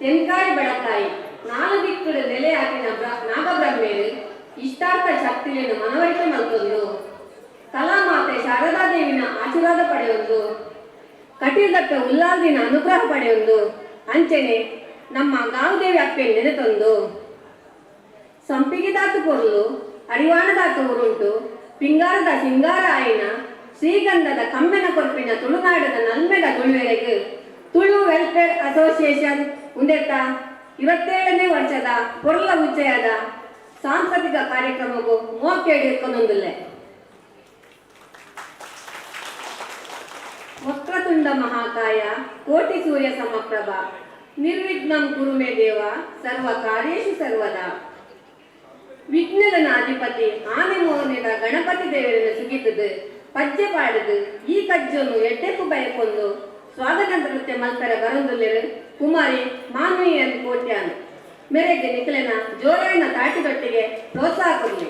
ತೆನ್ಕಾಯಿ ಬೆಳಕಾಯಿ ನಾಲು ದಿಕ್ಕುಡು ನೆಲೆ ಹಾಕಿನ ನಾಗಬ್ರಹ್ಮೇರು ಇಷ್ಟಾರ್ಥ ಶಕ್ತಿಯನ್ನು ಮನವರಿಕೆ ಮಲ್ತೊಂದು ಕಲಾಮಾತೆ ಶಾರದಾದೇವಿನ ಆಶೀರ್ವಾದ ಪಡೆಯೊಂದು ಕಟೀಲ್ದತ್ತ ಉಲ್ಲಾದಿನ ಅನುಗ್ರಹ ಪಡೆಯೊಂದು ಅಂಚನೆ ನಮ್ಮ ಗಾವುದೇವಿ ಅಪ್ಪೆ ನೆನೆತೊಂದು ಸಂಪಿಗೆದಾತು ಕೊರಲು ಅರಿವಾಣದಾತು ಉರುಂಟು ಪಿಂಗಾರದ ಸಿಂಗಾರ ಆಯಿನ ಶ್ರೀಗಂಧದ ಕಮ್ಮೆನ ಕೊರ್ಪಿನ ತುಳುನಾಡದ ನಲ್ಮೆದ ತುಳುವೆರೆಗೆ ತುಳು ವೆಲ್ಫೇರ್ ಅಸೋಸಿಯೇಷನ್ ಉಂಡೆತ್ತ 27ನೇ ವರ್ಷದ ಪೊರ್ಲ ಉಚ್ಚಯದ ಸಾಂಸ್ಕೃತಿಕ ಕಾರ್ಯಕ್ರಮಕ್ಕೂ ಮೋಕೆಡು ಇಟ್ಕೊಂಡೊಂದಿಲ್ಲ. ವಕ್ರತುಂಡ ಮಹಾಕಾಯ ಕೋಟಿ ಸೂರ್ಯ ಸಮಪ್ರಭ ನಿರ್ವಿಘ್ನಂ ಕುರುಮೇ ದೇವ ಸರ್ವ ಕಾರ್ಯೇಷು ಸರ್ವದಾ. ವಿಘ್ನದ ಅಧಿಪತಿ ಆನೆ ಮೋಹನದ ಗಣಪತಿ ದೇವರನ್ನು ಸುಗಿತದು ಪಜ್ಜೆ ಪಾಡದು ಈ ಕಜ್ಜನ್ನು ಎಡ್ಡೆಕ್ಕು ಬಯಕೊಂದು ಸ್ವಾಗತ ನೃತ್ಯ ಮಲ್ಪರ ಬರಂದುಲ್ಲೆರು ಕುಮಾರಿ ಮಾನ್ವೀಯನ್ ಕೋಟ್ಯಾನ್ ಮೇರೆಗೆ ನಿಖಿಲನ ಜೋರಾಯಿನ ತಾಟಿದೊಟ್ಟಿಗೆ ಪ್ರೋತ್ಸಾಹ ಕೊಡಲಿ.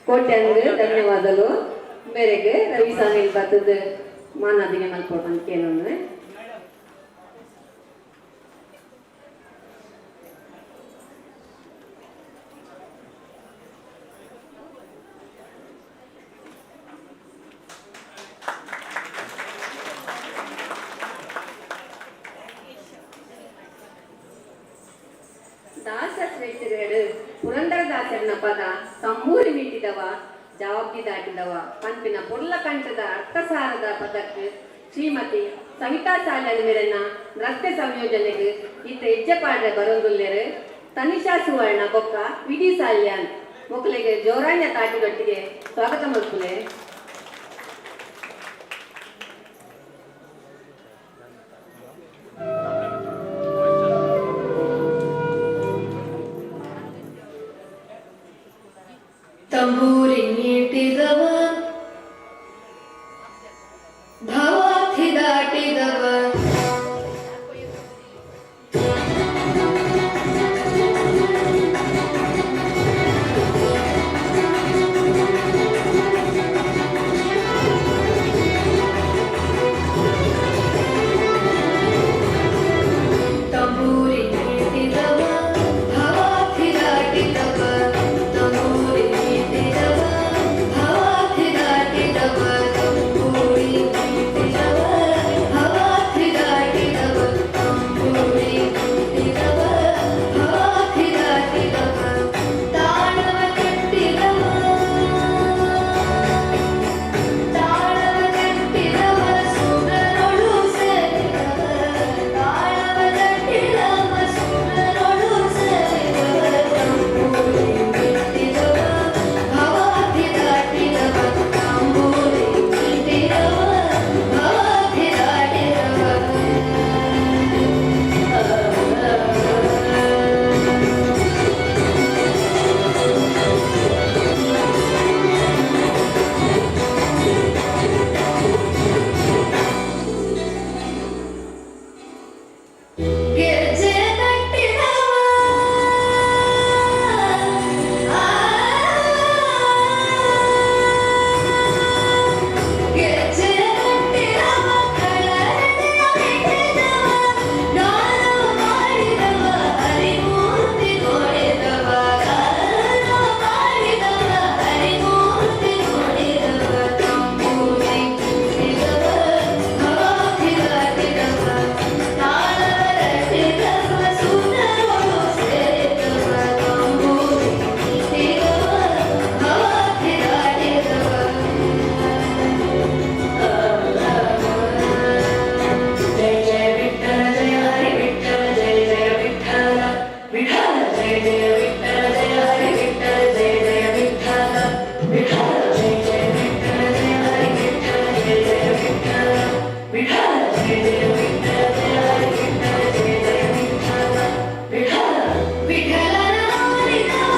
ಕೋಟ್ಯಾಂಗ ಧನ್ಯವಾದಗಳು. ಮೇರೆಗೆ ರವಿ ಸಾನಿಲ್ ಬರ್ತದ ಮಾನಾದಿಗೆ ಮಲ್ಕೊಡ್ತಾನೆ ಕೇಳೋಣ. ದಾಟಿನ ಪದ ತಂಬೂರಿ ಮೀಟಿದವ ಜವಾಬ್ದಿ ದಾಟಿದವ ಪಂಪಿನ ಪುರ್ಲ ಕಂಠದ ಅರ್ಥಸಾರದ ಪದಕ್ಕೆ ಶ್ರೀಮತಿ ಸವಿತಾ ಸಾಲ್ಯನ ಮೇರನ್ನ ನೃತ್ಯ ಸಂಯೋಜನೆಗೆ ಈತ ಹೆಜ್ಜೆ ಪಾಡ್ರೆ ಬರೋದುಲ್ಲೆರು ತನಿಷಾ ಸುವರ್ಣ ಬೊಕ್ಕ ವಿಧಿ ಸಾಲ್ಯಾನ್ ಮಕ್ಕಳಿಗೆ ಜೋರಾಣ್ಯ ತಾಟಿದೊಟ್ಟಿಗೆ ಸ್ವಾಗತ ಮಾಡ್ತಲೆ. ತಂಬೂರಿ ಮೀಟಿದವ ಭವಾರ್ಥಿ ದಾಟಿದವ ತಂಬೂರಿ ಮೀಟಿದವ ಭವಾರ್ಥಿ ದಾಟಿದವ ತಂಬೂರಿ ಮೀಟಿದವ ಭವಾರ್ಥಿ ದಾಟಿದವ ತಂಬೂರಿ ಮೀಟಿದವ ಭವಾರ್ಥಿ ದಾಟಿದವ ತಂಬೂರಿ ಮೀಟಿದವ ಭವಾರ್ಥಿ ದಾಟಿದವ ತಾಳವ ಕಟ್ಟಿದವ ತಾಳವ ಕಟ್ಟಿದವ ಸುರರೊಳು ಸೇರಿದವ ತಾಳವ ಕಟ್ಟಿದವ ಸುರರೊಳು ಸೇರಿದವ ತಂಬೂರಿ ಮೀಟಿದವ ಭವಾರ್ಥಿ ದಾಟಿದವ ತಂಬೂರಿ ಮೀಟಿದವ ಭವಾರ್ಥಿ ದಾಟಿದವ ಗೆಜ್ಜೆ ಕಟ್ಟಿದವ ಗೆಜ್ಜೆ ಕಟ್ಟಿದವ ಕಳರಡೆಯ ಬಿಟ್ಟಿದವ ಗಾನ ಮಾಡಿದವ ಹರಿಮೂರ್ತಿ ನೋಡಿದವ ಗಾನ ಮಾಡಿದವ ಹರಿಮೂರ್ತಿ ನೋಡಿದವ ತಂಬೂರಿ ಮೀಟಿದವ ಭವಾರ್ಥಿ ದಾಟಿದವ ತಾಳವರಟ್ಟಿದವ ಸುರರೊಳು ಸೇರಿದವ ತಂಬೂರಿ ಮೀಟಿದವ ಭವಾರ್ಥಿ ದಾಟಿದವ ಜಯ ಜಯ ವಿಠ್ಠಲ ಜಯ ಹರಿ ವಿಠ್ಠಲ ಜಯ ಜಯ ವಿಠ್ಠಲ ವಿಠ್ಠಲ ಜಯ ಜಯ ವಿಠ್ಠಲ ಜಯ ಹರಿ ವಿಠ್ಠಲ ಜಯ ಜಯ ವಿಠ್ಠಲ ವಿಠ್ಠಲ ಜಯ ಜಯ ವಿಠ್ಠಲ ಜಯ ಹರಿ ವಿಠ್ಠಲ ಜಯ ಜಯ ವಿಠ್ಠಲ ವಿಠ್ಠಲ ಜಯ ಜಯ ವಿಠ್ಠಲ ಜಯ ಹರಿ ವಿಠ್ಠಲ ಜಯ ಜಯ ವಿಠ್ಠಲ ವಿಠ್ಠಲ ವಿಠ್ಠಲನ ನೋಡಿದವ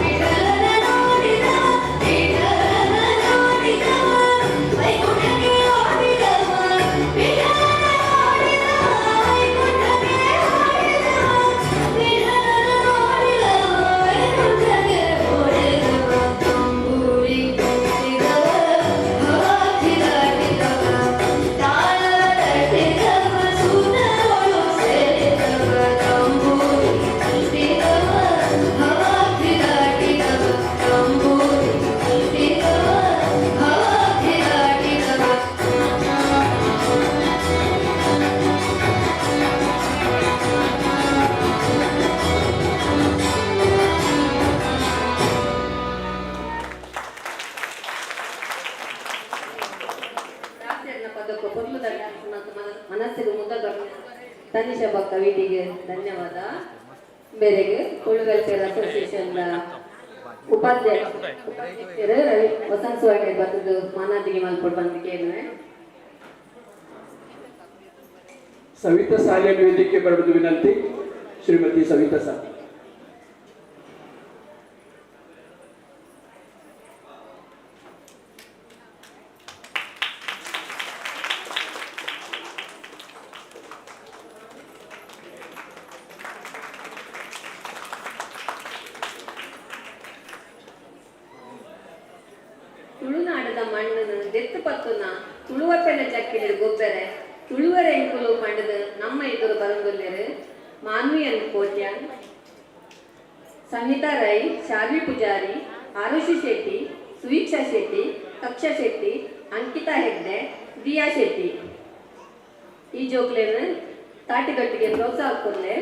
ವಿಠ್ಠಲನ ನೋಡಿದವ ವಿಠ್ಠಲನ ನೋಡಿದವ ವೈಕುಂಠಕ್ಕೆ ಓಡಿದವ ವಿಠ್ಠಲನ ನೋಡಿದವ ವೈಕುಂಠಕ್ಕೆ ಓಡಿದವ ವಿಠ್ಠಲನ ನೋಡಿದವ ವೈಕುಂಠಕ್ಕೆ ಓಡಿದವ ತಂಬೂರಿ ಮೀಟಿದವ ಭವಾರ್ಥಿ ದಾಟಿದವ ತಾಳವ ತಟ್ಟಿದವ ಸುರರೊಳು ಸೇರಿದವ ತಂಬೂರಿ ಮೀಟಿದವ ಭವಾರ್ಥಿ ದಾಟಿದವ ತಂಬೂರಿ ಮೀಟಿದವ ಭವಾರ್ಥಿ ದಾಟಿದವ ರಾಷ್ಟ್ರೀಯ ಪದಕ ಪೊರ್ಲು ಮನಸ್ಸಿಗೆ ಮುದ ತನಿಷಾ ಬಕ್ಕ ವಿಧಿಗೆ ಧನ್ಯವಾದ. ಬೇರೆಗೆ ಕುಳು ವೆಲ್ಫೇರ್ ಅಸೋಸಿಯೇಷನ್ ಉಪಾಧ್ಯಕ್ಷರು ರವಿ ವಸಂತ ಸುವರ್ಣ ಬರ್ತದ್ದು ಮಾನಾದಿಗೆ ಮಲ್ಪಟ್ಟು ಬಂದಿದ್ದೇನೆ. ಸವಿತಾ ಸಾಲ್ಯ ವೇದಿಕೆ ಬರಬಹುದು ವಿನಂತಿ. ಶ್ರೀಮತಿ ಸವಿತಾ ಸಾಲ್ಯ. ತುಳುನಾಡದ ಮಣ್ಣನ್ನು ದೆತ್ತು ಪತ್ತುನ ತುಳುವಪ್ಪೆನ ಚಕ್ಕಿನ ಗೊಬ್ಬರ ತುಳುವರ ಎಂಕುಲು ಪಂಡದು ನಮ್ಮ ಎದುರು ಬರಂಗೊಲ್ಲೆರು ಮಾನ್ವಿಯನ್ ಕೋಟ್ಯಾನ್ ಸಂಹಿತಾ ರೈ, ಶಾರ್ವಿ ಪೂಜಾರಿ, ಆರುಷಿ ಶೆಟ್ಟಿ, ಸುವೀಕ್ಷಾ ಶೆಟ್ಟಿ, ಕಕ್ಷಾ ಶೆಟ್ಟಿ, ಅಂಕಿತಾ ಹೆಗ್ಡೆ, ದಿಯಾ ಶೆಟ್ಟಿ ಈ ಜೋಕ್ಲೇನು ತಾಟಿಗಟ್ಟಿಗೆ ಪ್ರೋತ್ಸಾಹ ಕೊಡ್ಲೆ.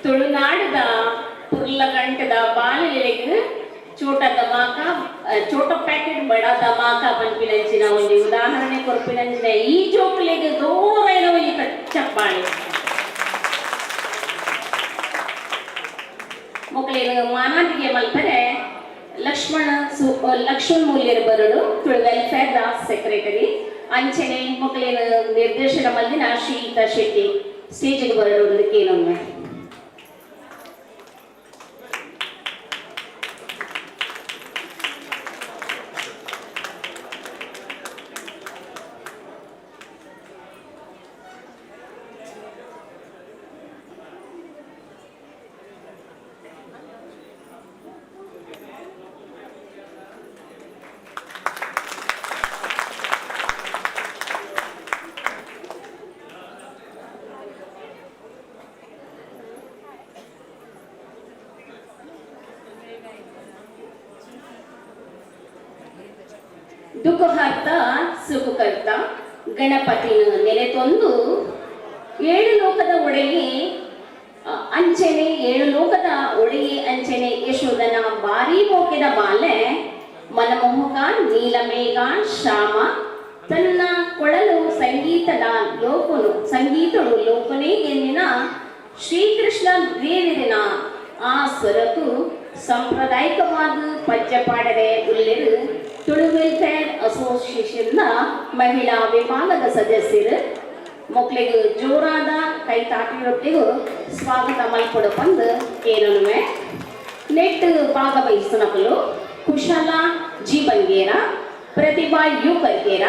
ತುಳುನಾಡದ ಪುರ್ಲಗಂಟದ ಬಾಲಲೆಗೆ ಚೋಟ ಧಮಾಕ ಚೋಟ ಪ್ಯಾಕೆಟ್ ಬಡ ಧಮಾಕ ಪನ್ಪಿನಂಚಿನ ಒಂದು ಉದಾಹರಣೆ ಕೊರ್ಪಿನಂಚಿನ ಈ ಜೋಕ್ಲೆಗೆ ದೂರೈನ ಒಂದು ಚಪ್ಪಾಳೆ ಮಕ್ಕಳಿಗೆ ಮಾನಾಟಿಗೆ ಮಲ್ಪರೆ ಲಕ್ಷ್ಮಣ್ ಮೂಲ್ಯರ್ ಬರಡು ತುಳು ವೆಲ್ಫೇರ್ ದಾಸ್ ಸೆಕ್ರೆಟರಿ ಅಂಚನೆ ಮಕ್ಕಳಿನ ನಿರ್ದೇಶನ ಮಲ್ಲಿನ ಶ್ರೀಯುತ ಶೆಟ್ಟಿ ಸ್ಟೇಜಿಗೆ ಬರಡೋದಕ್ಕೆ ಏನೊಮ್ಮೆ ದುಃಖಹರ್ತ ಸುಖಕರ್ತ ಗಣಪತಿನ ನೆನೆತೊಂದು ಏಳು ಲೋಕದ ಒಡೆಯೇ ಅಂಚನೆ ಏಳು ಲೋಕದ ಒಡೆಯೇ ಅಂಚನೆ ಯಶೋಧನ ಬಾರಿ ಮೋಕೆದ ಬಾಲೆ ಮನಮೋಹಕ ನೀಲಮೇಘ ಶ್ಯಾಮ ತನ್ನ ಕೊಳಲು ಸಂಗೀತಳು ಲೋಕನೇ ಎನ್ನಿನ ಶ್ರೀಕೃಷ್ಣ ದೇವರಿನ ಆ ಸ್ವರಕ್ಕೂ ಸಾಂಪ್ರದಾಯಿಕವಾದ ಪದ್ಯಪಾಡದೆ ಉಲ್ಲೆರು ತುಳು ವೆಲ್ಫೇರ್ ಅಸೋಸಿಯೇಷನ್ನ ಮಹಿಳಾ ವಿಭಾಗದ ಸದಸ್ಯರು ಮಕ್ಕಳಿಗೆ ಜೋರಾದ ಕೈ ತಾಟಿರೊಟ್ಟಿಗೂ ಸ್ವಾಗತ ಮಲ್ಪಡು ಬಂದು ಏನನ್ನುವೆ ನೆಟ್ ಭಾಗವಹಿಸನಕಲು Kushala G Bangera Prathibha U Karkera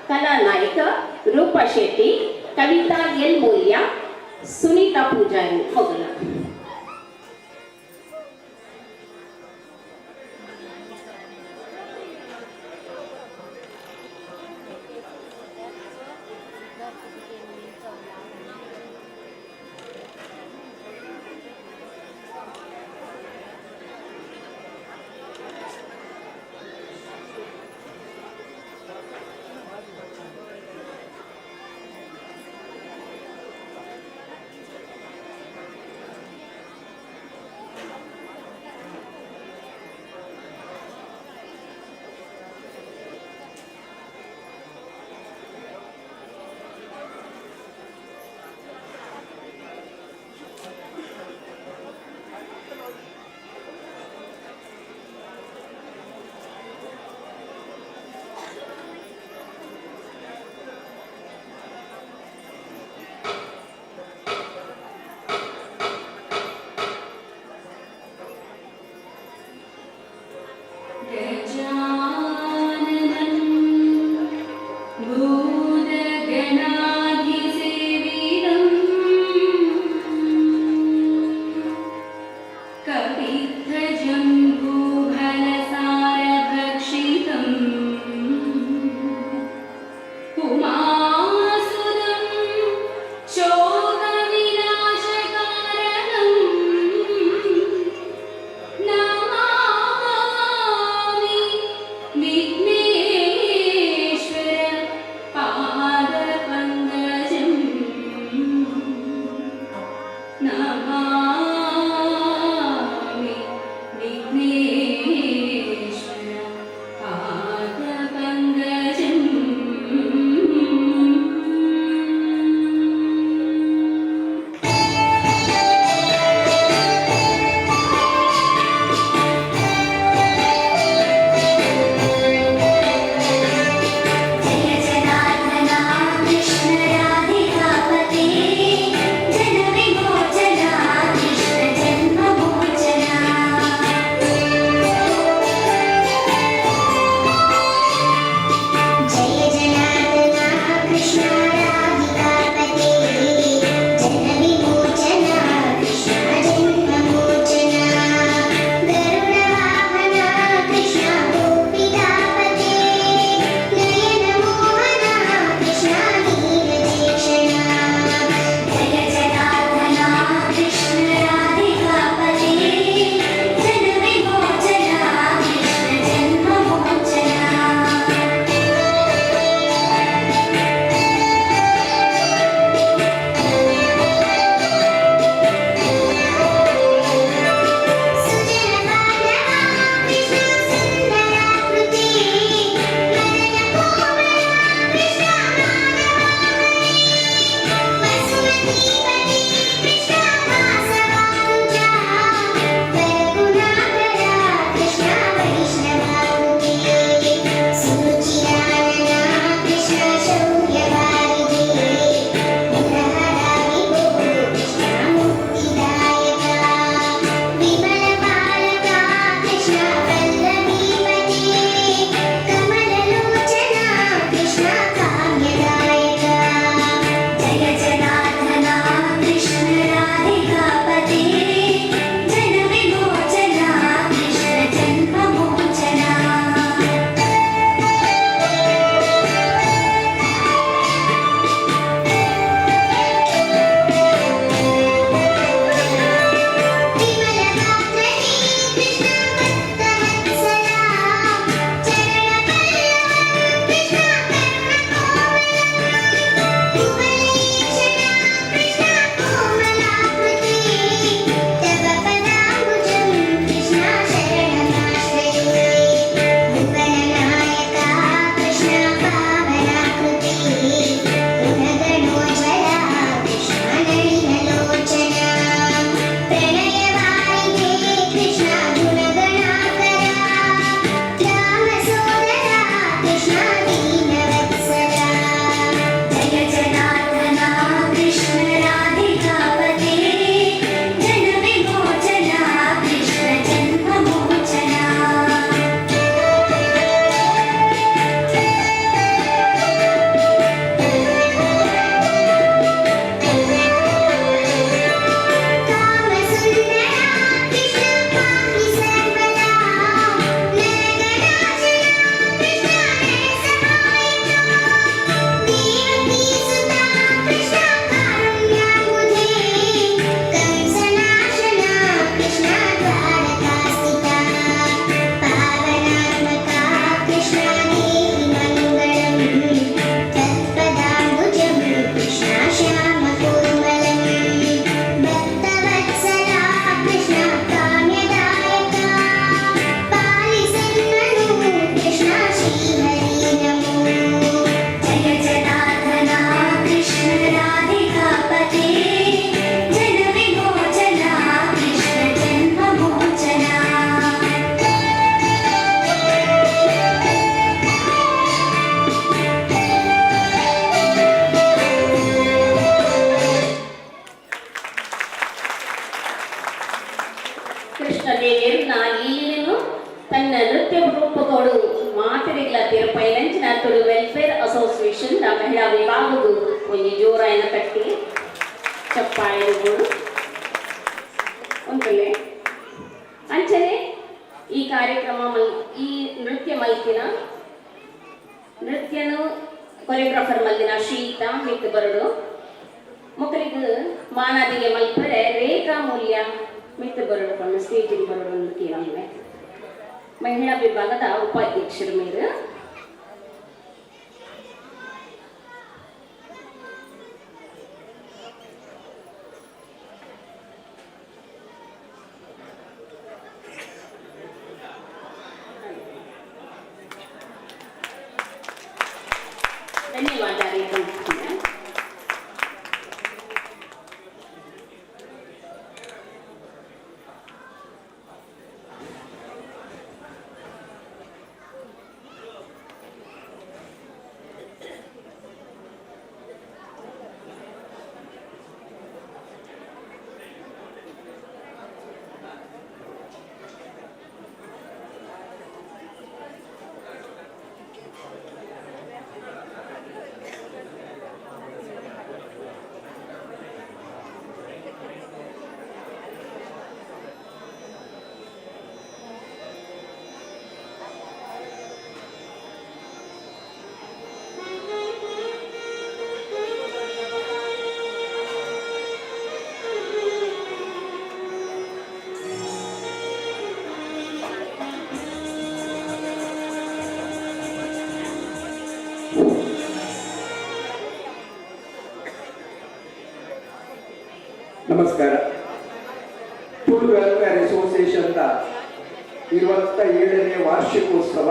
Kala Nayak Roopa Shetty Kavitha L Moolya Sunitha Poojary ಮೊದಲ ಚಪ್ಪಾಳೆನ ತಟ್ಟಿ ಚಪ್ಪಾಳೆಗಳು ಉಂಟಲೆ ಅಂಚನೆ ಈ ಕಾರ್ಯಕ್ರಮ ಈ ನೃತ್ಯ ಮಲ್ತಿನ ನೃತ್ಯನು ಕೊರಿಯೋಗ್ರಾಫರ್ ಮಲ್ದಿನ ಶ್ರೀತಾ ಮಿತ್ ಬರಡು ಮಕ್ಕಳಿಗೆ ಮಾನದಿಗೆ ಮಲ್ಪರೆ ರೇಖಾ ಮೂಲ್ಯ ಮಿತ್ ಬರಡು ಕೊಂಡು ಸ್ಟೇಜಿಗೆ ಬರಡು ಒಂದು ಕೇಳಮ್ಮೆ ಮಹಿಳಾ ವಿಭಾಗದ ಉಪಾಧ್ಯಕ್ಷರು ಮೇರು ಧನ್ಯವಾದ ರೇಖಾ. ನಮಸ್ಕಾರ. ತುಳು ವೆಲ್ಫೇರ್ ಅಸೋಸಿಯೇಷನ್ 27ನೇ ವಾರ್ಷಿಕೋತ್ಸವ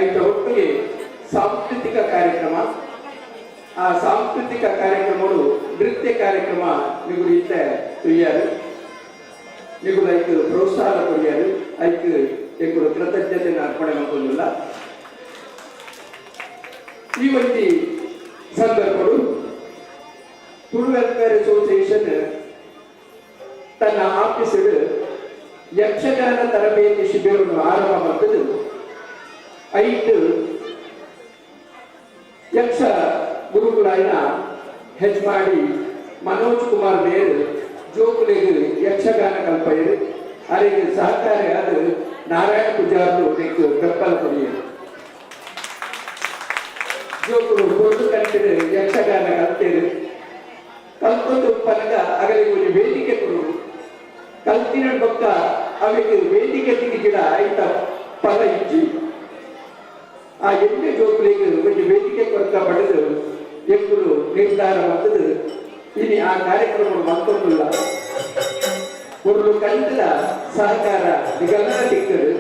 ಐತ ಒಟ್ಟಿಗೆ ಸಾಂಸ್ಕೃತಿಕ ಕಾರ್ಯಕ್ರಮ. ಆ ಸಾಂಸ್ಕೃತಿಕ ಕಾರ್ಯಕ್ರಮಗಳು ನೃತ್ಯ ಕಾರ್ಯಕ್ರಮ ನಿಗುಡಿತ್ತೆ ತುಯ್ಯಾರು ನಿಗುಡ ಐದು ಪ್ರೋತ್ಸಾಹ ಕೊಡಿಯಾರು ಐದು ಎಕ್ಕುಡು ಕೃತಜ್ಞತೆಯನ್ನು ಅರ್ಪಣೆ ಮಾಡ್ಕೊಂಡಿಲ್ಲ. ಈ ಒಂದು ಸಂದರ್ಭಗಳು ತುಳು ವೆಲ್ಫೇರ್ ಅಸೋಸಿಯೇಷನ್ ತನ್ನ ಆಫೀಸಲ್ಲಿ ಯಕ್ಷಗಾನ ತರಬೇತಿ ಶಿಬಿರವನ್ನು ಆರಂಭ ಮಾಡಿದ್ದು 5 ಯಕ್ಷ ಗುರುಗಳಾಯಿನ ಹೆಜ್ಮಾಡಿ ಮನೋಜ್ ಕುಮಾರ್ ಮೇರ್ ಜೋಗುಲೆಗೆ ಯಕ್ಷಗಾನ ಕಲ್ಪಯರು ಅವರಿಗೆ ಸಹಕಾರಿಯಾದ ನಾರಾಯಣ ಪೂಜಾರು ಬೆಂಬಲ ಕೊಡಿಯರು ಜೋಗುರು ದೊಡ್ಡ ಕಂಟಿನ ಯಕ್ಷಗಾನ ಕಲ್ತೇರು ಕಲ್ಪೊಂದು ಪನಗ ಅವರಿಗೆ ಒಂದು ವೇದಿಕೆ ಕೊಡುವುದು ಕಲ್ತಿನ ಪಕ್ಕ ಅವರಿಗೆ ವೇದಿಕೆ ಗಿಡ ಆಯ್ತ ಫಲ ಇಜ್ಜಿ ಆ ಎಣ್ಣೆ ಜೋಗುಲಿಗೆ ಒಂದು ವೇದಿಕೆ ಕೊರಕ ಪಡೆದು ಎಕ್ಕರು ನಿರ್ಧಾರ ಮಾಡಿದ್ದು ಇನ್ನು ಆ ಕಾರ್ಯಕ್ರಮ ಮತ್ತೊಂದಿಲ್ಲ ಒಂದು ಕಂಡದ ಸಹಕಾರ ನಿಗಮನ ದಿಕ್ಕರು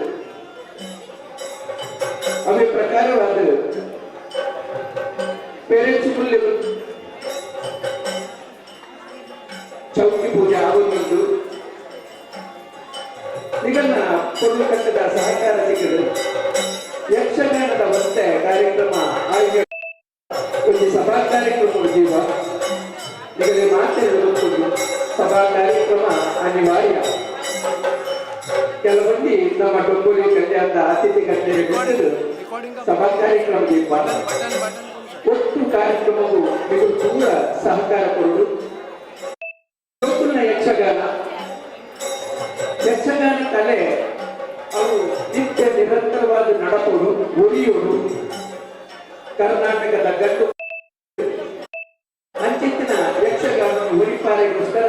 ಅವೇ ಪ್ರಕಾರವಾದ ಪೇರೆಂಟ್ಸ್ ಚೌಕಿ ಪೂಜೆ ಆಗುವುದು ನಿಗಮ ಕೊಡು ಕಟ್ಟದ ಸಹಕಾರ ದಿಕ್ಕರು ಯಕ್ಷಗಾನದ ಒಂದೇ ಕಾರ್ಯಕ್ರಮ ಆಯೋಗ ಒಂದು ಸಭಾ ಕಾರ್ಯಕ್ರಮ ಜೀವ ನಿಗದಿ ಮಾತಾಡುವುದು ಸಭಾ ಕಾರ್ಯಕ್ರಮ ಅನಿವಾರ್ಯ. ಕೆಲವೊಂದು ನಮ್ಮ ಡೊಂಬುಲಿ ಕಲ್ಯಾಣದ ಅತಿಥಿ ಕಚೇರಿ ಸಭಾ ಕಾರ್ಯಕ್ರಮ ಜೀವ ಒಟ್ಟು ಕಾರ್ಯಕ್ರಮವು ಇದು ಪೂರ ಸಹಕಾರ ಕೊಡುವುದು. ಯಕ್ಷಗಾನ ಯಕ್ಷಗಾನ ಕಲೆ ಅವು ನಿತ್ಯ ನಿರಂತರವಾದ ನಡಪುಡು ಉಳಿಯುವುದು ಕರ್ನಾಟಕದ ಗಟ್ಟು ಅಂಚಿತ್ತಿನ ಯಕ್ಷಗಾನ ಉಳಿಪಾರಿಗೋಸ್ಕರ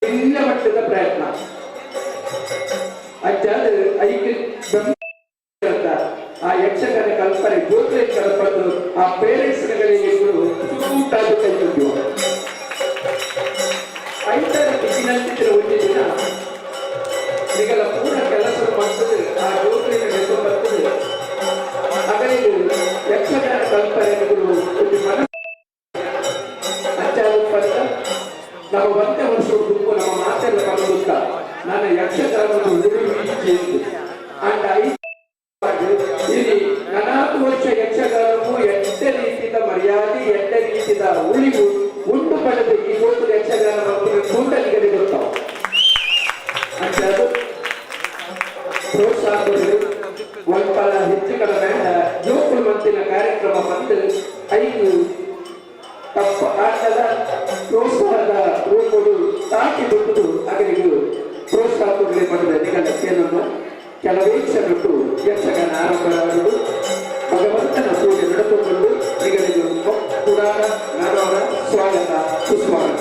ಎಲ್ಲ ಮಟ್ಟದ ಪ್ರಯತ್ನ ಅಜ್ಜಾದ ಆ ಯಕ್ಷಗಾನ ಕಲ್ಪನೆ ಜ್ಯೋತಿ ಕಲ್ಪದ್ದು ಆ ಪೇರೆಂಟ್ಸ್ಗಳಿಗೆ ಸೂಟಾಗಿ ಕೈಗೊಂಡು 5ರ ಬಿಸಿನಂತಿದ್ದ ಒಂದು ದಿನ ನಿಗಲ ಪೂರ್ಣ ಕೆಲಸ ಮಾಡ್ತದೆ ಆ ಜ್ಯೋತಿಯನ್ನು ಬರ್ತದೆ ಅವರಿಗೆ ಯಕ್ಷಗಾನ ಕಲ್ಪನೆಗಳು ಒಂದು ಮನ ಅಂಚ ಉತ್ಪನ್ನ ನಾವು 1 ವರ್ಷ ಹುಡುಕು ನಮ್ಮ ಮಾತೆಲ್ಲ ಬಂದುತ್ತಾ ನಾನು ಯಕ್ಷಗಾನವನ್ನು ಉಳಿದು ಅಂಡ್ 5 ಇಲ್ಲಿ 4 ವರ್ಷ ಯಕ್ಷಗಾನವು ಎಟ್ಟ ರೀತಿಯ ಮರ್ಯಾದೆ ಎಟ್ಟ ರೀತಿಯ ಉಳಿವು ಉಂಟು ಪಡೆದು ಈ ಒಂದು ಯಕ್ಷಗಾನ ಕೂಟಲಿಗೆ ಗೊತ್ತಾವ ಅಂಚದು ಪ್ರೋತ್ಸಾಹಗಳು ಒಂದ್ಪಲ ಹೆಚ್ಚು ಕಡಿಮೆ ಜೋಕುಳು ಮಂತಿನ ಕಾರ್ಯಕ್ರಮ ಬಂದು 5 ತಪ್ಪ ಆಟದ ಪ್ರೋತ್ಸಾಹದ ರೂಪಗಳು ತಾಕಿ ಬಿಟ್ಟುದು ಅವರಿಗೂ ಪ್ರೋತ್ಸಾಹ ಕೊಡಲಿ ಪಡೆದ ನಿಗಲ ಸೇನನ್ನು ಕೆಲವೇ ಕ್ಷಣಕ್ಕೂ ಯಕ್ಷಗಾನ ಆರಂಭವಾಗುವುದು ಭಗವಂತನ ಪೂಜೆ ನಡೆದುಕೊಂಡು ನಿಗಲಿಗೂ ಪುರಾಣ ನಾಡೋರ ಸ್ವಾಗತ ಸುಸ್ವಾಗತ.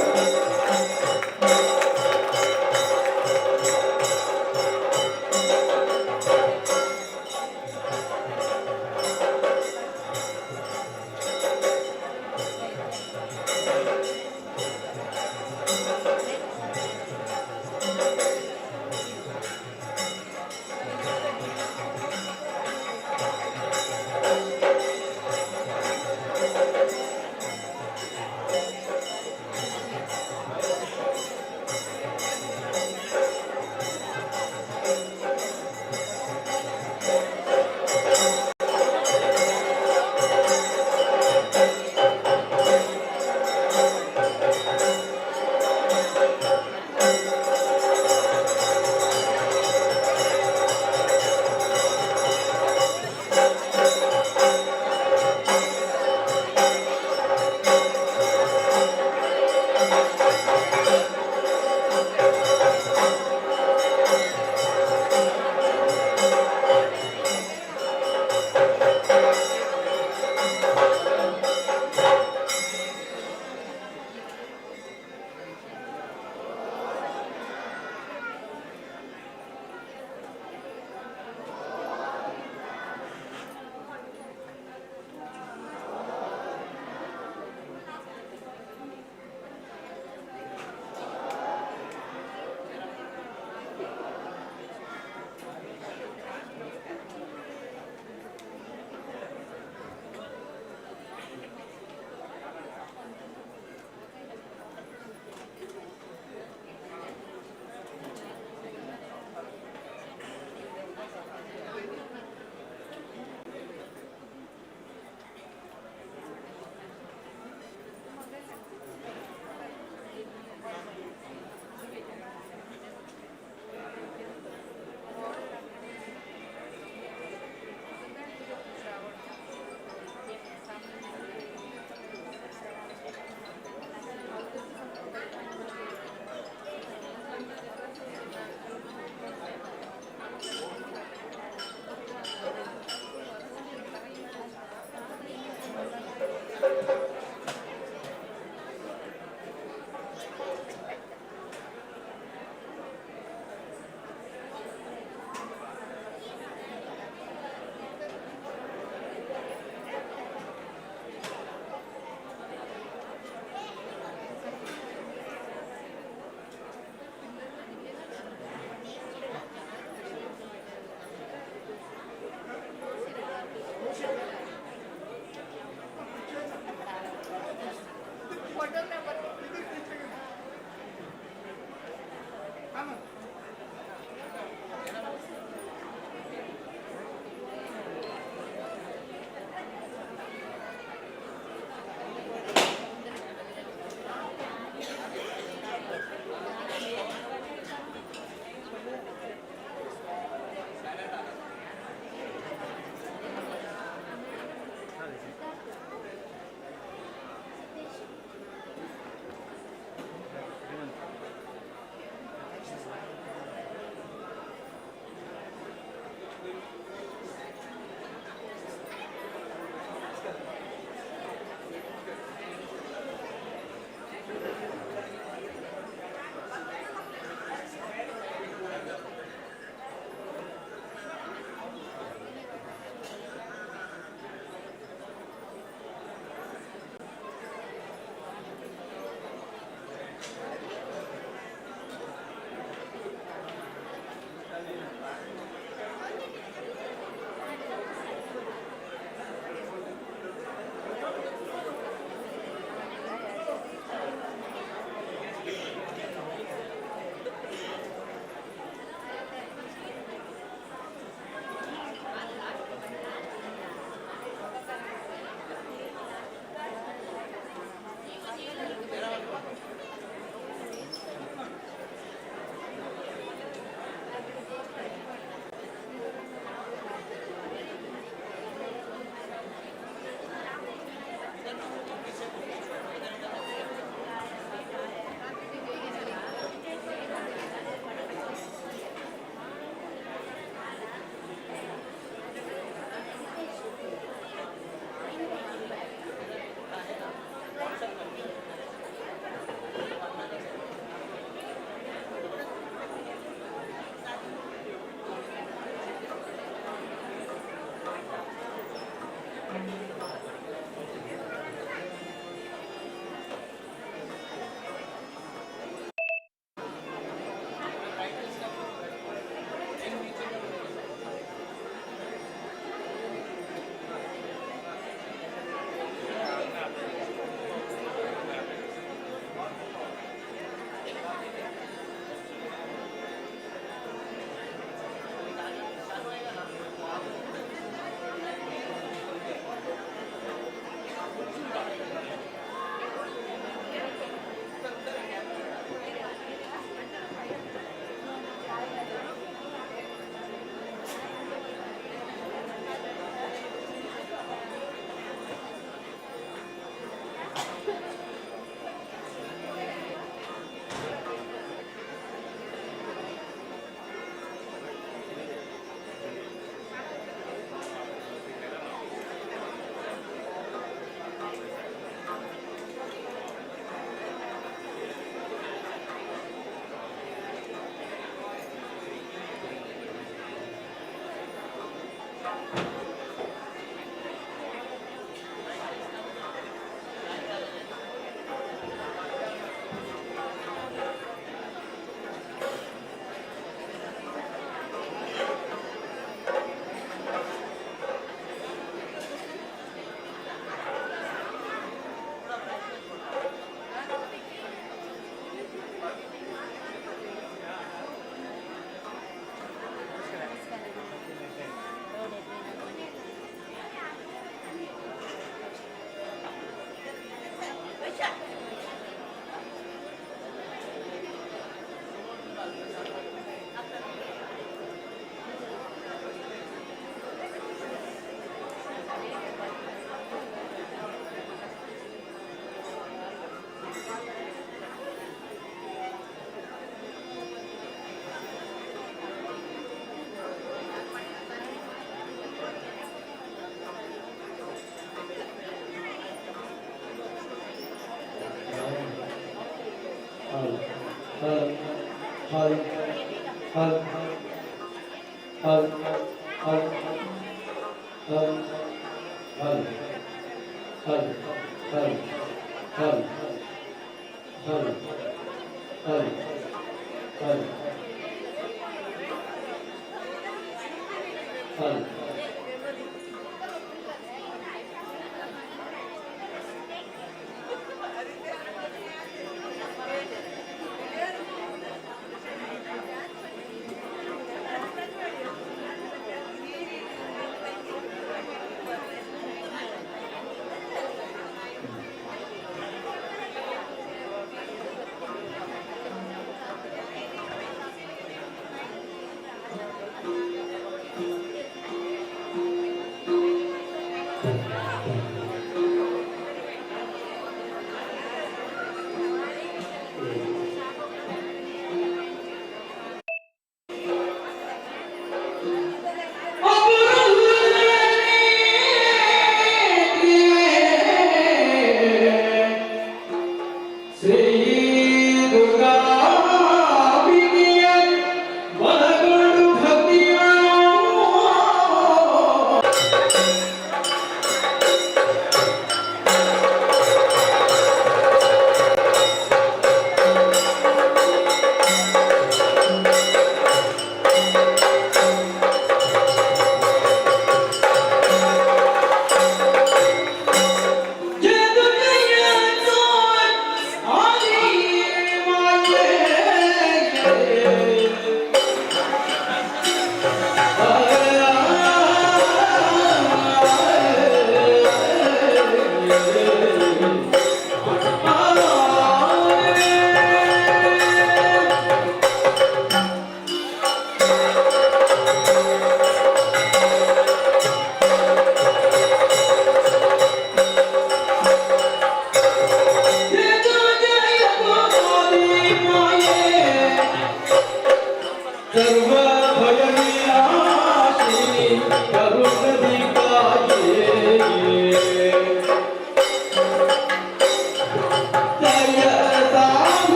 Jai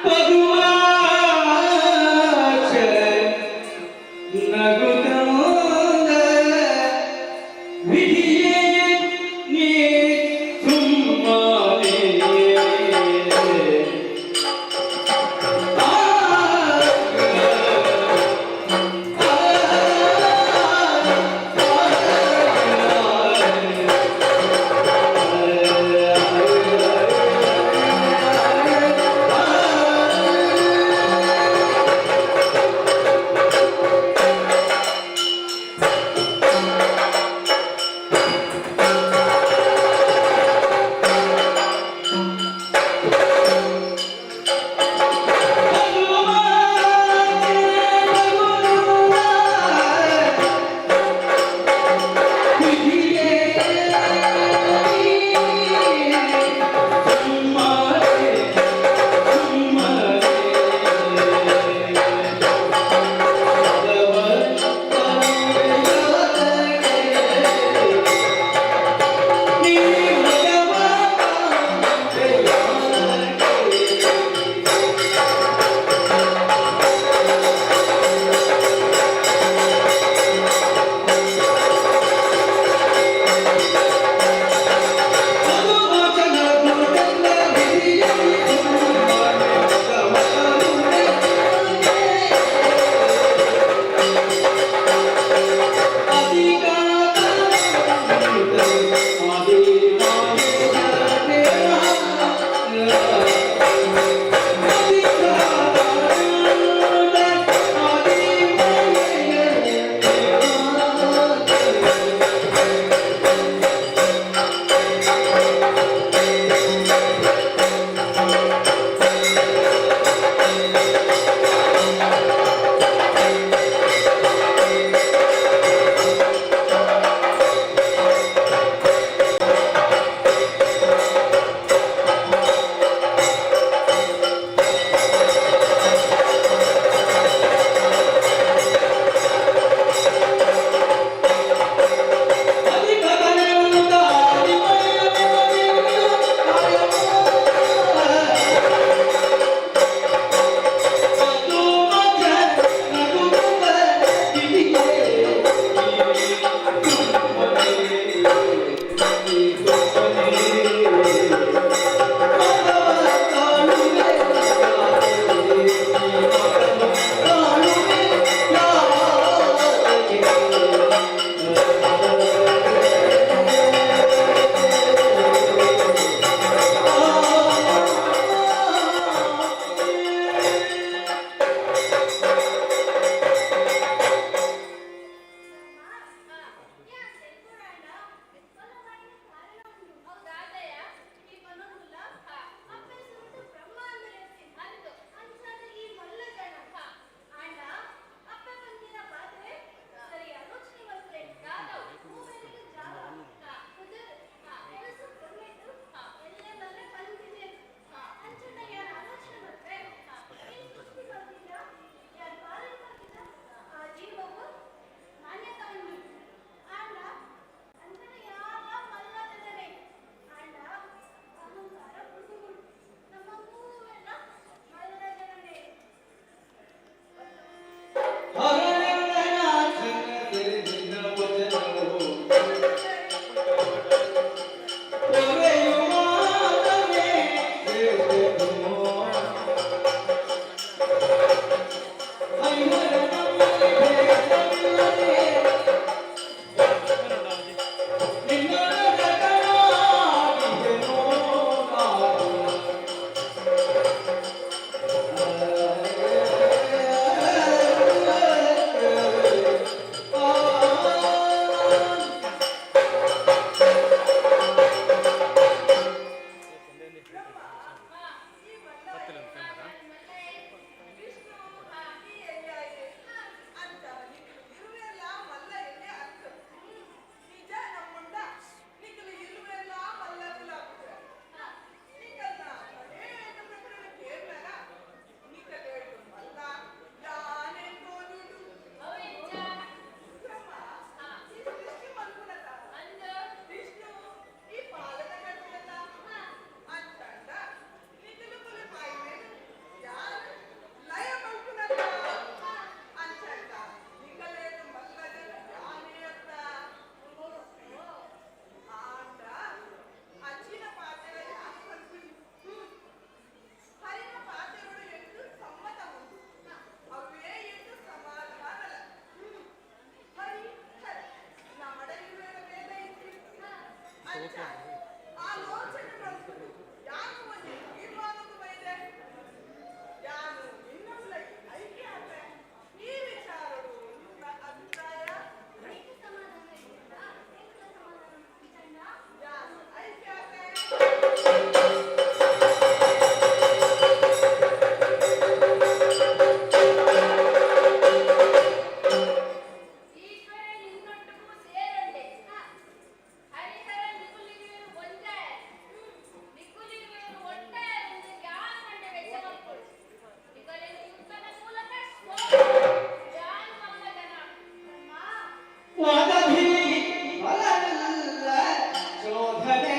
ಪದುವಾಚ ನಗುತ್ತಾದ ವಿಧಿಯೇ ನೀ ಸುಮ್ಮನೆ ವಾದಭಿ ಫಲವಿಲ್ಲ ಶೋಧನೆ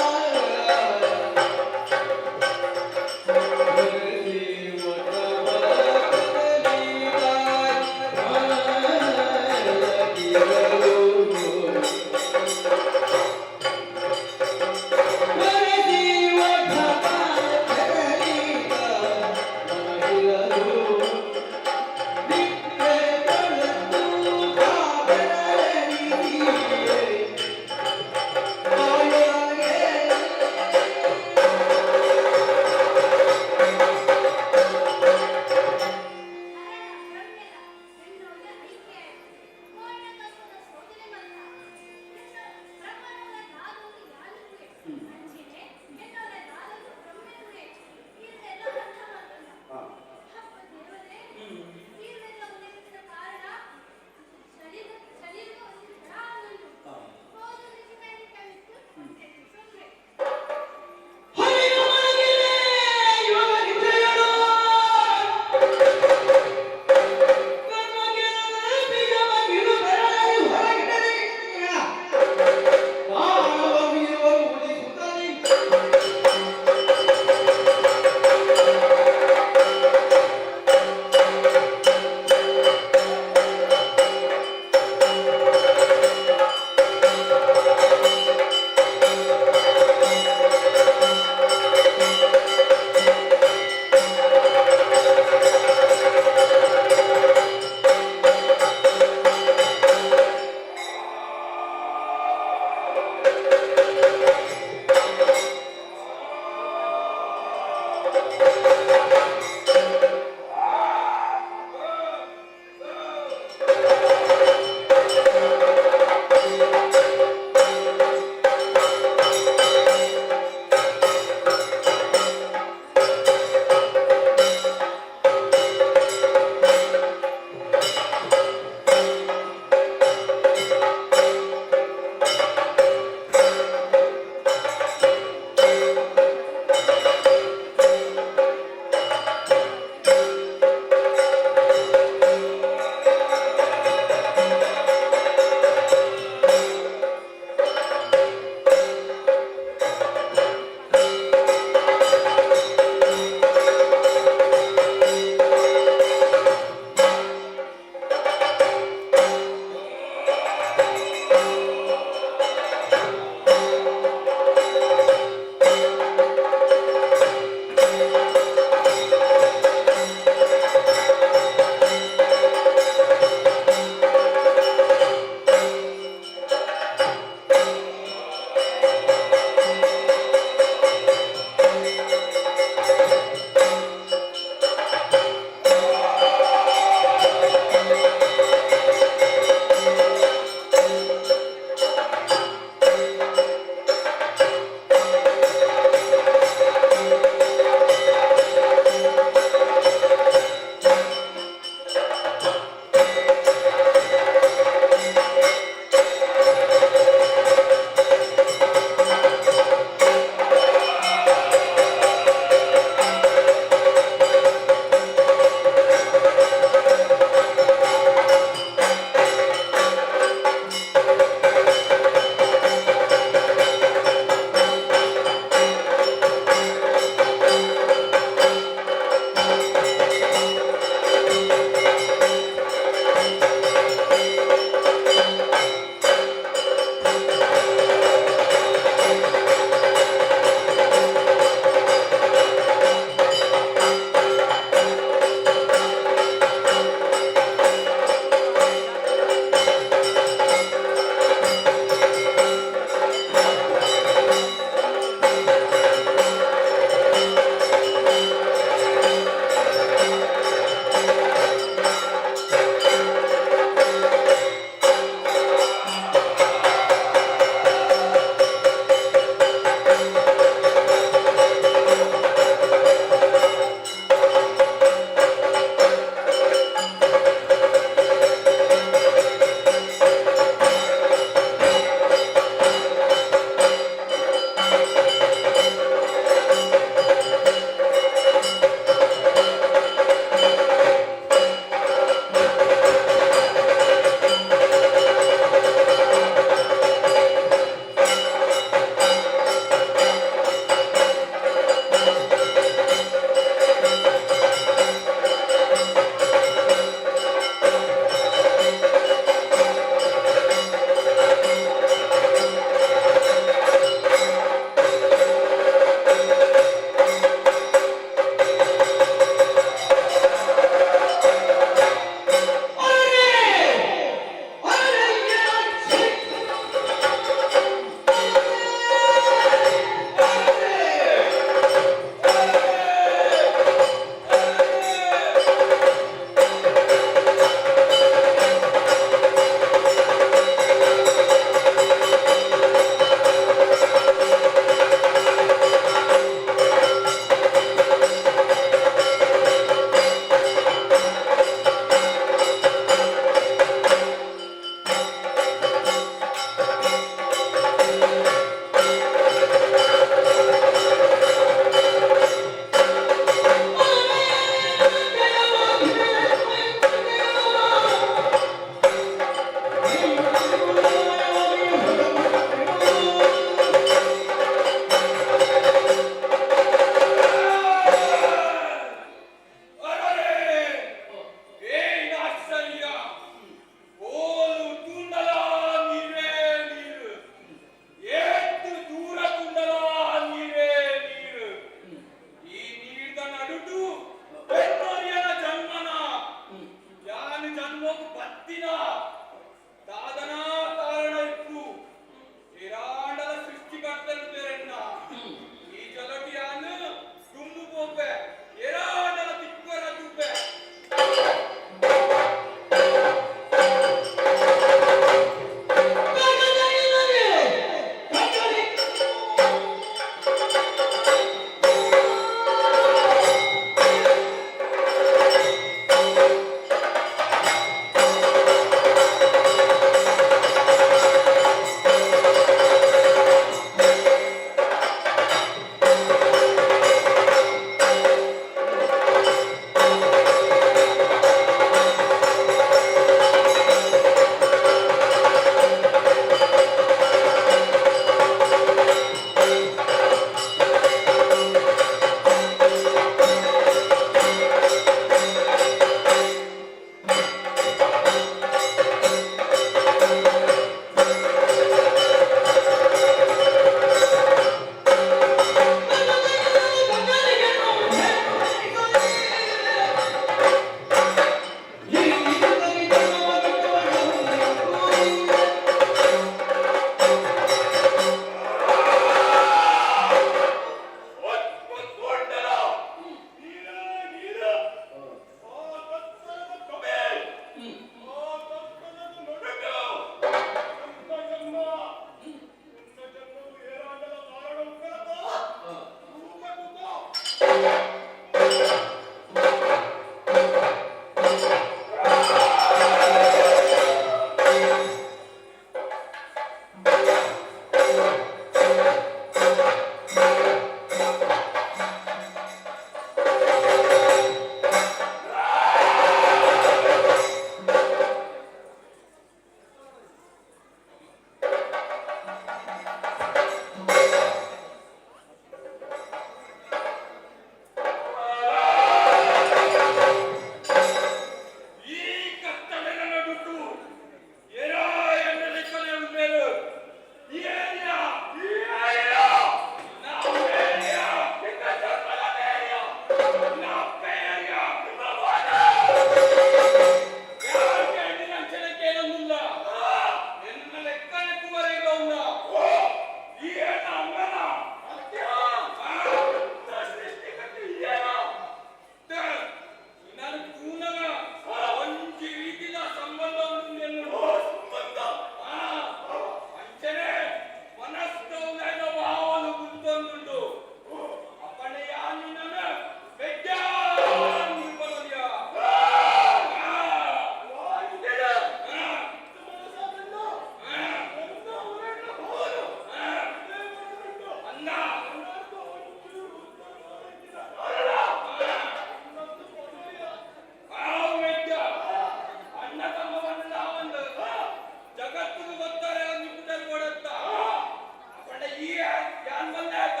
ಯಾನ್ ಬಂದೆ ಆತ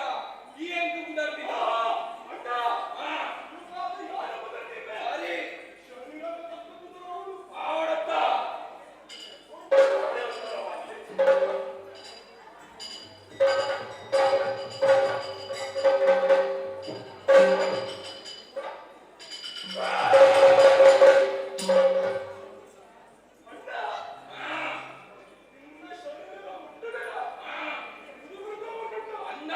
ಈ ಎಂಟು ಕುದರ್ತಿಲ್ಲ ಅಣ್ಣ ಸರಿ ಆವಡತ್ತ ಅಣ್ಣ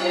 ಆ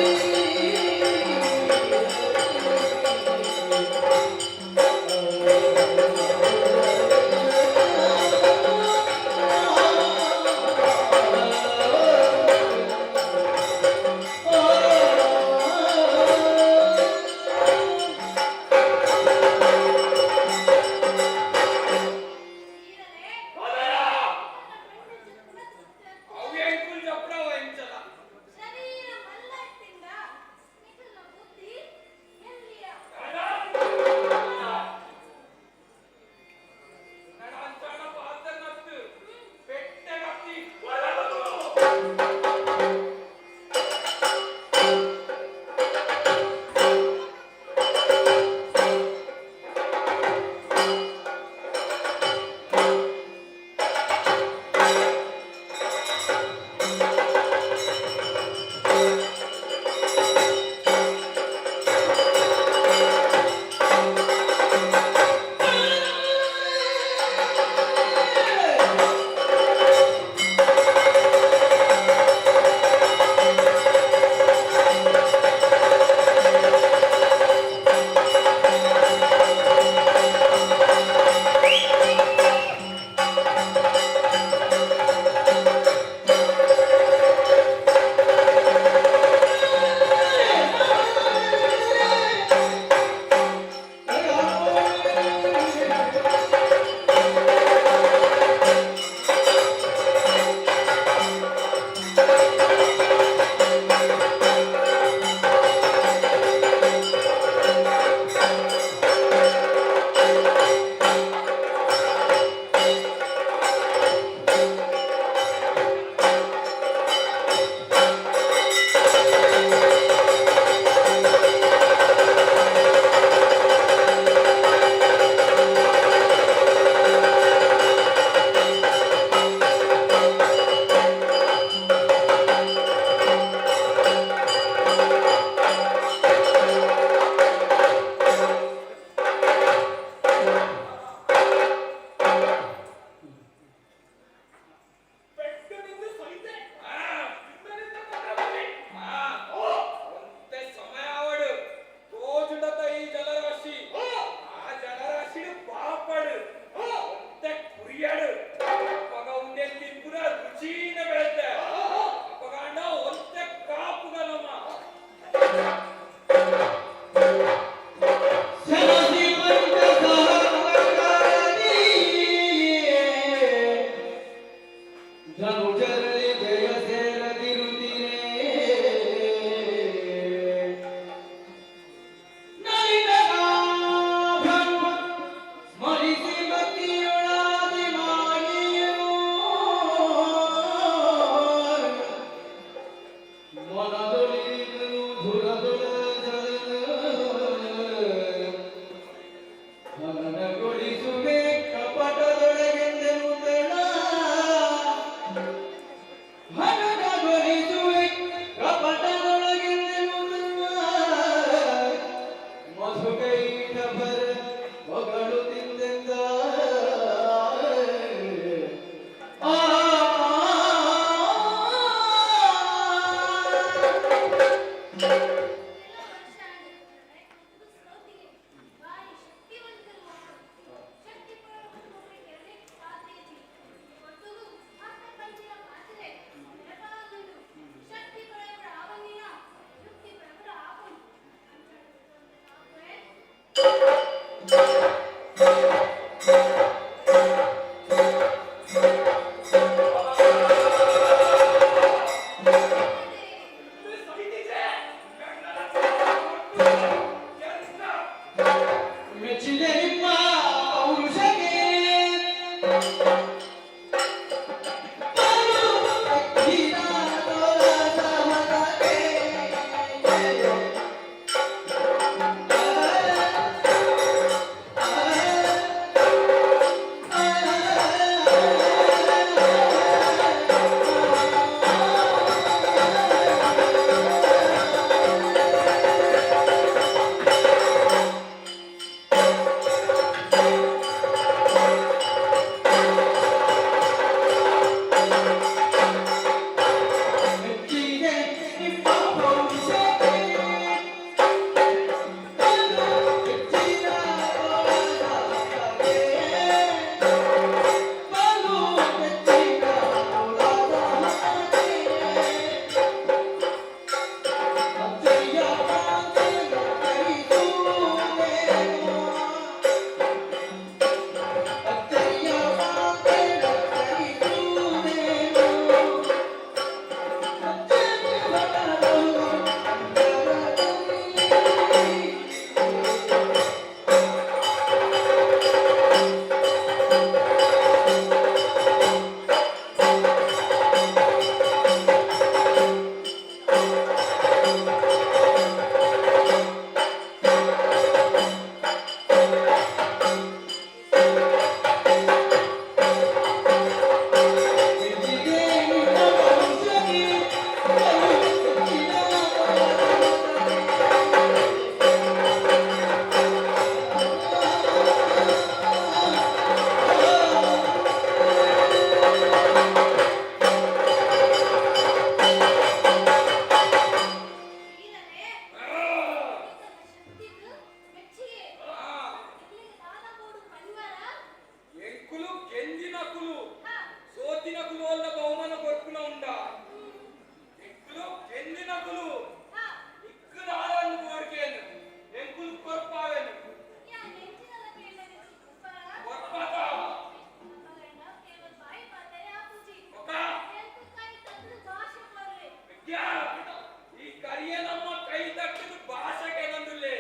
ಕೈ ತಟ್ಟಿದ ಭಾಷೆಗೆ ನಂದುಲ್ಲೆ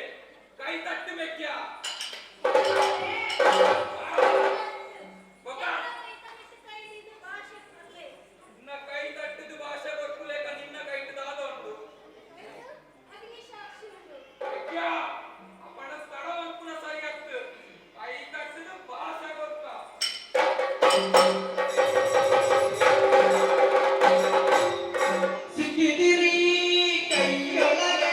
ಕೈ ತಟ್ಟು ಮೆಕ್ಕ್ಯ ನಿನ್ನ ಕೈ ತಟ್ಟಿದ ಭಾಷೆ ಗೊತ್ತುಲೇಕ ನಿನ್ನ ಕೈಟದ ಆದ ಉಂಟು ಮೆಕ್ಕ್ಯ ಅಪ್ಪಣ ಸ್ಥಳ ಅಂಕುನ ಸರಿಯಾಗ್ತು ಕೈ ತಟ್ಟಿದ ಭಾಷೆ ಗೊತ್ತಾ ಸಿಕ್ಕಿದಿರಿ ಕೈಯೊಳಗೆ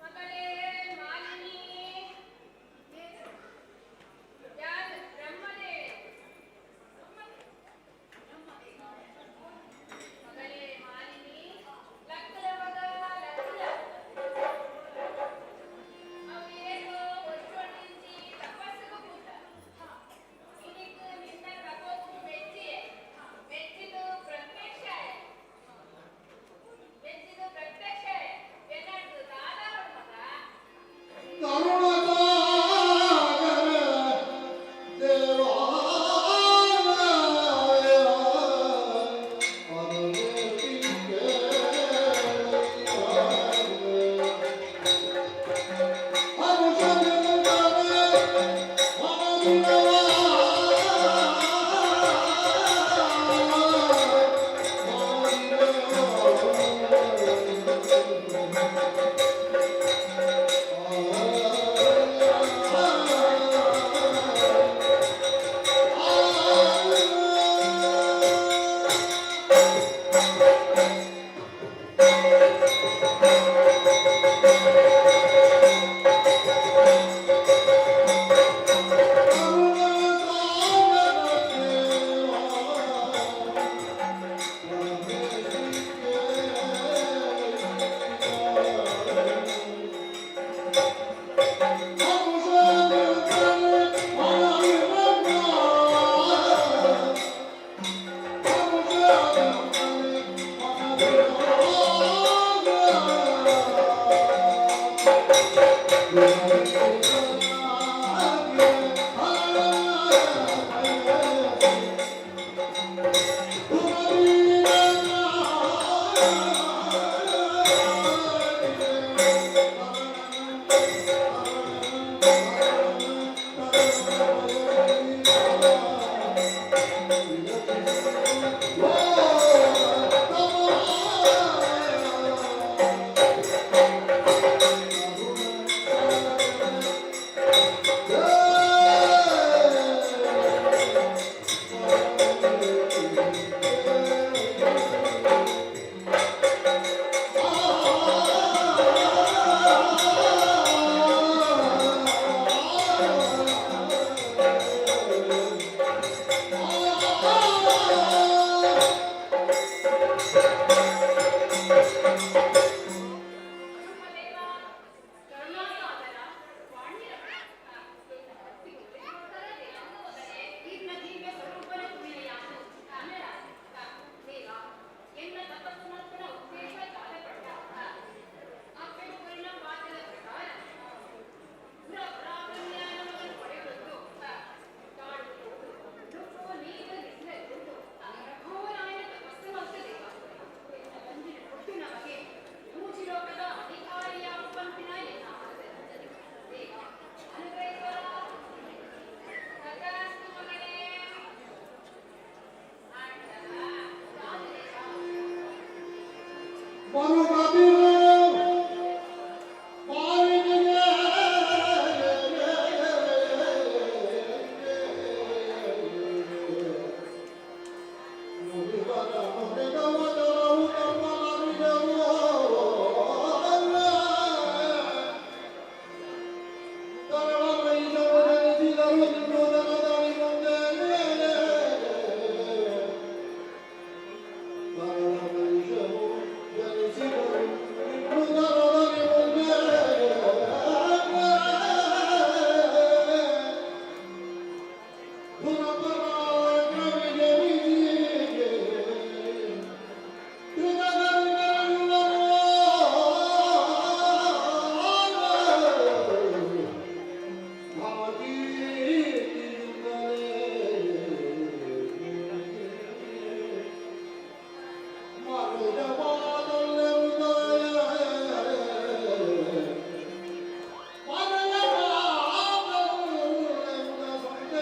ಮಗಳೇ ಮಾಲಿನಿ ಯಾರು ಬ್ರಹ್ಮನೇ ಮಗಳೇ ಮಾಲಿನಿ ಲಕ್ಕಲ ಮಗ ಲಕ್ಕಲ ಅವೇನೋ ಒಟ್ಟೊಟ್ಟಿಸಿ ತಪಸ್ಸಿಗೂ ಕೂತ ಇದಕ್ಕೆ ನಿನ್ನ ತಪಸ್ಸು ಮೆಚ್ಚಿದು ಪ್ರತ್ಯಕ್ಷ ಎನ್ನಡ್ದು ದಾದಾವಣ ಮಗ Oh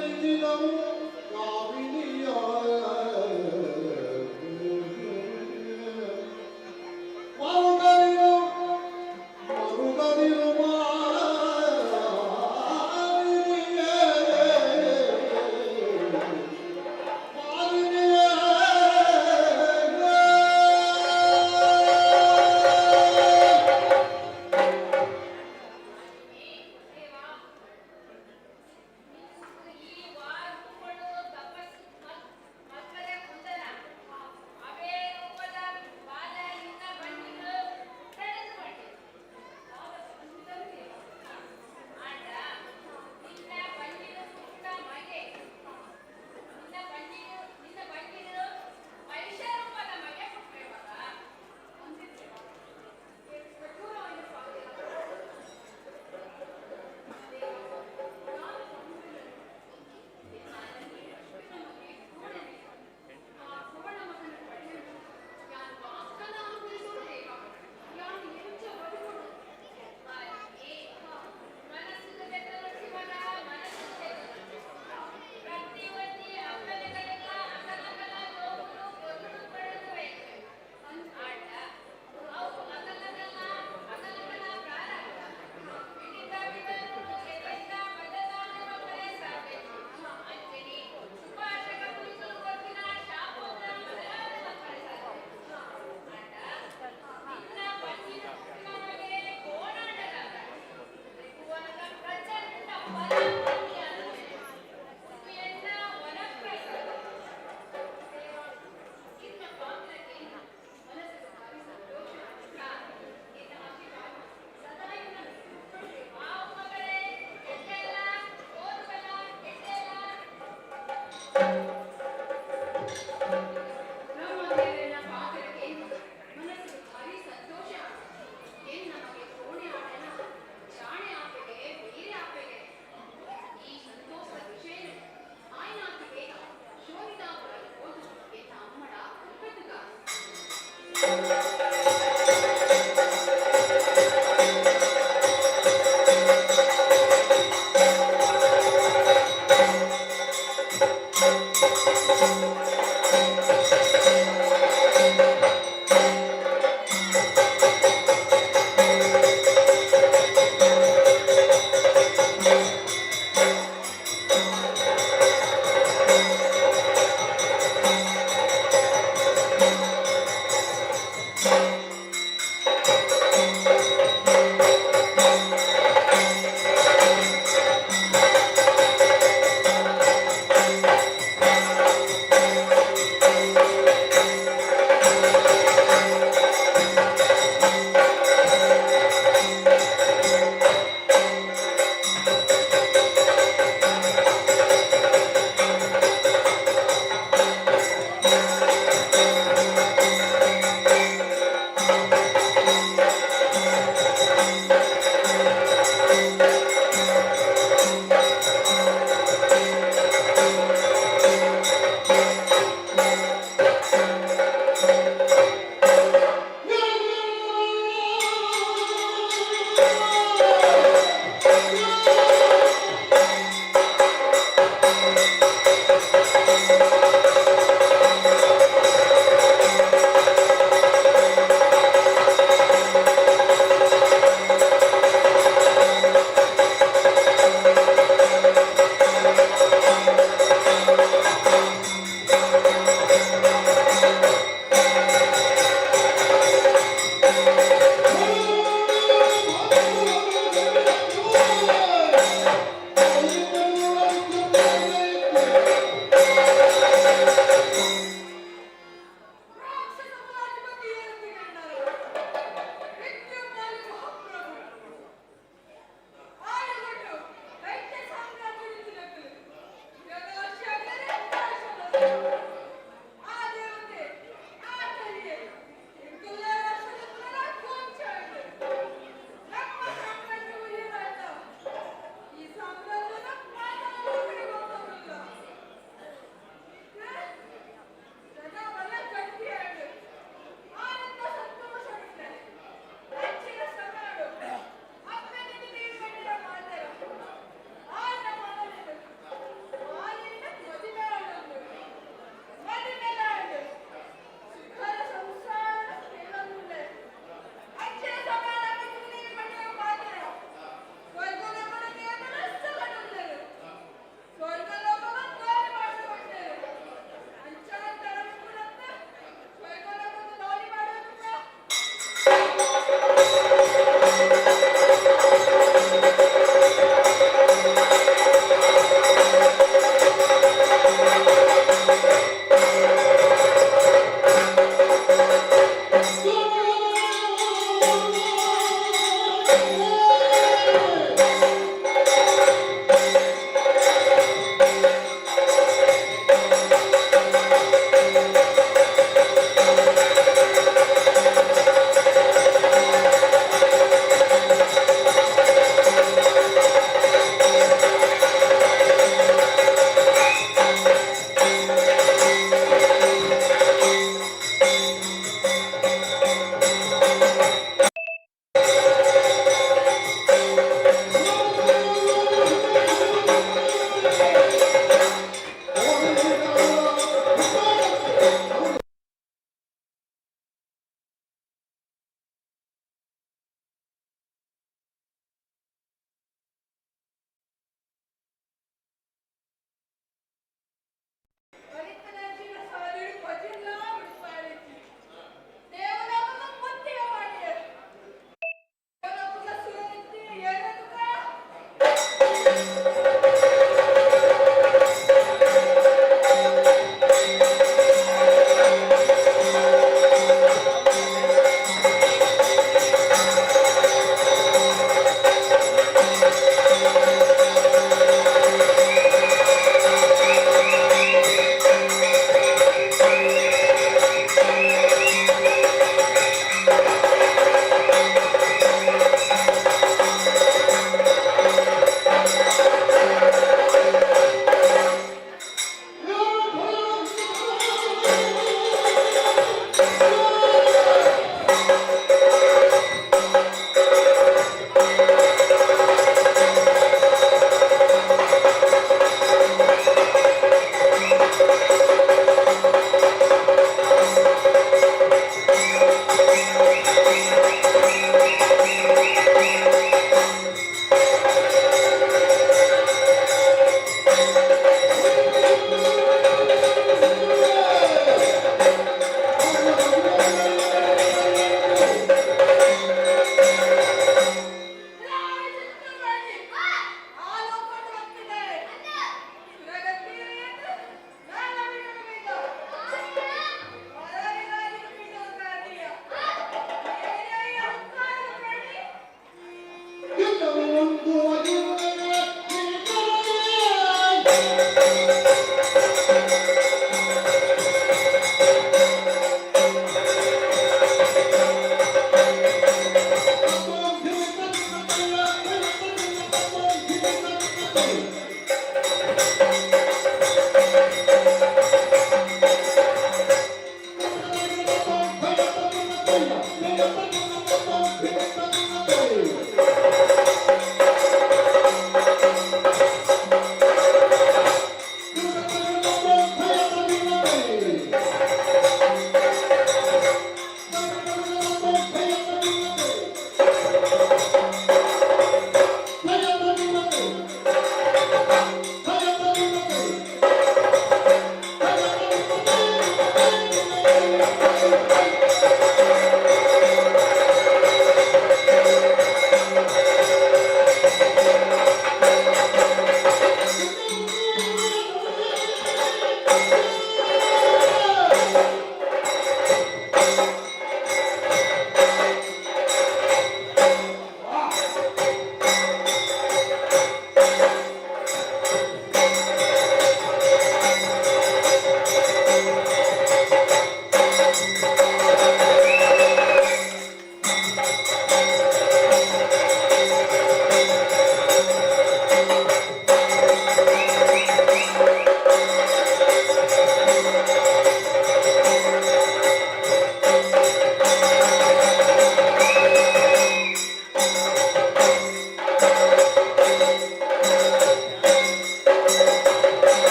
ಮೆರೆಸಿದವು ಕಾಮಿನಿಯ ಮರುಗರಿರು ಮರುಗರಿರು ದೇವಾ ಈ ವಾರಗಳು ತಪಸ್ಸು ಮಕ್ಕಳ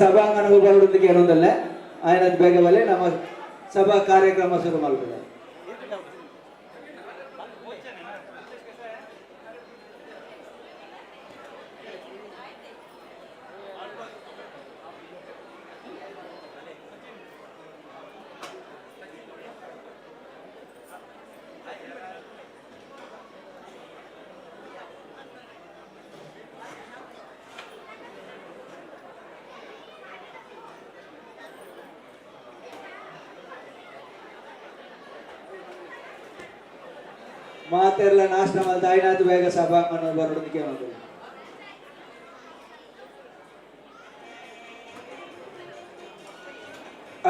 ಸಭಾಂಗಣಗೂ ಬರುವುದಕ್ಕೆ ಏನೊಂದಲ್ಲ ಆಯ್ನದ ಬೇಗ ಬಲೆ ನಮ್ಮ ಸಭಾ ಕಾರ್ಯಕ್ರಮ ಶುರು ಮಾಡ್ಬೋದು. ಮಾತೆಲ್ಲ ನಾಶ ಮಾಡ್ದ ಆಯ್ನಾದ ಬೇಗ ಸಭಾಂಗಣ ಬರೋದಕ್ಕೆ ಏನೊಂದಿಲ್ಲ.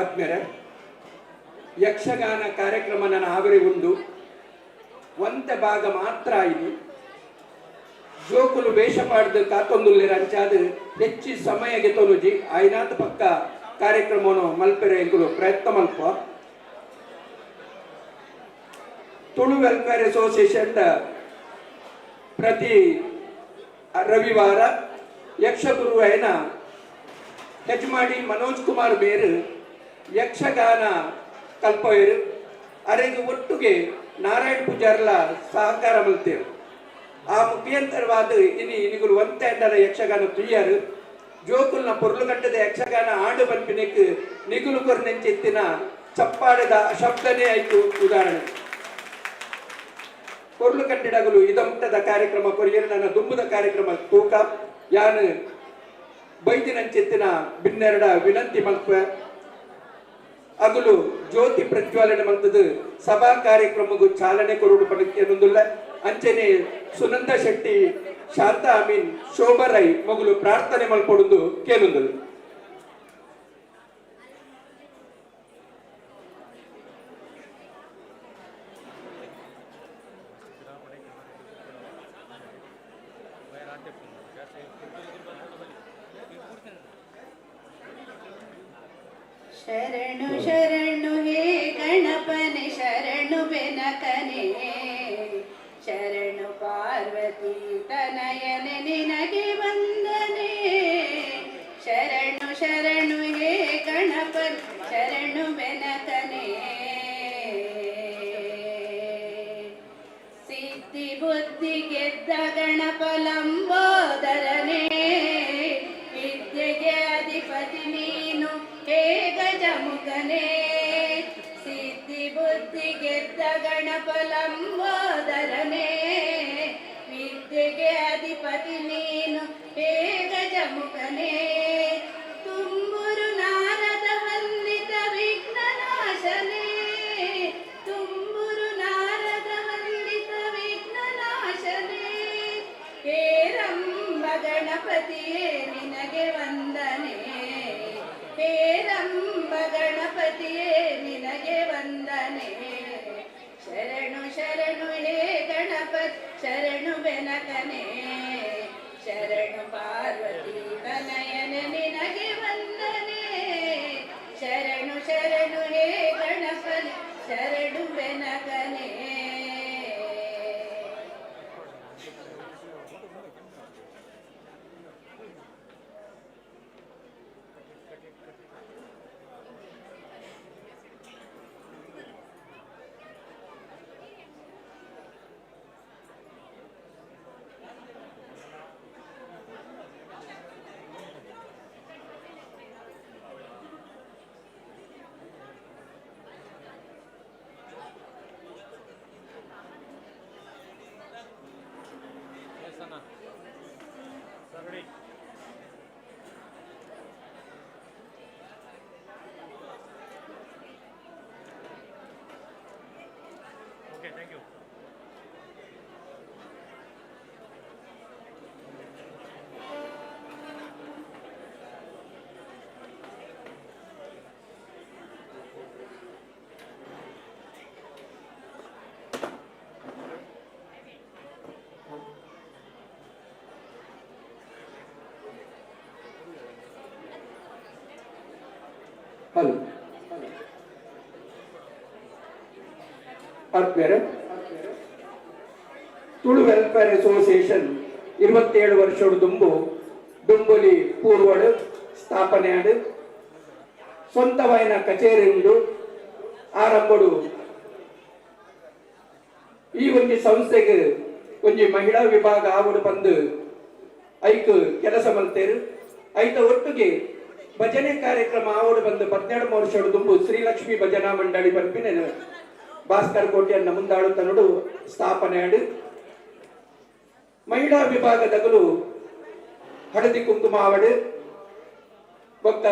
ಆದ್ಮೇಲೆ ಯಕ್ಷಗಾನ ಕಾರ್ಯಕ್ರಮ ನನ್ನ ಆವರಿ ಒಂದ ಭಾಗ ಮಾತ್ರ ಆಯ್ತು. ಜೋಕುಲು ವೇಷ ಪಾಡ್ದು ಕಾತೊಂದುಲ್ಲೆ ರಂಚಾದ ಹೆಚ್ಚಿ ಸಮಯಗೆ ತೊನುಜಿ ಆಯ್ನಾದ ಪಕ್ಕ ಕಾರ್ಯಕ್ರಮವನ್ನು ಮಲ್ಪೆರೆ ಎಂಕುಲು ಪ್ರಯತ್ನ ಮಲ್ಪ. ತುಳು ವೆಲ್ಫೇರ್ ಅಸೋಸಿಯೇಷನ್ ಪ್ರತಿ ರವಿವಾರ ಯಕ್ಷಗುರು అయిన ಯಜಮಾಡಿ ಮನೋಜ್ ಕುಮಾರ್ ಬೇರು ಯಕ್ಷಗಾನ ಕಲ್ಪವೇರು ಅರೆಗೆ ಒಟ್ಟಿಗೆ ನಾರಾಯಣ ಪೂಜಾರ್ಲ ಸಹಕಾರ ಮಲ್ತೇವೆ. ಆ ಮುಖಾಂತರವಾದ ಇನಿಗುಲು ಒಂತೆಂಡರ ಯಕ್ಷಗಾನ ತುಯ್ಯಾರು ಜೋಕುಲ್ನ ಪೊರ್ಲುಗಟ್ಟದ ಯಕ್ಷಗಾನ ಆಡು ಬನ್ಪಿನಕ್ಕೆ ನಿಗುಲು ಕೊರ್ನೆಂಚೆತ್ತಿನ ಚಪ್ಪಾಡದ ಶಬ್ದನೇ ಆಯ್ತು ಉದಾಹರಣೆ. ಕೊರ್ಲು ಕಟ್ಟಿಡಗಲು ಇದೊಂಟದ ಕಾರ್ಯಕ್ರಮ ಕೊರಿಯರು ನನ್ನ ದುಂಬುದ ಕಾರ್ಯಕ್ರಮ ತೂಕ ಯಾನು ಬೈದಿನಂಚೆತ್ತಿನ ಬಿನ್ನೆರಡ ವಿನಂತಿ ಮಲ್ಪ ಅಗಲು ಜ್ಯೋತಿ ಪ್ರಜ್ವಾಲನೆ ಮಂತದ ಸಭಾ ಕಾರ್ಯಕ್ರಮಗೂ ಚಾಲನೆ ಕೊರುಡು ಪಡಕ್ಕೆ ಅನ್ನೊಂದಿಲ್ಲ. ಅಂಚನೆ ಸುನಂದ ಶೆಟ್ಟಿ ಶಾಂತಾ ಅಮೀನ್ ಶೋಭರೈ ಮಗಳು ಪ್ರಾರ್ಥನೆ ಮಲ್ಪಡುದು ಕೇಳೊಂದಿಲ್ಲ. ಶರಣು ಶರಣು ಹೇ ಗಣಪನೆ ಶರಣು ಬೆನಕನೆ ಶರಣು ಪಾರ್ವತಿ ತನಯನೆ ನಿನಗೆ ವಂದನೆ. ಶರಣು ಶರಣು ಹೇ ಗಣಪನೆ ಶರಣು ಬೆನಕನೆ ಸಿದ್ಧಿ ಬುದ್ಧಿ ಗೆದ್ದ ಗಣಪ ಲಂಬೋದರನೆ ವಿದ್ಯೆಗೆ ಅಧಿಪತಿ ನೀನು ಹೇ ಗಜಮುಖನೇ. ಸಿದ್ಧಿ ಬುದ್ಧಿ ಗೆದ್ದ ಗಣಪ ಲಂಬೋದರನೇ ವಿದ್ಯೆಗೆ ಅಧಿಪತಿ ನೀನು ಹೇ ಗಜಮುಖನೇ. ತುಂಬುರು ನಾರದ ವಂದಿತ ವಿಘ್ನನಾಶನೇ ತುಂಬುರು ನಾರದ ವಂದಿತ ವಿಘ್ನನಾಶನೇ. ಹೇರಂಬ ಗಣಪತಿಯೇ ನಿನಗೆ ವಂದನೆ ಹೇರಂಬ ಗಣಪತಿಯೇ ನಿನಗೆ ವಂದನೆ. ಶರಣು ಶರಣು ಹೇ ಗಣಪತಿ ಶರಣು ಬೆನಕನೆ ಶರಣು ಪಾರ್ವತಿ ತನಯನೆ ನಿನಗೆ ವಂದನೆ. ಶರಣು ಶರಣು ಹೇ ಗಣಪತಿ ಶರಣು ಬೆನಕನೆ. ಹಲೋ ಆದ್ಮೇಲೆ ತುಳು ವೆಲ್ಫೇರ್ ಅಸೋಸಿಯೇಷನ್ 27 ವರ್ಷದ ದುಂಬುಲಿ ಪೂರ್ವಡು ಸ್ಥಾಪನೆ ಆಡು ಸ್ವಂತವಾಯಿನ ಕಚೇರಿ ಉಂಡು ಆರಂಭಡು ಈ ಒಂದು ಸಂಸ್ಥೆಗೆ ಒಂದು ಮಹಿಳಾ ವಿಭಾಗ ಆವಡು ಬಂದು ಐಕ್ ಕೆಲಸ ಮಲ್ತೇರು ಐತ ಒಟ್ಟಿಗೆ ಭಜನೆ ಕಾರ್ಯಕ್ರಮ ಆವಡು ಬಂದು 12 ವರ್ಷ ದುಂಬು ಶ್ರೀಲಕ್ಷ್ಮಿ ಭಜನಾ ಮಂಡಳಿ ಪಂಪಿನ ಭಾಸ್ಕರ್ ಕೋಟೆಯನ್ನ ಮುಂದಾಡು ತನ್ನಡು ಸ್ಥಾಪನೆ ಆಡು ಮಹಿಳಾ ವಿಭಾಗದಗಳು ಹಳದಿ ಕುಂಕುಮ ಆವಡು ಒಕ್ಕ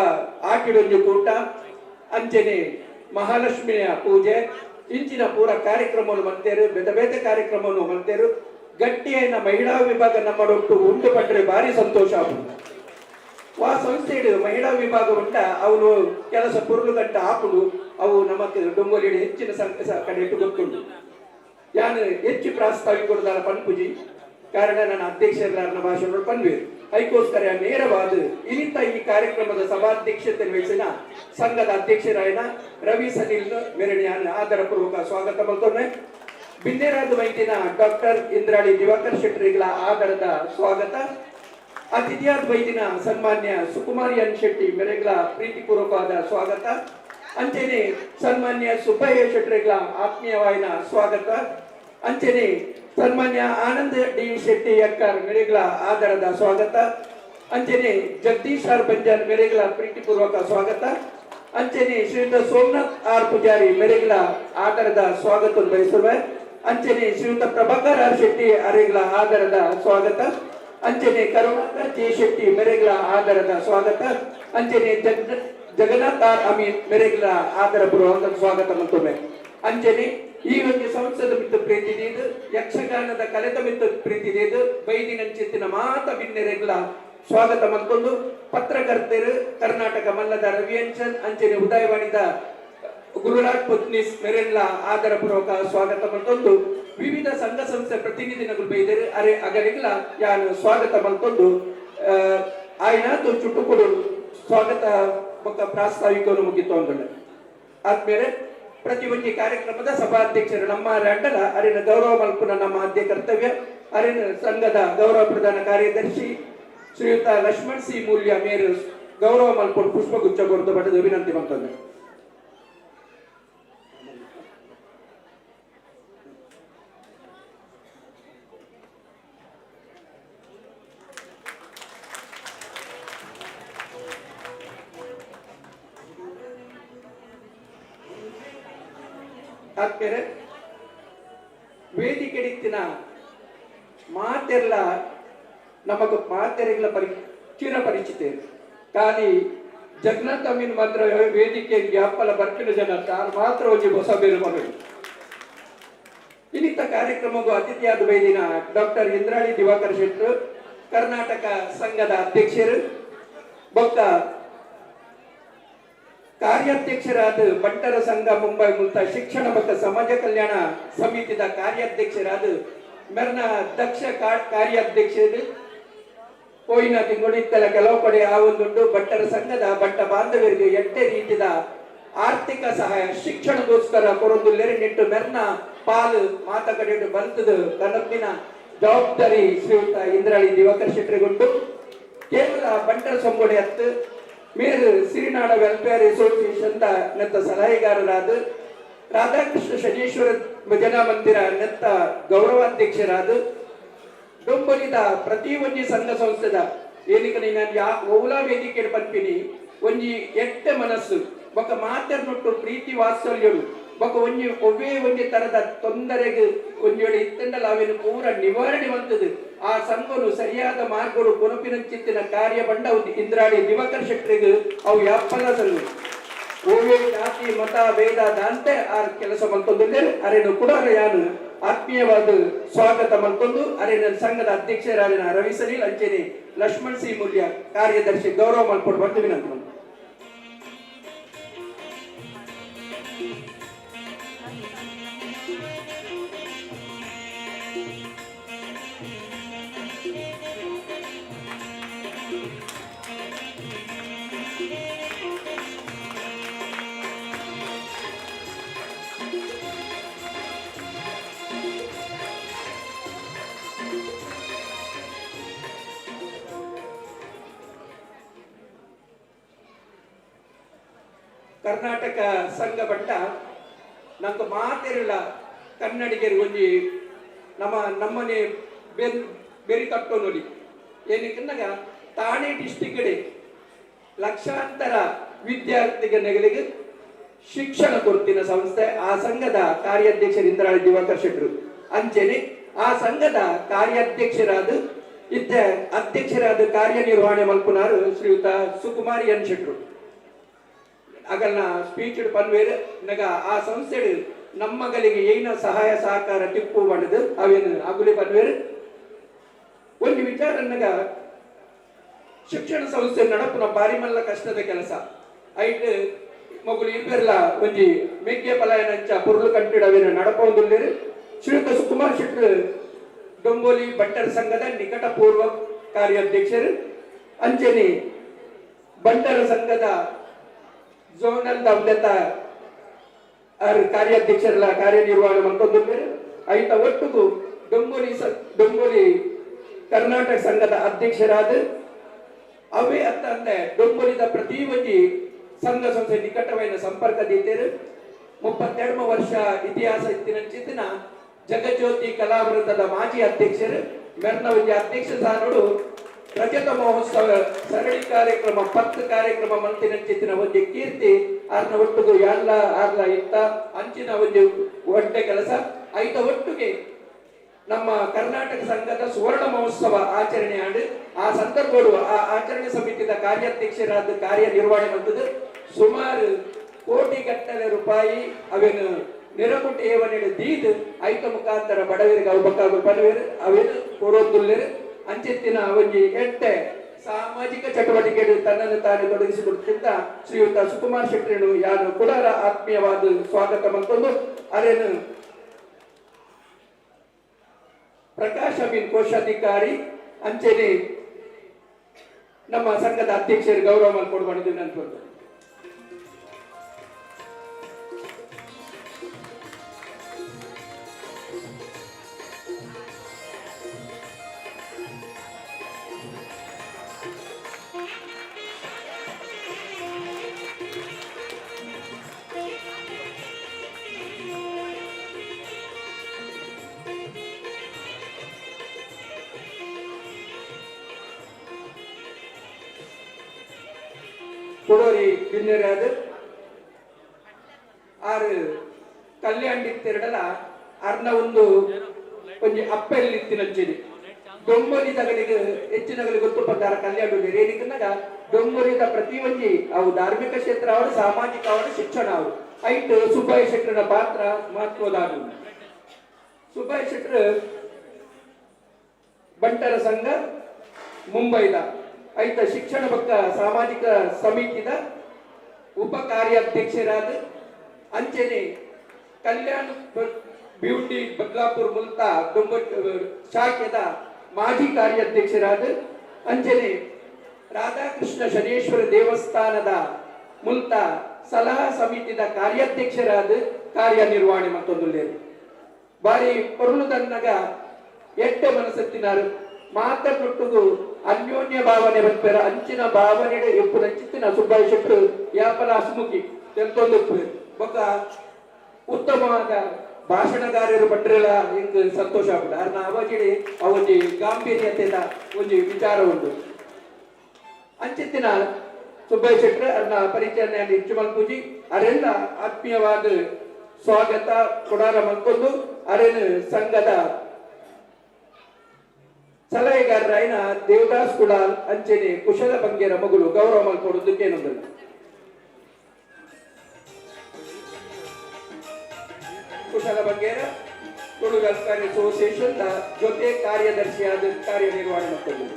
ಆಟಿಡೊಂಜು ಕೂಟ ಅಂಚನೆ ಮಹಾಲಕ್ಷ್ಮಿಯ ಪೂಜೆ ಇಂಚಿನ ಪೂರ ಕಾರ್ಯಕ್ರಮವನ್ನು ಮಾಡ್ತೇರು ಬೇತೆ ಬೇತೆ ಕಾರ್ಯಕ್ರಮವನ್ನು ಮಾಡ್ತೇರು ಗಟ್ಟಿಯನ್ನ ಮಹಿಳಾ ವಿಭಾಗ ನಮ್ಮಡೊಟ್ಟು ಉಂಟು ಪಟ್ಟರೆ ಭಾರಿ ಸಂತೋಷ ಆಗುದು ಆ ಸಂಸ್ಥೆ ಮಹಿಳಾ ವಿಭಾಗ ಉಂಟ ಅವನು ಕೆಲಸ ಪುರುಳು ಗಂಟ ಹಾಕುದು ಅವು ನಮಗೆ ಡೊಂಗೋಲಿ ಹೆಚ್ಚಿನ ಕಡೆ ಇಟ್ಟು ಗೊತ್ತುಂಟು ಯಾನು ಹೆಚ್ಚು ಪ್ರಾಸ್ತಾವಿಕ ಕೊಡದಾರ ಪನ್ಪುಜಿ ಕಾರಣ ನನ್ನ ಅಧ್ಯಕ್ಷರ ಭಾಷಣ ಪನ್ವೇರು ಅದಕ್ಕೋಸ್ಕರ ನೇರವಾದ ಇನಿತ ಈ ಕಾರ್ಯಕ್ರಮದ ಸಭಾಧ್ಯಕ್ಷತೆ ವಹಿಸಿನ ಸಂಘದ ಅಧ್ಯಕ್ಷರಾಯನ ರವಿ ಸನಿಲ್ ಮೇರಣಿಯಾನ ಆದರಪೂರ್ವಕ ಸ್ವಾಗತ ಮಾಡ್ತೋನೆ ಬಿನ್ನೇರಾದ ವೈದ್ಯನ ಡಾಕ್ಟರ್ ಇಂದ್ರಾಳಿ ದಿವಾಕರ್ ಶೆಟ್ಟರಿಗಳ ಆದರದ ಸ್ವಾಗತ ಅತಿಥಿಯಾದ ವೈದ್ಯನ ಸನ್ಮಾನ್ಯ ಸುಕುಮಾರಿ ಎನ್ ಶೆಟ್ಟಿ ಮೆರೆಗಳ ಪ್ರೀತಿಪೂರ್ವಕವಾದ ಸ್ವಾಗತ ಅಂಚೆನೆ ಸನ್ಮಾನ್ಯ ಸುಬ್ಬಯ್ಯ ಶೆಟ್ಟರಿಗಳ ಆತ್ಮೀಯವಾಯಿನ ಸ್ವಾಗತ ಅಂಚೆನೆ ಸನ್ಮಾನ್ಯ ಆನಂದ್ ಡಿ ಶೆಟ್ಟಿ ಅಕ್ಕರ್ ಮೆರೆಗಳ ಆದರದ ಸ್ವಾಗತ ಅಂಚೆನೆ ಜಗದೀಶ್ ಆರ್ ಬಂಜಾರ್ ಮೆರೆಗಳ ಪ್ರೀತಿಪೂರ್ವಕ ಸ್ವಾಗತ ಅಂಚೆನೆ ಶ್ರೀಯುತ ಸೋಮನಾಥ್ ಆರ್ ಪೂಜಾರಿ ಮೆರೆಗಳ ಆದರದ ಸ್ವಾಗತ ಬಯಸುವೆ ಅಂಚೆನೆ ಶ್ರೀಯುತ ಪ್ರಭಾಕರ್ ಆರ್ ಶೆಟ್ಟಿ ಅರೆಗಳ ಆದರದ ಸ್ವಾಗತ ಅಂಚನೆ ಕರುಣಾಕರ್ ಜೆ ಶೆಟ್ಟಿ ಮೆರೆಗಳ ಆದರದ ಸ್ವಾಗತ ಅಂಚನೆ ಜಗನ್ನಾಥ್ ಆರ್ ಅಮೀರ್ ಮೆರೆಗಳ ಆದರಪೂರ್ವಕ ಸ್ವಾಗತ ಮತ್ತೊಮ್ಮೆ ಅಂಚನೆ ಈ ಒಂದು ಸಂಸದ ಮಿತ್ತು ಪ್ರೀತಿದೀದು ಯಕ್ಷಗಾನದ ಕಲೆತ ಮಿತ್ತು ಪ್ರೀತಿದೀದು ಬೈದಿನಂಚಿತ್ತಿನ ಮಾತ ಬಿನ್ನೆರೆಗಳ ಸ್ವಾಗತ ಮತ್ತೊಂದು ಪತ್ರಕರ್ತರು ಕರ್ನಾಟಕ ಮಲ್ಲದ ರವಿಯಂಚನ್ ಅಂಚನೆ ಉದಯವಾಣಿದ ಗುರುರಾಜ್ ಪುತ್ನಿಸ್ ಮೆರೆನ್ಲ ಆದರಪೂರ್ವಕ ಸ್ವಾಗತ ಮತ್ತೊಂದು ವಿವಿಧ ಸಂಘ ಸಂಸ್ಥೆ ಪ್ರತಿನಿಧಿಗಳು ಬೈದರು ಅರೆ ಅಗಲಿಗಳ ಯಾನು ಸ್ವಾಗತ ಮತ್ತೊಂದು ಆಯ್ನಾತು ಚುಟ್ಟುಕೊಡು ಸ್ವಾಗತ ಮಕ್ಕ ಪ್ರಾಸ್ತಾವಿಕವನ್ನು ಮುಗಿತು ಅಂದ್ಕೊಂಡೆ ಆದ್ಮೇಲೆ ಪ್ರತಿಯೊಂದು ಕಾರ್ಯಕ್ರಮದ ಸಭಾಧ್ಯಕ್ಷರು ನಮ್ಮ ರಂಡಲ ಅರಿನ ಗೌರವ ಮಲ್ಪುನ ನಮ್ಮ ಆದ್ಯ ಕರ್ತವ್ಯ ಅರಿನ ಸಂಘದ ಗೌರವ ಪ್ರಧಾನ ಕಾರ್ಯದರ್ಶಿ ಶ್ರೀಯುತ ಲಕ್ಷ್ಮಣ್ ಸಿ ಮೂಲ್ಯ ಮೇರು ಗೌರವ ಮಲ್ಪುನ ಪುಷ್ಪಗುಚ್ಛ ಕೊರತು ಪಡೆದು ವಿನಂತಿ ಮಾಡ್ತಂದೆ ಆದ್ಮೇಲೆ ವೇದಿಕೆಡಿತ್ತಿನ ಮಾತೆಲ್ಲ ನಮಗ ಮಾತೆರೆಗಳ ಚಿರ ಪರಿಚಿತ ಖಾಲಿ ಜಗನ್ನಾಥ್ ಅಮೀನ್ ಮಾತ್ರ ವೇದಿಕೆಗೆ ಅಪ್ಪಲ ಬರ್ಕಿನ ಜನ ತಾನು ಮಾತ್ರ ಒಂದು ಹೊಸ ಬೇರು ಮಗಳು ಇನ್ನಿತ ಕಾರ್ಯಕ್ರಮಕ್ಕೂ ಅತಿಥಿಯಾದ ಬೈದಿನ ಡಾಕ್ಟರ್ ಇಂದ್ರಾಳಿ ದಿವಾಕರ್ ಶೆಟ್ಟರು ಕರ್ನಾಟಕ ಸಂಘದ ಅಧ್ಯಕ್ಷರು ಬೊಕ್ಕ ಕಾರ್ಯಾಧ್ಯಕ್ಷರಾದ ಬಂಟರ ಸಂಘ ಮುಂಬೈ ಮುಂತ ಶಿಕ್ಷಣ ಮತ್ತು ಸಮಾಜ ಕಲ್ಯಾಣ ಸಮಿತಿದ ಕಾರ್ಯಾಧ್ಯಕ್ಷರಾದ ಮೆರ್ನ ದಕ್ಷ ಕಾರ್ಯಾಧ್ಯಕ್ಷರು ಹೋಯಿನ ತಿಂಗಳಿತ್ತಲ ಕೆಲವು ಕಡೆ ಆ ಒಂದುಂಟು ಬಂಟರ ಸಂಘದ ಬಂಟ ಬಾಂಧವರಿಗೆ ಎಟ್ಟೆ ರೀತಿಯ ಆರ್ಥಿಕ ಸಹಾಯ ಶಿಕ್ಷಣಗೋಸ್ಕರ ಕೊರೊಂದುಲ್ಲೆರೆ ನಿಟ್ಟು ಮೆರ್ನ ಪಾಲು ಮಾತ ಕಡೆ ಬಂತದ ಕನಪಿನ ಜವಾಬ್ದಾರಿ ಶ್ರೀಯುತ ಇಂದ್ರಾಳಿ ದಿವಾಕರ್ ಶೆಟ್ಟರಿಗುಂಟು ಕೇವಲ ಬಂಟರ ಸೊಂಗೊಡೆ ಹತ್ತು ಮೇರು ಸಿರಿನಾಡ ವೆಲ್ಫೇರ್ ಅಸೋಸಿಯೇಷನ್ ನೆತ್ತ ಸಲಹೆಗಾರರಾದ ರಾಧಾಕೃಷ್ಣ ಶನೀಶ್ವರ ಭಜನಾ ಮಂದಿರ ನೆತ್ತ ಗೌರವಾಧ್ಯಕ್ಷರಾದ ಡೊಂಬಲಿದ ಪ್ರತಿಯೊಂದು ಸಂಘ ಸಂಸ್ಥೆದ ಏನಿಕ ನಾನು ಓಲಾ ವೇದಿಕೆ ಪಂಪಿನಿ ಒಂಜಿ ಎಟ್ಟೆ ಮನಸ್ಸು ఒక ಮಾತರ್ನೊಟ್ಟು ಪ್ರೀತಿ ವಾತ್ಸಲ್ಯಡು ఒక ಒವ್ವೇ ಒಂಜಿ ತರದ ತೊಂದರೆಗೆ ಒಂಜೋಡಿ ಇತ್ತಂಡಲ ಅವೇನು ಪೂರ ನಿವಾರಣೆ ಬಂತದು ಆ ಸಂಘನು ಸರಿಯಾದ ಮಾರ್ಗಗಳು ಕೊನಪಿನಂಚಿತ್ತಿನ ಕಾರ್ಯ ಬಂಡ ಇಂದ್ರಾಳಿ ದಿವಾಕರ್ ಶೆಟ್ಟರಿಗೆ ಅವು ಯಾಪಲ್ಲದಲ್ಲ ಓವೇ ಜಾತಿ ಮತ ಭೇದ ದಾಂತೆ ಆ ಕೆಲಸ ಮಲ್ತೊಂದಿದ್ದೆ ಅರೇನು ಕೂಡ ಯಾನು ಆತ್ಮೀಯವಾದ ಸ್ವಾಗತ ಮಲ್ಕೊಂಡು ಅರೇನ ಸಂಘದ ಅಧ್ಯಕ್ಷರಾದ ರವಿ ಸನಿಲ್ ಅಂಚೆನೆ ಲಕ್ಷ್ಮಣ್ ಸಿ ಮೂಲ್ಯ ಕಾರ್ಯದರ್ಶಿ ಗೌರವ ಮಲ್ಕೊಂಡು ಬರ್ತೀವಿ ನಂತರ ಕರ್ನಾಟಕ ಸಂಘ ಬಂಡ ನಂಗೆ ಮಾತಿರಲ್ಲ ಕನ್ನಡಿಗರಿಗೆ ಒಂಜಿ ನಮ್ಮನೆ ಬೆರಿ ಕಟ್ಟೋ ನೋಡಿ ಏನಕ್ಕಂದಾಗ ತಾಣೆ ಡಿಸ್ಟಿಕ್ಡ್ ಲಕ್ಷಾಂತರ ವಿದ್ಯಾರ್ಥಿಗಳಿಗೆ ಶಿಕ್ಷಣ ಕೊಡ್ತಿನ ಸಂಸ್ಥೆ ಆ ಸಂಘದ ಕಾರ್ಯಾಧ್ಯಕ್ಷರು ಇಂದ್ರಾಳಿ ದಿವಾಕರ್ ಶೆಟ್ರು ಅಂಚೆನೆ ಆ ಸಂಘದ ಕಾರ್ಯಾಧ್ಯಕ್ಷರಾದ ಅಧ್ಯಕ್ಷರಾದ ಕಾರ್ಯನಿರ್ವಹಣೆ ಮಲ್ಪುನಾರು ಶ್ರೀಯುತ ಸುಕುಮಾರ್ ಎನ್ ಶೆಟ್ರು ಅಗಲ್ನ ಸ್ಪೀಚ್ ಪನ್ವೇರ್ ನಗ ಆ ಸಂಸ್ಥೆ ನಮ್ಮಗಳಿಗೆ ಏನ ಸಹಾಯ ಸಹಕಾರ ತಿಪ್ಪು ಮಾಡಿದು ಅವೇನು ಅಗುಲಿ ಪನ್ವೇರ್ ಒಂದು ವಿಚಾರ ನಗ ಶಿಕ್ಷಣ ಸಂಸ್ಥೆ ನಡಪುನ ಬಾರಿ ಮಲ್ಲ ಕಷ್ಟದ ಕೆಲಸ ಐಟ್ ಮಗುಲು ಇರ್ಬೆರ್ಲ ಒಂಜಿ ಮೇಕೆ ಪಲಾಯನಂಚ ಪುರುಳು ಕಂಟಿಡವೇನು ನಡಪೊಂದುಲ್ಲೇರು ಶ್ರೀಯುತ ಸುಕುಮಾರ್ ಶೆಟ್ರು ಡೊಂಬೋಲಿ ಬಂಟರ ಸಂಘದ ನಿಕಟ ಪೂರ್ವ ಕಾರ್ಯಾಧ್ಯಕ್ಷರು ಅಂಚನೆ ಬಂಟರ ಸಂಘದ ಝೋನಲ್ ದೌಲತ ಕಾರ್ಯಾಧ್ಯಕ್ಷರ ಕಾರ್ಯನಿರ್ವಹಣೆ ಮಾಡ್ಕೊಂಡಿದ್ದಾರೆ ಐತ ಒಟ್ಟಿಗೂ ಡೊಂಬೋಲಿ ಕರ್ನಾಟಕ ಸಂಘದ ಅಧ್ಯಕ್ಷರಾದ ಅವೇ ಅಂತಂದ್ರೆ ಡೊಂಬೋಲಿದ ಪ್ರತಿ ಒಂಜಿ ಸಂಘ ಸಂಸ್ಥೆ ನಿಕಟವಾದ ಸಂಪರ್ಕದಿದ್ದರು 32 ವರ್ಷ ಇತಿಹಾಸ ಇತ್ತಿನ ಜಗಜ್ಯೋತಿ ಕಲಾವೃಂದದ ಮಾಜಿ ಅಧ್ಯಕ್ಷರು ಮೆರ್ನ ಒಂಜಿ ಅಧ್ಯಕ್ಷ ಸಾನೋಡು ರಜತ ಮಹೋತ್ಸವ ಸರಣಿ ಕಾರ್ಯಕ್ರಮ 10 ಕಾರ್ಯಕ್ರಮ ಮಂತಿನ ಒಂಜಿ ಕೀರ್ತಿ ಆರ್ನ ಒಟ್ಟಿಗೂ ಆರ್ಲ ಇತ್ತ ಅಂಚಿನ ಒಂಜಿ ಒಡ್ಡೆ ಕೆಲಸ ಐತ ಒಟ್ಟಿಗೆ ನಮ್ಮ ಕರ್ನಾಟಕ ಸಂಘದ ಸುವರ್ಣ ಮಹೋತ್ಸವ ಆಚರಣೆ ಆಡು ಆ ಸಂದರ್ಭಗಳು ಆ ಆಚರಣೆ ಸಮಿತಿದ ಕಾರ್ಯಾಧ್ಯಕ್ಷರಾದ ಕಾರ್ಯನಿರ್ವಹಣೆ ಬಂದದ್ದು ಸುಮಾರು ಕೋಟಿಗಟ್ಟಲೆ ರೂಪಾಯಿ ಅವೇನು ನೆರಗುಟ್ಟಿ ಏವನೆಡು ದೀದು ಐತ ಮುಖಾಂತರ ಬಡವರಿಗೆ ಅವಬೇಕಾಗು ಪಲ್ವೇರು ಅವೇನು ಕೊಡೋದುಲ್ಲೇರು ಅಂಚೆತ್ತಿನ ಒಂಜಿ ಎಟ್ಟೆ ಸಾಮಾಜಿಕ ಚಟುವಟಿಕೆಗಳು ತನ್ನನ್ನು ತಾನೇ ತೊಡಗಿಸಿಕೊಡುತ್ತಿದ್ದ ಶ್ರೀಯುತ ಸುಕುಮಾರ್ ಶೆಟ್ರಿನು ಯಾನು ಕುಡಾರ ಆತ್ಮೀಯವಾದ ಸ್ವಾಗತ ಮತ್ತೊಂದು ಅರೇನು ಪ್ರಕಾಶ್ ಅಮೀನ್ ಕೋಶಾಧಿಕಾರಿ ಅಂಚೆನೆ ನಮ್ಮ ಸಂಘದ ಅಧ್ಯಕ್ಷರು ಗೌರವ ಮಾಡಿಕೊಡ್ಬಾರ್ದು ನಂತರ ಕೊಡೋರಿ ಬಿನ್ನರಾದ ಆರು ಕಲ್ಯಾಣಿತ್ತಿರಡಲ ಅರ್ನ ಒಂಜಿ ಅಪ್ಪೆಲ್ಲಿತ್ತಿನಂಚಿದೆ ಡೊಂಬಲಿದಗಳಿಗೆ ಹೆಚ್ಚಿನಗಳಿಗೆ ಗೊತ್ತು ಪದ್ದಾರ ಕಲ್ಯಾಣ ಏನಕ್ಕಂದಾಗ ಡೊಂಬಲಿದ ಪ್ರತಿ ಒಂಜಿ ಅವು ಧಾರ್ಮಿಕ ಕ್ಷೇತ್ರ ಅವರು ಸಾಮಾಜಿಕ ಅವರು ಶಿಕ್ಷಣ ಅವರು ಐಟ್ ಸುಬ್ಬಾಯಿ ಶೆಟ್ರನ ಪಾತ್ರ ಮಹತ್ವದಾದ ಸುಬ್ಬಾಯಿ ಶೆಟ್ರು ಬಂಟರ ಸಂಘ ಮುಂಬೈದ ಐತ ಶಿಕ್ಷಣ ಪಕ್ಕ ಸಾಮಾಜಿಕ ಸಮಿತಿದ ಉಪ ಕಾರ್ಯಾಧ್ಯಕ್ಷರಾದ ಅಂಚೆನೆ ಕಲ್ಯಾಣ ಬ್ಯೂಟಿ ಬದ್ಲಾಪುರ್ ಮುಲ್ತಾ ಶಾಖೆದ ಮಾಜಿ ಕಾರ್ಯಾಧ್ಯಕ್ಷರಾದ ಅಂಚೆನೆ ರಾಧಾಕೃಷ್ಣ ಶನೇಶ್ವರ ದೇವಸ್ಥಾನದ ಮುಲ್ತಾ ಸಲಹಾ ಸಮಿತಿದ ಕಾರ್ಯಾಧ್ಯಕ್ಷರಾದ ಕಾರ್ಯನಿರ್ವಹಣೆ ಮತ್ತೊಂದು ಬಾರಿ ಪೊರುಳುದನ್ನಗ ಎಟ್ಟೆ ಮನಸ್ಸೆತ್ತಿನಾರು ಮಾತನ್ನೊಟ್ಟಿಗೂ ಅನ್ಯೋನ್ಯ ಭಾವನೆ ಬಂಪೆರ ಅಂಚಿನ ಭಾವನೆ ಎಪ್ಪು ನಂಚಿತ್ತಿನ ಸುಬ್ಬಾಯಿ ಶೆಟ್ರು ಯಾಪಲ ಹಸುಮುಖಿ ತೆಲ್ತೊಂದು ಬೊಕ್ಕ ಉತ್ತಮವಾದ ಭಾಷಣಗಾರರು ಪಟ್ರೆಲ್ಲ ಹಿಂಗ್ ಸಂತೋಷ ಆಗ್ಬಿಡ ಅರ್ನ ಅವಜಿಡಿ ಅವಜಿ ಗಾಂಭೀರ್ಯತೆದ ಒಂಜಿ ವಿಚಾರ ಉಂಟು ಅಂಚಿತ್ತಿನ ಸುಬ್ಬಾಯಿ ಶೆಟ್ರು ಅರ್ನ ಪರಿಚಯನೆ ಹೆಚ್ಚು ಮಲ್ಪೂಜಿ ಅರೆಲ್ಲ ಆತ್ಮೀಯವಾದ ಸ್ವಾಗತ ಕೊಡಾರ ಮಲ್ಕೊಂಡು ಅರೆನು ಸಂಘದ ಸಲಹೆಗಾರರಾಯಿನ ದೇವದಾಸ್ ಕುಳಾಲ್ ಅಂಚೆನೆ ಕುಶಲ ಬಂಗೇರ ಮಗಳು ಗೌರವ ಮಲ್ಕೊಡೋದಕ್ಕೇನೊಂದಲ್ಲ ಕುಶಲ ಬಂಗೇರ ತುಳು ವೆಲ್ಫೇರ್ ಅಸೋಸಿಯೇಷನ್ ಜೊತೆ ಕಾರ್ಯದರ್ಶಿಯಾದ ಕಾರ್ಯನಿರ್ವಹಣೆ ಮಾಡ್ಕೊಂಡು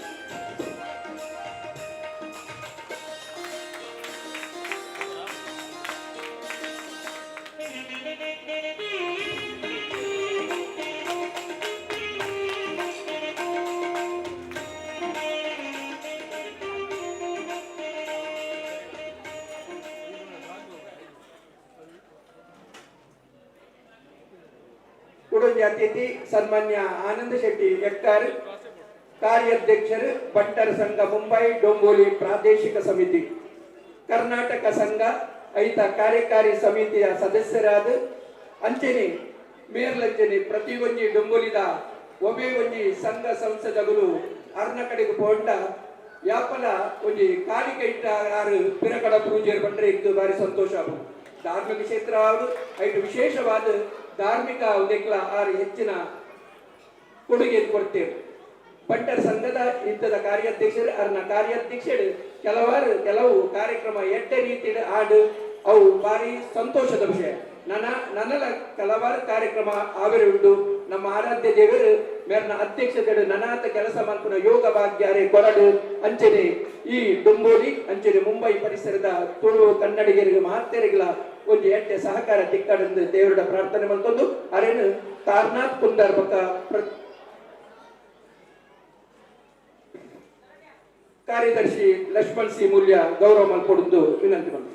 ಕುಡಂಜಿ ಅತಿಥಿ ಸನ್ಮಾನ್ಯ ಆನಂದ ಶೆಟ್ಟಿ ಎಕ್ಕಾರ್ ಕಾರ್ಯಾಧ್ಯಕ್ಷರು ಬಂಟರ ಸಂಘ ಮುಂಬೈ ಡೊಂಬೋಲಿ ಪ್ರಾದೇಶಿಕ ಸಮಿತಿ ಕರ್ನಾಟಕ ಸಂಘ ಐತ ಕಾರ್ಯಕಾರಿ ಸಮಿತಿಯ ಸದಸ್ಯರಾದ ಅಂಚನೆ ಮೇರ್ಲಂಚನೆ ಪ್ರತಿ ಒಂಜಿ ಡೊಂಬುಲಿದ ಒಬೆ ಒಂಜಿ ಸಂಘ ಸಂಸದಗಳು ಅರ್ನ ಕಡೆಗೆ ಪೋಂಡ ಯಾಪಲ ಒಂಜಿ ಕಾಲಿಕ ಇಟ್ಟ ಆರು ಪಿರಕಡ ಪೂಜೆರ್ ಬಂದ್ರೆ ಇತ್ತು ಬಾರಿ ಸಂತೋಷ ಆಗುದು. ಧಾರ್ಮಿಕ ಕ್ಷೇತ್ರ ಆಗುದು ಐಟು ವಿಶೇಷವಾದ ಧಾರ್ಮಿಕ ಉದ್ದೇಕಲ ಆರು ಹೆಚ್ಚಿನ ಕೊಡುಗೆ ಕೊಡ್ತೇವೆ. ಬಂಟರ ಸಂಘದ ಇಂಥದ ಕಾರ್ಯಾಧ್ಯಕ್ಷರು ಅರ್ನ ಕಾರ್ಯಾಧ್ಯಕ್ಷರು ಕೆಲವು ಕಾರ್ಯಕ್ರಮ ಎಡ್ಡ ರೀತಿ ಆಡು ಅವು ಭಾರಿ ಸಂತೋಷದ ವಿಷಯ. ನನ್ನಲ ಕೆಲವಾರು ಕಾರ್ಯಕ್ರಮ ಆವಿರುಂಡು. ನಮ್ಮ ಆರಾಧ್ಯ ದೇವರು ಮೇರ್ನ ಅಧ್ಯಕ್ಷತೆಡು ನನಾತ ಕೆಲಸ ಮಲ್ಪುನ ಯೋಗ ಭಾಗ್ಯಾರೆ ಕೊರಡು ಅಂಚನೆ ಈ ಡೊಂಬೋಲಿ ಅಂಚನೆ ಮುಂಬೈ ಪರಿಸರದ ತುಳು ಕನ್ನಡಿಗರಿಗೆ ಮಹತ್ಯರಿಗಳ ಒಂದು ಎಡ್ಡೆ ಸಹಕಾರ ತಿಕ್ಕಡೆಂದು ದೇವರ ಪ್ರಾರ್ಥನೆ ಮಲ್ತೊಂದು ಅರೇನು ತಾರ್ನಾಥ್ ಕುಂದರ್ ಬಕ್ಕ ಕಾರ್ಯದರ್ಶಿ ಲಕ್ಷ್ಮಣ್ ಸಿ ಮೂಲ್ಯ ಗೌರವ ಮಲ್ಪೊಂದು ವಿನಂತಿ ಬಂತು.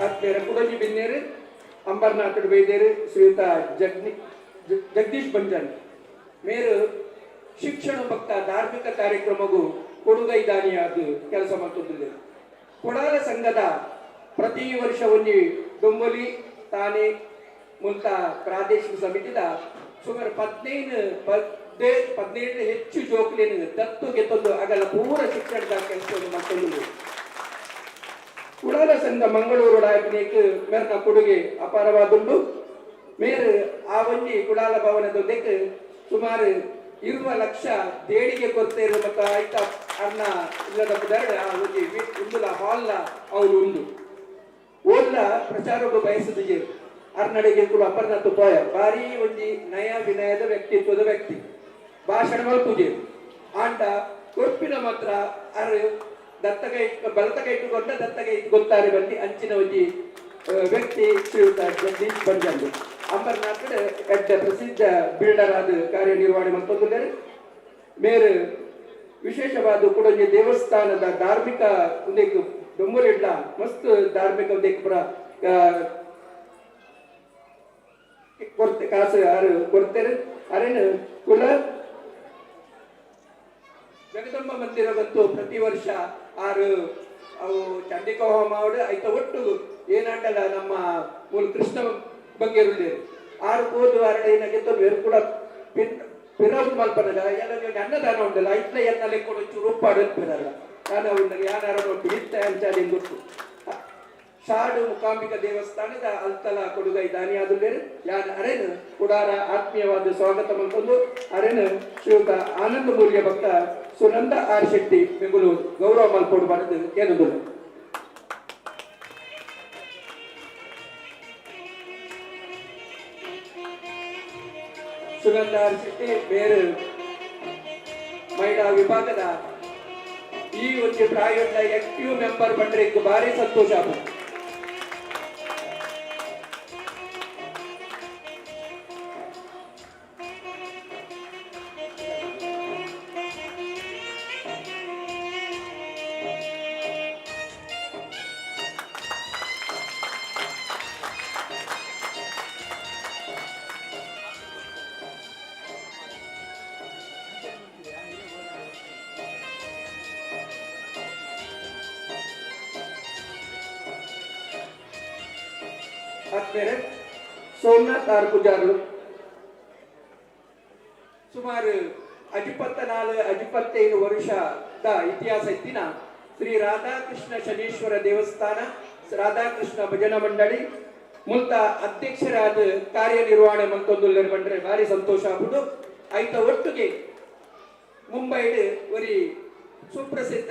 ಆತ್ಮೀಯರ ಕುಡಜಿ ಬಿನ್ನೇರು ಅಂಬರ್ನಾಥ್ ವೈದ್ಯರು ಶ್ರೀಯುತ ಜಗದೀಶ್ ಬಂಜನ್ ಮೇರು ಶಿಕ್ಷಣ ಭಕ್ತ ಧಾರ್ಮಿಕ ಕಾರ್ಯಕ್ರಮಗೂ ಕೊಡುಗೈದಾನಿಯಾದ ಕೆಲಸ ಮಾಡ್ತಿದ್ದರು. ಕೊಡಾಲ ಸಂಘದ ಪ್ರತಿ ವರ್ಷ ಒಂಜಿ ಡೊಂಬೊಲಿ ತಾನೇ ಮುಂತ ಪ್ರಾದೇಶಿಕ ಸಮಿತಿದ ಸುಮಾರು 15 ಹೆಚ್ಚು ಜೋಕ್ಲೇನು ದತ್ತು ಗೆತ್ತೊಂದು ಆಗಲ್ಲ ಪೂರ ಶಿಕ್ಷಣದ ಕೆಲಸವನ್ನು ಮಾಡ್ಕೊಂಡು ಕುಡಾಲ ಸಂಘ ಮಂಗಳೂರು ಡಾಯಪನೇಕ್ ಮೇರ್ನ ಕೊಡುಗೆ ಅಪಾರವಾದುಂಡು. ಮೇರು ಆ ಒಂಜಿ ಕುಡಾಲ ಭವನದೊಂದಕ್ಕೆ ಸುಮಾರು 20 ಲಕ್ಷ ದೇಣಿಗೆ ಕೊಡ್ತೇರು ಮತ್ತು ಆಯ್ತ ಅನ್ನ ಇಲ್ಲದ ಪುದರ್ ಆ ಒಂಜಿ ಉಂದುಲ ಹಾಲ್ನ ಅವರು ಉಂಡು ಓಲ್ಲ ಪ್ರಚಾರಕ್ಕೂ ಬಯಸಿದೀರು. ಅರ್ನಡೆಗೆ ಕೂಡ ಅಪರ್ನಾಥ್ ಪೋಯ ಭಾರಿ ಒಂಜಿ ನಯ ವಿನಯದ ವ್ಯಕ್ತಿತ್ವದ ವ್ಯಕ್ತಿ ಭಾಷಣ ಮಲ್ಪುಜೇರು ಆಂಡ ಕೊರ್ಪಿನ ಮಾತ್ರ ಅರು ದತ್ತಗೈ ಬಲತಗೈ ಇಟ್ಟುಕೊಂಡ ದತ್ತಗೈ ಗೊತ್ತಾರೆ ಬಂದು ಅಂಚಿನ ಒಂಜಿ ವ್ಯಕ್ತಿ ಶ್ರೀಯುತ ಜಗದೀಶ್ ಬಂಜಂಡು ಅಂಬರ್ನಾಥ್ ಎಡ್ಡ ಪ್ರಸಿದ್ಧ ಬಿಲ್ಡರ್ ಆದ ಕಾರ್ಯನಿರ್ವಹಣೆ ಮತ್ತೊಂದಿದ್ದಾರೆ. ಮೇರು ವಿಶೇಷವಾದ ಕೂಡ ದೇವಸ್ಥಾನದ ಧಾರ್ಮಿಕ ಉಂದೇಕು ಡೊಂಬುಲಿಡ್ಲ ಮಸ್ತ್ ಧಾರ್ಮಿಕ ಉಂದೇಕು ಪುರ ಕೊಡ್ತೆ ಕಾಸು ಯಾರು ಕೊಡ್ತಾರೆ ಅರೇನು ಕುಲ ಜಗದಂಬ ಮಂದಿರದಂತೂ ಪ್ರತಿ ವರ್ಷ ಆರು ಅವು ಚಂಡಿಕಾ ಹೋಮ ಮಾಡು ಆಯ್ತ ಒಟ್ಟು ಏನಾಗಲ್ಲ ನಮ್ಮ ಮೂಲ ಕೃಷ್ಣ ಬಗ್ಗೆ ಆರು ಕೋದು ಅರಡೈನಾಗೆ ಬೇರು ಕೂಡ ಪಿರೋದು ಮಲ್ಪನಲ್ಲ ಎಲ್ಲ ಅನ್ನದಾನ ಉಂಟಲ್ಲ ಐತ್ಲ ಎನ್ನಲೆ ಕೂಡ ರೂಪಾಡು ಪಿರಲ್ಲ ನಾನು ಅವ್ರಿಗೆ ಯಾರು ನೋಡಿ ಇತ್ತ ಅಂಚಾಲಿ ಗೊತ್ತು. ಶಾಡು ಮುಕಾಂಬಿಕ ದೇವಸ್ಥಾನದ ಅಲ್ತಲ ಕೊಡುಗೈ ದಾನಿಯಾದುಲ್ಲೇರು ಯಾನ್ ಅರೇನು ಕುಡಾರ ಆತ್ಮೀಯವಾದ ಸ್ವಾಗತ ಮಲ್ಕೊಂಡು ಅರೇನು ಶ್ರೀಯುತ ಆನಂದ ಮೂಲ್ಯ ಭಕ್ತ ಸುನಂದ ಆರ್ ಶೆಟ್ಟಿ ಬೆಂಗಳೂರು ಗೌರವ ಮಲ್ಪೋಡು ಬರೆದು ಏನುದಿಲ್ಲ. ಸುನಂದ ಆರ್ ಶೆಟ್ಟಿ ಬೇರೆ ಮಹಿಳಾ ವಿಭಾಗದ ಈ ಒಂದು ಪ್ರಾಯೋಜನ ಆಕ್ಟಿವ್ ಮೆಂಬರ್ ಬಂದ್ರೆ ಭಾರಿ ಸಂತೋಷ ಆಗುತ್ತೆ. ಆದ್ಮೇಲೆ ಸೋಮನಾಥ್ ಆರ್ ಪೂಜಾರು ಸುಮಾರು 25 ವರ್ಷದ ಇತಿಹಾಸ ಇತ್ತಿನ ಶ್ರೀ ರಾಧಾಕೃಷ್ಣ ಶನೀಶ್ವರ ದೇವಸ್ಥಾನ ರಾಧಾಕೃಷ್ಣ ಭಜನಾ ಮಂಡಳಿ ಮುಂತ ಅಧ್ಯಕ್ಷರಾದ ಕಾರ್ಯನಿರ್ವಹಣೆ ಮಂತೊಂದು ಬಂದ್ರೆ ಭಾರಿ ಸಂತೋಷ ಆಗ್ಬಿಟ್ಟು ಆಯ್ತ ಒಟ್ಟಿಗೆ ಮುಂಬೈಡ್ ಒರಿ ಸುಪ್ರಸಿದ್ಧ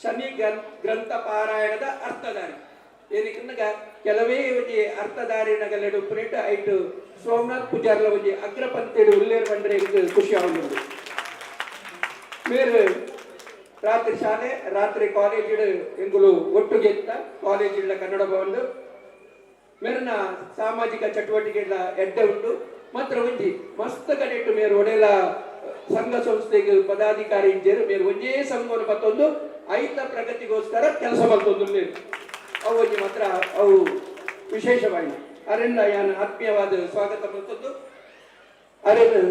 ಶನಿ ಗ್ರಂಥ ಪಾರಾಯಣದ ಅರ್ಥಧಾರಿ ಏನಕ್ಕೆ ಕೆಲವೇ ಒಂಜಿ ಅರ್ಥಧಾರಿನಗಲೆಡು ಪ್ರೇಟ ಐಟು ಸೋಮನಾಥ್ ಪೂಜಾರ್ಲ ಒಂಜಿ ಅಗ್ರಪಂಥೆಡು ಉಲ್ಲೇರ್ ಬಂದ್ರೆ ಖುಷಿ ಆಗುಂಡು. ಮೇರು ರಾತ್ರಿ ಶಾಲೆ ರಾತ್ರಿ ಕಾಲೇಜ್ ಎಂಗುಲು ಒಟ್ಟುಗೆ ಕಾಲೇಜ್ ಕನ್ನಡ ಭವನ್ ಮೇರಿನ ಸಾಮಾಜಿಕ ಚಟುವಟಿಕೆಗಳ ಎಡ್ಡೆ ಉಂಟು ಮಾತ್ರ ಒಂಜಿ ಮಸ್ತ್ ಕಡೆಟ್ಟು ಮೇರು ಒಡೆಲ ಸಂಘ ಸಂಸ್ಥೆಗೆ ಪದಾಧಿಕಾರಿ ಇಂಜೇರು ಮೇರು ಒಂಜೇ ಸಂಘವನ್ನು ಮತ್ತೊಂದು ಐತ ಪ್ರಗತಿಗೋಸ್ಕರ ಕೆಲಸ ಮಾಡ್ತೊಂದು ಮೇರು ಅವು ಒಂಜಿ ಮಾತ್ರ ಅವು ವಿಶೇಷವಾಗಿ ಅರೆಂಡ ಯಾನ ಆತ್ಮೀಯವಾದ ಸ್ವಾಗತ ಮತ್ತೊಂದು ಅರೆಂಡು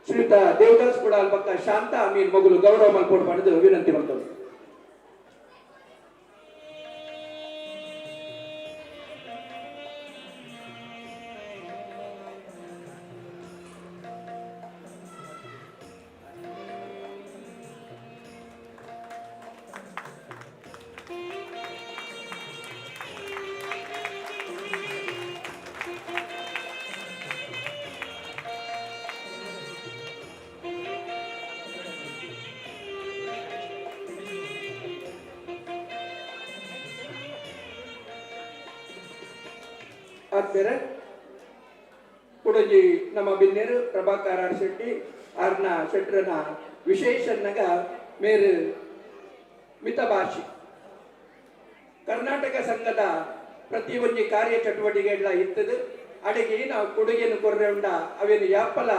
ಶ್ರೀಯುತ ದೇವದಾಸ್ ಕೂಡ ಪಕ್ಕ ಶಾಂತ ಅಮೀನ್ ಮಗುಲು ಗೌರವ ಮಲ್ಪೋಡು ಮಾಡಿದ್ದು ವಿನಂತಿ ಮಾಡ್ತೊಂದು. ಆದ್ಮೇಲೆ ಕುಡಂಜಿ ನಮ್ಮ ಬಿನ್ನೇರು ಪ್ರಭಾಕರ್ ಆರ್ ಶೆಟ್ಟಿ ಆರ್ನ ಶೆಟ್ರನ ವಿಶೇಷನ್ನಗ ಮೇರು ಮಿತಭಾಷಿ ಕರ್ನಾಟಕ ಸಂಘದ ಪ್ರತಿ ಒಂಜಿ ಕಾರ್ಯ ಚಟುವಟಿಕೆಗಳ ಇತ್ತದು ಅಡಿಗೆ ನಾವು ಕೊಡುಗೆಯನ್ನು ಕೊರ್ರೆ ಉಂಡ ಅವೇನು ಯಾಪಲ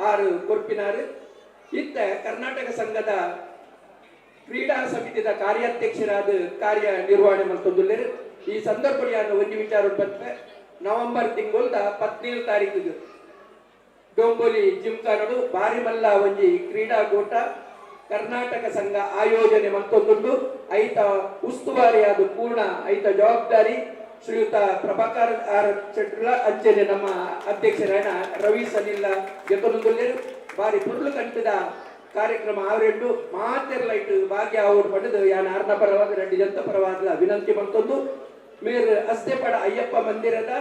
ಆರು ಕೊರ್ಪಿನಾರು ಇತ್ತ ಕರ್ನಾಟಕ ಸಂಘದ ಕ್ರೀಡಾ ಸಮಿತಿದ ಕಾರ್ಯಾಧ್ಯಕ್ಷರಾದ ಕಾರ್ಯ ನಿರ್ವಹಣೆ ಮಾಡ್ತೊಂದುಲ್ಲೇರು. ಈ ಸಂದರ್ಭದಲ್ಲಿ ಒಂದು ವಿಚಾರ ಬಂದ್ರೆ ನವೆಂಬರ್ ತಿಂಗಳ 17 ತಾರೀಕಿಗೆ ಡೊಂಬೋಲಿ ಜಿಮ್ಖಾನಡು ಬಾರಿ ಮಲ್ಲ ಒಂಜಿ ಕ್ರೀಡಾಕೂಟ ಕರ್ನಾಟಕ ಸಂಘ ಆಯೋಜನೆ ಮತ್ತೊಂದುಂಡು ಐತ ಉಸ್ತುವಾರಿಯಾದ ಪೂರ್ಣ ಐತ ಜವಾಬ್ದಾರಿ ಶ್ರೀಯುತ ಪ್ರಭಾಕರ್ ಆರ್ ಶೆಟ್ಲ ಅಂಚೆನೆ ನಮ್ಮ ಅಧ್ಯಕ್ಷರಾದ ರವಿ ಸನಿಲ್ಲ ಜೊತೆನೊಂದುಲ್ಲೇರು ಬಾರಿ ಪುರ್ಲು ಕಂಠದ ಕಾರ್ಯಕ್ರಮ ಆವರೆಂಡು ಮಾತೆರ್ಲೈಟ್ ಭಾಗ್ಯ ಅವರು ಪಡೆದು ಯಾನ ಆರ್ನ ಪರವಾದ ರೆಡ್ಡಿ ಜನತ ಪರವಾದ ವಿನಂತಿ ಮತ್ತೊಂದು ಮೇರ್ ಅಸ್ತೆಪಡ ಅಯ್ಯಪ್ಪ ಮಂದಿರದ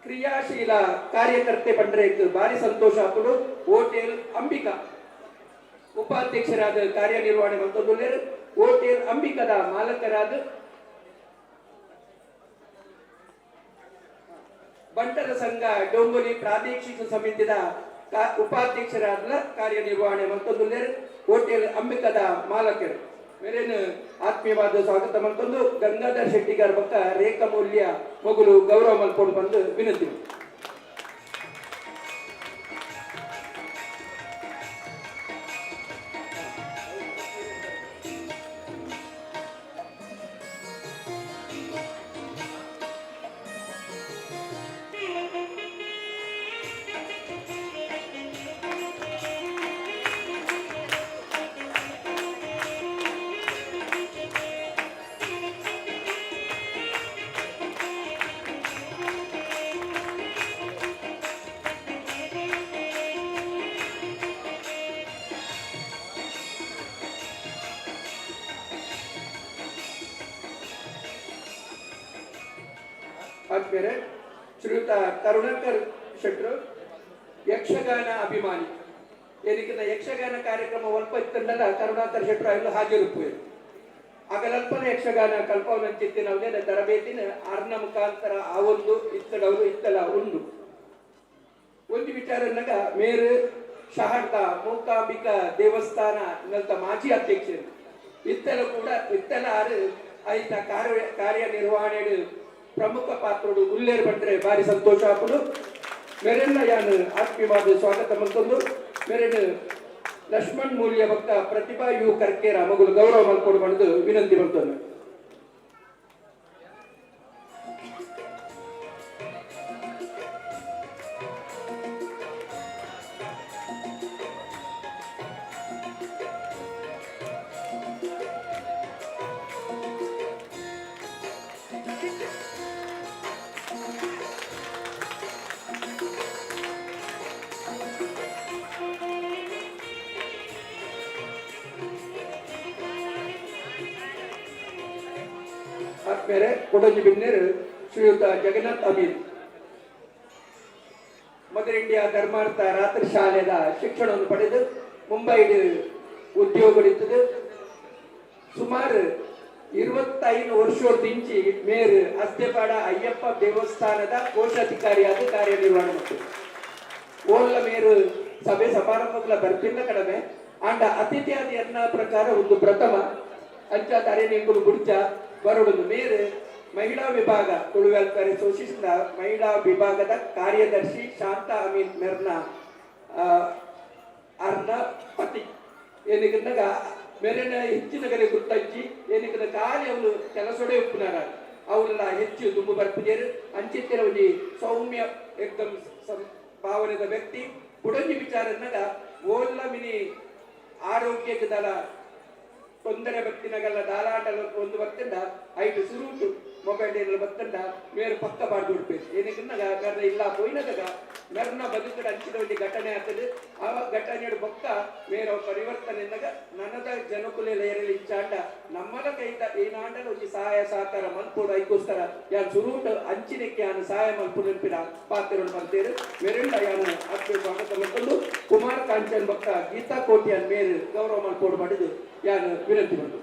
ಕ್ರಿಯಾಶೀಲ ಕಾರ್ಯಕರ್ತೆ ಪಂಡ್ರೆ ಭಾರಿ ಸಂತೋಷ ಹಾಕೊಂಡು ಹೋಟೆಲ್ ಅಂಬಿಕಾ ಉಪಾಧ್ಯಕ್ಷರಾದ ಕಾರ್ಯನಿರ್ವಹಣೆ ಮತ್ತೊಂದು ಹೋಟೆಲ್ ಅಂಬಿಕದ ಮಾಲಕರಾದ ಬಂಟರ ಸಂಘ ಡೊಂಗೊಲಿ ಪ್ರಾದೇಶಿಕ ಸಮಿತಿದ ಉಪಾಧ್ಯಕ್ಷರಾದ ಕಾರ್ಯನಿರ್ವಹಣೆ ಮತ್ತೊಂದು ಹೋಟೆಲ್ ಅಂಬಿಕದ ಮಾಲಕರು ಮೇರೇನು ಆತ್ಮೀಯವಾದ ಸ್ವಾಗತ ಮತ್ತೊಂದು ಗಂಗಾಧರ್ ಶೆಟ್ಟಿಗಾರ್ ಪಕ್ಕ ರೇಖಾ ಮೌಲ್ಯ ಮಗುಲು ಗೌರವ ಮಲ್ಕೊಂಡು ಬಂದು ವಿನಂತಿ. ಆದ್ಮೇಲೆ ಶ್ರೀಯುತ ಕರುಣಾಕರ್ ಶೆಟ್ರು ಯಕ್ಷಗಾನ ಅಭಿಮಾನಿ ಏನಕ್ಕಿಂತ ಯಕ್ಷಗಾನ ಕಾರ್ಯಕ್ರಮ ಒಲ್ಪ ಇತ್ತಂಡಲ್ಲ ಕರುಣಾಕರ್ ಶೆಟ್ರು ಎಲ್ಲ ಹಾಜರುಪ್ಪು ಆಗಲಲ್ಪನ ಯಕ್ಷಗಾನ ಕಲ್ಪವನಂಚಿತ್ತಿನ ಅವನೇ ತರಬೇತಿನ ಆರ್ನ ಮುಖಾಂತರ ಆ ಒಂದು ಇತ್ತಡವರು ಇತ್ತಲ್ಲ ಉಂಡು ಒಂದು ವಿಚಾರನಾಗ ಮೇರು ಶಹರ್ದ ಮೂಕಾಂಬಿಕಾ ದೇವಸ್ಥಾನ ನಲ್ತ ಮಾಜಿ ಅಧ್ಯಕ್ಷರು ಇತ್ತಲ ಕೂಡ ಇತ್ತಲ ಆರು ಐತ ಕಾರ್ಯನಿರ್ವಹಣೆ ಪ್ರಮುಖ ಪಾತ್ರೋಡು ಉಲ್ಲೇರ್ ಬಂದ್ರೆ ಭಾರಿ ಸಂತೋಷ ಹಾಕೊಂಡು ಮೇರೆಲ್ಲ ಯಾನು ಆತ್ಮೀಯವಾದ ಸ್ವಾಗತ ಮತ್ತೊಂದು ಮೇರೆನು ಲಕ್ಷ್ಮಣ್ ಮೂಲ್ಯ ಭಕ್ತ ಪ್ರತಿಭಾ ಯು ಕರ್ಕೇರ ಮಗಳು ಗೌರವ ಮಲ್ಕೊಂಡು ಬಂದು ವಿನಂತಿ ಮತ್ತೊಂದು. ಆದ್ಮೇಲೆ ಕೊಡಂಜಿ ಬಿನ್ನೇರು ಶ್ರೀಯುತ ಜಗನ್ನಾಥ್ ಅಮೀನ್ ಮದರ್ ಇಂಡಿಯಾ ಧರ್ಮಾರ್ಥ ರಾತ್ರಿ ಶಾಲೆದ ಶಿಕ್ಷಣವನ್ನು ಪಡೆದು ಮುಂಬೈಡ್ ಉದ್ಯೋಗಡಿತದು ಸುಮಾರು 25 ವರ್ಷದಿಂಚಿ ಮೇರು ಅಸ್ತೆಪಾಡ ಅಯ್ಯಪ್ಪ ದೇವಸ್ಥಾನದ ಕೋಶಾಧಿಕಾರಿಯಾದ ಕಾರ್ಯನಿರ್ವಹಣೆ ಮಾಡ್ತಾರೆ. ಓಲ್ಲ ಮೇರು ಸಭೆ ಸಮಾರಂಭಗಳ ಬರ್ತಿಲ್ಲ ಕಡಿಮೆ ಅಂಡ ಅತಿಥಿಯಾದಿ ಅನ್ನ ಪ್ರಕಾರ ಒಂದು ಪ್ರಥಮ ಅಂಚ ತರೇನೆಂಗುಲು ಬುಡ್ಚ ಬರೋಡೊಂದು ಮೇರೆ ಮಹಿಳಾ ವಿಭಾಗ ತುಳು ವೆಲ್ಫೇರ್ ಅಸೋಸಿಯೇಷನ್ ಮಹಿಳಾ ವಿಭಾಗದ ಕಾರ್ಯದರ್ಶಿ ಶಾಂತಾ ಅಮೀನ್ ಮೆರ್ನಾ ಅರ್ನ ಪತಿ ಏನಿಗಂದಾಗ ಮೆರೆನ ಹೆಚ್ಚಿನ ಗರೆ ಗುರ್ತಂಚಿ ಏನಿಗದ ಖಾಲಿ ಅವಳು ಕೆಲಸೊಡೆ ಉಪ್ಪುನಾರ ಅವಳೆಲ್ಲ ಹೆಚ್ಚು ತುಂಬು ಬರ್ಪಿಜೇರು ಅಂಚಿತ್ತಿರ ಒಂದು ಸೌಮ್ಯ ಏಕದಮ್ ಭಾವನೆದ ವ್ಯಕ್ತಿ ಪುಡಂಜಿ ವಿಚಾರನಾಗ ಓಲ್ಲ ಮಿನಿ ಆರೋಗ್ಯಕ್ಕೆ ದರ ತೊಂದರೆ ಬತ್ತಿನಗಲ್ಲ ದಾಲಾಟಲು ಒಂದು ಬತ್ತಂಡ ಐಟು ಸುರುಟು ಮೊಬೈಲ್ ಏನೆಲ್ಲ ಬತ್ತಂಡ ಮೇರು ಪಕ್ಕ ಬಾಡ್ದು ಬಿಡ್ಬೇಕು ಏನಕ್ಕನ್ನಾಗ ಮೆರ್ನ ಇಲ್ಲ ಪೋಯಿನದಾಗ ಮೆರ್ನ ಬದುಕದ ಅಂಚಿನ ಒಂದು ಘಟನೆ ಆಗ್ತದೆ ಆ ಘಟನೆಯ ಬೊಕ್ಕ ಮೇರ ಪರಿವರ್ತನೆ ಎಂದಾಗ ನನ್ನದ ಜನಕುಲೆಲ್ಲ ಏರಲಿ ಇಚ್ಚಾಂಡ ನಮ್ಮದ ಕೈದ ಏನಾಂಡಲ ಒಂದು ಸಹಾಯ ಸಹಕಾರ ಮಲ್ಪೋಡು ಐಕೋಸ್ಕರ ಯಾನ್ ಸುರುಟು ಅಂಚಿನಕ್ಕೆ ಯಾನು ಸಹಾಯ ಮಲ್ಪು ನೆನಪಿನ ಪಾತ್ರವನ್ನು ಬರ್ತೀರು ಮೆರೆಂಡ ಯಾನು ಅಷ್ಟು ಸ್ವಾಗತ ಮಾಡ್ಕೊಂಡು ಕುಮಾರ್ ಕಾಂಚನ್ ಬೊಕ್ಕ ಗೀತಾ ಕೋಟಿಯನ್ ಮೇರು ಗೌರವ ಮಲ್ಪೋಡು ಮಾಡಿದ್ದು ಯಾನು ವಿನಂತಿ ಮಾಡ್ತು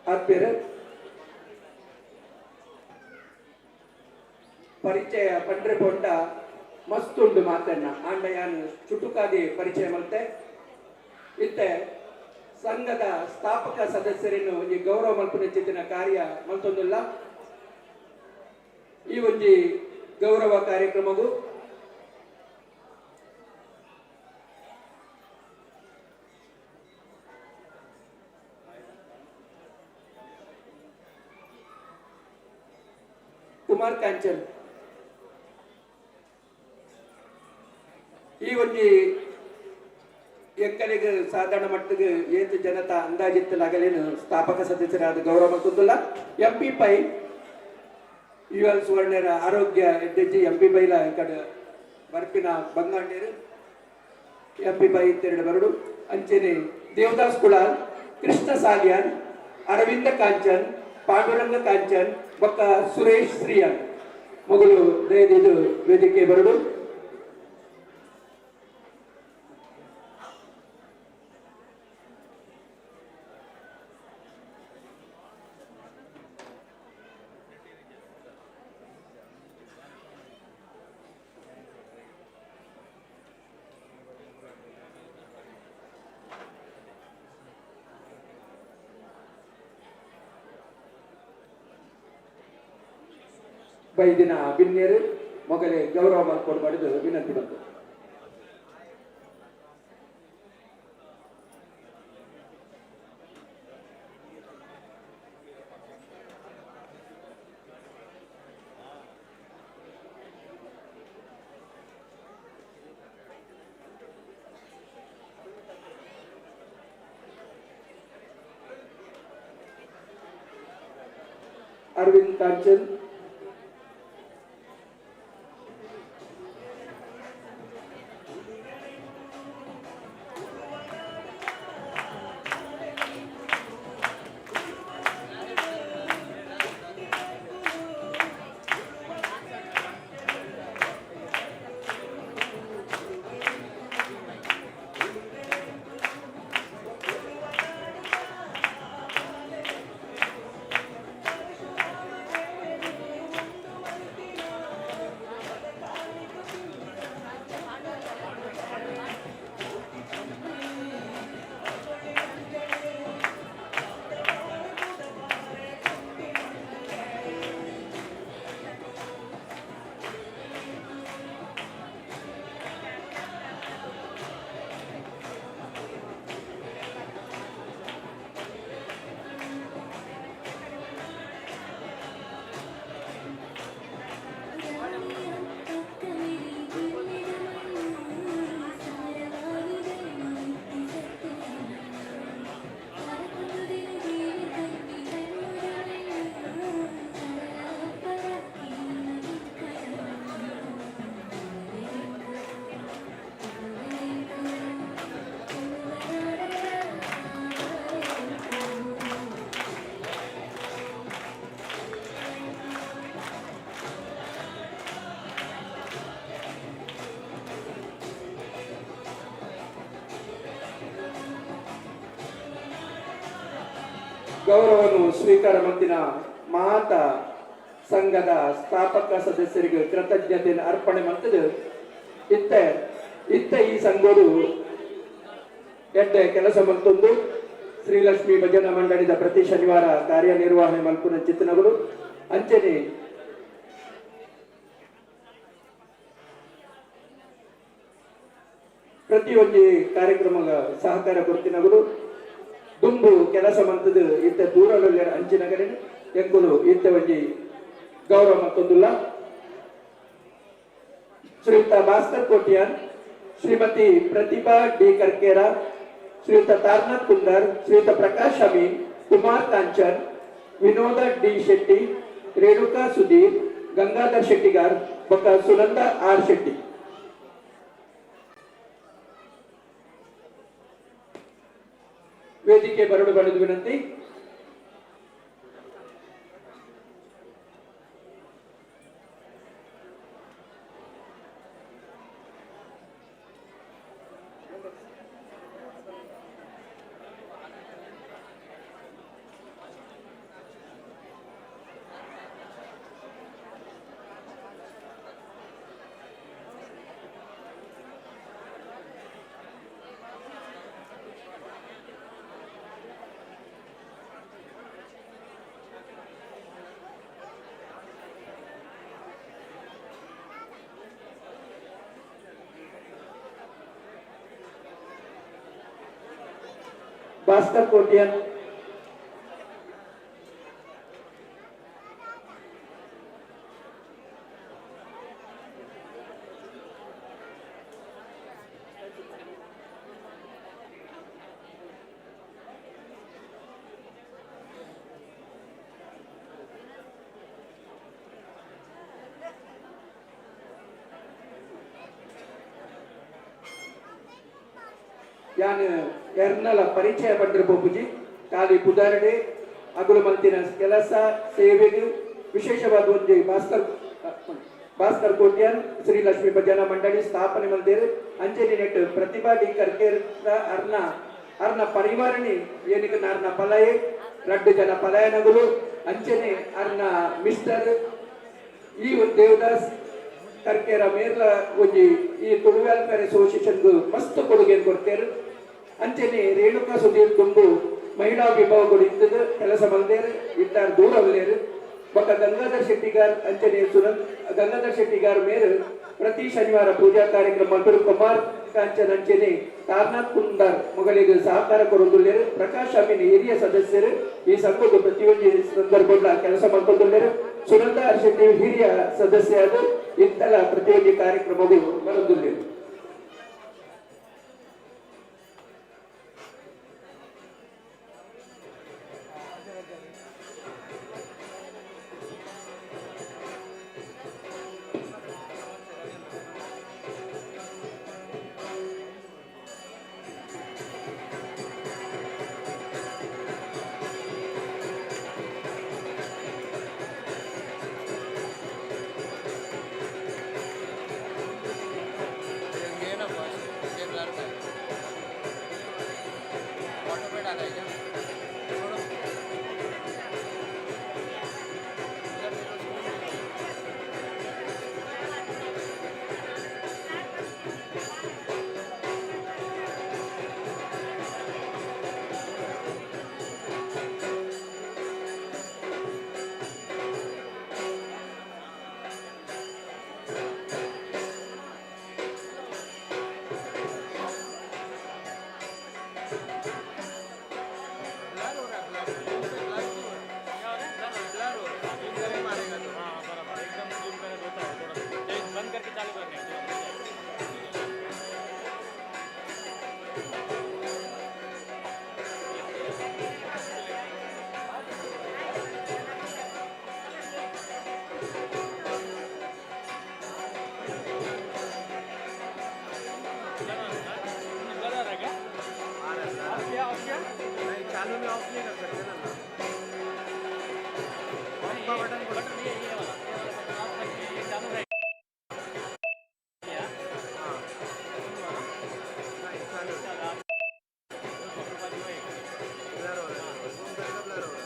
ಆದ್ಮೇಲೆ ಪರಿಚಯ ಪಂಡ್ರೆ ಪೊಂಡ ಮಸ್ತ್ ಉಂಡು ಮಾತನ್ನ ಆಂಡ ಯಾನು ಚುಟುಕಾದಿ ಪರಿಚಯ ಮಲ್ತೆ ಇತ್ತೆ ಸಂಘದ ಸ್ಥಾಪಕ ಸದಸ್ಯರನ್ನು ಈ ಗೌರವ ಮಲ್ಪುನ ಕಾರ್ಯ ಮಲ್ತೊಂದಿಲ್ಲ ಈ ಒಂಜಿ ಗೌರವ ಕಾರ್ಯಕ್ರಮವು ಕುಮಾರ್ ಕಾಂಚನ್ ಈ ಒಂದು ಎಕ್ಕಲಿಗೆ ಸಾಧಾರಣ ಮಟ್ಟಿಗೆ ಏತು ಜನತಾ ಅಂದಾಜಿತ್ತಲಾಗಲೇನು ಸ್ಥಾಪಕ ಸದಸ್ಯರಾದ ಗೌರವ ಮಲ್ತೊಂದಿಲ್ಲ ಎಂಪಿ ಪೈ ಯುಎಲ್ ಸುವರ್ಣರ ಆರೋಗ್ಯ ಎದ್ದೆಜ್ಜಿ ಎಂಪಿ ಪೈಲ ಕಡೆ ಬರ್ಪಿನ ಬಂಗಾಂಡೇರು ಎಂಪಿ ಪೈ ಇತ್ತೆರಡು ಬರಡು ಅಂಚೆನೆ ದೇವದಾಸ್ ಕುಳಾಲ್ ಕೃಷ್ಣ ಸಾಲಿಯಾನ್ ಅರವಿಂದ ಕಾಂಚನ್ ಪಾಂಡುರಂಗ ಕಾಂಚನ್ ಬೊಕ್ಕ ಸುರೇಶ್ ಶ್ರೀಯಾನ್ ಮಗಳು ದಯದಿದು ವೇದಿಕೆ ಬರಡು ಬೈದಿನ ಬಿನ್ನೇರು ಮೊಗಲೇ ಗೌರವ ಮಾಡ್ಕೊಂಡು ಮಾಡಿದ್ದು ವಿನಂತಿ ಬಂತು ಅರವಿಂದ್ ಕಾಂಚನ್ ಗೌರವವನ್ನು ಸ್ವೀಕಾರ ಮಂತಿನ ಮಾತಾ ಸಂಘದ ಸ್ಥಾಪಕ ಸದಸ್ಯರಿಗೆ ಕೃತಜ್ಞತೆಯನ್ನು ಅರ್ಪಣೆ ಮಾಡ್ತದೆ. ಇತ್ತ ಈ ಸಂಘರು ಎಡ್ಡೆ ಕೆಲಸ ಮತ್ತೊಂದು ಶ್ರೀಲಕ್ಷ್ಮಿ ಭಜನಾ ಮಂಡಳಿದ ಪ್ರತಿ ಶನಿವಾರ ಕಾರ್ಯನಿರ್ವಹಣೆ ಮಲ್ಪುನ ಚಿತ್ತನಗಳು ಅಂಚನೆ ಪ್ರತಿಯೊಂದು ಕಾರ್ಯಕ್ರಮ ಸಹಕಾರ ಕೊಡ್ತಿನಗಳು ದುಂಬು ಕೆಲಸ ಮಂತದ ಇತ್ತ ದೂರದಲ್ಲಿ ಅಂಚಿನಗರ ಎಂಕುಲು ಇತ್ತ ಒಂಜಿ ಗೌರವ ಮತ್ತೊಂದುಲ್ಲ. ಶ್ರೀಯುತ ಭಾಸ್ಕರ್ ಕೋಟ್ಯಾನ್, ಶ್ರೀಮತಿ ಪ್ರತಿಭಾ ಡಿ ಕರ್ಕೇರ, ಶ್ರೀಯುತ ತಾರನಾಥ್ ಕುಂದರ್, ಶ್ರೀಯುತ ಪ್ರಕಾಶ್ ಅಮೀನ್, ಕುಮಾರ್ ಕಾಂಚನ್, ವಿನೋದ ಡಿ ಶೆಟ್ಟಿ, ರೇಣುಕಾ ಸುಧೀರ್, ಗಂಗಾಧರ್ ಶೆಟ್ಟಿಗಾರ್ ಬೊಕ್ಕ ಸುನಂದ ಆರ್ ಶೆಟ್ಟಿ. ವೇದಿಕೆ ಬರಡು ಬಡದು ವಿನಂತಿ. ಭಾಸ್ಕರ್ ಕೋಟ್ಯಾನ್, ಯಾನ್ ಎರ್ನಲ ಪರಿಚಯ ಪಂಡಿರಬಹುಜಿ ಖಾಲಿ ಪುದಾರಣೆ ಅಗುಲು ಮಲ್ತಿನ ಕೆಲಸ ಸೇವೆಗೆ ವಿಶೇಷವಾದ ಒಂದು ಭಾಸ್ಕರ್ ಕೋಟ್ಯಾನ್ ಶ್ರೀಲಕ್ಷ್ಮಿ ಭಜನಾ ಮಂಡಳಿ ಸ್ಥಾಪನೆ ಮಂದಿರ ಅಂಜನಿ ನೆಟ್ ಪ್ರತಿಭಾ ಡಿ ಕರ್ಕೇರ್ ಅರ್ನ ಪರಿವಾರಣಿ ಏನಿಗೆ ಅರ್ನ ಪಲಯೆ 2 ಜನ ಪಲಾಯನಗಳು ಅಂಚನೆ ಅರ್ನ ಮಿಸ್ಟರ್ ಈ ದೇವದಾಸ್ ಕರ್ಕೇರ ಮೇರ್ಲ ಒಂಜಿ ಈ ತುಳು ವೆಲ್ಫೇರ್ ಅಸೋಸಿಯೇಷನ್ ಮಸ್ತ್ ಕೊಡುಗೆ ಕೊಡ್ತೇರು. ಅಂಚನೆ ರೇಣುಕಾ ಸುಧೀರ್ ತುಂಬು ಮಹಿಳಾ ವಿಭಾಗಗಳು ಇದ್ದದು ಕೆಲಸ ಬಂದೇರು ಇಟ್ಟಾರ ದೂರವಲ್ಲೇರು ಬೊಕ್ಕ ಗಂಗಾಧರ್ ಶೆಟ್ಟಿಗಾರ್ ಅಂಚನೆ ಗಂಗಾಧರ್ ಶೆಟ್ಟಿಗಾರ್ ಮೇರು ಪ್ರತಿ ಶನಿವಾರ ಪೂಜಾ ಕಾರ್ಯಕ್ರಮ ಕುಮಾರ್ ಕಾಂಚನ್ ಅಂಚನೆ ತಾರನಾಥ್ ಕುಂದಾರ್ ಮಗಳಿಗೆ ಸಹಕಾರ ಕೊಡುವುದಿಲ್ಲೇರು. ಪ್ರಕಾಶ್ ಅಮೀನ್ ಹಿರಿಯ ಸದಸ್ಯರು ಈ ಸಂಘದ ಪ್ರತಿಯೊಂದು ಸಂದರ್ಭಗಳ ಕೆಲಸ ಮಾಡ್ಕೊಂಡಿದ್ದಾರೆ. ಸುನಂದ ಶೆಟ್ಟಿ ಹಿರಿಯ ಸದಸ್ಯ ಅದು ಇಂತಹ ಪ್ರತಿಯೊಂದು ಕಾರ್ಯಕ್ರಮಗಳು ಬರುವುದಿಲ್ಲ. Claro.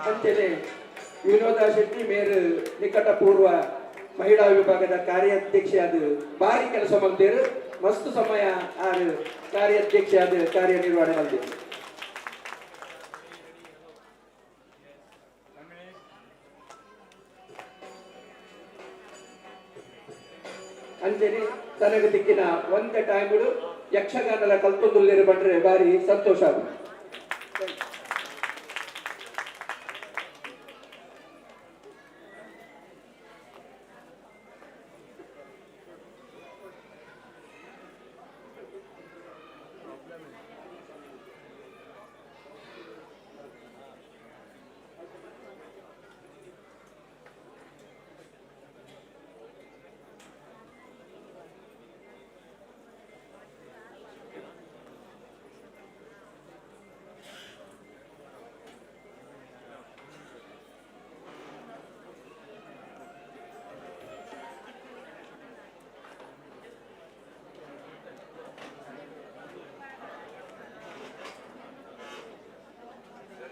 ಅಂತೆಯೇ ವಿನೋದ ಶೆಟ್ಟಿ ಮೇರ್ ನಿಕಟಪೂರ್ವ ಮಹಿಳಾ ವಿಭಾಗದ ಕಾರ್ಯಾಧ್ಯಕ್ಷೆ ಅದು ಭಾರಿ ಕೆಲಸ ಮಾಡಿದ್ರು. ಮಸ್ತ್ ಸಮಯ ಆರು ಕಾರ್ಯಾಧ್ಯಕ್ಷೆ ಅದು ಕಾರ್ಯನಿರ್ವಹಣೆ ಮಾಡಿದ್ರು. ಅಂಜನಿ ತನಗೆ ದಿಕ್ಕಿನ ಒಂದೇ ಟೈಮ್ಗಳು ಯಕ್ಷಗಾನದ ಕಲ್ತೊಂದುಲ್ಲೇರು ಬಂದ್ರೆ ಭಾರಿ ಸಂತೋಷ ಆಗುತ್ತೆ.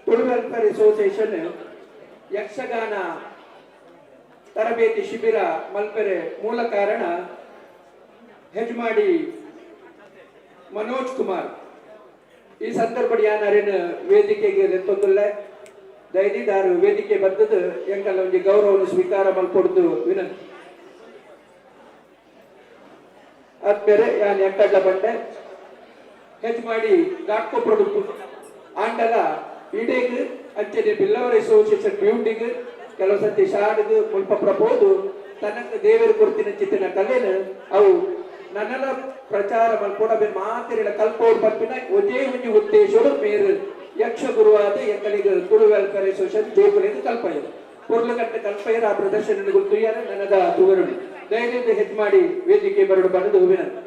ತುಳು ವೆಲ್ಫೇರ್ ಅಸೋಸಿಯೇಷನ್ ಯಕ್ಷಗಾನ ತರಬೇತಿ ಶಿಬಿರ ಮಲ್ಪೆರೆ ಮೂಲ ಕಾರಣ ಹೆಜ್ಮಾಡಿ ಮನೋಜ್ ಕುಮಾರ್ ಈ ಸಂದರ್ಭ ಯಾನರೇನು ವೇದಿಕೆಗೆ ತೊಂದಿಲ್ಲ ದಯದಿದಾರು ವೇದಿಕೆ ಬಂದದ್ದು ಎಂಕಲ್ಲ ಒಂದು ಗೌರವವನ್ನು ಸ್ವೀಕಾರ ಮಲ್ಪೊಡ್ದು ವಿನಂತಿ. ಆದ್ಮೇಲೆ ಯಾನ್ ಎಕ್ಕಡ್ಲ ಬಂಡೆ ಹೆಜ್ಮಾಡಿ ಘಾಟ್ಕೋ ಪ್ರೊಡಕ್ಟ್ ಆಂಡಲ ಇಡೇಗ್ ಅಂಚನೆ ಬಿಲ್ಲವರ ಅಸೋಸಿಯೇಷನ್ ಬ್ಯೂಟಿಗ್ ಕೆಲವು ಸತಿ ಶಾಡ್ಗ್ ಮುಲ್ಪ ಪ್ರಪೋದು ತನಕ ದೇವರು ಕೊಡ್ತಿನ ಚಿತ್ತಿನ ಕಲೆನ ಅವು ನನ್ನಲ ಪ್ರಚಾರ ಮಲ್ಪೊಡಬೆ ಮಾತಿರಿನ ಕಲ್ಪೋಡು ಪಂಪಿನ ಒಜೇ ಒಂಜಿ ಉದ್ದೇಶರು ಮೇರು ಯಕ್ಷ ಗುರುವಾದ ಎಂಕಲಿಗೆ ತುಳು ವೆಲ್ಫೇರ್ ಅಸೋಸಿಯೇಷನ್ ಜೋಗುಲಿಗೆ ಕಲ್ಪಯ್ಯರು ಪುರ್ಲಗಟ್ಟೆ ಕಲ್ಪಯ್ಯರು ಆ ಪ್ರದರ್ಶನ ಗುರ್ತುಯ್ಯಾರ ನನದ ತುವರುಣಿ ಧೈರ್ಯದ ಹೆಚ್ಚು ಮಾಡಿ ವೇದಿಕೆ ಬರಡು ಬಂದು ವಿನಂತಿ.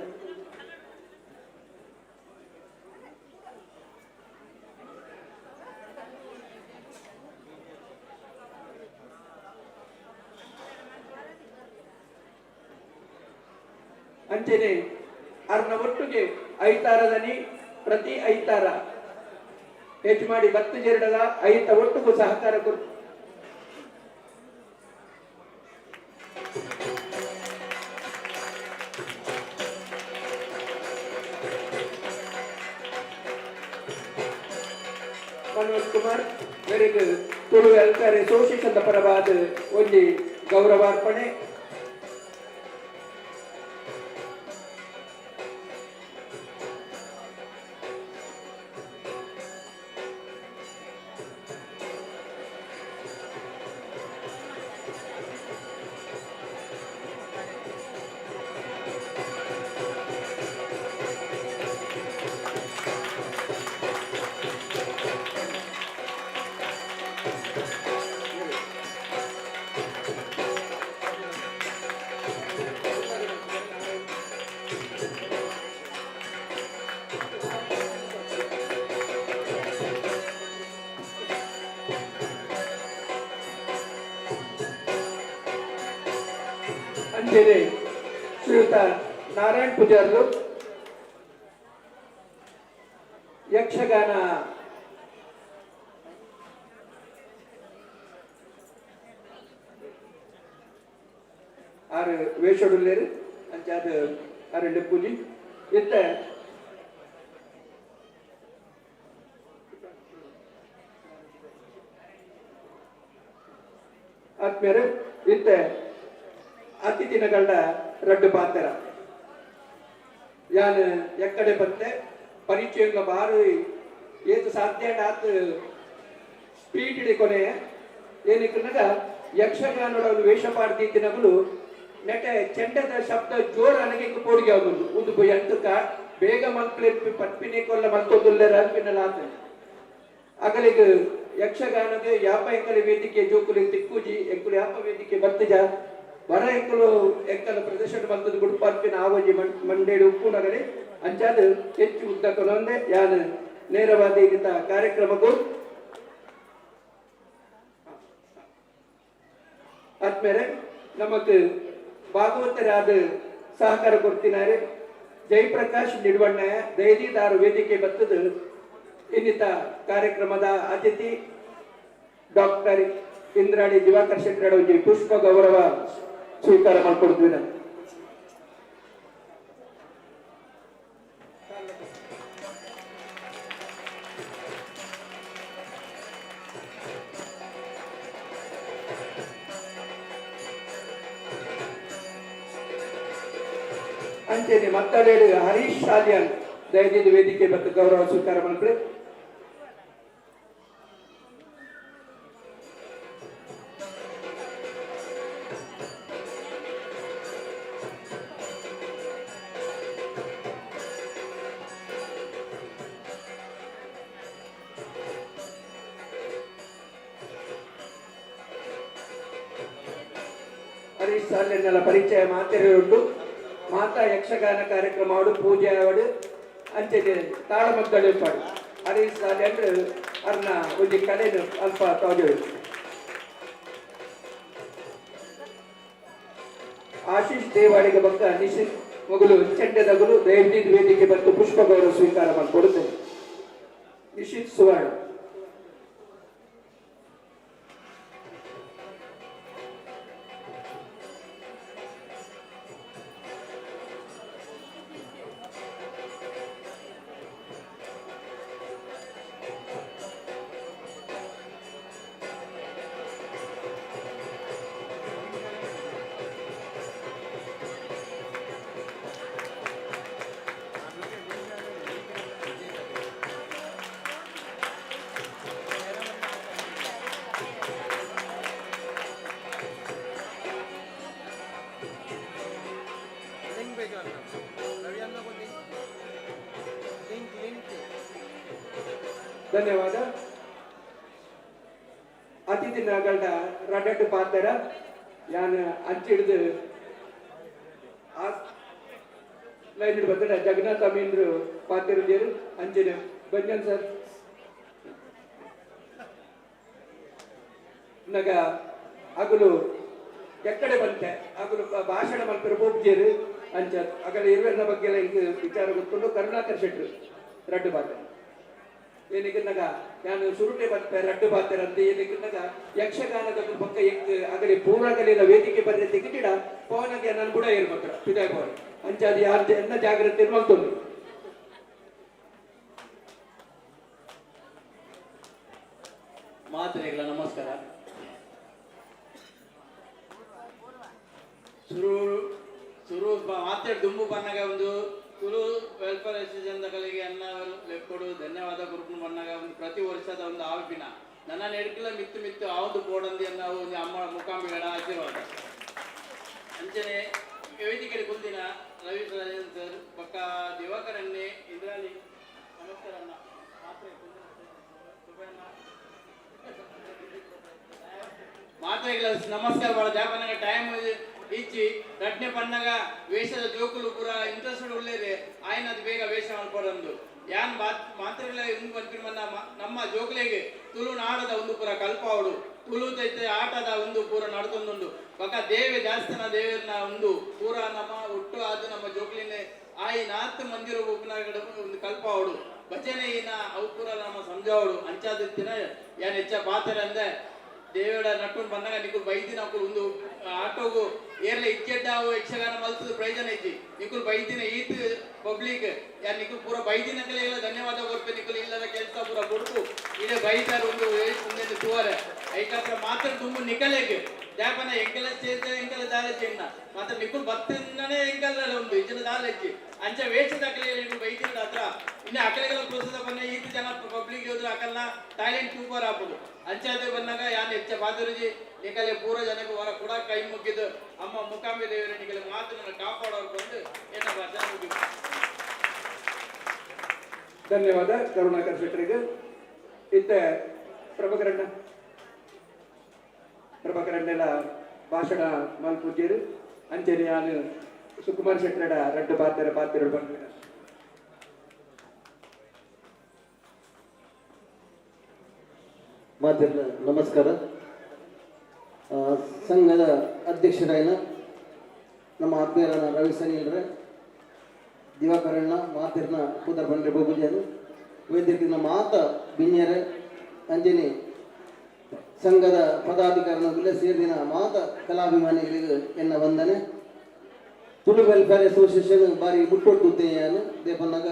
ಅಂಚೆನೆ ಅರ್ನ ಒಟ್ಟಿಗೆ ಐತಾರದನಿ ಪ್ರತಿ ಐತಾರ ಹೆಚ್ಚು ಮಾಡಿ ಬತ್ತು ಜೆರಡಲ ಐತ ಒಟ್ಟಿಗೂ ಸಹಕಾರ ಕೊಟ್ಟು ಮನೋಜ್ ಕುಮಾರ್ ಇವರಿಗೆ ತುಳು ವೆಲ್ಫೇರ್ ಅಸೋಸಿಯೇಷನ್ ಪರವಾದ ಒಂದು ಗೌರವಾರ್ಪಣೆ. ಅಂಜನೆ ಶ್ರೀಯುತ ನಾರಾಯಣ್ ಪೂಜಾರ್ಲು ಯಕ್ಷಗಾನ ಆರು ವೇಷಡುಲ್ಲೇರು ಅಂಚಾದ ಆರು ಪೂಜಿ ಇತ್ತ ಆದ್ಮೇಲೆ ಇತ್ತ ಅತಿಥಿನಗಳ ರಡ್ಡು ಪಾತ್ರ ಯಾನ್ ಎಕ್ಕಡೆ ಬಂತೆ ಪರಿಚಯ ಬಾರು ಏತು ಸಾಧ್ಯ ಆತ ಸ್ಪೀಡ್ ಇಡಿ ಕೊನೆ ಏನಕ್ಕನಗ ಯಕ್ಷಗಾನದ ಒಂದು ವೇಷ ಪಾಡ್ತಿನಗಳು ನೆಟೆ ಚೆಂಡದ ಶಬ್ದ ಜೋರ ನನಗೆ ಪೋಡಿಗೆ ಆಗುದು ಒಂದು ಎಂತಕ ಬೇಗ ಮಲ್ಪಲೆ ಪಟ್ಪಿನಿ ಕೊಲ್ಲ ಮಲ್ಕೋದುಲ್ಲರ ಅನ್ಪಿನಲ್ಲ ಆತ ಅಗಲಿಗೆ ಯಕ್ಷಗಾನದ ಯಾಪ ಎಂಕಲ ವೇದಿಕೆ ಜೋಕುಲಿ ತಿಕ್ಕುಜಿ ಎಂಕುಲು ಯಾಪ ವೇದಿಕೆ ಬರ್ತಜ ವರ ಎಂಕಲ ಪ್ರದರ್ಶನ ಬಂದದ್ದು ಗುಡುಪಾರ್ಪಿನ ಆವಜಿ ಮಂಡೇಡು ಉಪ್ಪು ನಗರೆ ಅಂಚಾದ ಹೆಚ್ಚು ಉದ್ದಕಲೊಂದೆ ಯಾನ ನೇರವಾದ ಇಂಥ ಕಾರ್ಯಕ್ರಮಕ್ಕೂ ಆದ್ಮೇಲೆ ನಮಕ್ ಭಾಗವತರಾದ ಸಹಕಾರ ಕೊಡ್ತಿದ್ದಾರೆ. ಜಯಪ್ರಕಾಶ್ ನಿಡ್ವಣ್ಣ ದಯದಿದಾರು ವೇದಿಕೆ ಬತ್ತದ ಇನ್ನಿತ ಕಾರ್ಯಕ್ರಮದ ಅತಿಥಿ ಡಾಕ್ಟರ್ ಇಂದ್ರಾಣಿ ದಿವಾಕರ್ ಶೆಟ್ಟರ್ ಅವರಿಗೆ ಪುಷ್ಪ ಗೌರವ ಸ್ವೀಕಾರ ಮಾಡಿಕೊಡ್ತೀವಿ ನಾನು. ಅಂಚೆನೆ ಮತ್ತಳೇಡು ಹರೀಶ್ ಶಾಲಿಯನ್ ದಯವಿಟ್ಟು ವೇದಿಕೆ ಮತ್ತು ಗೌರವ ಸ್ವೀಕಾರ ಮಾಡ್ಕೊಳ್ಳಿ. ಹರೀಶ್ ಶಾಲಿಯನ್ನೆಲ್ಲ ಪರಿಚಯ ಮಾತೆರೆಯುಂಟು. ಮಾತಾ ಯಕ್ಷಗಾನ ಕಾರ್ಯಕ್ರಮ ಆಡು ಪೂಜೆ ಆಡು ಅಂಚೆಗೆ ತಾಳಮದ್ದಳೆ ಪಾಡು ಹರೀಶ್ ಶಾಲಿಯನ್ ಅರ್ನ ಒಂದು ಕಲೆನು ಅಲ್ಪ ತೋಜು. ಆಶೀಶ್ ದೇವಾಡಿಗೆ ಬಕ್ಕ ನಿಶಿತ್ ಮಗಳು ಚೆಂಡದಗಳು ದಯವಿಟ್ಟು ವೇದಿಕೆ ಮತ್ತು ಪುಷ್ಪ ಗೌರವ ಸ್ವೀಕಾರ ಮಾಡಿಕೊಡುತ್ತೇನೆ. ನಿಶಿತ್ ಸುವರ್ಣ. ಧನ್ಯವಾದ. ಅತಿಥಿ ನಗಳ್ದ ರಡ್ಡು ಪಾತ್ರ ಯಾನ್ ಹಂಚಿಡ್ದು ಲೈನ್ ಬಂದ್ರೆ ಜಗನ್ನಾಥ್ ಅಮೀನ್ರು ಪಾತಿರು ಅಂಚಿನ ಬಂಜನ್ ಸರ್ ನಗ ಅಗಲು ಎಕ್ಕಡೆ ಬಂತೆ ಅಗಲು ಭಾಷಣ ಮಲ್ಪರು ಬೋಬ್ಜೇರು ಅಂಚ ಅಗಲ ಇರುವೆನ ಬಗ್ಗೆ ಎಲ್ಲ ಹಿಂಗೆ ವಿಚಾರ ಗೊತ್ತುಂಡು. ಕರುಣಾಕರ್ ಶೆಟ್ರು ರಡ್ಡು ಪಾತ್ರ ಏನಿಗನ್ನಗ ನಾನು ಸುರುಟೆ ಬರ್ತೆ ರಡ್ಡು ಬಾತರ ಅಂತ ಏನಿಗನ್ನಗ ಯಕ್ಷಗಾನದ ಪಕ್ಕ ಎಂಕ್ ಅಗಲಿ ಪೂರ್ಣಗಲಿನ ವೇದಿಕೆ ಬರ್ರೆ ತೆಗಿಟಿಡ ಪವನಗೆ ನಾನು ಕೂಡ ಇರ್ಬೇಕ್ರ ಪಿದಾಯ ಪವನ್ ಅಂಚಾದಿ ಯಾರು ಎನ್ನ ಜಾಗ್ರತೆ ಮಲ್ತೊಂದು. ಮಾತರಿಗಳ ನಮಸ್ಕಾರ. ಸುರು ಮಾತಾಡಿ ದುಂಬು ಬಣ್ಣಗ ಒಂದು ತುಳು ವೆಲ್ಫೇರ್ ಅಸೋಸಿಯೇಷನ್ಗಳಿಗೆ ಅನ್ನ ಲೆಕ್ಕೊಡು ಧನ್ಯವಾದ ಗುರುಪು ಬಣ್ಣಗ ಒಂದು ಪ್ರತಿ ವರ್ಷದ ಒಂದು ಆವಿನ ನನ್ನ ನೆಡ್ಕಿಲ ಮಿತ್ತು ಮಿತ್ತು ಆವುದು ಬೋಡಂದಿ ಅನ್ನೋ ಒಂದು ಅಮ್ಮ ಮುಖಾಂಬಿಗಳ ಆಶೀರ್ವಾದ. ಅಂಚನೆ ವೇದಿಕೆ ಕುಂದಿನ ರವಿ ಸರ್ ಪಕ್ಕ ದಿವಾಕರನ್ನೇ ಇಂದ್ರಾಣಿ ನಮಸ್ಕಾರ ಅನ್ನ ಮಾತ್ರೆಗಳ ನಮಸ್ಕಾರ ಬಾಳ ಜಾಪನಗ ಟೈಮ್ ಇಚ್ಚಿ ರಟ್ನೆ ಪನ್ನಗ ವೇಷದ ಜೋಕುಲು ಪೂರ ಇಂಟ್ರೆಸ್ಟ್ ಉಳ್ಳೇರೆ ಆಯ್ನದು ಬೇಗ ವೇಷ ಮಾಡ್ಕೊಡಂದು ಯಾನ್ ಮಾತ್ರೆಗಳ ಹಿಂಗ್ ಬಂದ್ಬಿಟ್ಟು ನಮ್ಮ ಜೋಕುಲೆಗೆ ತುಳು ನಾಡದ ಒಂದು ಪೂರ ಕಲ್ಪಾವಡು ತುಳು ತೈತೆ ಆಟದ ಒಂದು ಪೂರ ನಡ್ತೊಂದುಂಡು ಪಕ್ಕ ದೇವೆ ಜಾಸ್ತಿನ ದೇವರನ ಒಂದು ಪೂರ ನಮ್ಮ ಒಟ್ಟು ಆದ ನಮ್ಮ ಜೋಕುಲಿನೇ ಆಯಿ ನಾತ್ ಮಂದಿರ ಒಂದು ಕಲ್ಪಾವಡು ಭಜನೆ ಇನ ಅವು ಪೂರ ನಮ್ಮ ಸಂಜಾವಡು ಅಂಚಾದಿತ್ತಿನ ಯಾನ್ ಹೆಚ್ಚ ಪಾತ್ರೆ ಅಂದ್ರೆ ದೇವಡ ನಟ್ಕೊಂಡು ಬಂದಾಗ ನಿಕ್ಕುಲ್ ಬೈದಿನ ಒಂದು ಆಟೋಗು ಏರ್ಲೆ ಇಜ್ಜೆಡ್ಡಾವು ಯಕ್ಷಗಾನ ಮಲ್ತದ ಪ್ರಯೋಜನ ಐತಿ ನಿಕ್ಕುಲ್ ಬೈದಿನ ಈತ್ ಪಬ್ಲಿಕ್ ಯಾರು ನಿಕ್ಕುಲ್ ಪೂರ ಬೈದಿನ ಕಲೆಯಲ್ಲ ಧನ್ಯವಾದ ಕೊಡ್ಬೇಕು ನಿಕ್ಕುಲ್ ಇಲ್ಲದ ಕೆಲಸ ಪೂರ ಕೊಡ್ತು ಇದೇ ಬೈತಾರ ಒಂದು ಮುಂದೆ ತೂವರೆ ಐಕಾತ್ರ ಮಾತ್ರ ತುಂಬು ನಿಕಲೆಗೆ ಜಾಪನ ಎಂಕಲ ಸೇರ್ತ ಎಂಕಲ ದಾಲೆ ಚೆನ್ನ ಮಾತ್ರ ನಿಕ್ಕುಲ್ ಬತ್ತನೇ ಎಂಕಲ ಒಂದು ಇಜ್ಜನ ದಾಲೆಚ್ಚಿ ಅಂಚ ವೇಷದ ಕಲೆಯಲ್ಲಿ ನಿಕ್ಕುಲ್ ಬೈದಿನ ಹತ್ರ ಇನ್ನು ಅಕಲೆಗಳ ಪ್ರೋತ್ಸಾಹ ಬನ್ನ ಈತ್ ಜನ ಪಬ್ಲಿಕ್ ಹೋದ್ರೆ ಅಕಲ್ನ ಟಾಯ್ಲೆಂಟ್ ಸೂಪರ್ ಹಾಕೋದು ಅಂಚಾದೆ ಬಂದಾಗ ಯಾನ್ ಹೆಚ್ಚ ಬಾದರುಜಿ ನಿಕಲೆ ಪೂರ ಜನಕ್ಕೆ ಹೊರ ಕೂಡ ಕೈ ಮುಗಿದು ಅಮ್ಮ ಮುಖಾಂಬಿ ದೇವರ ನಿಕಲೆ ಮಾತನ್ನ ಕಾಪಾಡೋರು ಬಂದು ಏನ ಭಾಷೆ ಮುಗಿ. ಧನ್ಯವಾದ ಕರುಣಾಕರ್ ಶೆಟ್ಟರಿಗೆ. ಇತ್ತ ಪ್ರಭಾಕರಣ್ಣೆಲ್ಲ ಭಾಷಣ ಮಲ್ಪೂಜ್ಯರು ಅಂಚನೆ ನಾನು ಸುಕುಮಾರ್ ಶೆಟ್ಟರ ರಡ್ಡು ಪಾತ್ರ ಬಂದ ಮಾತಿರ್ನ ನಮಸ್ಕಾರ. ಸಂಘದ ಅಧ್ಯಕ್ಷರಾಯಿನ ನಮ್ಮ ಆತ್ಮೀಯರಾದ ರವಿ ಸನಿಲ್ರೆ ದಿವಾಕರಣ್ಣ ಮಾತಿರ್ನ ಕೂದರ್ ಬಂದ್ರೆ ಬೋಗುಜನು ವೇದಿಕಿನ ಮಾತ ಬಿನ್ಯರೆ ಅಂಜನಿ ಸಂಘದ ಪದಾಧಿಕಾರಿಗಳ ಸೇರಿನ ಮಾತ ಕಲಾಭಿಮಾನಿಗಳಿಗೆ ಎನ್ನ ವಂದನೆ. ತುಳು ವೆಲ್ಫೇರ್ ಅಸೋಸಿಯೇಷನ್ ಬಾರಿ ಮುಟ್ಟೊಟ್ಟುತ್ತೇನು ದೇಪನ್ನಾಗ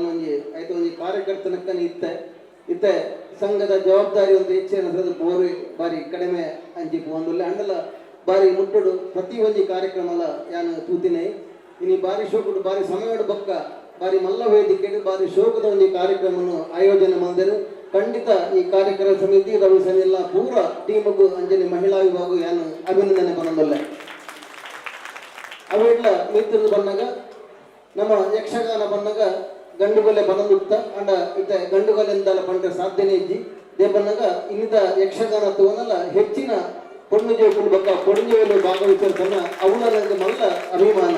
ಒಂಜಿ ಐತ ಒಂಜಿ ಕಾರ್ಯಕರ್ತನಕ್ಕನ ಇತ್ತೆ ಸಂಘದ ಜವಾಬ್ದಾರಿ ಒಂದು ಹೆಚ್ಚಿನ ಬೋರು ಬಾರಿ ಕಡಿಮೆ ಅಂಜಿ ಪೋಂದುಲ್ಲ ಅಂಡಲ ಬಾರಿ ಮುಟ್ಟುಡು ಪ್ರತಿ ಒಂಜಿ ಕಾರ್ಯಕ್ರಮಲ ಯಾನು ತೂತಿನೇ ಇನಿ ಬಾರಿ ಶೋಕುಡು ಬಾರಿ ಸಮಯಡು ಬಕ್ಕ ಬಾರಿ ಮಲ್ಲ ವೇದಿಕೆಡು ಬಾರಿ ಶೋಕದ ಒಂಜಿ ಕಾರ್ಯಕ್ರಮವನ್ನು ಆಯೋಜನೆ ಮಾಡಿದರು. ಖಂಡಿತ ಈ ಕಾರ್ಯಕ್ರಮ ಸಮಿತಿ ರವಿಸನ್ ಎಲ್ಲ ಪೂರ ಟೀಮಗೂ ಅಂಜನೆ ಮಹಿಳಾ ವಿಭಾಗ ಯಾನು ಅಭಿನಂದನೆ ಬಂದಲ್ಲ. ಅವೆಲ್ಲ ಮಿತ್ರರು ಬಂದಾಗ ನಮ್ಮ ಯಕ್ಷಗಾನ ಬಂದಾಗ ಗಂಡುಗೊಲೆ ಬನದುತ್ತ ಅಂಡ ಇತ್ತ ಗಂಡುಗೊಲೆಂದಲ ಪಂಡ್ರೆ ಸಾಧ್ಯನೇ ಇಜ್ಜಿ ದೇ ಬಂದಾಗ ಇನ್ನಿತ ಯಕ್ಷಗಾನ ತಗೊಂಡಲ್ಲ ಹೆಚ್ಚಿನ ಪೊಣ್ಣು ಜೋಕುಲು ಬಕ್ಕ ಪೊಣ್ಣು ಭಾಗವಹಿಸಿರ್ತಾನ ಅವನ ಮಲ್ಲ ಅಭಿಮಾನ.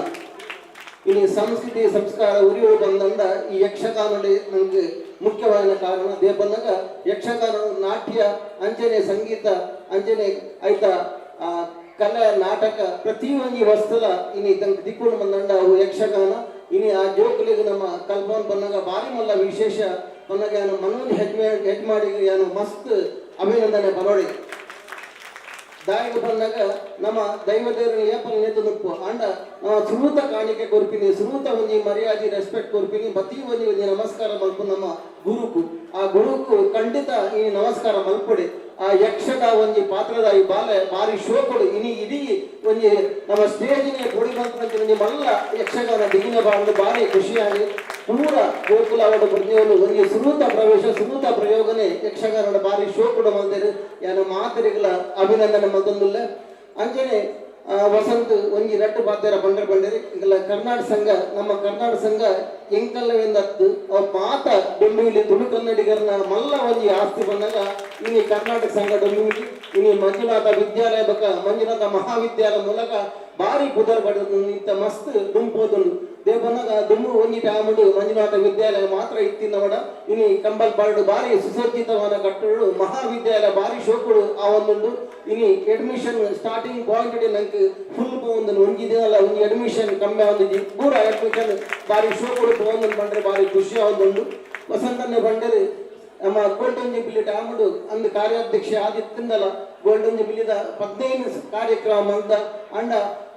ಇನ್ನು ಸಂಸ್ಕೃತಿ ಸಂಸ್ಕಾರ ಉರಿಯೋ ಬಂದಂಡ ಈ ಯಕ್ಷಗಾನದಲ್ಲಿ ನಮಗೆ ಮುಖ್ಯವಾದ ಕಾರಣ ದೇ ಬಂದಾಗ ಯಕ್ಷಗಾನ ನಾಟ್ಯ ಅಂಚನೆ ಸಂಗೀತ ಅಂಚನೆ ಆಯ್ತ ಕಲೆ ನಾಟಕ ಪ್ರತಿಯೊಂದು ವಸ್ತುಲ ಇನ್ನು ತಂಗೆ ದಿಕ್ಕೊಂಡು ಬಂದಂಡ ಅವು ಯಕ್ಷಗಾನ ಇನ್ನು ಆ ಜೋಕುಲಿಗೆ ನಮ್ಮ ಕಲ್ಪನ್ ಬಂದಾಗ ಬಾರಿ ಮಲ್ಲ ವಿಶೇಷ ಬಂದಾಗ ಏನು ಮನೋಜ್ ಹೆಡ್ ಮಾಡಿ ಏನು ಮಸ್ತ್ ಅಭಿನಂದನೆ ಬರೋಡಿ ದಾಯಿಗೆ ಬಂದಾಗ ನಮ್ಮ ದೈವದೇವರ ಏಪಲ್ ನೇತು ನುಪ್ಪು ಅಂಡ ಸುರೂತ ಕಾಣಿಕೆ ಕೊರ್ಪಿನಿ ಸುರೂತ ಒಂಜಿ ಮರ್ಯಾದೆ ರೆಸ್ಪೆಕ್ಟ್ ಕೊರ್ಪಿನಿ ಪ್ರತಿ ಒಂಜಿ ನಮಸ್ಕಾರ ಮಲ್ಪು ನಮ್ಮ ಗುರುಕು ಆ ಗುರುಕು ಖಂಡಿತ ಈ ನಮಸ್ಕಾರ ಮಲ್ಪುಡಿ ಆ ಯಕ್ಷದ ಒಂಜಿ ಪಾತ್ರದ ಈ ಬಾಲೆ ಬಾರಿ ಶೋಕುಡು ಇನಿ ಇಡೀ ಒಂಜಿ ನಮ್ಮ ಸ್ಟೇಜಿಗೆ ಕೊಡಿ ಬಂತ ಒಂಜಿ ಮಲ್ಲ ಯಕ್ಷಗಾನ ದಿಗಿನ ಬಾಂಡು ಬಾರಿ ಖುಷಿಯಾಗಿ ಪೂರ ಗೋಕುಲ ಅವಡ ಪ್ರತಿಯೊಂದು ಒಂಜಿ ಸುರೂತ ಪ್ರವೇಶ ಸುರೂತ ಪ್ರಯೋಗನೆ ಯಕ್ಷಗಾನದ ಬಾರಿ ಶೋಕುಡು ಮಂದಿರು ಯಾನು ಮಾತರಿಗಳ ಅಭಿನಂದನೆ ಮತ್ತೊಂದುಲ್ಲ ಅಂಜನೆ ವಸಂತ ಒಂಜಿ ರಟ್ಟು ಪಾತ್ರ ಬಂಡರೆ ಈಗಲ ಕರ್ನಾಟಕ ಸಂಘ ನಮ್ಮ ಕರ್ನಾಟಕ ಸಂಘ ಎಂಕಲ್ಲವೆಂದತ್ತು ಅವ್ ಪಾತ ಡೊಂಬಿಲಿ ತುಳು ಕನ್ನಡಿಗರನ್ನ ಮಲ್ಲ ಒಂಜಿ ಆಸ್ತಿ ಬಂದಾಗ ಇನ್ನು ಕರ್ನಾಟಕ ಸಂಘ ಡೊಂಬಿಲಿ ಇನ್ನು ಮಂಜುನಾಥ ವಿದ್ಯಾಲಯ ಬಕ ಮಂಜುನಾಥ ಮಹಾವಿದ್ಯಾಲಯ ಮೂಲಕ ಬಾರಿ ಕುದರ್ ಪಡೆದು ಇಂತ ಮಸ್ತ್ ದುಂಪೋದುಂಡು ದೇ ಬಂದಾಗ ದುಮ್ಮು ಒಂಜಿ ಟ್ಯಾಮುಡು ಮಂಜುನಾಥ ವಿದ್ಯಾಲಯ ಮಾತ್ರ ಇತ್ತಿನವಡ ಇನ್ನು ಕಂಬಲ್ ಪಾಡು ಬಾರಿ ಸುಸಜ್ಜಿತವಾದ ಕಟ್ಟಡ ಮಹಾವಿದ್ಯಾಲಯ ಬಾರಿ ಶೋಕುಡು ಆ ಒಂದುಂಡು ಇನ್ನು ಅಡ್ಮಿಷನ್ ಸ್ಟಾರ್ಟಿಂಗ್ ಪಾಯಿಂಟ್ ನಂಗೆ ಫುಲ್ ಒಂದು ಒಂಜಿ ದಿನ ಒಂಜಿ ಅಡ್ಮಿಷನ್ ಕಮ್ಮಿ ಆಗಿ ಪೂರ ಅಡ್ಮಿಷನ್ ಬಾರಿ ಶೋಕುಡು ತಗೊಂಡು ಬಂದ್ರೆ ಬಾರಿ ಖುಷಿ ಆಗುಂಡು ವಸಂತನೆ ಬಂದರೆ ನಮ್ಮ ಗೋಲ್ಡನ್ ಜುಬಿಲಿ ಟ್ಯಾಮುಡು ಅಂದು ಕಾರ್ಯಾಧ್ಯಕ್ಷ ಆದಿತ್ತಿಂದಲ ಗೋಲ್ಡನ್ ಜುಬಿಲಿದ 15 ಕಾರ್ಯಕ್ರಮ ಅಂತ ಅಂಡ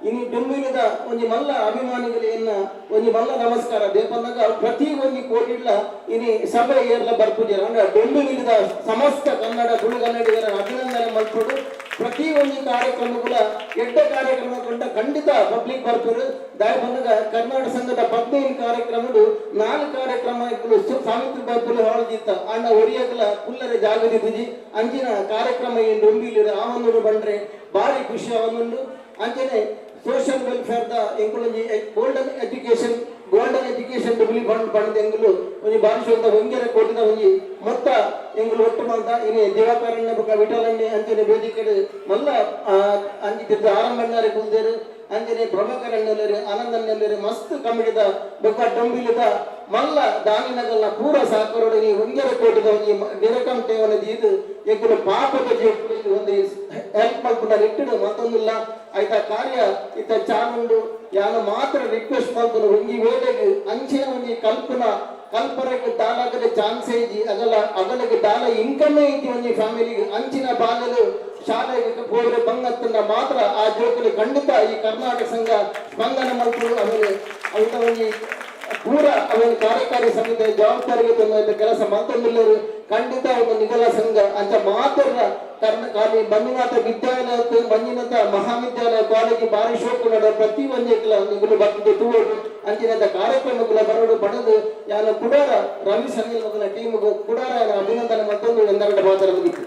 ಇನ್ನು ಡೊಂಬಿಲಿದ ಒಂಜಿ ಮಲ್ಲ ಅಭಿಮಾನಿಗಳು ಎನ್ನ ಒಂಜಿ ಮಲ್ಲ ನಮಸ್ಕಾರ ದೇಪನ್ನಾಗ ಪ್ರತಿ ಒಂಜಿ ಕೋಟಿಡ್ಲ ಇನಿ ಸಭೆ ಏರ್ಲ ಬರ್ಪುಜರ ಅಂಡ ಡೊಂಬಿಲಿದ ಸಮಸ್ತ ಕನ್ನಡ ತುಳು ಕನ್ನಡಿಗರ ಅಭಿನಂದನೆ ಮಲ್ಪಡು ಪ್ರತಿ ಒಂಜಿ ಕಾರ್ಯಕ್ರಮಗಳ ಎಡ್ಡ ಕಾರ್ಯಕ್ರಮ ಕೊಂಡ ಖಂಡಿತ ಪಬ್ಲಿಕ್ ಬರ್ಪರು ದಾಯ ಬಂದಾಗ ಕರ್ನಾಟಕ ಸಂಘದ 15 ಕಾರ್ಯಕ್ರಮಗಳು 4 ಕಾರ್ಯಕ್ರಮಗಳು ಸಾವಿತ್ರಿ ಬರ್ಪುಲು ಹೊಳದಿತ್ತ ಅಣ್ಣ ಒರಿಯಗಲ ಕುಲ್ಲರೆ ಜಾಗದಿದ್ದಿ ಅಂಚಿನ ಕಾರ್ಯಕ್ರಮ ಏನು ಡೊಂಬಿಲಿರ ಆವೊಂದು ಬಂದ್ರೆ ಬಾರಿ ಖುಷಿ ಆವೊಂದು ಅಂಚನೆ ಸೋಷಿಯಲ್ ವೆಲ್ಫೇರ್ ದ ಎಂಕುಲೊಂಜಿ ಗೋಲ್ಡನ್ ಎಜುಕೇಶನ್ ಡುಬ್ಲಿ ಫಂಡ್ ಪಂಡ್ ಎಂಗುಲು ಒಂಜಿ ಬಾರಿಶೋದ ಒಂಜರ ಕೋಟಿದ ಒಂಜಿ ಮೊತ್ತ ಎಂಗುಲು ಒಟ್ಟು ಮಂತ ಇನಿ ದಿವಾಕರಣ್ಯ ಬೊಕ ವಿಠಲಣ್ಯ ಅಂಚನೆ ವೇದಿಕೆ ಮಲ್ಲ ಅಂಜಿತಿದ್ದ ಆರಂಭಣ್ಣಾರೆ ಕುಲ್ದೇರು ಅಂಜನೆ ಪ್ರಭಾಕರಣ್ಣರು ಆನಂದಣ್ಣರು ಮಸ್ತ್ ಕಮಿಟಿದ ಬೊಕ ಡೊಂಬಿಲಿದ ಮಲ್ಲ ದಾನಿನಗಲ್ನ ಪೂರ ಸಾಕರೋಡು ನೀ ಒಂಜರ ಕೋಟಿದ ಒಂಜಿ ನಿರಕಂ ಠೇವಣಿ ಇದು ಎಂಕುಲು ಪಾಪದ ಜೀವನ ಒಂದು ಹೆಲ್ಪ್ ಮಾಡ್ಕೊಂಡ ಇಟ್ಟಿಡು ಮತ್ತೊಂದಿಲ್ಲ ಆಯ್ತಾ ಕಾರ್ಯ ಇತ್ತ ಚಾನುಂಡು ಯಾನು ಮಾತ್ರ ರಿಕ್ವೆಸ್ಟ್ ಮಾಡ್ಕೊಂಡು ಒಂಜಿ ವೇಳೆಗೆ ಅಂಚಿನ ಒಂಜಿ ಕಲ್ಪನೆಗೆ ದಾಲಾಗದೆ ಚಾನ್ಸೇ ಇಜ್ಜಿ ಅಗಲಿಗೆ ದಾಲ ಇನ್ಕಮ್ಮೇ ಐತಿ ಒಂಜಿ ಫ್ಯಾಮಿಲಿಗೆ ಅಂಚಿನ ಬಾಲಲು ಶಾಲೆಗೆ ಹೋದ್ರೆ ಬಂಗತ್ತನ್ನ ಮಾತ್ರ ಆ ಜೋಕಲಿ ಖಂಡಿತ ಈ ಕರ್ನಾಟಕ ಸಂಘ ಸ್ಪಂದನೆ ಮಾಡ್ಕೊಂಡು ಆಮೇಲೆ ಅಂತ ಒಂಜಿ ಪೂರ ಅವನ ಕಾರ್ಯಕಾರಿ ಸಮಿತಿ ಜವಾಬ್ದಾರಿಗೆ ತಂದ ಕೆಲಸ ಮತ್ತೊಂದಿಲ್ಲರು ಖಂಡಿತ ಒಂದು ನಿಗಲ ಸಂಘ ಅಂತ ಮಾತ್ರ ಖಾಲಿ ಮಂಜುನಾಥ ವಿದ್ಯಾಲಯ ಮಂಜುನಾಥ ಮಹಾವಿದ್ಯಾಲಯ ಕಾಲೇಜು ಬಾರಿ ಶೋಕು ನಡ ಪ್ರತಿ ಒಂಜೆಲ್ಲ ನಿಗಲು ಬರ್ತದೆ ತೂರು ಅಂಚಿನ ಕಾರ್ಯಕ್ರಮಗಳ ಬರೋಡು ಪಡೆದು ಯಾನು ಕುಡಾರ ರವಿ ಸನಿಲ್ ಮಗನ ಟೀಮ್ ಕುಡಾರ ಅಭಿನಂದನೆ ಮತ್ತೊಂದು ಒಂದೆರಡು ಮಾತ್ರ ಮುಗಿತು.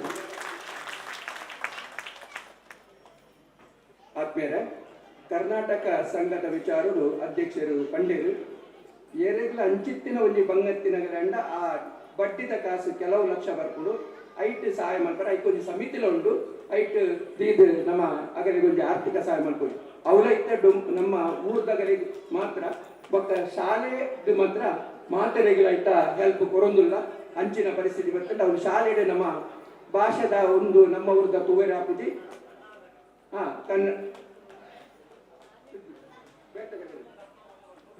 ಆದ್ಮೇಲೆ ಕರ್ನಾಟಕ ಸಂಘದ ವಿಚಾರರು ಅಧ್ಯಕ್ಷರು ಪಂಡಿರು ಏರೆಗ್ಲ ಅಂಚಿತ್ತಿನ ಒಂಜಿ ಬಂಗತ್ತಿನ ಗಂಡ ಆ ಬಡ್ಡಿದ ಕಾಸು ಕೆಲವು ಲಕ್ಷ ಬರ್ಕೊಂಡು ಐಟ್ ಸಹಾಯ ಮಾಡ್ತಾರೆ ಐಕೊಂದು ಸಮಿತಿಲ ಉಂಟು ಐಟ್ ಇದು ನಮ್ಮ ಅಗಲಿಗೆ ಒಂದು ಆರ್ಥಿಕ ಸಹಾಯ ಮಾಡ್ಕೊಳ್ಳಿ ಅವರ ಇತ್ತ ನಮ್ಮ ಊರ್ದಗಲಿಗೆ ಮಾತ್ರ ಬೊಕ್ಕ ಶಾಲೆದು ಮಾತ್ರ ಮಾತರೆಗಳ ಐತ ಹೆಲ್ಪ್ ಕೊರೊಂದಿಲ್ಲ ಅಂಚಿನ ಪರಿಸ್ಥಿತಿ ಬರ್ತದೆ ಅವ್ರು ಶಾಲೆಡೆ ನಮ್ಮ ಭಾಷೆದ ಒಂದು ನಮ್ಮ ಊರ್ದ ತುವೇರ ಹಾಪುಜಿ ತನ್ನ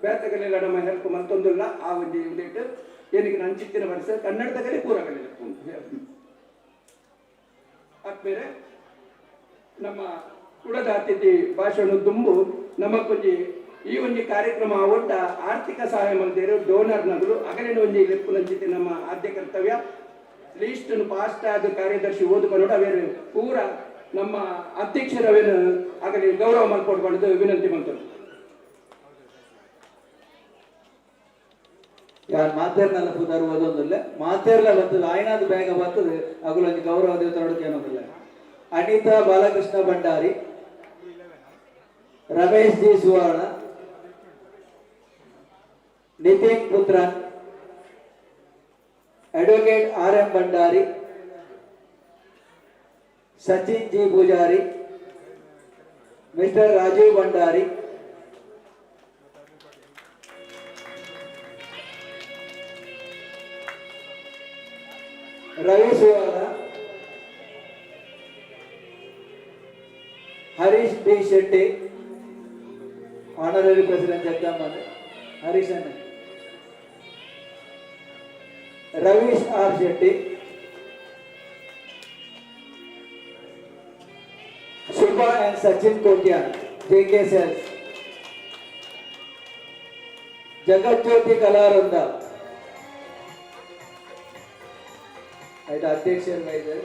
ಬೇತಗಲೆಲ್ಲ ನಮ್ಮ ಹೆಲ್ಪ್ ಮತ್ತೊಂದಿಲ್ಲ ಆ ಒಂದು ಯುನಿಟ್ ಏನಕ್ಕೆ ನಾನು ಚಿತ್ತಿನ ವರ್ಷ ಕನ್ನಡದಗಲೇ ಪೂರಗಲಿಲ್ಲ ಆದ್ಮೇಲೆ ನಮ್ಮ ಉಳದ ಅತಿಥಿ ಭಾಷಣ ದುಂಬು ನಮಕೊಂಜಿ ಈ ಒಂದು ಕಾರ್ಯಕ್ರಮ ಒಡ್ಡ ಆರ್ಥಿಕ ಸಹಾಯ ಮಂದಿರು ಡೋನರ್ ನಗಲು ಅಗಲಿನ ಒಂಜಿ ಲೆಪ್ಪುನಂಚಿತೆ ನಮ್ಮ ಆದ್ಯ ಕರ್ತವ್ಯ ಲೀಸ್ಟ್ ಪಾಸ್ಟ್ ಆದ ಕಾರ್ಯದರ್ಶಿ ಓದುಕೊಂಡು ಅವೇನು ಪೂರ ನಮ್ಮ ಅಧ್ಯಕ್ಷರವೇನು ಆಗಲಿ ಗೌರವ ಮಾಡ್ಕೊಡ್ಬಾರ್ದು ವಿನಂತಿ ಮಾಡ್ತಾರೆ. ಯಾರು ಮಾತೇರ್ನೆಲ್ಲ ಪುದರ್ ಓದೋದಿಲ್ಲ ಮಾತೇರ್ಲ ಬರ್ತದೆ ಆಯ್ನಾದ ಬೇಗ ಬರ್ತದೆ ಅಗುಲೊಂದು ಗೌರವ ದೇವತೆ ನೋಡಕ್ಕೆ ಏನೋದಿಲ್ಲ. Anitha Balakrishna Bhandari, Ramesh G Suvarna, Nitin Puthran, advocate R M Bhandari, Sachin G Poojary, mister Rajeev Bhandari, Ravi Suvarna, Harish D Shetty, honorary president Jagadamba Harish ಅಣ್ಣ, Ravish R Shetty, Shubha and Sachin Kotian JK cells, Jagajyothi Kalavrinda ಆಯ್ತು ಅಧ್ಯಕ್ಷರು ಇದ್ದಾರೆ,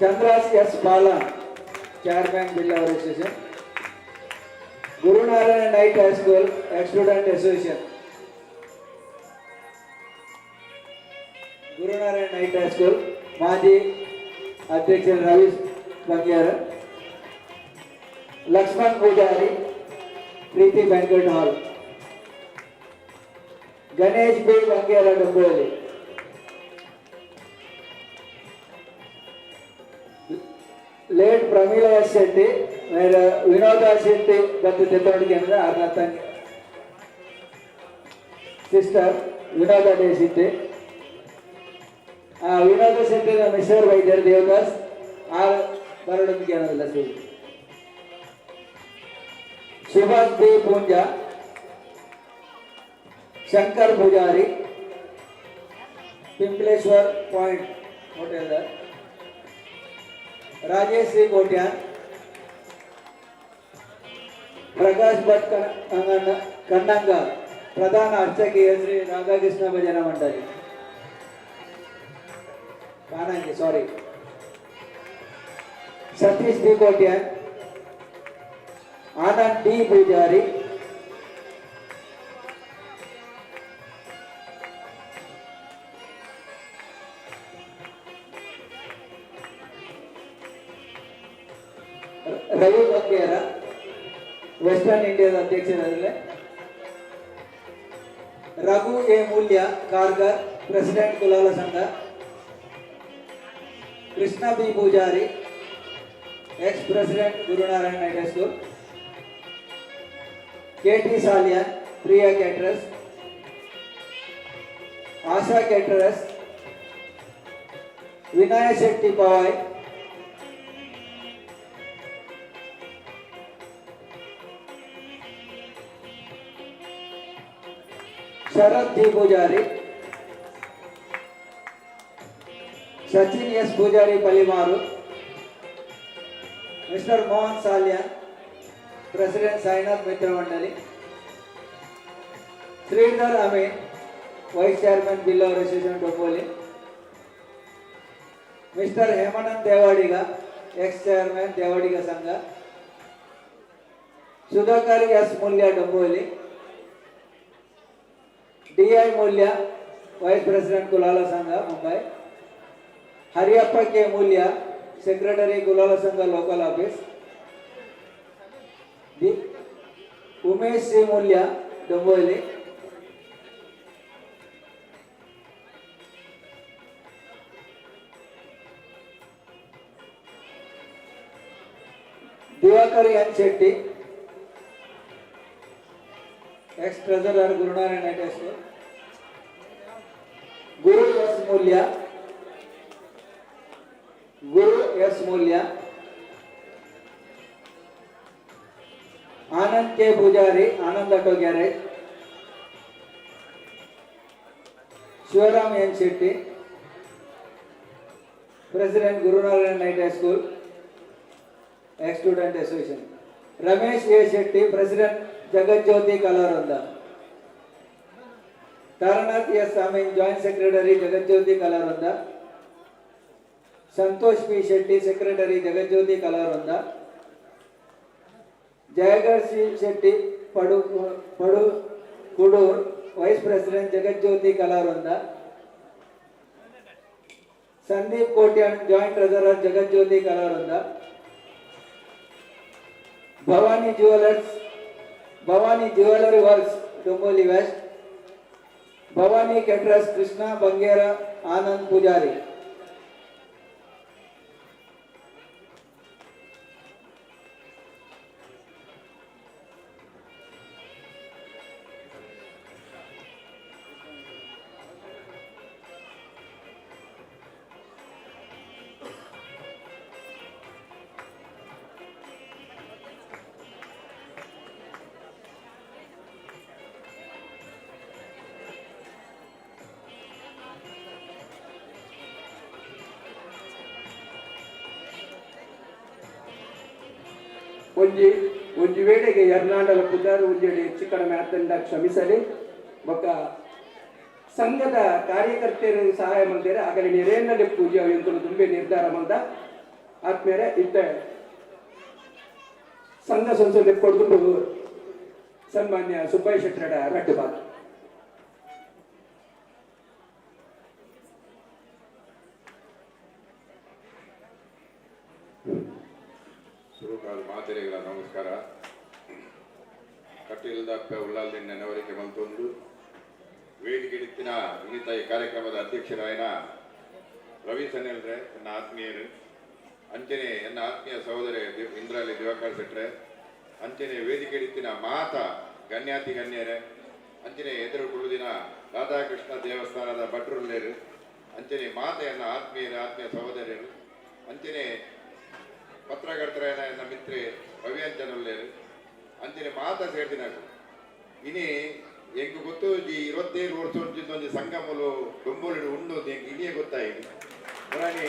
ಚಂದ್ರಾಸ್ ಎಸ್ ಬಾಲನ್ ಚೇರ್ಮನ್ ಜಿಲ್ಲಾ association, Gurunarayana night high school ex student association, Gurunarayana night high school ಮಾಜಿ ಅಧ್ಯಕ್ಷ ರವಿ ಬಂಗ್ಯಾರ, ಲಕ್ಷ್ಮಣ್ ಪೂಜಾರಿ ಪ್ರೀತಿ ಬ್ಯಾಂಕ್ವೆಟ್ ಹಾಲ್, Ganesh B Bangera Dombivli, late Pramila S Shetty Vinoda Shetty ಬಂದು ತೆತ್ತೋಡಿಗೆ ಅಂದ್ರೆ ಆರ್ನ ತಂಗಿ ಸಿಸ್ಟರ್ ವಿನೋದ ಡೆ ಶೆಟ್ಟಿ, ವಿನೋದ ಶೆಟ್ಟಿ ಮಿಶ್ವರ್ ವೈದ್ಯರ್ ದೇವದಾಸ್ ಆರ್ ಬರಡೊಂದಿಗೆ ಅನ್ನೋದಿಲ್ಲ ಸೇರಿ, Subhash B Poonja, Shankar Poojary Pimpleshwar point hotel Rajesh Shri Kotian, Prakash Bhat कन्नंग प्रधान अर्चकी श्री राधाकृष्ण भजन मंडली कानंगी sorry, Satish D Kotian, Anand D Poojary, Ravi Bangera western India अध्यक्ष रघु ए मूल्य कारगर प्रेसिडेंट कुलाल संघ, कृष्ण बी पूजारी ex president Gurunarayan night school, केटी सालिया प्रिया कैटरर्स, आशा कैटरर्स, विनय शेट्टी पवाई, शरद जी पूजारी, सचिन एस पूजारी पलिमारू, मिस्टर मोहन सालिया प्रेसिडेंट साईनाथ मित्र मंडली, श्रीधर अमीन वाइस चेयरमैन जिला association Dombivli, mister Hemanand Devadiga x chairman Devadiga संघ, सुधाकर एस मूल्य डोंबोली, DI मूल्य वाइस प्रेसिडेंट कुलाला संघ मुंबई, हरियप्पा के मूल्य सेक्रेटरी कुलाला संघ local office, Umesh C Mulya Dombivli, Divakar N Shetty ex treasurer Gurunarayana night school, Guru S Mulya, Anand K Poojary Anand auto garage, Shivaram N Shetty, President Guru Narayan Night High School, Ex-Student Association. Ramesh A. Shetty, President Jagat Jyoti Kalaranda. Taranath S. Amin, Joint Secretary Jagat Jyoti Kalaranda. Santosh P. Shetty, Secretary Jagat Jyoti Kalaranda. Jayagar C. Shetty, Padu Kudur, Vice President Jagat Jyoti Kalaranda. Sandeep Kotian, Joint Treasurer Jagat Jyoti Kalaranda. Bhavani Jewelry Works, Domboli West. Bhavani Caterers, Krishna Bangera, Anand Pujari. ಒಂಜಿ ವೇಳೆಗೆ ಎರ್ನಾಡಲ ಪುದಾರು ಒಂಜೆಡೆ ಹೆಚ್ಚು ಕಡಿಮೆ ಆತಂಡ ಕ್ಷಮಿಸಲಿ ಬೊಕ್ಕ ಸಂಘದ ಕಾರ್ಯಕರ್ತೆಯರಿಗೆ ಸಹಾಯ ಮಾಡಿದರೆ ಆಗಲೇ ನಿರೇಂದ್ರ ಪೂಜೆ ಎಂತಲು ತುಂಬೆ ನಿರ್ಧಾರ ಮಾಡಿದ ಆದ್ಮೇಲೆ ಇತ್ತ ಸಂಘ ಸಂಸದೆ ಕೊಡ್ದು ಸನ್ಮಾನ್ಯ ಸುಬ್ಬಯ್ಯ ಶೆಟ್ಟರ ರಟ್ಟಬಾರ ಮಾತೆರೆಗಳ ನಮಸ್ಕಾರ. ಕಟ್ಟಿಲ್ದಪ್ಪ ಉಳ್ಳಾಲ್ದಿ ನೆನವರಿಕೆ ಮಂತೊಂದು ವೇದಿಕೆಡಿತ್ತಿನ ಇನ್ನಿತ ಈ ಕಾರ್ಯಕ್ರಮದ ಅಧ್ಯಕ್ಷರಾಯನ ರವಿ ಸನ್ನೆಲ್ರೆ ನನ್ನ ಆತ್ಮೀಯರು ಅಂಚನೆ ನನ್ನ ಆತ್ಮೀಯ ಸಹೋದರಿ ಇಂದ್ರಾಲಿ ದಿವಾಕರ್ ಶೆಟ್ರೆ ಅಂಚನೆ ವೇದಿಕೆಡಿತ್ತಿನ ಮಾತ ಗಣ್ಯಾತಿ ಗಣ್ಯರೇ ಅಂಚನೆ ಎದುರು ಕುಳ್ಳುದಿನ ರಾಧಾಕೃಷ್ಣ ದೇವಸ್ಥಾನದ ಭಟ್ರುಲ್ಲೇರು ಅಂಚನೆ ಮಾತೆಯನ್ನ ಆತ್ಮೀಯ ಸಹೋದರಿಯರು ಅಂಚನೆ ಪತ್ರಕರ್ತರಾಯನ ನನ್ನ ಮಿತ್ರೆ ರವಿಯಂಚನಲ್ಲೇರು ಅಂಚನೆ ಮಾತ ಸೇರ್ತಿನಾಗ ಇನಿ ಎಂಕು ಗೊತ್ತು ಈ 27 ವರ್ಷ ಒಂದು ಸಂಗಮಲು ಡೊಂಬೋಲಿ ಉಂಡು ಎಂಗೆ ಇನಿಯೇ ಗೊತ್ತಾಯಿತು ಪುರಾಣಿ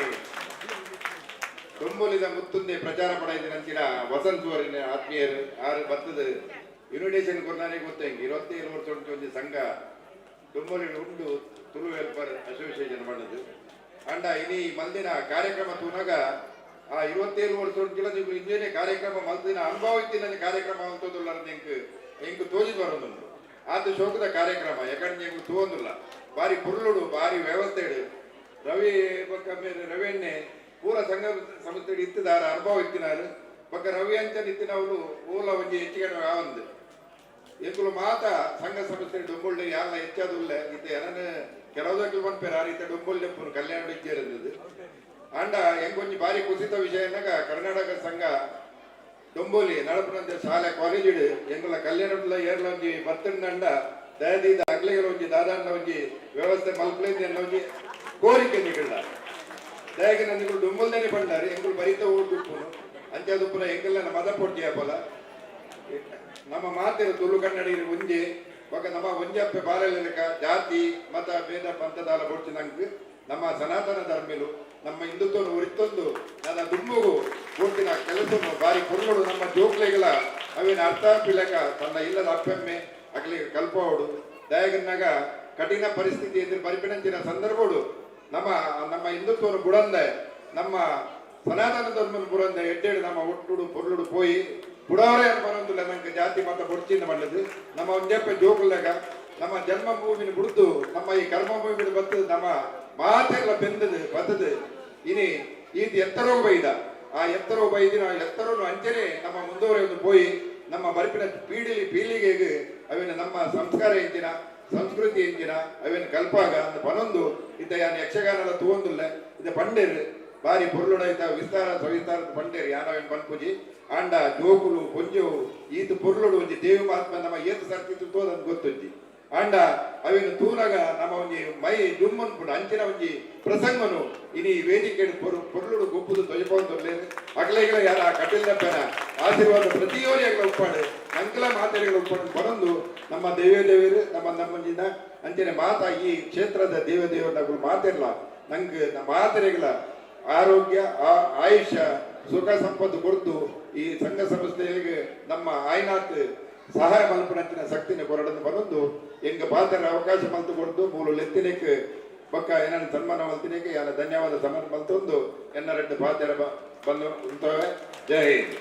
ಡೊಂಬೋಲಿದ ಮುತ್ತುಂದೆ ಪ್ರಚಾರ ಪಡಾಯಿದ್ದೀನಿ ಅಂಚಿನ ವಸಂತ್ ಅವರಿನ ಆತ್ಮೀಯರು ಆರು ಬರ್ತದ ಇನ್ವಿಟೇಷನ್ ಕೊಡ್ತಾನೆ ಗೊತ್ತಾಯ್ತು 27 ವರ್ಷ ಒಂದು ಸಂಘ ಡೊಂಬೋಲಿ ಉಂಡು ತುಳು ವೆಲ್ಫೇರ್ ಅಸೋಸಿಯೇಷನ್ ಮಾಡೋದು ಅಂಡ ಇನಿ ಮಂದಿನ ಕಾರ್ಯಕ್ರಮ ತೂನಾಗ ಆ 27 ವರ್ಷ ನೀವು ಇಂಜೇನೆ ಕಾರ್ಯಕ್ರಮ ಮಲ್ದಿನ ಅನುಭವ ಇತ್ತಿನ ಕಾರ್ಯಕ್ರಮ ಅಂತಂದುಲ್ಲ ಎಂಕು ತೋಜಿ ಬರೋದುಂಟು ಆದ ಶೋಕದ ಕಾರ್ಯಕ್ರಮ ಯಾಕಂದ್ರೆ ಎಂಕು ತೋಂದಿಲ್ಲ ಬಾರಿ ಪುರುಳುಡು ಬಾರಿ ವ್ಯವಸ್ಥೆ ರವಿ ಪಕ್ಕ ರವಿಯನ್ನೇ ಪೂರ ಸಂಘ ಸಂಸ್ಥೆ ಇತ್ತಿದಾರ ಅನುಭವ ಇತ್ತಿನಾರು ಪಕ್ಕ ರವಿ ಅಂತ ಇತ್ತಿನವರು ಮೂಲ ಒಂಜಿ ಹೆಚ್ಚಿಗೆ ಆವಂದು ಎಂಕುಲು ಮಾತ ಸಂಘ ಸಂಸ್ಥೆ ಡೊಂಬೊಳ್ಳಿ ಯಾರ ಹೆಚ್ಚಾದುಲ್ಲ ಇತ್ತ ಏನನ್ನ ಕೆಲವುದಕ್ಕೆ ಬಂದ್ಪೇರ ಆ ರೀತಿ ಡೊಂಬೊಳ್ಳಿ ಕಲ್ಯಾಣ ಇದ್ದೇರದು ಅಂಡ ಎಂಗೊಂಜಿ ಬಾರಿ ಕುಸಿತ ವಿಷಯನಾಗ ಕರ್ನಾಟಕ ಸಂಘ ಡೊಂಬೋಲಿ ನಡಪನಂತ ಶಾಲೆ ಕಾಲೇಜ್ ಎಂಗಳ ಕಲ್ಯಾಣ ಏರ್ಲ ಒಂಜಿ ಬರ್ತಂಡ ದಯದಿಂದ ಅಗ್ಲಿಗಳ ಒಂಜಿ ದಾದಾಂಡ ಒಂಜಿ ವ್ಯವಸ್ಥೆ ಮಲ್ಪಲಿಂದ ಒಂಜಿ ಕೋರಿಕೆ ನಿಗಡ ದಯಗೆ ನಂದಿಗಳು ಡೊಂಬೋಲ್ದೇನೆ ಬಂಡಾರಿ ಎಂಗಳು ಬರಿತ ಓಡ್ಬಿಟ್ಟು ಅಂಚದು ಪುರ ಎಂಗೆಲ್ಲ ಮದ ಪೊಟ್ಟಿ ಹಬ್ಬಲ ನಮ್ಮ ಮಾತಿನ ತುಳು ಕನ್ನಡಿಗರು ಒಂಜಿ ಬೊಕ್ಕ ನಮ್ಮ ಒಂಜಪ್ಪೆ ಬಾರಲೆಕ್ಕ ಜಾತಿ ಮತ ಭೇದ ಪಂಥದಾಲ ಪೊಡ್ಚಿನಂಗೆ ನಮ್ಮ ಸನಾತನ ಧರ್ಮಿಲು ನಮ್ಮ ಹಿಂದುತ್ವನು ಉರಿತೊಂದು ನನ್ನ ದುಮ್ಮುಗು ಪೂರ್ತಿನ ಕೆಲಸವನ್ನು ಬಾರಿ ಪುರುಗಳು ನಮ್ಮ ಜೋಕ್ಲೆಗಳ ಅವೇನು ಅರ್ಥಾಪಿಲಕ ತನ್ನ ಇಲ್ಲದ ಅಪ್ಪೆಮ್ಮೆ ಅಗ್ಲಿಗೆ ಕಲ್ಪೋಡು ದಯಗನ್ನಾಗ ಕಠಿಣ ಪರಿಸ್ಥಿತಿ ಎದುರು ಪರಿಪಿಣಂಚಿನ ಸಂದರ್ಭಗಳು ನಮ್ಮ ಹಿಂದುತ್ವನು ಬುಡಂದೆ ನಮ್ಮ ಸನಾತನ ಧರ್ಮನ ಬುಡಂದೆ ಎಡ್ಡೆಡು ನಮ್ಮ ಒಟ್ಟುಡು ಪೊರ್ಲುಡು ಪೋಯಿ ಬುಡವರೇ ಬರೋದಿಲ್ಲ ನಂಗೆ ಜಾತಿ ಮತ ಬೊಡ್ಚಿಂದ ಬಂದದ್ದು ನಮ್ಮ ಒಂಜಪ್ಪೆ ಜೋಕ್ಲಾಗ ನಮ್ಮ ಜನ್ಮಭೂಮಿನ ಬಿಡ್ದು ನಮ್ಮ ಈ ಕರ್ಮಭೂಮಿನ ಬರ್ತದೆ ನಮ್ಮ ಮಾತೆಲ್ಲ ಬೆಂದದು ಬತ್ತದು ಇನಿ ಈತ ಎತ್ತರೋ ಬೈದ ಆ ಎತ್ತರೋ ಬೈದಿನ ಎತ್ತರನು ಅಂಚನೆ ನಮ್ಮ ಮುಂದುವರೆದು ಪೋಯಿ ನಮ್ಮ ಬರ್ಪಿನ ಪೀಳಿಗೆಗೆ ಅವೇನ ನಮ್ಮ ಸಂಸ್ಕಾರ ಎಂಚಿನ ಸಂಸ್ಕೃತಿ ಎಂಚಿನ ಅವೇನು ಕಲ್ಪಾಗ ಅಂತ ಪನೊಂದು ಇತ್ತ ಯಾನ್ ಯಕ್ಷಗಾನದ ತೂವೊಂದುಲ್ಲ ಇದು ಪಂಡೇರು ಬಾರಿ ಪೊರ್ಲುಡೈತ ವಿಸ್ತಾರ ಸವಿಸ್ತಾರ ಪಂಡೇರು ಯಾನವೇನು ಪನ್ಪುಜಿ ಆಂಡ ಜೋಕುಲು ಕೊಂಜು ಈತ ಪೊರ್ಲುಡು ಒಂಜಿ ದೇವಿ ಮಹಾತ್ಮ ನಮ್ಮ ಏತು ಸರ್ತಿತ್ತು ತೋದಂತ ಗೊತ್ತೊಂಜಿ ಆಂಡ ಅವೇನು ತೂನಗ ನಮ್ಮ ಒಂಜಿ ಮೈ ಜುಮ್ಮನ್ ಪುಡ ಅಂಚಿನ ಒಂಜಿ ಪ್ರಸಂಗನು ಇನಿ ವೇದಿಕೆ ಪೊರ್ಲುಡು ಗೊಪ್ಪುದು ತೊಜಪೊಂದುಲ್ಲೇರು ಅಗಲೆಗಳ ಯಾರ ಕಟ್ಟಿಲ್ದಪ್ಪನ ಆಶೀರ್ವಾದ ಪ್ರತಿಯೋರಿ ಅಗಲ ಉಪ್ಪಾಡು ಅಂಕಲ ಮಾತೆರೆಗಳ ಉಪ್ಪಾಡು ಬರಂದು ನಮ್ಮ ದೇವರು ನಮ್ಮಂಜಿನ ಅಂಚನೆ ಮಾತಾ ಈ ಕ್ಷೇತ್ರದ ದೇವದೇವರ ಮಾತೆರ್ಲ ನಂಗೆ ಮಾತೆರೆಗಳ ಆರೋಗ್ಯ ಆಯುಷ್ಯ ಸುಖ ಸಂಪತ್ತು ಕೊಡ್ತು ಈ ಸಂಘ ಸಂಸ್ಥೆಗಳಿಗೆ ನಮ್ಮ ಆಯ್ನಾತ್ ಸಹಾಯ ಮಲ್ಪನಂಚಿನ ಶಕ್ತಿನ ಕೊರಡನ್ನು ಬಂದು ಎಂಗ ಪಾತ್ರ ಅವಕಾಶ ಮಲ್ತು ಕೊಡ್ತು ಮೂಲು ಲೆತ್ತಿನಕ್ಕೆ ಪಕ್ಕ ಏನನ್ನು ಸನ್ಮಾನ ಮಲ್ತಿನಕ್ಕೆ ಯಾರ ಧನ್ಯವಾದ ಸಮಾನ ಮಲ್ತೊಂದು ಎನ್ನ ರೆಡ್ಡು ಪಾತ್ರ ಬಂದು ಉಂಟವೆ. ಜೈ ಹಿಂದ್.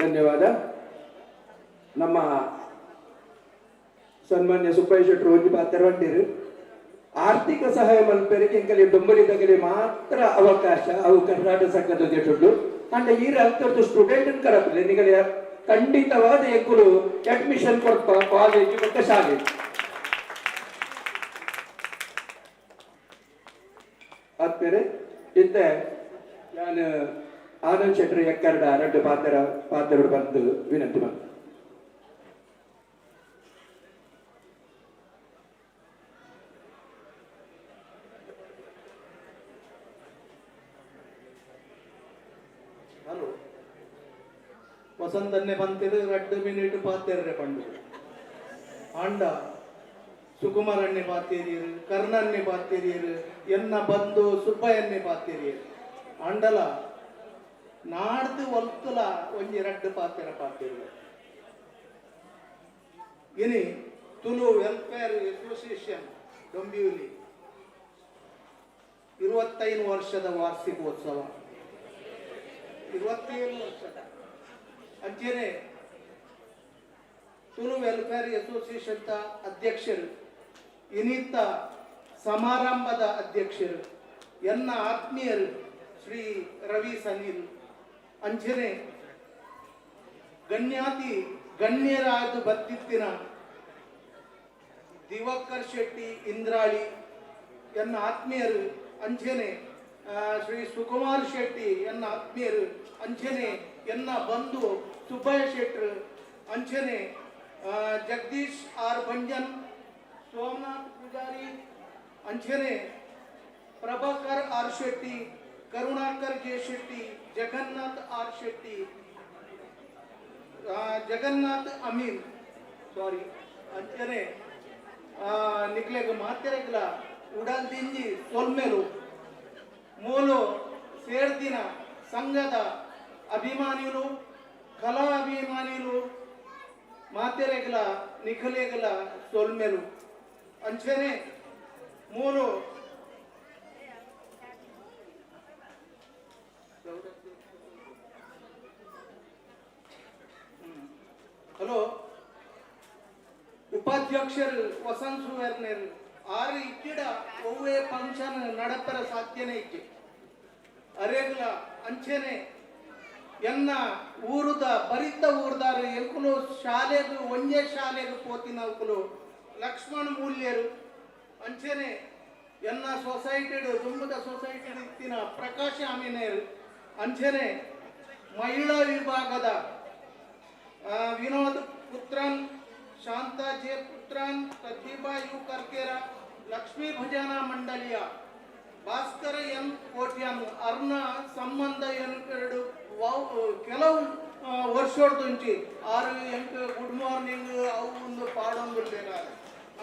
ಧನ್ಯವಾದ. ನಮ್ಮ ಸನ್ಮಾನ್ಯ ಸುಬ್ಬಯ್ಯ ಶೆಟ್ಟರು ಒಂದು ಪಾತ್ರ ಹೊಂದಿರು ಆರ್ಥಿಕ ಸಹಾಯ ಮಲ್ಪರಿಗೆ ಎಂಕಲಿ ಡೊಂಬಲಿದಗಲಿ ಮಾತ್ರ ಅವಕಾಶ ಅವು ಕರ್ನಾಟಕ ಸಂಘದ ಜೊತೆ ಅಂಡ್ ಈ ಅರ್ಥದ್ದು ಸ್ಟೂಡೆಂಟ್ ಕರಪಲೆ ನಿಮಗೆ ಖಂಡಿತವಾದ ಎಂಕುಲು ಅಡ್ಮಿಷನ್ ಕೊಡ್ಪ ಕಾಲೇಜ್ ಮತ್ತು ಶಾಲೆ ಆದ್ಮೇಲೆ ಇದ್ದೆ ನಾನು ಆನಂದ್ ಶೆಟ್ಟರ್ ಎಕ್ಕರ್ಡ ಎರಡು ಪಾತ್ರಗಳು ಬಂದು ವಿನಂತಿ ಮಾಡಿ. ಹಲೋ ವಸಂತನ್ನೇ ಬಂತಿರು 2 ಮಿನಿಟ್ ಪಾತೆರ್ರೆ ಪಂಡು ಆಂಡ ಸುಕುಮಾರನ್ನೇ ಪಾತೇರಿಯರು ಕರ್ಣನ್ನೇ ಪಾತೇರಿಯರು ಎನ್ನ ಬಂದು ಸುಬ್ಬಯ್ಯನ್ನೇ ಪಾತೇರಿಯರು ಆಂಡಲ ನಾಡ್ದು ಒಲ್ತಲ ಒಂಜಿ 2 ಪಾತೇರು ಇನಿ ತುಳು ವೆಲ್ಫೇರ್ ಅಸೋಸಿಯೇಷನ್ ಡೊಂಬಿವಲಿ 25 ವರ್ಷದ ವಾರ್ಷಿಕೋತ್ಸವ 27 ವರ್ಷದ ಅಂಚೆನೆ ತುಳು ವೆಲ್ಫೇರ್ ಅಸೋಸಿಯೇಷನ್ ಅಧ್ಯಕ್ಷರು ಇನ್ನಿತ ಸಮಾರಂಭದ ಅಧ್ಯಕ್ಷರು ಎನ್ನ ಆತ್ಮೀಯರು ಶ್ರೀ ರವಿ ಸನೀಲ್ ಅಂಚೆನೆ ಗಣ್ಯರಾದ ಬತ್ತಿತ್ತಿನ ದಿವಾಕರ್ ಶೆಟ್ಟಿ ಇಂದ್ರಾಳಿ ಎನ್ನ ಆತ್ಮೀಯರು ಅಂಚೆನೆ ಶ್ರೀ ಸುಕುಮಾರ್ ಶೆಟ್ಟಿ ಎನ್ನ ಆತ್ಮೀಯರು ಅಂಚೆನೆ ಎನ್ನ ಬಂಧು ಸುಬ್ಬಯ್ಯ ಶೆಟ್ರು ಅಂಚೆನೆ ಜಗದೀಶ್ ಆರ್ ಭಂಜನ್ ಸೋಮನಾಥ್ ಪೂಜಾರಿ ಅಂಚೆನೆ Prabhakar R Shetty Karunakar J Shetty Jagannath R Shetty Jagannath Amin sorry ಅಂಚೆನೆ ನಿಕ್ಲೆಗ್ ಮಾತೆರೆಗ್ಲ ಉಡಲ್ ದಿಂಜಿ ಸೊಲ್ಮೆಲು ಮೂಲು ಸೇರ್ದಿನ ಸಂಘದ ಅಭಿಮಾನಿಗಳು ಕಲಾ ಅಭಿಮಾನಿಗಳು ಮಾತೆರೆಗ್ಲ ನಿಖಲೆಗ್ಲ ಸೊಲ್ಮೆಲು ಅಂಚೆನೆ ಮೂಲು ಹಲೋ ಉಪಾಧ್ಯಕ್ಷರು ವಸಂತ್ ಸುವರ್ಣರು 6 ಇಕ್ಕಿಡ ಒವ್ವೇ ಫಂಕ್ಷನ್ ನಡಪರ ಸಾಧ್ಯನೇ ಇಕ್ಕೆ ಅರೆಗ್ಲ ಅಂಚೆನೆ ಎನ್ನ ಊರುದ ಬರಿತ ಊರ್ದಾರ ಎಂಕುಲು ಶಾಲೆಗೂ ಒಂದೇ ಶಾಲೆಗೂ ಪೋತಿನ ಅವಕುಲು ಲಕ್ಷ್ಮಣ ಮೂಲ್ಯರು ಅಂಚೆನೆ ಎನ್ನ ಸೊಸೈಟಿ ದುಂಬದ ಸೊಸೈಟಿ ಇತ್ತಿನ ಪ್ರಕಾಶ್ ಆಮಿನೇರು ಅಂಚೆನೆ ಮಹಿಳಾ ವಿಭಾಗದ ವಿನೋದ್ ಪುತ್ರನ್ ಶಾಂತಾ ಜೆ ಪುತ್ರನ್ ಪ್ರತಿಭಾ ಯು ಕರ್ಕೇರ ಲಕ್ಷ್ಮೀ ಭಜನಾ ಮಂಡಳಿಯ ಭಾಸ್ಕರ ಎನ್ ಕೋಟ್ಯಾನ್ ಅರ್ನ ಸಂಬಂಧ ಎರಡು ಕೆಲವು ವರ್ಷೋಡ್ದುಂಚಿ 6 ಗುಡ್ ಮಾರ್ನಿಂಗ್ ಅವು ಒಂದು ಪಾಡೊಂದು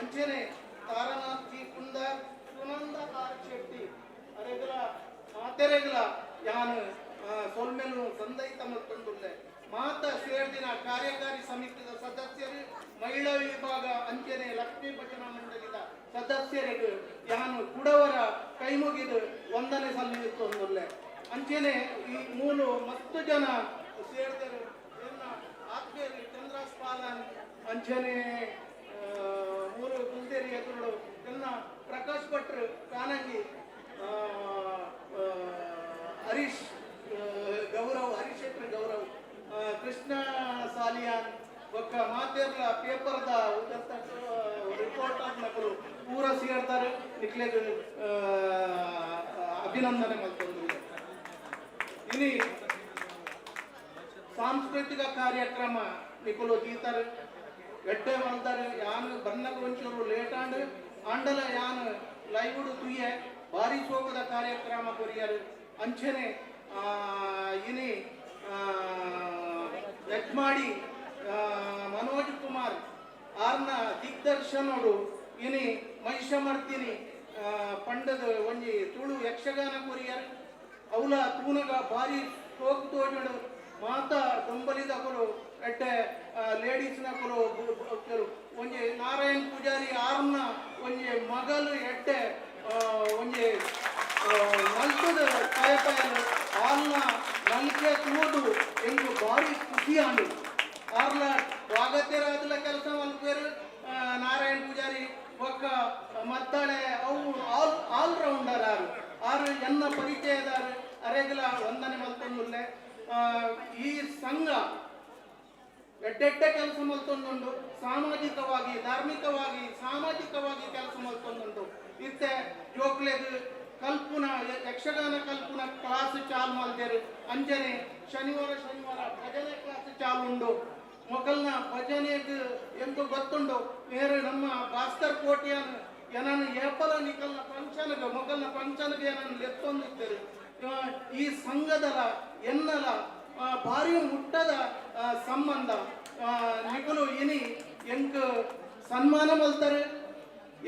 ಅಂಚೆನೆ ತಾರನಾಥ್ ಜಿ ಕುಂದರ್ ಸುನಂದ ಆರ್ ಶೆಟ್ಟಿ ಅರೆಗಲ ಮಾತೆರೆಗಲ ಯಾನು ಸೊಲ್ಮೆಲು ಸಂದೈತ ಮತ್ತೊಂದುಲ್ಲೆ ಮಾತ ಸೇರ್ದಿನ ಕಾರ್ಯಕಾರಿ ಸಮಿತಿಯ ಸದಸ್ಯರು ಮಹಿಳಾ ವಿಭಾಗ ಅಂಚೆನೆ ಲಕ್ಷ್ಮೀ ಭಜನಾ ಮಂಡಳಿದ ಸದಸ್ಯರಿಗೆ ಯಾನು ಕುಡವರ ಕೈ ಮುಗಿದು ವಂದನೆ ಸಲ್ಲಿಸುತ್ತೊಂದುಲ್ಲೆ ಅಂಚೆನೆ ಈ ಮೂಲು ಮಸ್ತು ಜನ ಸೇರಿದರು ಎನ್ನ ಆತ್ಮೀಯರು ಚಂದ್ರಾಸ್ ಪಾಲನ್ ಅಂಚೆನೆ ಮೂರು ಗುಲ್ದೇರಿ ಎದುರು ಎನ್ನ ಪ್ರಕಾಶ್ ಭಟ್ರು ಕಾನಂಗಿ ಹರೀಶ್ ಗೌರವ್ ಹರಿಶೇಖರ್ ಗೌರವ್ ಕೃಷ್ಣ ಸಾಲಿಯಾನ್ ಒಕ್ಕ ಮಾತೆರ್ಲ ಪೇಪರ್ದ ರಿಪೋರ್ಟರ್ ನಕಲು ಪೂರ ಸೇರ್ತಾರೆ ನಿಕ್ಲೆಗ್ ಅಭಿನಂದನೆ ಮಾಡ್ಕೊಂಡು ಇನಿ ಸಾಂಸ್ಕೃತಿಕ ಕಾರ್ಯಕ್ರಮ ನಿಕಲು ಗೀತಾರೆ ಎಡ್ಡೆ ಮಾಡ್ತಾರೆ ಯಾನು ಬನ್ನಗ ಒಂಚೂರು ಲೇಟ್ ಆಂಡಲ ಯಾನು ಲೈವ್ಡು ತುಯ್ಯ ಭಾರಿ ಶೋಕದ ಕಾರ್ಯಕ್ರಮ ಕೊರಿಯರು ಅಂಚೆನೆ ಇನಿ ಯಜ್ಮಾಡಿ ಮನೋಜ್ ಕುಮಾರ್ ಆರ್ನ ದಿಗ್ದರ್ಶನೋಡು ಇನಿ ಮಹಿಷಮರ್ದಿನಿ ಪಂಡದ ಒಂಜಿ ತುಳು ಯಕ್ಷಗಾನ ಕೊರಿಯರ್ ಅವಲ ತೂನಗ ಭಾರಿ ಸೋಕು ತೋಜುಂಡು ಮಾತ ದೊಂಬಲಿದಕರು ಎಟ್ಟೆ ಲೇಡೀಸ್ನಕರು ಒಂಜಿ ನಾರಾಯಣ್ ಪೂಜಾರಿ ಆರ್ನ ಒಂಜಿ ಮಗಲು ಎಟ್ಟೆ ಒಂಜಿ ನಲ್ಪದ ಕಾಯಪಾಯಲು ಆಲ್ನ ನಲ್ಕೆ ತೂದು ಎಂಗು ಭಾರಿ ಖುಷಿಯಾಂಡು ಆರ್ಲ ಸ್ವಾಗತ್ಯರಾದಲ ಕೆಲಸ ಮಲ್ಪೇರು ನಾರಾಯಣ್ ಪೂಜಾರಿ ಒಕ್ಕ ಮತ್ತಾಳೆ ಅವು ಆಲ್ರೌಂಡರ್ ಆರು ಎನ್ನ ಪರಿಚಯದಾರು ಅರೆಗಲ ವಂದನೆ ಮಲ್ತೊಂದುಲ್ಲೆ ಈ ಸಂಘ ಎಡ್ಡೆಡ್ಡೆ ಕೆಲಸ ಮಲ್ತೊಂದುಂಡು ಸಾಮಾಜಿಕವಾಗಿ ಧಾರ್ಮಿಕವಾಗಿ ಸಾಮಾಜಿಕವಾಗಿ ಕೆಲಸ ಮಲ್ತೊಂದುಂಡು ಇತ್ತೆ ಜೋಕ್ಲೆಗ್ ಕಲ್ಪುನ ಯಕ್ಷಗಾನ ಕಲ್ಪುನ ಕ್ಲಾಸ್ ಚಾಲು ಮಲ್ದೇರು ಅಂಜನೆ ಶನಿವಾರ ಭಜನೆ ಕ್ಲಾಸ್ ಚಾಲು ಉಂಡು ಮೊಕಲ್ನ ಭಜನೆಗ್ ಎಂದು ಗೊತ್ತುಂಡು ಬೇರೆ ನಮ್ಮ ಭಾಸ್ಕರ್ ಕೋಟಿಯನ್ ಏನನ್ನು ಏಪಲ ನಿಕಲ್ನ ಫಂಕ್ಷನ್ಗೆ ಮೊಕಲ್ನ ಫಂಕ್ಷನ್ಗೆ ಏನನ್ನು ಲೆತ್ತೊಂದಿದ್ದಾರೆ ಈ ಸಂಘದ ಎನ್ನಲ ಭಾರಿ ಮುಟ್ಟದ ಸಂಬಂಧ ನಿಕಲು ಇನಿ ಎಂಕ್ ಸನ್ಮಾನ ಮಲ್ತಾರೆ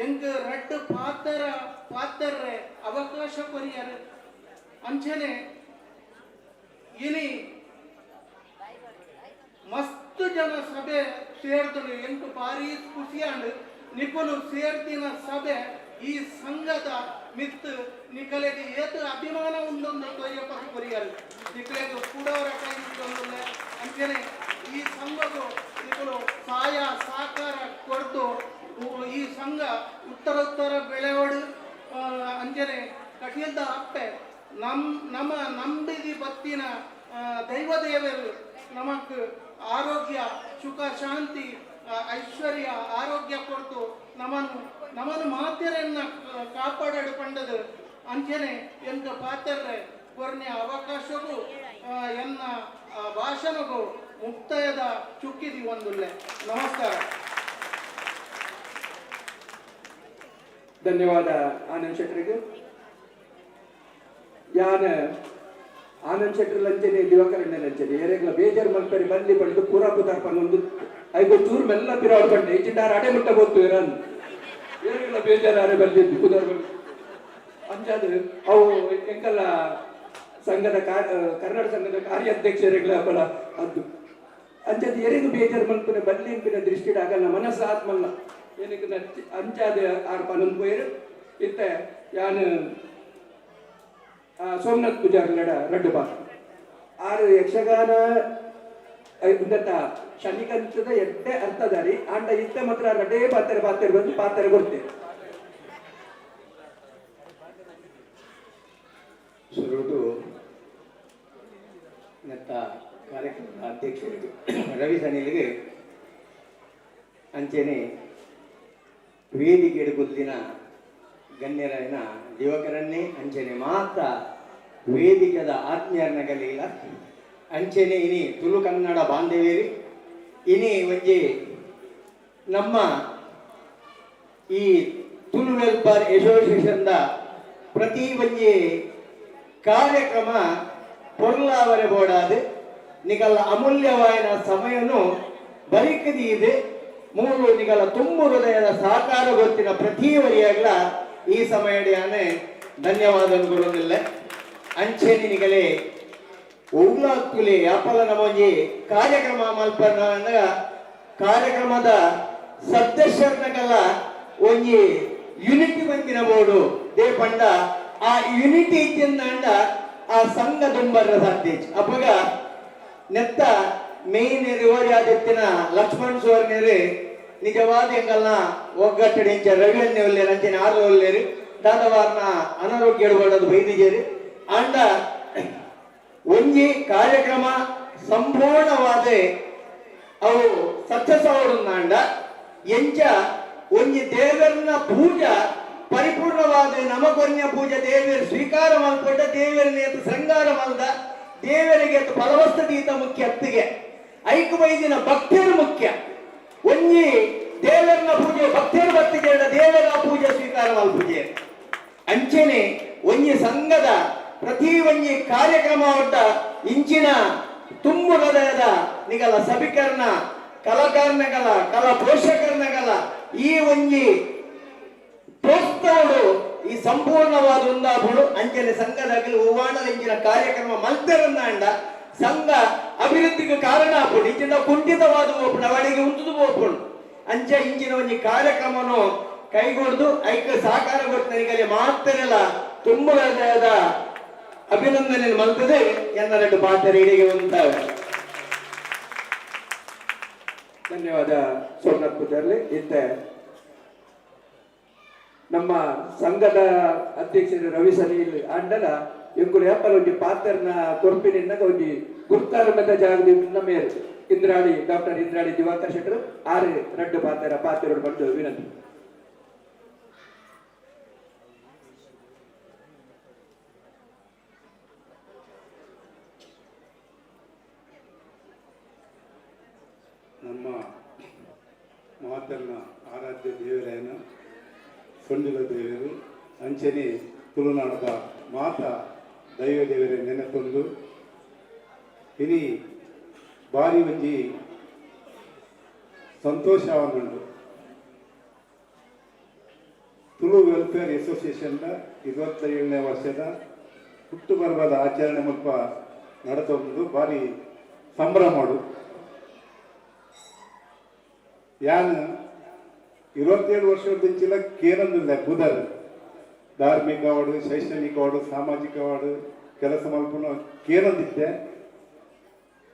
ಎಂಕ್ ರೆಡ್ ಪಾತ್ರರೆ ಅವಕಾಶ ಕೊರಿಯರು ಅಂಚನೆ ಇನಿ ಮಸ್ತ್ ಜನ ಸಭೆ ಸೇರ್ದಳು ಎಂಟು ಭಾರಿ ಖುಷಿಯಾಂಡು ನಿಕಲು ಸೇರ್ತಿನ ಸಭೆ ಈ ಸಂಘದ ಮಿತ್ ನಿಕಲೆಗೆ ಏತು ಅಭಿಮಾನ ಉಂದೊಂದು ತೊಯ್ಯಪ್ಪ ಕೊರಿಯರು ನಿಕಲೆಗೆ ಕೂಡವರ ಕೈ ಇದ್ದೊಂದಿಲ್ಲ ಅಂಚನೆ ಈ ಸಂಘವು ನಿಕಲು ಸಹಾಯ ಸಹಕಾರ ಕೊಡ್ತು ಈ ಸಂಘ ಉತ್ತರ ಬೆಳೆವಡು ಅಂಜನೆ ಕಠಿಣದ ಅಪ್ಪೆ ನಮ್ಮ ನಂಬಿದಿ ಬತ್ತಿನ ದೈವದೇವರು ನಮಕ್ ಆರೋಗ್ಯ ಸುಖ ಶಾಂತಿ ಐಶ್ವರ್ಯ ಆರೋಗ್ಯ ಕೊಡ್ತು ನಮ್ಮನ್ನು ಮಾತೆರನ್ನ ಕಾಪಾಡಾಡು ಪಂಡದು ಅಂಚನೆ ಎಂತ ಪಾತ್ರರೆ ಕೊರ್ನೆ ಅವಕಾಶಗೂ ಎನ್ನ ಭಾಷಣಗೂ ಮುಕ್ತಾಯದ ಚುಕ್ಕಿದಿ ಒಂದುಲ್ಲೆ ನಮಸ್ಕಾರ. ಧನ್ಯವಾದ ಆನಂದ್ ಶೆಟ್ಟರಿಗೆ. ಯಾನ ಆನಂದ್ ಶೆಟ್ಟರ್ ಲಂಚನೆ ದಿವಾಕರಣ್ಣ ಲಂಚನೆ ಏರೆಗ್ಲ ಬೇಜಾರು ಮಲ್ಪರಿ ಬಲ್ಲಿ ಪಡೆದು ಪೂರಾ ಪುತಾರ್ಪನ್ ಒಂದು ಐಗೋ ಚೂರು ಮೆಲ್ಲ ಪಿರಾಡ್ ಬಂಡೆ ಇಚ್ಚಿಂಡಾರ ಅಡೆ ಮುಟ್ಟ ಗೊತ್ತು ಇರನ್ ಏರೆಗ್ಲ ಬೇಜಾರು ಅರೆ ಬಂದಿದ್ದು ಕುದಾರ್ ಬಂದು ಅಂಚಾದ ಅವು ಎಂಕಲ್ಲ ಸಂಘದ ಕನ್ನಡ ಸಂಘದ ಕಾರ್ಯಾಧ್ಯಕ್ಷರೆಗ್ಲ ಬಲ ಅದು ಅಂಚದ ಎರೆಗೂ ಬೇಜಾರು ಮಲ್ಪನೆ ಬಲ್ಲಿ ಇಂಪಿನ ದೃಷ್ಟಿಡ ಆಗಲ್ಲ ಮನಸ್ಸು ಆತ್ಮಲ್ಲ ಏನಕ್ಕೆ ಅಂಚಾದ ಆರು ಪನ್ನೊಂದು ಪೋಯರು ಇತ್ತ ಯಾನು ಸೋಮನಾಥ್ ಪೂಜಾರ್ಲಡ ರಡ್ಡು ಬಾ ಆರು ಯಕ್ಷಗಾನ ಇಂದತ್ತ ಶನಿಕಂಚದ ಎಡ್ಡೆ ಅರ್ಥದಾರಿ ಆಂಡ ಇತ್ತ ಮಾತ್ರ ರಡ್ಡೇ ಪಾತ್ರೆ ಬಂದು ಪಾತ್ರೆ ಕೊಡ್ತೇವೆ. ಸುರುಟು ನೆತ್ತ ಕಾರ್ಯಕ್ರಮದ ಅಧ್ಯಕ್ಷರಿಗೆ ರವಿ ಸನಿಲಿಗೆ ಅಂಚೆನೆ ವೇದಿಕೆ ಗುದ್ದಿನ ಗಣ್ಯರನ್ನ ದಿವಕರನ್ನೇ ಅಂಚೆನೆ ಮಾತ್ರ ವೇದಿಕೆದ ಆತ್ಮೀಯರನ್ನ ಕಲಿಯಿಲ್ಲ ಅಂಚೆನೆ ಇನಿ ತುಳು ಕನ್ನಡ ಬಾಂಧವ್ಯರಿ ಇನಿ ಒಂಜಿ ನಮ್ಮ ಈ ತುಳು ವೆಲ್ಫೇರ್ ಅಸೋಸಿಯೇಷನ್ದ ಪ್ರತಿ ಒಂಜಿ ಕಾರ್ಯಕ್ರಮ ಪೊರ್ಲಾವರೆ ಬೋಡಾದು ನಿಗಲ ಅಮೂಲ್ಯವಾದ ಸಮಯನು ಬರಿಕದಿ ಇದೆ ಮೂರು ನಿಗಲ ತುಂಬು ಹೃದಯದ ಸಹಕಾರ ಗೊತ್ತಿನ ಪ್ರತಿ ವರಿಯಾಗ್ಲ ಈ ಸಮಯಡಿಯಾನೆ ಧನ್ಯವಾದ ಕೊಡೋದಿಲ್ಲ ಅಂಚೆನಿ ನಿಗಲೇ ಉಳ್ಳಾಕ್ತುಲೆ ಅಪ್ಪಲ ನಮೊಂಜಿ ಕಾರ್ಯಕ್ರಮ ಮಲ್ಪನ ಕಾರ್ಯಕ್ರಮದ ಸದಸ್ಯರನಗಲ ಒಂಜಿ ಯೂನಿಟಿ ಬಂದಿನ ಬೋಡು ದೇ ಪಂಡ ಆ ಯೂನಿಟಿ ಇದ್ದಂಡ ಆ ಸಂಘ ದುಂಬರ ಸಾಧ್ಯ ಅಪ್ಪಗ ನೆತ್ತ ಮೇನ್ ರಿವರ್ಯಾದಿತ್ತಿನ ಲಕ್ಷ್ಮಣ್ ಸೋರ್ನೇರು ನಿಜವಾದ ಎಂಗಲ್ನ ಒಗ್ಗಟ್ಟಡಿಂಚ ರವಿಯನ್ನೇ ಒಲ್ಲೇರು ಅಂಚೆನ ಆರು ಒಲ್ಲೇರು ದಾದವಾರ್ನ ಅನಾರೋಗ್ಯ ಎಡಬಾರ್ದು ಬೈದಿಜೇರಿ ಅಂಡ ಒಂಜಿ ಕಾರ್ಯಕ್ರಮ ಸಂಪೂರ್ಣವಾದ ಅವು ಸಕ್ಸಸ್ ಅವಡಂದ ಎಂಚ ಒಂಜಿ ದೇವರನ್ನ ಪೂಜಾ ಪರಿಪೂರ್ಣವಾದ ನಮಗೊನ್ಯ ಪೂಜೆ ದೇವರ ಸ್ವೀಕಾರ ಮಲ್ಪಟ್ಟ ದೇವರನ್ನ ಶೃಂಗಾರ ಮಲ್ದ ದೇವರಿಗೆ ಫಲವಸ್ತದೀತ ಮುಖ್ಯ ಅತ್ತಿಗೆ ಐಕು ಬೈದಿನ ಭಕ್ತರು ಮುಖ್ಯ ಒಂಜಿ ದೇವರನ್ನ ಪೂಜೆ ಭಕ್ತರು ಭಕ್ತಿಗೆ ದೇವರ ಪೂಜೆ ಸ್ವೀಕಾರ ಮಲ್ಪೂಜೆ ಅಂಚೆನೆ ಒಂಜಿ ಸಂಘದ ಪ್ರತಿ ಒಂಜಿ ಕಾರ್ಯಕ್ರಮ ಒಟ್ಟ ಇಂಚಿನ ತುಂಬು ಹೃದಯದ ನಿಗಲ ಸಭಿಕರಣ ಕಲಾಕಾರನಗಲ ಕಲಾ ಪೋಷಕರನಗಲ ಈ ಒಂಜಿ ಪ್ರೋತ್ಸಾಹಗಳು ಈ ಸಂಪೂರ್ಣವಾದ ಒಂದಾಪಡು ಅಂಚನೆ ಸಂಘದಾಗಲಿ ಹೂವಾಣದ ಇಂಚಿನ ಕಾರ್ಯಕ್ರಮ ಮಲ್ತರನ್ನ ಅಂಡ ಸಂಘ ಅಭಿವೃದ್ಧಿಗೆ ಕಾರಣ ಆಪುಡು ಇಂಚಿನ ಕುಂಠಿತವಾದ ಹೋಗ್ಬಿಡು ಅವಳಿಗೆ ಉಂಟು ಹೋಗ್ಬಿಡು ಅಂಚ ಇಂಚಿನ ಒಂದು ಕಾರ್ಯಕ್ರಮವನ್ನು ಕೈಗೊಡ್ದು ಐಕ್ಯ ಸಹಕಾರ ಕೊಟ್ಟನಿಗೆ ಮಾತ್ರಲ್ಲ ತುಂಬ ಹೃದಯದ ಅಭಿನಂದನೆ ಮಲ್ತದೆ ಎನ್ನೆರಡು ಪಾತ್ರ ಇಡಿಗೆ ಉಂಟಾವೆ. ಧನ್ಯವಾದ ಸೋಮನಾಥ್ ಪೂಜಾರ್ಲಿ. ಇತ್ತೆ ನಮ್ಮ ಸಂಘದ ಅಧ್ಯಕ್ಷರು ರವಿ ಸನೀಲ್ ಅಂಡಲ ಎಂಕುಲು ಏಪಲ ಒಂಜಿ ಪಾತ್ರನ ಕೊರ್ಪಿನಿಂದ ಒಂಜಿ ಗುರ್ತಾರಮದ ಜಾಗದ ನಮ್ಮ ಇಂದ್ರಾಳಿ ಡಾಕ್ಟರ್ ಇಂದ್ರಾಳಿ ದಿವಾಕರ್ ಶೆಟ್ಟರು 6 ಪಾತ್ರ ಬಂದು ವಿನಂತಿ. ನಮ್ಮ ಮಾತನ್ನ ಆರಾಧ್ಯ ದೇವರೇನ ಸೊಂಡಿಲ ದೇವರು ಅಂಚನೆ ತುಳುನಾಡದ ಮಾತ ದೈವ ದೇವರೇ ನೆನೆತೊಂದು ಇನಿ ಬಾರಿ ಒಂಜಿ ಸಂತೋಷವನ್ನುಂಡು. ತುಳು ವೆಲ್ಫೇರ್ ಅಸೋಸಿಯೇಷನ್ನ 27ನೇ ವರ್ಷದ ಹುಟ್ಟುಬರ್ಬದ ಆಚರಣೆ ಮುಲ್ಪ ನಡೆತೊಂದು ಬಾರಿ ಸಂಭ್ರಮಡು. ಯಾನು 27 ವರ್ಷದಿಂಚಿಲ ಕೇನೊಂದಿಲ್ಲ ಬುಧರ್ ಧಾರ್ಮಿಕವಾಡು ಶೈಕ್ಷಣಿಕವಾಡು ಸಾಮಾಜಿಕವಾಡು ಕೆಲಸ ಮಲ್ಪನ ಕೇನೊಂದಿದ್ದೆ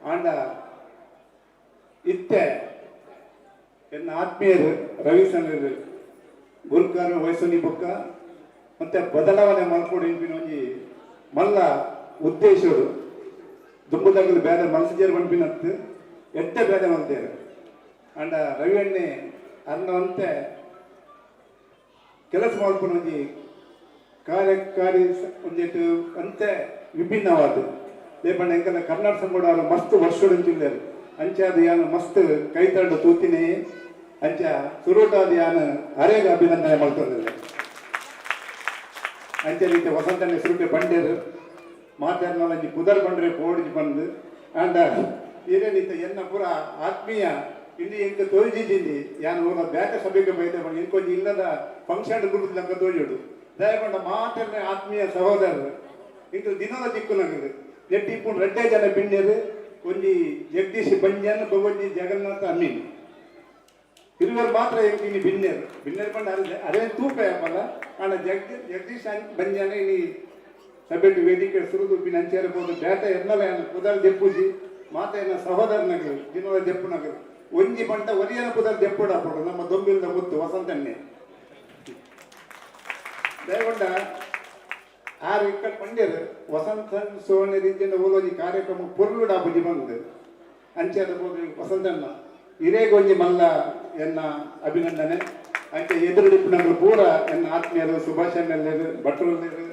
ಆಂಡ ಇತ್ತೆ ಎನ್ನ ಆತ್ಮೀಯರು ರವಿಸನರು ಗುರುಕಾರ ವಯಸ್ಸನಿ ಬುಕ್ಕ ಮತ್ತೆ ಬದಲಾವಣೆ ಮಲ್ಕೊಡು ಇಂಪಿನ ಒಂಜಿ ಮಲ್ಲ ಉದ್ದೇಶರು ದುಂಬುದಾಗಲು ಬೇರೆ ಮನಸ್ಸೇರು ಬಂಪಿನತ್ತು ಎಟ್ಟೆ ಬೇರೆ ಮಲ್ತೇರು ಅಂಡ ರವಿಯಣ್ಣೆ ಅನ್ನುವಂತೆ ಕೆಲಸ ಮಲ್ಪನ ಒಂಜಿ ಕಾರ್ಯಕಾರಿ ಒಂದಿಟ್ಟು ಅಂತೆ ವಿಭಿನ್ನವಾದ ಲೇಪಣ್ಣ ಎಂಕನ ಕನ್ನಡ ಸಂಘಡ ಮಸ್ತ್ ವರ್ಷಡಿಂಚಿಲ್ಲೇರು ಅಂಚ ಅದು ಯಾನು ಮಸ್ತ್ ಕೈತಂಡು ತೂತಿನೇ ಅಂಚ ಸುರುಟಾದ ಯಾನು ಅರೇಗ ಅಭಿನಂದನೆ ಮಾಡ್ತಾರೆ. ಅಂಚೆ ರೀತಿ ವಸಂತನೆ ಸುರುಟೆ ಬಂಡೇರು ಮಾತಾಡ್ನೊಂಜಿ ಪುದರ್ ಬಂಡ್ರೆ ಪೋಡಿಜಿ ಬಂದು ಅಂಡ ಏನೇನಿತ್ತ ಎನ್ನ ಪೂರ ಆತ್ಮೀಯ ಇಲ್ಲಿ ಎಂಕ ತೋಜಿದ್ದೀನಿ ಯಾನು ಊರ ಬ್ಯಾಟ ಸಭೆಗೆ ಬೈದೆ ಬಂದು ಇಂಕೊಂದು ಇಲ್ಲದ ಫಂಕ್ಷನ್ ಗುರುತು ನಂಗೆ ತೋಜೋಡು ದಯಪಂಡ ಮಾತನ್ನೇ ಆತ್ಮೀಯ ಸಹೋದರರು ಇಂಕ ದಿನದ ದಿಕ್ಕು ನಗದು ನೆಟ್ಟಿ ಇಪ್ಪು 2 ಜನ ಪಿಂಡ್ಯರು ಒಂಜಿ ಜಗದೀಶ್ ಬಂಜನ್ ಬೊಗೊಂಜಿ ಜಗನ್ನಾಥ ಅಮೀನ್ ಇರುವರು ಮಾತ್ರ ಎಂಕಿನಿ ಭಿನ್ನರು ಪಂಡ ಅದೇ ತೂಪೆ ಅಪ್ಪಲ್ಲ ಆಂಡ ಜಗದೀಶ್ ಬಂಜನ ಇನಿ ಸಭೆಟ್ಟು ವೇದಿಕೆ ಸುರುದು ಪಿನ್ ಅಂಚೇರಬಹುದು ಬ್ಯಾಟ ಎನ್ನಲ ಪುದರ್ ದೆಪ್ಪುಜಿ ಮಾತೆಯನ್ನ ಸಹೋದರನಗರು ದಿನದ ದೆಪ್ಪು ನಗರು ಒಂಜಿ ಪಂಡ ಒರಿಯನ ಪುದರ್ ದೆಪ್ಪುಡ ಹಾಕೋಡು ನಮ್ಮ ದೊಂಬಿಲ್ದ ಮುತ್ತು ವಸಂತನ್ನೇ ದಯಗೊಂಡ 6 ಇಕ್ಕಟ್ ಪಂಡ್ಯರು ವಸಂತ ಸೋನೆ ರೀತಿಯಿಂದ ಓಲೋಜಿ ಕಾರ್ಯಕ್ರಮ ಪೊರ್ಲುಡ ಬುಜಿ ಬಂದು ಅಂಚೆದ ಹೋಗಿ ವಸಂತನ್ನ ಇರೇಗೊಂಜಿ ಮಲ್ಲ ಎನ್ನ ಅಭಿನಂದನೆ ಅಂಚೆ ಎದುರುಡಿಪಿನಗಳು ಪೂರ ಎನ್ನ ಆತ್ಮೀಯರು ಸುಭಾಷಣ್ಣರು ಭಟ್ರುಲ್ಲೇರು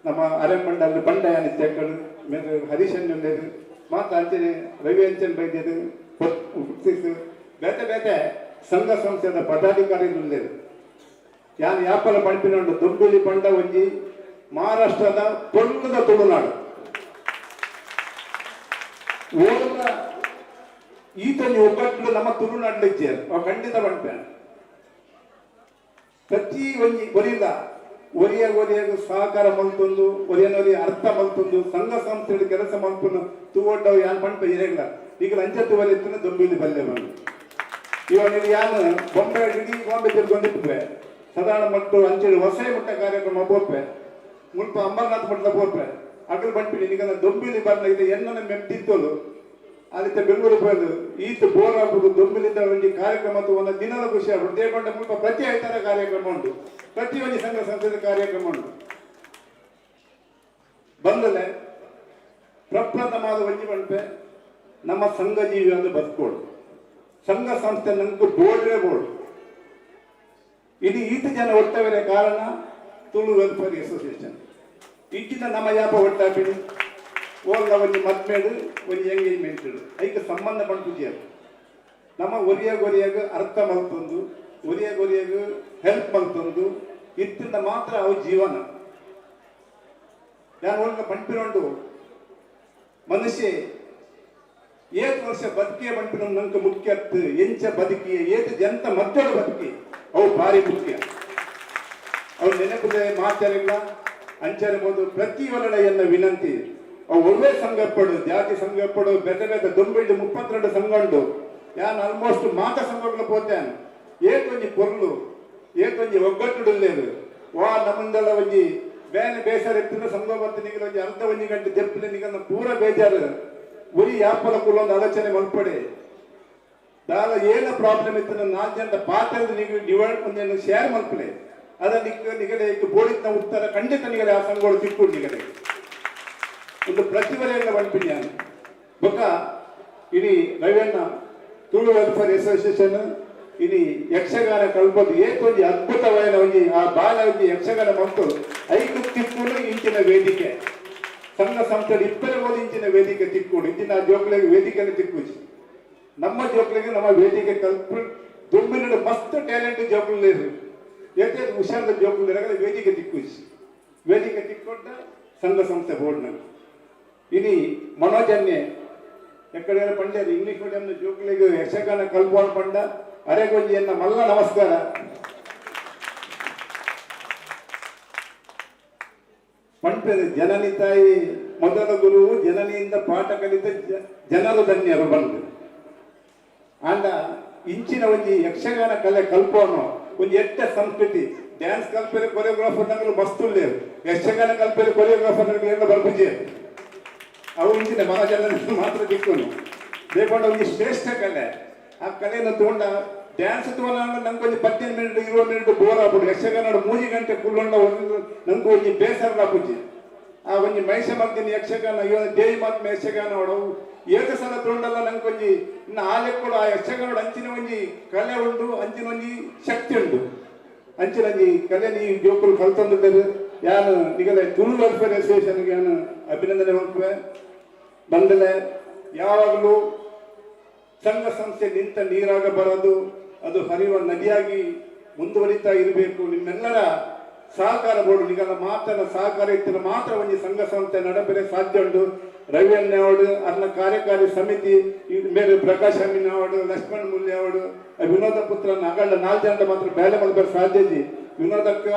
ನಮ್ಮ ಅರೆಮಂಡಲ್ ಬಂಡಯಾನಿ ತೆಕ್ಕಳು ಮೇರೆ ಹರೀಶಣ್ಣರು ಮಾತ ಅಂಚನೆ ರವಿ ಅಂಚನ್ ಬೈದ್ಯರು ಬೇತೆ ಬೇತೆ ಸಂಘ ಸಂಸ್ಥೆದ ಪದಾಧಿಕಾರಿಗಳು ಯಾನು ಯಾಪಲ ಪಂಪಿನೊಂಡು ದುಂಬುಲಿ ಪಂಡ ಒಂಜಿ ಮಹಾರಾಷ್ಟ್ರದ ಪೊಣ್ಣದ ತುಳುನಾಡು ಓದ ಈತನಿ ಒಬ್ಬಟ್ಟು ನಮ್ಮ ತುಳುನಾಡ್ಲಿಜ್ಜೇರು ಅವ ಖಂಡಿತ ಪಂಪೇನು ಪ್ರತಿ ಒಂಜಿ ಒರಿಲ್ಲ ಒರಿಯಾಗ ಸಹಕಾರ ಮಲ್ತೊಂದು ಒರಿಯನೊರಿ ಅರ್ಥ ಮಲ್ತೊಂದು ಸಂಘ ಸಂಸ್ಥೆಗಳು ಕೆಲಸ ಮಲ್ಪನು ತೂವಡ್ಡವು ಯಾನ್ ಪಂಪ ಇರೇಗ್ಲ ಈಗ ಲಂಚತ್ತು ಒಲಿತ್ತಿನ ದೊಂಬಿಲಿ ಬಲ್ಲೆ ಬಂದು ಇವನಿಗೆ ಯಾನು ಬೊಂಬೆ ಇಡೀ ಬಾಂಬೆ ತಿರ್ಗೊಂಡಿರ್ತವೆ ಸಾಧಾರಣ ಮಟ್ಟು ಅಂಚೆಡು ಹೊಸ ಮುಟ್ಟ ಕಾರ್ಯಕ್ರಮ ಬೋರ್ಪೆ ಮುಲ್ಪ ಅಂಬರ್ನಾಥ್ ಮಟ್ಟದ ಬೋರ್ಪೆ ಅಗಲ್ ಬಂದ್ಬಿಡಿ ಈಗ ದೊಂಬಿಲಿ ಬರ್ಲ ಇದೆ ಎನ್ನ ಮೆಟ್ಟಿತ್ತೋಲು ಅದಕ್ಕೆ ಬೆಂಗಳೂರು ಹೋಯ್ದು ಈತ ಬೋರ್ ಆಗ್ಬಿಟ್ಟು ದೊಂಬಿಲಿಂದ ಒಂದು ಕಾರ್ಯಕ್ರಮ ಒಂದು ದಿನದ ಖುಷಿ ಆಗ್ಬಿಟ್ಟು ದೇವಕೊಂಡ ಮುಲ್ಪ ಪ್ರತಿ ಐತರ ಕಾರ್ಯಕ್ರಮ ಉಂಟು ಪ್ರತಿ ಒಂದು ಸಂಘ ಸಂಸ್ಥೆದ ಕಾರ್ಯಕ್ರಮ ಉಂಟು ಬಂದಲೆ ಪ್ರಪ್ರಥಮವಾದ ಒಂಜಿ ಬಂಪೆ ನಮ್ಮ ಸಂಘ ಜೀವಿ ಒಂದು ಬದುಕೋಡು ಸಂಘ ಸಂಸ್ಥೆ ನಂಗೆ ಬೋರ್ಡ್ರೇ ಬೋರ್ಡ್ ಇದು ಈತ ಜನ ಒಟ್ಟವರೇ ಕಾರಣ ತುಳು ವೆಲ್ಫೇರ್ ಅಸೋಸಿಯೇಷನ್ ಇಟ್ಟಿನ ನಮ್ಮ ಯಾಪ ಒಟ್ಟಾಪಿಡಿ ಓಲ್ಲ ಒಂದು ಮದ್ಮೇಡು ಒಂದು ಎಂಗೇಜ್ಮೆಂಟ್ ಐಕೆ ಸಂಬಂಧ ಪಂಪುಜಿಯರು ನಮ್ಮ ಒರಿಯಾಗ ಅರ್ಥ ಮಲ್ತೊಂದು ಒರಿಯಾಗ ಹೆಲ್ಪ್ ಮಲ್ತೊಂದು ಇತ್ತಿಂದ ಮಾತ್ರ ಅವು ಜೀವನ ಯಾರು ಒಳಗೆ ಪಂಪಿನೊಂಡು ಮನುಷ್ಯ ಏತ್ ವರ್ಷ ಬದುಕಿಯ ಪಂಪಿನ ನಂಗೆ ಮುಖ್ಯ ಎಂಚ ಬದುಕಿ ಏತ್ ಜಂತ ಮದ್ದಳು ಬದುಕಿ ಅವು ಭಾರಿ ಮುಖ್ಯ ಅವ್ರು ನೆನಪಿದೆ ಮಾತಾಡಿಲ್ಲ ಅಂಚರಿಬೋದು ಪ್ರತಿಯೊಂದರ ಎನ್ನ ವಿನಂತಿ ಅವು ಒಳ್ಳೆ ಸಂಘ ಪಡು ಜಾತಿ ಸಂಘ ಪಡು ಬೇರೆ ಬೇರೆ ದೊಂಬಿಟ್ಟು 32 ಸಂಘ ಉಂಟು ಯಾನ್ ಆಲ್ಮೋಸ್ಟ್ ಮಾತ ಸಂಘಗಳು ಪೋತಾನು ಏಕೊಂಜಿ ಪೊರ್ಲು ಏಕೊಂಜಿ ಒಗ್ಗಟ್ಟುಡುಲ್ಲೇರು ವಾ ನಮ್ಮಂದೆಲ್ಲ ಒಂಜಿ ಬೇನೆ ಬೇಸರ ಎತ್ತಿನ ಸಂಘ ಬರ್ತು ನಿಗಲ ಒಂಜಿ ಅರ್ಧ ಒಂಜಿ ಗಂಟೆ ತೆಪ್ಪಿನ ನಿಗನ ಪೂರ ಬೇಜಾರು ಉರಿ ಯಾಪಲ ಕುಲ್ಲೊಂದು ಆಲೋಚನೆ ಮಲ್ಪಡೆ ದಾಲ ಏನ ಪ್ರಾಬ್ಲಮ್ ಇತ್ತು 4 ಜನ ಪಾತ್ರದ ನಿಗಲು ಡಿವೈಡ್ ಒಂದೇನು ಶೇರ್ ಮಲ್ಪಡೆ ಅದ ನಿಗಲೆ ಬೋಳಿನ ಉತ್ತರ ಖಂಡಿತ ನಿಗಲೆ ಆ ಸಂಘಗಳು ತಿಕ್ಕೊಂಡು ನಿಗಲೆ ಒಂದು ಪ್ರತಿಭೆಯನ್ನು ಮಲ್ಪಿನ್ಯಾನು ಬೊಕ್ಕ ಇಡೀ ರವಿಯಣ್ಣ ತುಳು ವೆಲ್ಫೇರ್ ಅಸೋಸಿಯೇಷನ್ ಇನಿ ಯಕ್ಷಗಾನ ಕಲ್ಪದು ಏಕೊಂಜಿ ಅದ್ಭುತವಾದ ಒಂಜಿ ಆ ಬಾಲ ಒಂಜಿ ಯಕ್ಷಗಾನ ಮತ್ತು 5 ತಿಕ್ಕುಡು ಇಂಚಿನ ವೇದಿಕೆ ಸಂಘ ಸಂಸ್ಥೆ 20 ಇಂಚಿನ ವೇದಿಕೆ ತಿಕ್ಕುಡು ಇಂಚಿನ ಜೋಕ್ಲಿಗೆ ವೇದಿಕೆಯನ್ನು ತಿಕ್ಕುಜಿ ನಮ್ಮ ಜೋಕ್ಲಿಗೆ ನಮ್ಮ ವೇದಿಕೆ ಕಲ್ಪ ದುಮ್ಮಿನ ಮಸ್ತ್ ಟ್ಯಾಲೆಂಟ್ ಜೋಕ್ಲೇರು ಏಕೆ ಹುಷಾರದ ಜೋಕ್ಲಿರಾಗ ವೇದಿಕೆ ತಿಕ್ಕುಜಿ ವೇದಿಕೆ ತಿಕ್ಕೊಂಡ ಸಂಘ ಸಂಸ್ಥೆ ಬೋರ್ಡ್ನಲ್ಲಿ ಇನಿ ಮನೋಜನ್ಯ ಎಕ್ಕಡೆ ಪಂಡ್ಯರು ಇಂಗ್ಲಿಷ್ ಮೀಡಿಯಂ ಜೋಕ್ಲಿಗೆ ಯಕ್ಷಗಾನ ಕಲ್ಪೋಣ ಪಂಡ ಅರೆಗೊಂಜಿಯನ್ನ ಮಲ್ಲ ನಮಸ್ಕಾರ ಪಂಪೆದ ಜನನಿ ತಾಯಿ ಮೊದಲ ಗುರುವು ಜನನಿಯಿಂದ ಪಾಠ ಕಲಿತ ಜನರು ಧನ್ಯರು ಬಂದು ಆಂಡ ಇಂಚಿನ ಒಂಜಿ ಯಕ್ಷಗಾನ ಕಲೆ ಕಲ್ಪೋನು ಒಂಜಿ ಎಟ್ಟ ಸಂಸ್ಕೃತಿ ಡ್ಯಾನ್ಸ್ ಕಲ್ಪೆರೆ ಕೊರಿಯೋಗ್ರಾಫರ್ ನಗಲು ಮಸ್ತುಲ್ಲೇರು ಯಕ್ಷಗಾನ ಕಲ್ಪೆರೆ ಕೊರಿಯೋಗ್ರಾಫರ್ ನಗಲು ಎಲ್ಲ ಬರ್ಬುಜಿ ಅವು ಇಂಚಿನ ಮನೋಜನ ಮಾತ್ರ ದಿಕ್ಕುನು ಬೇಕೊಂಡ ಒಂದು ಶ್ರೇಷ್ಠ ಕಲೆ ಆ ಕಲೆಯನ್ನು ತಗೊಂಡ ಡ್ಯಾನ್ಸ್ ತಗೊಂಡ ನಂಗೆ ಒಂದು 15 ಮಿನಿಟ್ 20 ಮಿನಿಟ್ ಬೋರ್ ಆಗ್ಬಿಡು ಯಕ್ಷಗಾನ 3 ಗಂಟೆ ಕುಲ್ಲೊಂಡ ನಂಗೆ ಒಂಜಿ ಬೇಸರ ಆಪುಜಿ ಆ ಒಂಜಿ ಮೈಷ ಮಗ್ದಿನ ಯಕ್ಷಗಾನ ದೇವಿ ಮಾತ್ಮ ಯಕ್ಷಗಾನ ಅವಡವು ಏಕ ಸಲ ತಗೊಂಡಲ್ಲ ನಂಗೆ ಒಂಜಿ ಇನ್ನು ಆಲೆಕ್ಕೂಡ ಆ ಯಕ್ಷಗಾನ ಅಂಚಿನ ಒಂಜಿ ಕಲೆ ಉಂಟು ಅಂಚಿನ ಒಂಜಿ ಶಕ್ತಿ ಉಂಟು ಅಂಚಿನ ಒಂಜಿ ಕಲೆ ನೀ ಜೋಕುಲು ಕಲ್ತಂದಿದ್ದಾರೆ ಯಾನು ನಿಗಲೆ ತುಳು ವೆಲ್ಫೇರ್ ಅಸೋಸಿಯೇಷನ್ಗೆ ನಾನು ಅಭಿನಂದನೆ ಮಾಡ್ತೇವೆ ಬಂದಲೆ ಯಾವಾಗಲೂ ಸಂಘ ಸಂಸ್ಥೆ ನಿಂತ ನೀರಾಗಬಾರದು ಅದು ಹರಿಯುವ ನದಿಯಾಗಿ ಮುಂದುವರಿತಾ ಇರಬೇಕು ನಿಮ್ಮೆಲ್ಲರ ಸಹಕಾರ ಬೋರ್ಡು ನಿಗಲ ಮಾತನ ಸಹಕಾರ ಇತ್ತಿನ ಮಾತ್ರ ಒಂದು ಸಂಘ ಸಂಸ್ಥೆ ನಡಬೆರೆ ಸಾಧ್ಯ ಉಂಟು ರವಿಯಣ್ಣ ಅವಡು ಅರ್ನ ಕಾರ್ಯಕಾರಿ ಸಮಿತಿ ಬೇರೆ ಪ್ರಕಾಶ್ ಅಮೀನ್ ಅವಡು ಲಕ್ಷ್ಮಣ್ ಮುಲ್ಯ ಅವಡು ವಿನೋದ ಪುತ್ರ ಅಗಂಡ 4 ಜನ ಮಾತ್ರ ಬೇಲೆ ಮಲ್ಪರೆ ಸಾಧ್ಯ ವಿನೋದಕ್ಕ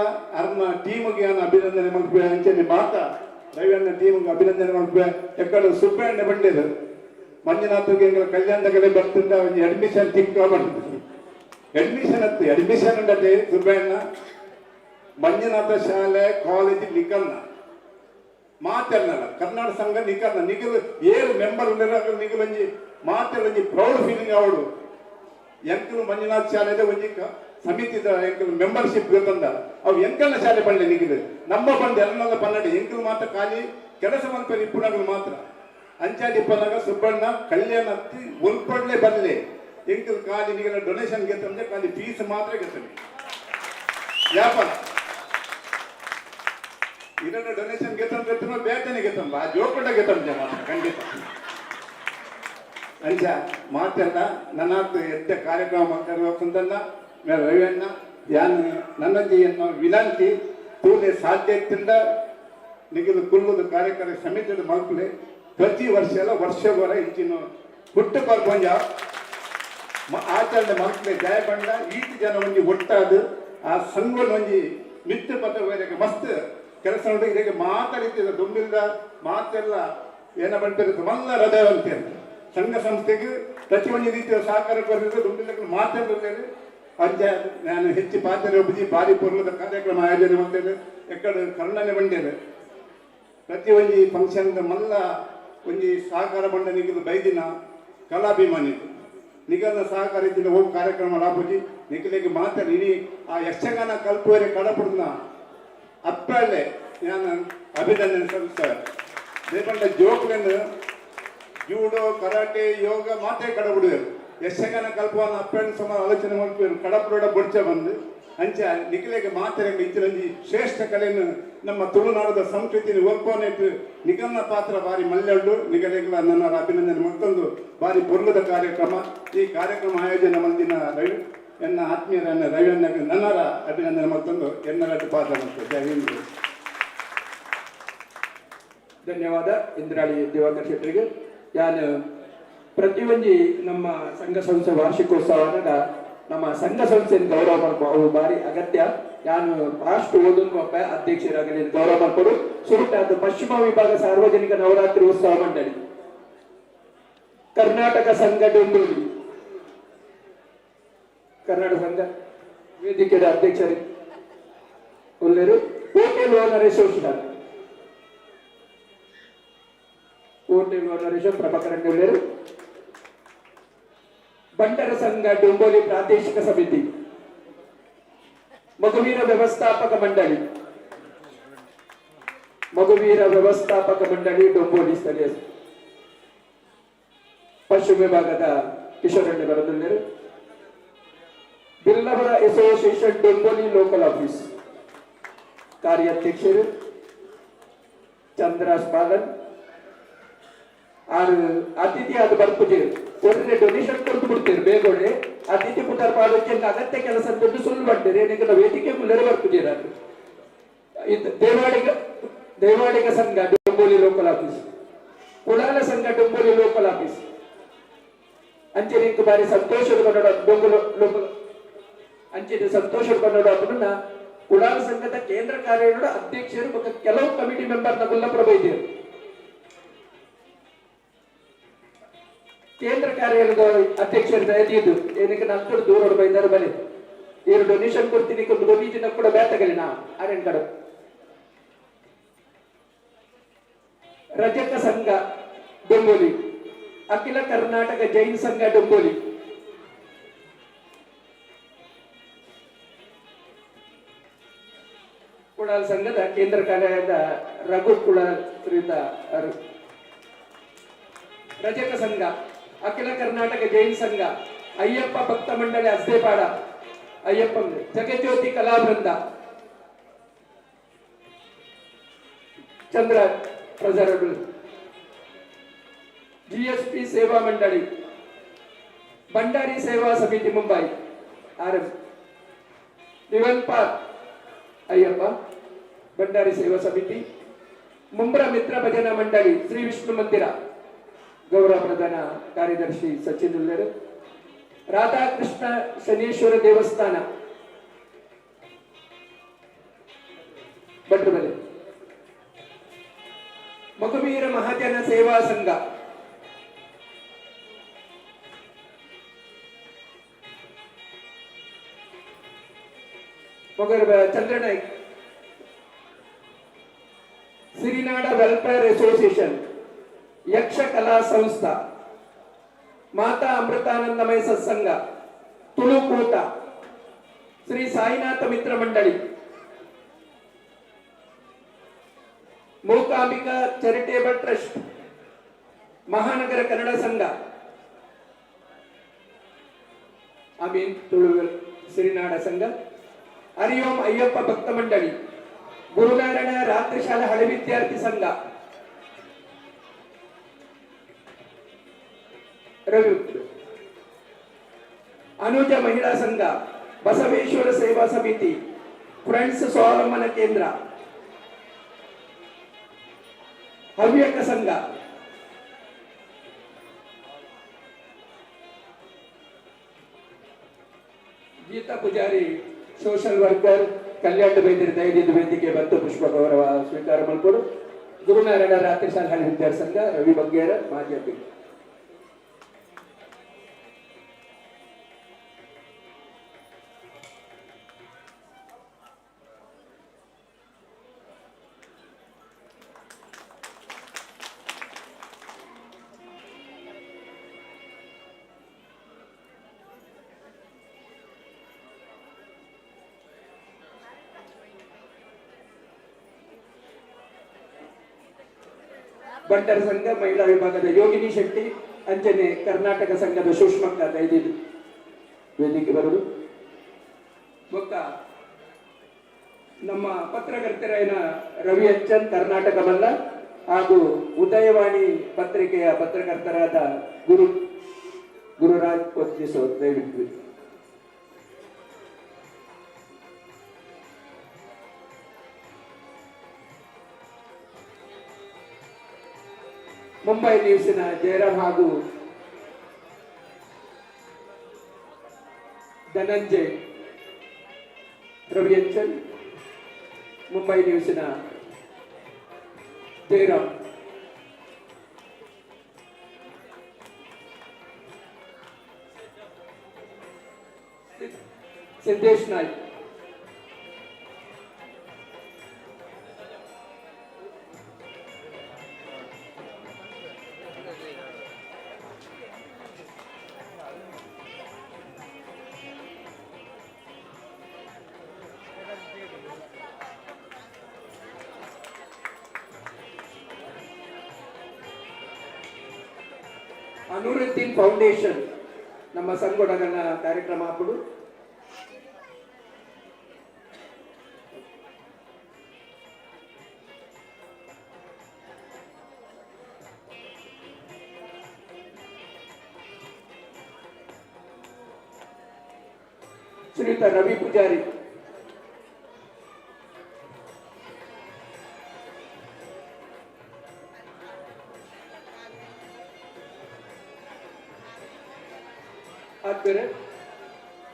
ಅರ್ನ ಟೀಮ್ಗೆ ನಾನು ಅಭಿನಂದನೆ ಮಲ್ಪೆ ಅಂಚನೆ ಮಾತ ರವಿಯಣ್ಣ ಟೀಮ್ಗೆ ಅಭಿನಂದನೆ ಮಲ್ಪೆ ಎಕ್ಕಡ ಸುಬ್ಬಣ್ಣ ಬಂಡಿರು ಮಂಜುನಾಥ್ಗೆ ಕಲ್ಯಾಣದ ಕಡೆ ಬರ್ತಿದ್ದ ಒಂದು ಅಡ್ಮಿಷನ್ ತಿಕ್ಕ ಮಾಡ್ತಿದ್ವಿ ಅಡ್ಮಿಷನ್ ಉಂಡತೆ ಸುಬ್ಬಣ್ಣ ಮಂಜುನಾಥ ಶಾಲೆ ಕಾಲೇಜ್ ನಿಕಲ್ನ ಮಾತೆಲ್ಲ ಕರ್ನಾಟಕ ಸಂಘ ನಿಕಲ್ನ ನಿಗಲು ಏಳು ಮೆಂಬರ್ ಉಂಡಿರಾಗ ನಿಗಲು ಒಂಜಿ ಮಾತೆಲ್ಲ ಒಂಜಿ ಪ್ರೌಡ್ ಫೀಲಿಂಗ್ ಅವಡು ಎಂಕಲು ಮಂಜುನಾಥ ಶಾಲೆದ ಒಂಜಿ ಸಮಿತಿದ ಎಂಕಲು ಮೆಂಬರ್ಶಿಪ್ ಬೇಕಂದ ಅವು ಎಂಕಲ್ನ ಶಾಲೆ ಬಂಡೆ ನಿಗಲು ನಮ್ಮ ಬಂಡೆ ಎಲ್ಲ ಪನ್ನಡಿ ಎಂಕಲು ಮಾತ್ರ ಖಾಲಿ ಕೆಲಸ ಮಲ್ಪರಿ ಇಪ್ಪುನಾಗಲು ಮಾತ್ರ ಅಂಚಾಡಿ ಪನ್ನಾಗ ಸುಬ್ಬಣ್ಣ ಕಲ್ಯಾಣ ಹತ್ತಿ ಉಲ್ಪಡ್ಲೆ ಬರಲಿ ಎಂಕಲ್ ಖಾಲಿ ನಿಗಲ ಡೊನೇಷನ್ ಗೆತ್ತಂದ್ರೆ ಖಾಲಿ ಫೀಸ್ ಮಾತ್ರ ಗೆತ್ತಲಿ ವ್ಯಾಪಾರ ಇದನ್ನ ಡೊನೇಷನ್ ಗೆತ್ತಂದ್ರೆ ಬೇತನೆ ಗೆತ್ತಂಬ ಆ ಜೋಪಟ ಗೆತ್ತಂಜ ಮಾತ್ರ ಖಂಡಿತ ಅಂಚ ಮಾತೆಲ್ಲ ನನ್ನದು ಎದ್ದ ಕಾರ್ಯಕ್ರಮ ಮಾಡ್ತಿರ್ಬೇಕಂತಲ್ಲ ರವಿಯಣ್ಣ ಯಾನು ನನ್ನದು ಎನ್ನುವ ವಿನಂತಿ ತೂಲೆ ಸಾಧ್ಯತೆಯಿಂದ ನಿಗಲು ಕುಲ್ಲುದು ಕಾರ್ಯಕಾರಿ ಸಮಿತಿಯ ಮಲ್ಪಲೆ ಪ್ರತಿ ವರ್ಷ ಎಲ್ಲ ವರ್ಷವರ ಇಂಚಿನ ಹುಟ್ಟು ಬರ್ಬಂಜ ಆಚರಣೆ ಮಲ್ಪಲೆ ಜಯ ಬಂಡ ಈಟು ಜನ ಒಂಜಿ ಒಟ್ಟಾದು ಆ ಸಂಘ ಒಂಜಿ ಮಿತ್ರ ಪತ್ರ ಮಸ್ತ್ ಕೆಲಸ ಉಂಟು ಇದಕ್ಕೆ ಮಾತಾಡಿದ್ದ ದುಂಬಿಲ್ದ ಮಾತೆಲ್ಲ ಏನ ಬಂದಿರುತ್ತೆ ಮಲ್ಲ ಹೃದಯ ಅಂತೇಳಿ ಸಂಘ ಸಂಸ್ಥೆಗೆ ಪ್ರತಿ ಒಂದು ರೀತಿಯ ಸಹಕಾರ ಕೊಟ್ಟಿದ್ದು ದುಂಬಿಲ್ಲ ಮಾತಾಡಿದ್ದೇನೆ ಅಂಚ ನಾನು ಹೆಚ್ಚು ಪಾತ್ರೆ ಒಬ್ಬಜಿ ಭಾರಿ ಪೂರ್ಣದ ಕಾರ್ಯಕ್ರಮ ಆಯೋಜನೆ ಮಾಡ್ತೇನೆ ಎಕ್ಕಡೆ ಕರ್ಣನೆ ಬಂಡೇನೆ ಪ್ರತಿ ಒಂದು ಫಂಕ್ಷನ್ ಮಲ್ಲ ಒಂಜಿ ಸಹಕಾರ ಬಂಡ ನಿಗಲು ಬೈದಿನ ಕಲಾಭಿಮಾನಿ ನಿಗಲ ಸಹಕಾರ ಇದ್ದಿನ ಹೋಗಿ ಕಾರ್ಯಕ್ರಮ ಲಾಭಜಿ ನಿಖಲಿಗೆ ಮಾತಾಡಿ ಇಡೀ ಆ ಯಕ್ಷಗಾನ ಕಲ್ಪುವರೆ ಕಡಪಡ್ನ ಅಪ್ಪಳೆ ನಾನು ಅಭಿನಂದನೆ ಸಲ್ಲಿಸ್ತಾರೆ ದೇಪಂಡ ಜೋಕ್ಲೆಂದು ಜೂಡೋ ಕರಾಟೆ ಯೋಗ ಮಾತ್ರ ಕಡಬಿಡುವರು ಯಕ್ಷಗಾನ ಕಲ್ಪವನ್ನು ಅಪ್ಪಣ್ಣ ಸುಮಾರು ಆಲೋಚನೆ ಮಾಡ್ತೀವಿ ಕಡಪುಡ ಬೊಡ್ಚ ಬಂದು ಅಂಚ ನಿಖಲೆಗೆ ಮಾತ್ರ ಇತ್ತಿರಂಜಿ ಶ್ರೇಷ್ಠ ಕಲೆಯನ್ನು ನಮ್ಮ ತುಳುನಾಡದ ಸಂಸ್ಕೃತಿನ ಒಲ್ಪೋನೆಟ್ಟು ನಿಗಲ್ನ ಪಾತ್ರ ಬಾರಿ ಮಲ್ಲೆಳ್ಳು ನಿಗಲೆಗಳ ನನ್ನ ಅಭಿನಂದನೆ ಮತ್ತೊಂದು ಬಾರಿ ಪೊರ್ಲದ ಕಾರ್ಯಕ್ರಮ ಈ ಕಾರ್ಯಕ್ರಮ ಆಯೋಜನೆ ಮಂದಿನ ರವಿ ಎನ್ನ ಆತ್ಮೀಯರನ್ನ ರವಿಯನ್ನ ನನ್ನರ ಅಭಿನಂದನೆ ಮತ್ತೊಂದು ಎನ್ನರ ಪಾತ್ರ ಮಾಡ್ತೇವೆ ಧನ್ಯವಾದ ಇಂದ್ರಾಳಿ ದಿವಾಕರ್ ಶೆಟ್ಟರಿಗೆ ಯಾನು ಪ್ರತಿಯೊಂದು ನಮ್ಮ ಸಂಘ ಸಂಸ್ಥೆ ವಾರ್ಷಿಕೋತ್ಸವದ ನಮ್ಮ ಸಂಘ ಸಂಸ್ಥೆಯನ್ನು ಗೌರವ ಮಾಡ್ಕೊ ಬಾರಿ ಅಗತ್ಯ. ನಾನು ಫಾಸ್ಟ್ ಓದುವ ಅಧ್ಯಕ್ಷರಾಗಲಿ ಗೌರವ ಮಾಡ್ಕೊಡು. ಸುರುಟಾದ ಪಶ್ಚಿಮ ವಿಭಾಗ ಸಾರ್ವಜನಿಕ ನವರಾತ್ರಿ ಉತ್ಸವ ಮಂಡಳಿ, ಕರ್ನಾಟಕ ಸಂಘ ಡೊಂಬೂರಿ, ಕರ್ನಾಟಕ ಸಂಘ ವೇದಿಕೆಯ ಅಧ್ಯಕ್ಷರು ಒಳ್ಳೆಯರು. Hotel owner association, hotel owner association ಪ್ರಭಾಕರನ್ ಒಳ್ಳೆಯರು. ಬಂಟರ ಸಂಘ ಡೊಂಬೋಲಿ ಪ್ರಾದೇಶಿಕ ಸಮಿತಿ, ಮಗುವೀರ ವ್ಯವಸ್ಥಾಪಕ ಮಂಡಳಿ, ಮಗುವೀರ ವ್ಯವಸ್ಥಾಪಕ ಮಂಡಳಿ ಡೊಂಬೋಲಿ ಸ್ಥಳೀಯ ಪಶ್ಚಿಮ ವಿಭಾಗದ ಕಿಶೋರಣ್ಯ ಬರದಲ್ಲಿರು. ಬಿಲ್ಲವರ ಅಸೋಸಿಯೇಷನ್ ಡೊಂಬೋಲಿ ಲೋಕಲ್ ಆಫೀಸ್ ಕಾರ್ಯಾಧ್ಯಕ್ಷರು ಚಂದ್ರಾಸ್ ಬಾಲನ್. ಆರು ಅತಿಥಿ ಅದು ಬರ್ಪುಜೇರು ಒಳ್ಳೆ ಡೊನೇಷನ್ ಕೊಟ್ಟು ಬಿಡ್ತೀರಿ ಬೇಗೋಡೆ ಅತಿಥಿ ಪುಟರ್ ಪಾಡೋಕೆ ಅಗತ್ಯ ಕೆಲಸ ದುಡ್ಡು ಸುಳ್ಳು ಮಾಡ್ತೀರಿ ಏನಕ್ಕೆ ನಾವು ವೇದಿಕೆ ಮುಲ್ಲರೆ ಬರ್ಪುಜೇರ. ಇದು ದೇವಾಡಿಗ ಸಂಘ ಡೊಂಬೋಲಿ ಲೋಕಲ್ ಆಫೀಸ್, ಕುಲಾಲ ಸಂಘ ಡೊಂಬೋಲಿ ಲೋಕಲ್ ಆಫೀಸ್ ಅಂಚೆ ಬಾರಿ ಸಂತೋಷದ ಕನ್ನಡ ಡೊಂಬಲು ಲೋಕಲ್ ಅಂಚೆ ಸಂತೋಷದ ಕನ್ನಡ ಅದನ್ನ ಕುಲಾಲ ಸಂಘದ ಕೇಂದ್ರ ಕಾರ್ಯಗಳ ಅಧ್ಯಕ್ಷರು ಮತ್ತು ಕೆಲವು ಕಮಿಟಿ ಮೆಂಬರ್ ನಗುಲ್ಲ ಪ್ರಭೈದ್ಯರು ಕೇಂದ್ರ ಕಾರ್ಯಾಲಯದ ಅಧ್ಯಕ್ಷರ ಇದು ಏನಕ್ಕೆ ನಂತರ ದೂರ ಬೈದಾರ ಬಲೆ ಏನು ಡೊನೇಷನ್ ಕೊಡ್ತೀನಿ ಡೊನೇಷನ್ ಕೂಡ ಬೇತಗಲಿ ನಾ ಆರ್ಯನ್ ಕಡೆ. ರಜಕ ಸಂಘ ಡೊಂಬೋಲಿ, ಅಖಿಲ ಕರ್ನಾಟಕ ಜೈನ್ ಸಂಘ ಡೊಂಬೋಲಿ, ಕುಳಾಲ್ ಸಂಘದ ಕೇಂದ್ರ ಕಾರ್ಯಾಲಯದ ರಘು ಕುಳಾಲ್ ರಜಕ ಸಂಘ, ಅಖಿಲ ಕರ್ನಾಟಕ ಜೈನ್ ಸಂಘ, ಅಯ್ಯಪ್ಪ ಭಕ್ತ ಮಂಡಳಿ ಅಸ್ದೇಪಾಡ, ಅಯ್ಯಪ್ಪ ಜಗಜ್ಯೋತಿ ಕಲಾವೃಂದ, ಚಂದ್ರ ಪ್ರಜರಗಳು, ಜಿಎಸ್ಪಿ ಸೇವಾ ಮಂಡಳಿ, ಭಂಡಾರಿ ಸೇವಾ ಸಮಿತಿ ಮುಂಬೈ ಆರ್ ನಿವಲ್ ಪಾರ್ ಅಯ್ಯಪ್ಪ ಭಂಡಾರಿ ಸೇವಾ ಸಮಿತಿ, ಮುಂಬ್ರಾ ಮಿತ್ರ ಭಜನಾ ಮಂಡಳಿ ಶ್ರೀ ವಿಷ್ಣು ಮಂದಿರ ಗೌರವ ಪ್ರಧಾನ ಕಾರ್ಯದರ್ಶಿ ಸಚಿನ್ ಉಲ್ಲೇರು, ರಾಧಾಕೃಷ್ಣ ಶನೇಶ್ವರ ದೇವಸ್ಥಾನ ಬಂಟ್ರಬಲೆ, ಮಗುವೀರ ಮಹಾಜನ ಸೇವಾ ಸಂಘ, ಚಂದ್ರನಾಯ್ಕ್, ಸಿರಿನಾಡ ವೆಲ್ಫೇರ್ ಅಸೋಸಿಯೇಷನ್, ಯಕ್ಷ ಕಲಾ ಸಂಸ್ಥಾ, ಮಾತಾ ಅಮೃತಾನಂದಮಯ ಸತ್ಸಂಗ, ತುಳುಕೂಟ, ಶ್ರೀ ಸಾಯಿನಾಥ ಮಿತ್ರ ಮಂಡಳಿ, ಮೂಕಾಂಬಿಕಾ ಚಾರಿಟೇಬಲ್ ಟ್ರಸ್ಟ್, ಮಹಾನಗರ ಕನ್ನಡ ಸಂಘ, ಅಮೀನ್ ತುಳು ಸಿರಿನಾಡ ಸಂಘ, ಹರಿಓಂ ಅಯ್ಯಪ್ಪ ಭಕ್ತ ಮಂಡಳಿ, ಗುರುನಾರಾಯಣ ರಾತ್ರಿ ಶಾಲೆ ಹಳೆ ವಿದ್ಯಾರ್ಥಿ ಸಂಘ, ಅನುಜ ಮಹಿಳಾ ಸಂಘ, ಬಸವೇಶ್ವರ ಸೇವಾ ಸಮಿತಿ, ಫ್ರೆಂಡ್ಸ್ ಸ್ವಾವಲಂಬನ ಕೇಂದ್ರ, ಹವ್ಯಕ ಸಂಘ, ಗೀತಾ ಪೂಜಾರಿ ಸೋಷಲ್ ವರ್ಕರ್, ಕಲ್ಯಾಣ ವೈದ್ಯರ ದಯದಿಂದ ವೇದಿಕೆ ಬಂದು ಪುಷ್ಪ ಗೌರವ ಸ್ವೀಕಾರ ಮಾಡಿಕೊಡು. ಗುರುನಾರಾಯಣ ರಾತ್ರಿ ಶಾಲೆ ಹಳೆ ವಿದ್ಯಾರ್ಥಿ ಸಂಘ, ರವಿ ಬಗ್ಗೇರ ಮಾಜಿ ಅಧ್ಯಕ್ಷ. ಬಂಟರ ಸಂಘ ಮಹಿಳಾ ವಿಭಾಗದ ಯೋಗಿನಿ ಶೆಟ್ಟಿ, ಅಂಜನೆ ಕರ್ನಾಟಕ ಸಂಘದ ಸುಷ್ಮಕ್ಕ ದಯದಿದ್ದು ವೇದಿಕೆ ಬರುವುದು. ಬೊಕ್ಕ ನಮ್ಮ ಪತ್ರಕರ್ತರಾಯನ ರವಿ ಅಂಚನ್ ಕರ್ನಾಟಕ ಮಲ್ಲ ಹಾಗೂ ಉದಯವಾಣಿ ಪತ್ರಿಕೆಯ ಪತ್ರಕರ್ತರಾದ ಗುರುರಾಜ್ ಒತ್ತಿಸೋ ದಯವಿಟ್ಟು. ಮುಂಬೈ ನ್ಯೂಸಿನ ಜಯರಾಮ್ ಹಾಗೂ ಧನಂಜಯ್ ರವಿಯಂಚನ್, ಮುಂಬೈ ನ್ಯೂಸಿನ ಜಯರಾಮ್. ಸಿದ್ದೇಶ್ ನಾಯ್ಕ್, ಅನುರುದ್ದೀನ್ ಫೌಂಡೇಶನ್ ನಮ್ಮ ಸಂಘಟನ ಕಾರ್ಯಕ್ರಮ ಅప్పుడు ಶ್ರೀಯುತ ರವಿ ಪೂಜಾರಿ, ಆದರೆ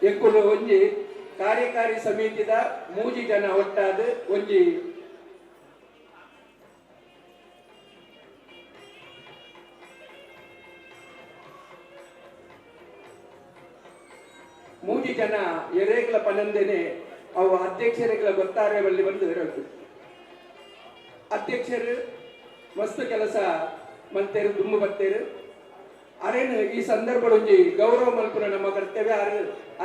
ಎಂಕುಲು ಒಂಜಿ ಕಾರ್ಯಕಾರಿ ಸಮಿತಿದ ಮೂಜಿ ಜನ ಒಟ್ಟಾದ ಒಂಜಿ ಮೂಜಿ ಜನ ಎರೆಗಳ ಪನಂದೇನೆ ಅವು ಅಧ್ಯಕ್ಷರಿಗಳ ಗೊತ್ತಾರೆ ಬಲ್ಲಿ ಬಂದು ಇರಬೇಕು. ಅಧ್ಯಕ್ಷರು ಮಸ್ತ್ ಕೆಲಸ ಮಲ್ತೇರು ದುಂಬು ಬರ್ತೇರು. ಅರೇನು ಈ ಸಂದರ್ಭದೊಂಜಿ ಗೌರವ ಮಲ್ಪುನ ನಮ್ಮ ಕರ್ತವ್ಯ.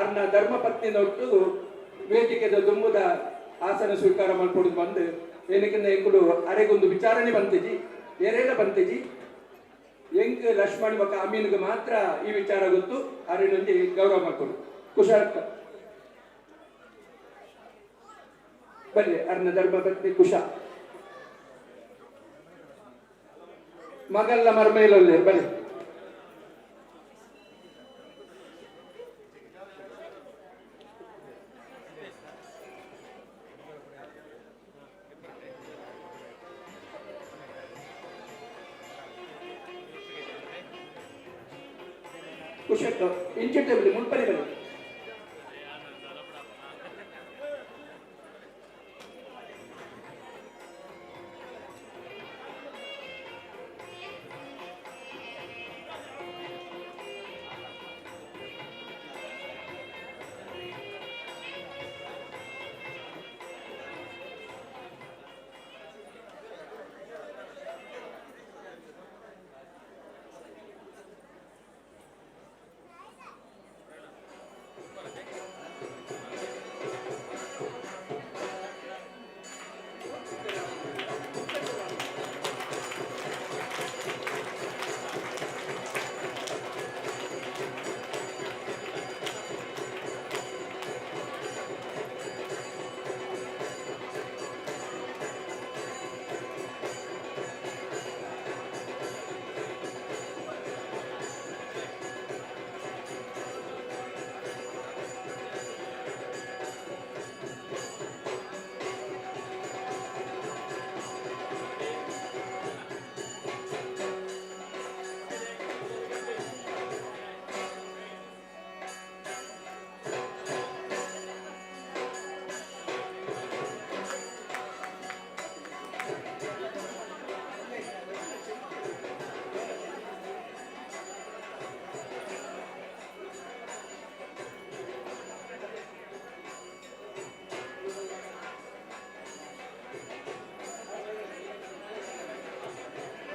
ಅರ್ನ ಧರ್ಮಪತ್ನಿ ಒಟ್ಟು ವೇದಿಕೆದ ದುಂಬುದ ಆಸನ ಸ್ವೀಕಾರ ಮಲ್ಪೊಡು ಬಂದು ಏನಕ್ಕಿಂತ ಎಂಕುಡು ಅರೆಗೊಂದು ವಿಚಾರಣೆ ಬಂತಿಜಿ, ಎರೆಲ ಬಂತಿಜಿ. ಎಂಕ್ ಲಕ್ಷ್ಮಣ್ ಬಕ ಅಮೀನ್ಗೆ ಮಾತ್ರ ಈ ವಿಚಾರ ಗೊತ್ತು. ಅರೇನೊಂಜಿ ಗೌರವ ಮಲ್ಪೊಡು ಕುಶಾರ್ಕ ಬನ್ನಿ. ಅರ್ನ ಧರ್ಮಪತ್ನಿ ಕುಶ ಮಗಲ್ಲ ಮರ್ಮೇಲೊಲ್ಲೆ ಬನ್ನಿ. ಕುಶಕ್ಕ ಇಂಚಿಟ್ಟೆ ಬನ್ನಿ, ಮುನ್ಪನೆ ಬನ್ನಿ.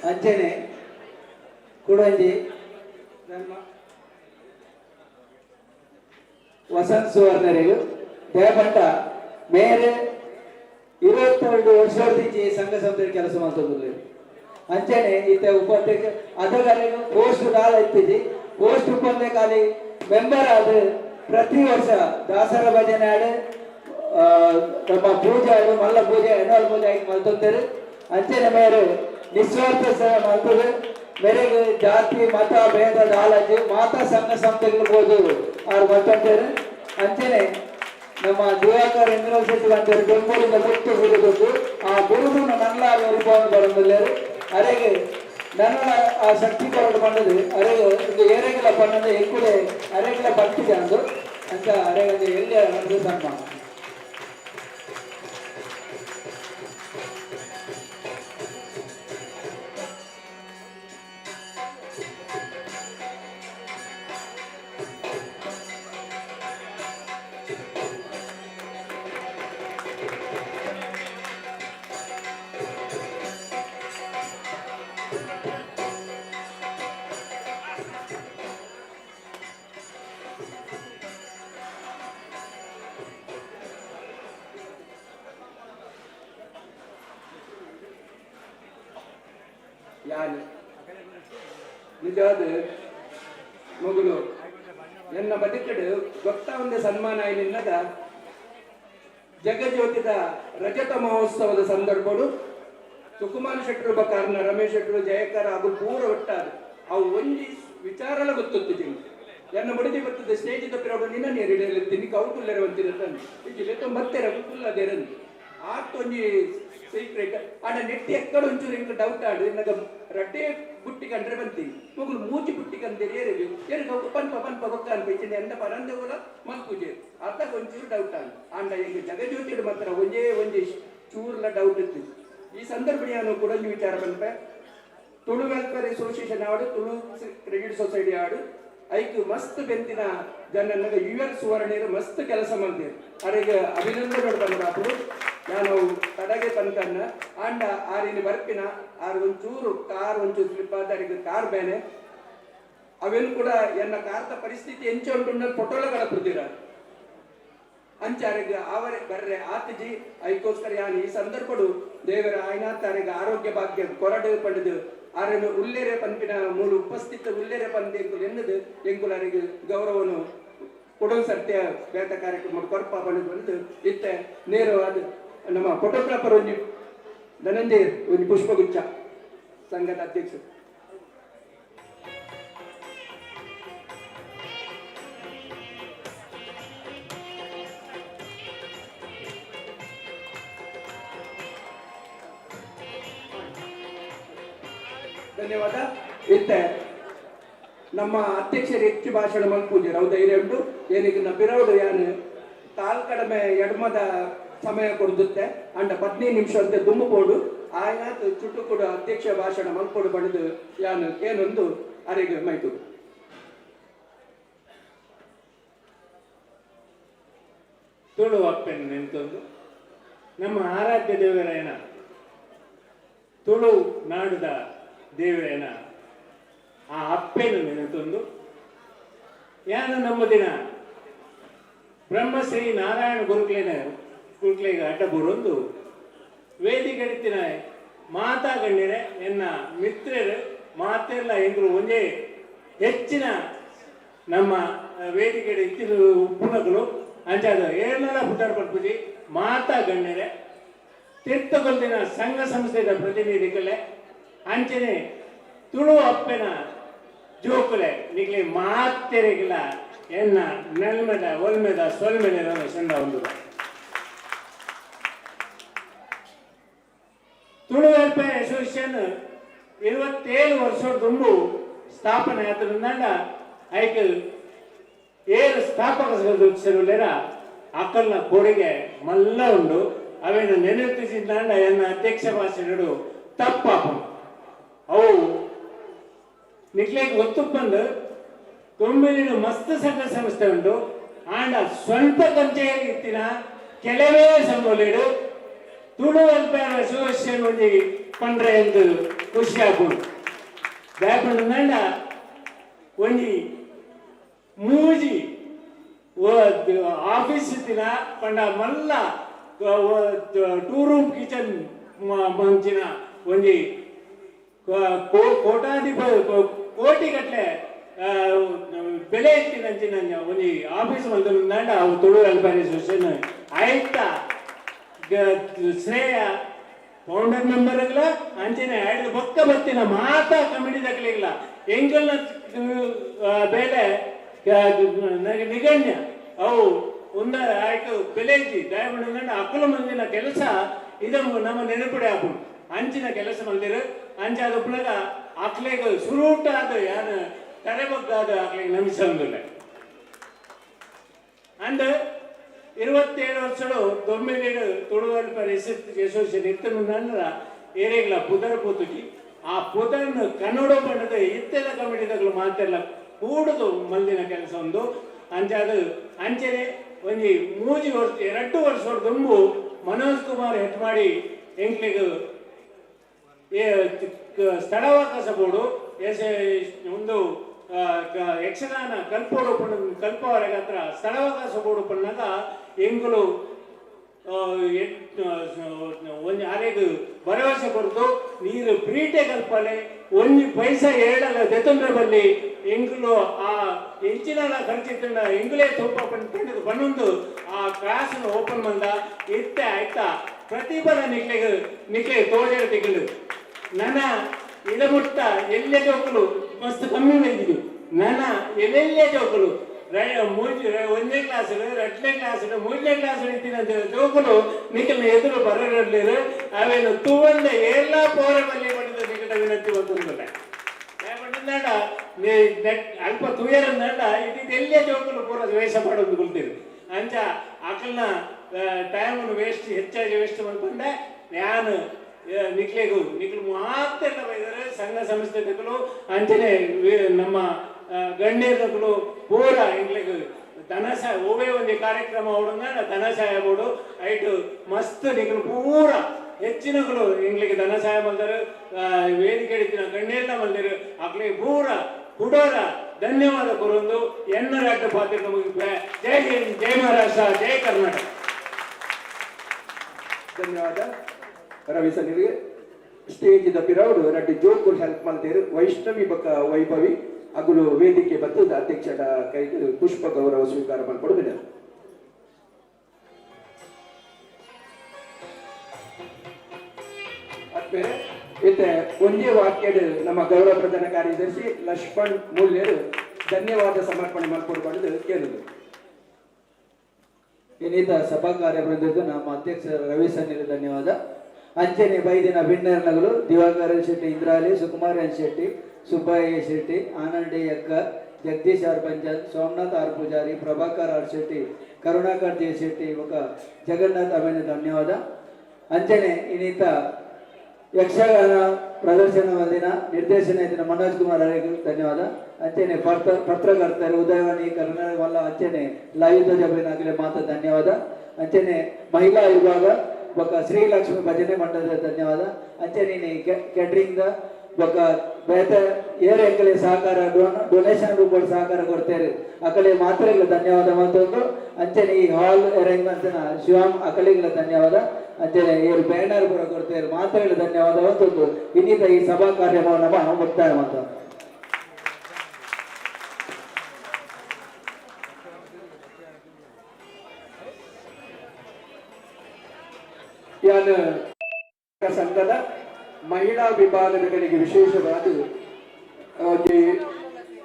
ಅಂಚನೆ ಕುಡಂಜಿ ವಸಂತ್ ಸುವರ್ಣರಿಗೂ ದಯಪಟ್ಟ ಬೇರೆ 22 ವರ್ಷದೀಚೆ ಸಂಘ ಸಂಸ್ಥೆ ಕೆಲಸ ಮಾಡ್ತದೆ. ಅಂಚನೆ ಇತ್ತ ಉಪಾಧ್ಯಕ್ಷ ಅದಗರೇನು ಪೋಸ್ಟ್ ದಾಳ ಇತ್ತಿಜಿ ಪೋಸ್ಟ್ ಉಪಂದೆ ಖಾಲಿ ಮೆಂಬರ್ ಆದ ಪ್ರತಿ ವರ್ಷ ದಾಸರ ಭಜನೆ ಆಡು ನಮ್ಮ ಪೂಜೆ ಆಡು ಮಲ್ಲ ಪೂಜೆ ಎನ್ನುವಲ್ ಪೂಜೆ ಆಗಿ ಮಾಡ್ತಾರೆ. ಅಂಚನೆ ಮೇರೆ ನಿಸ್ವಾರ್ಥ ಸೇವೆ ಮಾಡ್ತದೆ. ಮೇರೆಗೆ ಜಾತಿ ಮತ ಭೇದ ದಾಳಜಿ ಮಾತಾ ಸಂಘ ಸಂಸ್ಥೆಗಳಿರ್ಬೋದು ಅವ್ರು ಬರ್ತಾರೆ. ಅಂಚನೆ ನಮ್ಮ ದಿವಾಕರ್ ಯೂನಿವರ್ಸಿಟಿ ಅಂತಾರೆ ಬೆಂಗಳೂರಿಂದ ಬಿಟ್ಟು ಬಿಡುವುದು ಆ ಬಿರುದು ನನ್ನ ರೂಪವನ್ನು ಬರುವುದಿಲ್ಲರು ಅರೆಗೆ ನನ್ನ ಆ ಶಕ್ತಿ ಕೊರಡು ಬಂದದು ಅರೆಗೆ ಒಂದು ಏರೆಗಳ ಪಣ್ಣದ ಎಕ್ಕುಡೆ ಅರೆಗಳ ಬರ್ತಿದೆ ಅಂದು ಅಂತ ಅರೆಗೆ ಎಲ್ಲ ನಡೆದು ಸನ್ಮಾನ. ಯಾರು ನಿಜವಾದ ಮಗಳು ಎನ್ನ ಬದುಕಡು ಗೊತ್ತ ಒಂದು ಸನ್ಮಾನ ನಿನ್ನದ ಜಗಜ್ಯೋತಿದ ರಜತ ಮಹೋತ್ಸವದ ಸಂದರ್ಭಡು ಸುಕುಮಾರ್ ಶೆಟ್ಟರು ಬಕಾರ್ನ ರಮೇಶ್ ಶೆಟ್ಟರು ಜಯಕರ ಹಾಗೂ ಪೂರ ಒಟ್ಟಾದ ಅವು ಒಂಜಿ ವಿಚಾರಲ ಗೊತ್ತೊತ್ತು ಜಿಂಗ್ ಎನ್ನ ಬಡದಿ ಬರ್ತದೆ ಸ್ಟೇಜ್ ತಪ್ಪಿರೋಡು ನಿನ್ನ ನೀರಿಡಲಿರ್ತೀನಿ ಕೌಟುಲ್ಯರವಂತಿರ ತಂದು ಇಜಿಲೆ ಮತ್ತೆ ರಘುಕುಲ್ಲದೇರನ್ನು ಆತೊಂಜಿ ಸೀಕ್ರೆಟ್ ಆಡ ನೆಟ್ಟಿ ಎಕ್ಕಡ ಒಂಚೂರು ಇಂಕ ಡೌಟ್ ಆಡು ನನಗೆ ರಡ್ಡೆ ಬುಟ್ಟಿ ಕಂಡ್ರೆ ಬಂತೀನಿ ಮಗಳು ಮೂಚಿ ಬುಟ್ಟಿ ಕಂದಿರಿ ಎರಿಗೆ ಪನ್ಪ ಗೊಕ್ಕ ಅನ್ಪೈತೀನಿ ಎಂದ ಪರಂದೆ ಕೂಡ ಮಲ್ಪೂಜೆ ಅರ್ಧ ಒಂಚೂರು ಡೌಟ್ ಆಡು ಆಂಡ ಎಂಗೆ ಜಗಜ್ಯೋತಿಡು ಮಾತ್ರ ಒಂಜೇ ಚೂರ್ಲ ಡೌಟ್ ಇತ್ತು ಈ ಸಂದರ್ಭ ನಾನು ಕೂಡ ವಿಚಾರ ಬಂದ್ಪೆ ತುಳು ವೆಲ್ಫೇರ್ ಅಸೋಸಿಯೇಷನ್ ಆಡು ತುಳು ಕ್ರೆಡಿಟ್ ಸೊಸೈಟಿ ಆಡು ಐಕ್ ಮಸ್ತ್ ಬೆಂತಿನ ಜನನಾಗ ಯುಎಲ್ ಸುವರ್ಣೀರು ಮಸ್ತ್ ಕೆಲಸ ಮಾಡಿದ್ರು ಅವರಿಗೆ ಅಭಿನಂದನೆ ಬಂದ್ರು ನಾನು ಕಡೆಗೆ ತನಕನ್ನ ಆಂಡ ಆರಿನ ಬರ್ಪಿನ ಆರು ಒಂಚೂರು ಒಂಚೂರು ಸ್ಲಿಪ್ ಆದ ಅವರಿಗೆ ಕಾರ್ ಬೇನೆ ಅವೆಲ್ಲ ಕೂಡ ಎನ್ನ ಕಾರ್ದ ಪರಿಸ್ಥಿತಿ ಎಂಚ ಉಂಟು ಫೋಟೋಲಗಳ ಬಿಡ್ತೀರ ಅಂಚಾರಿಗೆ ಅವರೇ ಬರ್ರೆ ಆತಜಿ ಅದಕ್ಕೋಸ್ಕರ ಯಾನು ಈ ಸಂದರ್ಭಡು ದೇವರ ಆಯ್ನಾಥ ಅವರಿಗೆ ಆರೋಗ್ಯ ಭಾಗ್ಯ ಕೊರಡು ಪಡೆದು ಅವರನ್ನು ಉಲ್ಲೇರೆ ಪಂಪಿನ ಮೂಲ ಉಪಸ್ಥಿತ ಉಲ್ಲೇರೆ ಪಂಪಿ ಎಂಕುಲು ಎನ್ನದು ಎಂಕುಲರಿಗೆ ಗೌರವನು ಕೊಡೋ ಸತ್ಯ ಬೇಟ ಕಾರ್ಯಕ್ರಮ ಕೊರಪ ಪಡೆದು ಬಂದು ಇತ್ತೆ ನೇರವಾದ ನಮ್ಮ ಫೋಟೋಗ್ರಾಫರ್ ಒಂದು ಧನಂಜಯ ಒಂದು ಪುಷ್ಪಗುಚ್ಛ ಸಂಘದ ಅಧ್ಯಕ್ಷರು. ಧನ್ಯವಾದ. ಇತ್ತೆ ನಮ್ಮ ಅಧ್ಯಕ್ಷರು ಹೆಚ್ಚು ಭಾಷಣ ಮಲ್ಪೂಜೆ ನಾವು ಧೈರ್ಯ ಉಂಟು ಏನಿಗೆ ನ ಬಿರವಡು ಯಾನು ಕಾಲ್ ಕಡಿಮೆ ಎಡಮದ ಸಮಯ ಕೊಡುತ್ತೆ ಅಂಡ 15 ನಿಮಿಷ ಅಂತ ದುಮ್ಮುಕೋಡು ಆಯ್ನಾತ್ ಚುಟ್ಟು ಕೂಡ ಅಧ್ಯಕ್ಷ ಭಾಷಣ ಮಲ್ಪೋಡು ಪಡೆದು ಯಾನು ಏನೊಂದು ಅರೆಗೆ ಮೈತು ತುಳು ಅಪ್ಪೆನ್ ನೆಂತೊಂದು ನಮ್ಮ ಆರಾಧ್ಯ ದೇವರೇನ ತುಳು ನಾಡುದ ದೇವರೇನ ಆ ಅಪ್ಪೆನು ನೆನೆತೊಂದು ಯಾನು ನಮ್ಮ ದಿನ ಬ್ರಹ್ಮಶ್ರೀ ನಾರಾಯಣ ಗುರುಕ್ಲೆಗೆ ಅಡ್ಡ ಬರೋದು ವೇದಿಕೆಡಿತಿನ ಮಾತಾ ಗಣ್ಯರೆ ಎನ್ನ ಮಿತ್ರರು ಮಾತೆಲ್ಲ ಎಂದ್ರು ಒಂದೇ ಹೆಚ್ಚಿನ ನಮ್ಮ ವೇದಿಕೆ ಇತ್ತಿನ ಉಪ್ಪುನಗಳು ಅಂಚಾದ 700 ಪುಟಾರ್ ಪಡ್ಪುಜಿ ಮಾತಾ ಗಣ್ಯರೆ ತೀರ್ಥಗೊಲ್ದಿನ ಸಂಘ ಸಂಸ್ಥೆಯ ಪ್ರತಿನಿಧಿಗಳೇ ಅಂಚನೆ ತುಳು ಅಪ್ಪೆನ ಜೋಕುಲೆ ನಿಗ್ಲಿ ಮಾತೆರೆಗಿಲ್ಲ ಎನ್ನ ನೆಲ್ಮೆದ ಒಲ್ಮೆದ ಸೊಲ್ಮೆದ ಸಂಡ ಒಂದು ತುಳು ವೆಲ್ಫೇರ್ ಅಸೋಸಿಯೇಷನ್ 27 ವರ್ಷ ತುಂಬು ಸ್ಥಾಪನೆ ಆದ್ರಿಂದ ಐಕ್ 7 ಸ್ಥಾಪಕ ಸದಸ್ಯರುಲೇರ ಅಕ್ಕಲ್ನ ಕೊಡುಗೆ ಮಲ್ಲ ಉಂಡು ಅವೇನು ನೆನಪಿಸಿದ ಎನ್ನ ಅಧ್ಯಕ್ಷ ಭಾಷಣಗಳು ತಪ್ಪಾಪ ಅವು ನಿಕ್ಲೇಗೆ ಒತ್ತು ಬಂದು 9 ಮಸ್ತ್ ಸಂಘ ಸಂಸ್ಥೆ ಉಂಟು ಆಂಡ ಸ್ವಂತ ಪಂಚಾಯತ್ ಇತ್ತಿನ ಕೆಲವೇ ಸಂಘಗಳು ತುಳು ವೆಲ್ಫೇರ್ ಅಸೋಸಿಯೇಷನ್ ಒಂದು ಪಂಡ್ರೆ ಎಂದು ಖುಷಿ ಆಗ್ಬೋದು ಬೇಪಂಡ ಒಂಜಿ ಮೂಜಿ ಆಫೀಸ್ ಇತ್ತಿನ ಪಂಡ ಮಲ್ಲ 2 ರೂಮ್ ಕಿಚನ್ ಮಂಚಿನ ಒಂಜಿ ಕೋಟಿ ಗಟ್ಟಲೆ ಬೆಲೆ ಇತ್ತಿನಂಚಿನ ಒಂಜಿ ಆಫೀಸ್ ಮಂದ ಅವು ತುಳು ವೆಲ್ಫೇರ್ ಅಸೋಸಿಯೇಷನ್ ಆಯ್ತಾ ಶ್ರೇಯ ಫೌಂಡರ್ ಮೆಂಬರ್ಗಳ ಅಂಚನೆ ಆಯ್ತು ಬೊಕ್ಕ ಬತ್ತಿನ ಮಾತಾ ಕಮಿಟಿ ತಗಲಿಲ್ಲ ಎಂಗಲ್ನ ಬೆಲೆ ನಿಗಣ್ಯ ಅವು ಒಂದ ಆಯ್ತು ಬೆಲೆ ಇದ್ದಿ ದಯಮಾಡಿ ಅಕ್ಕಲ ಮಂದಿನ ಕೆಲಸ ಇದನ್ನು ನಮ್ಮ ನೆನಪಡೆ ಹಾಕು ಅಂಚಿನ ಕೆಲಸ ಮಂದಿರು ಅಂಚಾದ ಉಪನಾಗ ಅಕ್ಲೆಗೆ ಸುರೂಟ ಅದು ಯಾರು ಕರೆಬಗ್ಗಾದ ಅಕ್ಲೆಗೆ ನಮಿಸಂದಿಲ್ಲ ಅಂಡ್ 27 ವರ್ಷಗಳು ದೊಮ್ಮಿನೀಡು ತುಳು ವೆಲ್ಫೇರ್ ಅಸೋಸಿಯೇಷನ್ ಇತ್ತಂದ್ರ ಏರಿಗಳ ಪುದರ್ ಪೂತುಜಿ ಆ ಪುದರ್ನು ಕನ್ನಡ ಬಣ್ಣದ ಇತ್ತೆದ ಕಮಿಟಿದಗಳು ಮಾತೆಲ್ಲ ಕೂಡುದು ಮಂದಿನ ಕೆಲಸ ಒಂದು ಅಂಚಾದು ಅಂಚನೆ ಒಂಜಿ 2 ವರ್ಷ ದುಂಬು ಮನೋಜ್ ಕುಮಾರ್ ಹೆಟ್ ಮಾಡಿ ಎಂಕ್ಲಿಗೆ ಸ್ಥಳಾವಕಾಶ ಬೋರ್ಡು ಒಂದು ಯಕ್ಷಗಾನ ಕಲ್ಪೋಡು ಕಲ್ಪವರೆಗೆ ಹತ್ರ ಸ್ಥಳಾವಕಾಶ ಬೋರ್ಡು ಪಣ್ಣಾಗ ಎಂಗುಲು ಒಂದು ಆರೆಗ್ ಭರವಸೆ ಕೊಡ್ತು ನೀರು ಪ್ರೀಟೆ ಕಲ್ಪಲೆ ಒಂಜಿ ಪೈಸಾ ಏಳಲ್ಲ ದೆತೊಂದ್ರೆ ಬಲ್ಲಿ ಎಂಗುಲು ಆ ಹೆಂಚಿನ ಖರ್ಚಿತ್ತ ಎಂಗುಲೇ ತೂಪ ಪಂಡಿದು ಬಣ್ಣೊಂದು ಆ ಕ್ಲಾಸನ್ನು ಓಪನ್ ಮಂದ ಇತ್ತೆ ಆಯ್ತಾ ಪ್ರತಿಫಲ ನಿಕ್ಲೆಗೆ ತೋಜರ ತೆಗಿಲು ನನ್ನ ಇಡಮುಟ್ಟ ಎಲ್ಲೆ ಜೋಕುಲು ಮಸ್ತ್ ಕಮ್ಮಿ ಬಂದಿದ್ದು ನನ್ನ ಎಲ್ಲೆಲ್ಲೇ ಜೋಕುಲು 1ನೇ ಕ್ಲಾಸ್ 2ನೇ ಕ್ಲಾಸ್ 3ನೇ ಕ್ಲಾಸ್ ಇತ್ತಿನ ಜೋಕುಲು ನಿಖಿಲ್ ಎದುರು ಬರಲಿರು ಅವೇನು ತೂವಂಡ ಎಲ್ಲ ಪೋರ ಬಲ್ಲಿ ಪಡೆದ ನಿಕಟ ವಿನಂತಿ ಬಂದ ಅಲ್ಪ ತೂಯರಂದ ಇದು ಎಲ್ಲೇ ಜೋಕುಲು ಪೂರ ವೇಷ ಮಾಡೋದು ಕೊಡ್ತೀರಿ ಅಂಚ ಅಕಲ್ನ ಟೈಮನ್ನು ಹೆಚ್ಚಾಗಿ ವೇಸ್ಟ್ ಮಾಡ್ಕೊಂಡೆ ನಾನು ನಿಕ್ಲೆಗೂ ಮಾತೆಲ್ಲ ಬೈದರೆ ಸಂಘ ಸಂಸ್ಥೆಗಳು ಅಂಚನೆ ನಮ್ಮ ಗಣ್ಯರು ಪೂರ ಇಂಗ್ಲಿಗೆ ಧನಸಹಾಯ ಓವೇ ಒಂದು ಕಾರ್ಯಕ್ರಮ ಅವಡಂಗ ಧನಸಹಾಯ ಬೋಡು ಐಟು ಮಸ್ತ್ ನಿಕ್ಲು ಪೂರ ಹೆಚ್ಚಿನಗಳು ಇಂಗ್ಲಿಗೆ ಧನಸಹಾಯ ಮಲ್ದರು ವೇದಿಕೆ ಹಿಡಿತಿನ ಗಣ್ಯೆಲ್ಲ ಮಲ್ದರು ಅಕ್ಲಿಗೆ ಪೂರ ಹುಡೋರ ಧನ್ಯವಾದ ಕೊರೊಂದು ಎನ್ನರಾಟ ಪಾತ್ರ ಮುಗಿಪೆ ಜೈ ಹಿಂದ್ ಜೈ ಮಹಾರಾಷ್ಟ್ರ ಜೈ ಕರ್ನಾಟಕ. ಧನ್ಯವಾದ ರವಿ ಸನಿಗೆ ಸ್ಟೇಜ್ ಪಿರೌಡು ರಡ್ಡಿ ಜೋಕುಲ್ ಹೆಲ್ಪ್ ಮಾಡ್ತೀರು ವೈಷ್ಣವಿ ಬಕ ವೈಭವಿ ಅಗುಲು ವೇದಿಕೆ ಬತ್ತದ ಅಧ್ಯಕ್ಷರ ಕೈಗೆ ಪುಷ್ಪ ಗೌರವ ಸ್ವೀಕಾರ ಮಾಡಿಕೊಡ್ಬೇಕು. ಅದ್ಮೇಲೆ ಇತ್ತೆ ಒಂದೇ ವಾಕ್ಯದ ನಮ್ಮ ಗೌರವ ಪ್ರಧಾನ ಕಾರ್ಯದರ್ಶಿ ಲಕ್ಷ್ಮಣ್ ಮೂಲ್ಯರು ಧನ್ಯವಾದ ಸಮರ್ಪಣೆ ಮಾಡಿಕೊಡ್ಬಾರ್ದು ಕೇಳುದು. ಇನ್ನಿತ ಸಭಾ ಕಾರ್ಯಕ್ರಮದ ನಮ್ಮ ಅಧ್ಯಕ್ಷ ರವಿ ಸನ್ನಿಗೆ ಧನ್ಯವಾದ. ಅಂಚನೆ ಬೈದಿನ ವಿನ್ನರ್ನಗಳು ದಿವಾಕರ್ ಶೆಟ್ಟಿ, ಇಂದ್ರಾಲಿ, ಸುಕುಮಾರನ್ ಶೆಟ್ಟಿ, ಸುಬ್ಬಯ್ಯ ಶೆಟ್ಟಿ, ಆನಂದಿ ಯಕ್ಕ, Jagadish R panchayat, Somnath R Poojary, Prabhakar R Shetty, Karunakar J Shetty, ఒక ಜಗನ್ನಾಥ್ ಅಭಿನ ಧನ್ಯವಾದ. ಅಂಚನೆ ಇನ್ನಿತ ಯಕ್ಷಗಾನ ಪ್ರದರ್ಶನ ವಲನ ನಿರ್ದೇಶನ ಇದ್ದ ಮನೋಜ್ ಕುಮಾರ್ ಅವರಿಗೆ ಧನ್ಯವಾದ. ಅಂಚನೆ ಪತ್ರಕರ್ತರು ಉದಯವಾಣಿ ಕರ್ನಾಟಕ ವಲ್ಲ ಅಂಚನೆ ಲೈವ್ ಜಬನಾಗಲೇ ಮಾತ್ರ ಧನ್ಯವಾದ. ಅಂಚನೆ ಮಹಿಳಾ ವಿಭಾಗ ఒక ಶ್ರೀಲಕ್ಷ್ಮಿ ಭಜನೆ ಮಂಡಳದ ಧನ್ಯವಾದ. ಅಂಚನೆ ಕ್ಯಾಟ್ರಿಂಗ್ ఒక ಬೇರೆ ಏರ್ ಎಂಕಲೆ ಸಹಕಾರ ಡೊನೇಷನ್ ರೂಪ ಸಹಕಾರ ಕೊಡ್ತಾರೆ ಅಕಲೆ ಮಾತ್ರೆಗಳ ಧನ್ಯವಾದ ಮತ್ತೊಂದು. ಅಂಚನೆ ಈ ಹಾಲ್ ಅರೇಂಜ್ಮೆಂಟ್ ಶಿವಮ್ ಅಕಲೆಗಳ ಧನ್ಯವಾದ. ಅಂಚನೆ ಏರು ಬ್ಯಾನರ್ ಕೂಡ ಕೊಡ್ತಾರೆ ಮಾತ್ರೆಗಳ ಧನ್ಯವಾದ ಮತ್ತೊಂದು. ಇನ್ನಿತ ಈ ಸಭಾ ಕಾರ್ಯಕ್ರಮವನ್ನು ಮುಕ್ತಾಯ ಮಾಡ್ತಾರೆ. ಯಾನ ಸಂಘದ ಮಹಿಳಾ ವಿಭಾಗದಗಳಿಗೆ ವಿಶೇಷವಾದ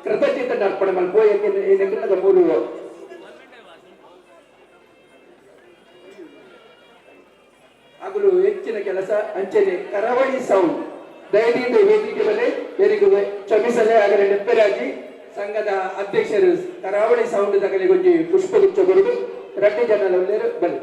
ಕೃತಜ್ಞತೆ ಅರ್ಪಣೆ ಮಾಡ್ಬೋದು. ಮೂರು ಆಗಲು ಹೆಚ್ಚಿನ ಕೆಲಸ ಅಂಚನೆ ಕರಾವಳಿ ಸೌಂಡ್ ದಯದಿಂದ ವೇದಿಕೆ ಮೇಲೆ ಯಾರಿಗೂ ಕ್ಷಮಿಸಲೇ ಆಗಲೇ ನೆಪ್ಪರಾಗಿ ಸಂಘದ ಅಧ್ಯಕ್ಷರು ಕರಾವಳಿ ಸೌಂಡ್ ತಗಲಿಗೊಂದು ಪುಷ್ಪಗುಚ್ಛ ಕೊಡುದು 2 ಜನ ಬನ್ನಿ.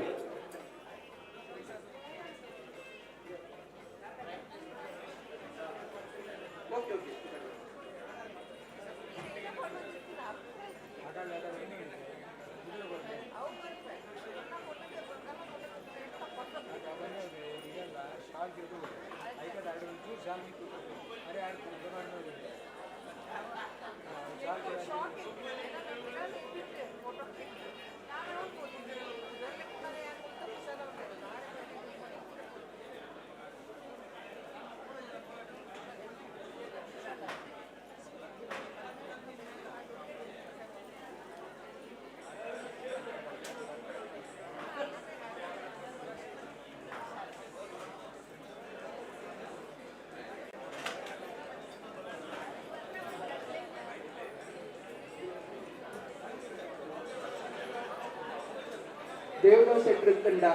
ದೇವರಾವ್ ಸೆಕ್ರೆಟರಿ ತಂಡ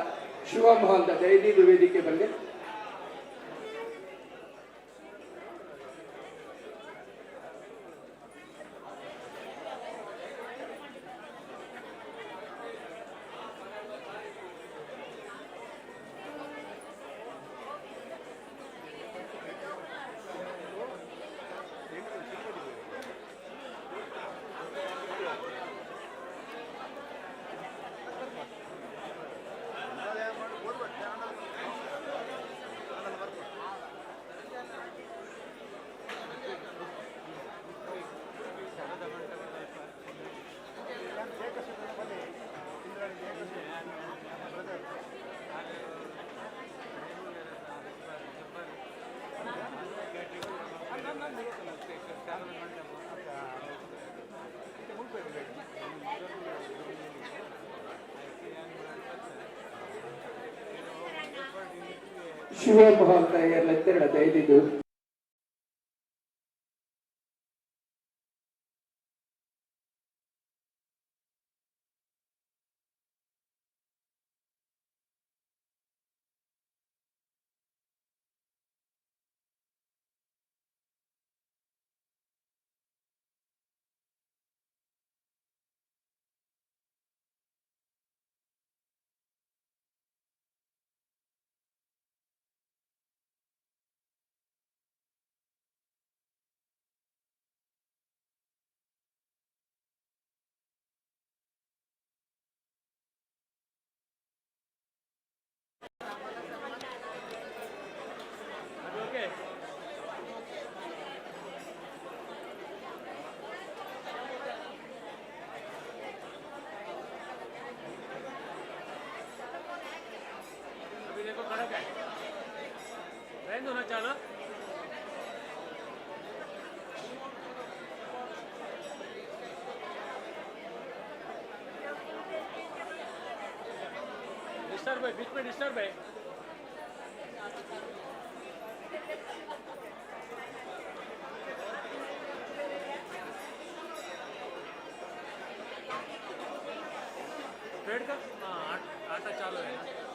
ಶಿವಮಹಾಲ್ದ ದಯನೀಯ ವೇದಿಕೆ ಬಂದೆ. ಶಿವೇ ಮಹಾಂತ ಎಲ್ಲ ತೆರಳ ದೈದಿದ್ದು डिस्टर्ब है, बीच में डिस्टर्ब है। पेड़ का हाँ आटा चालू है।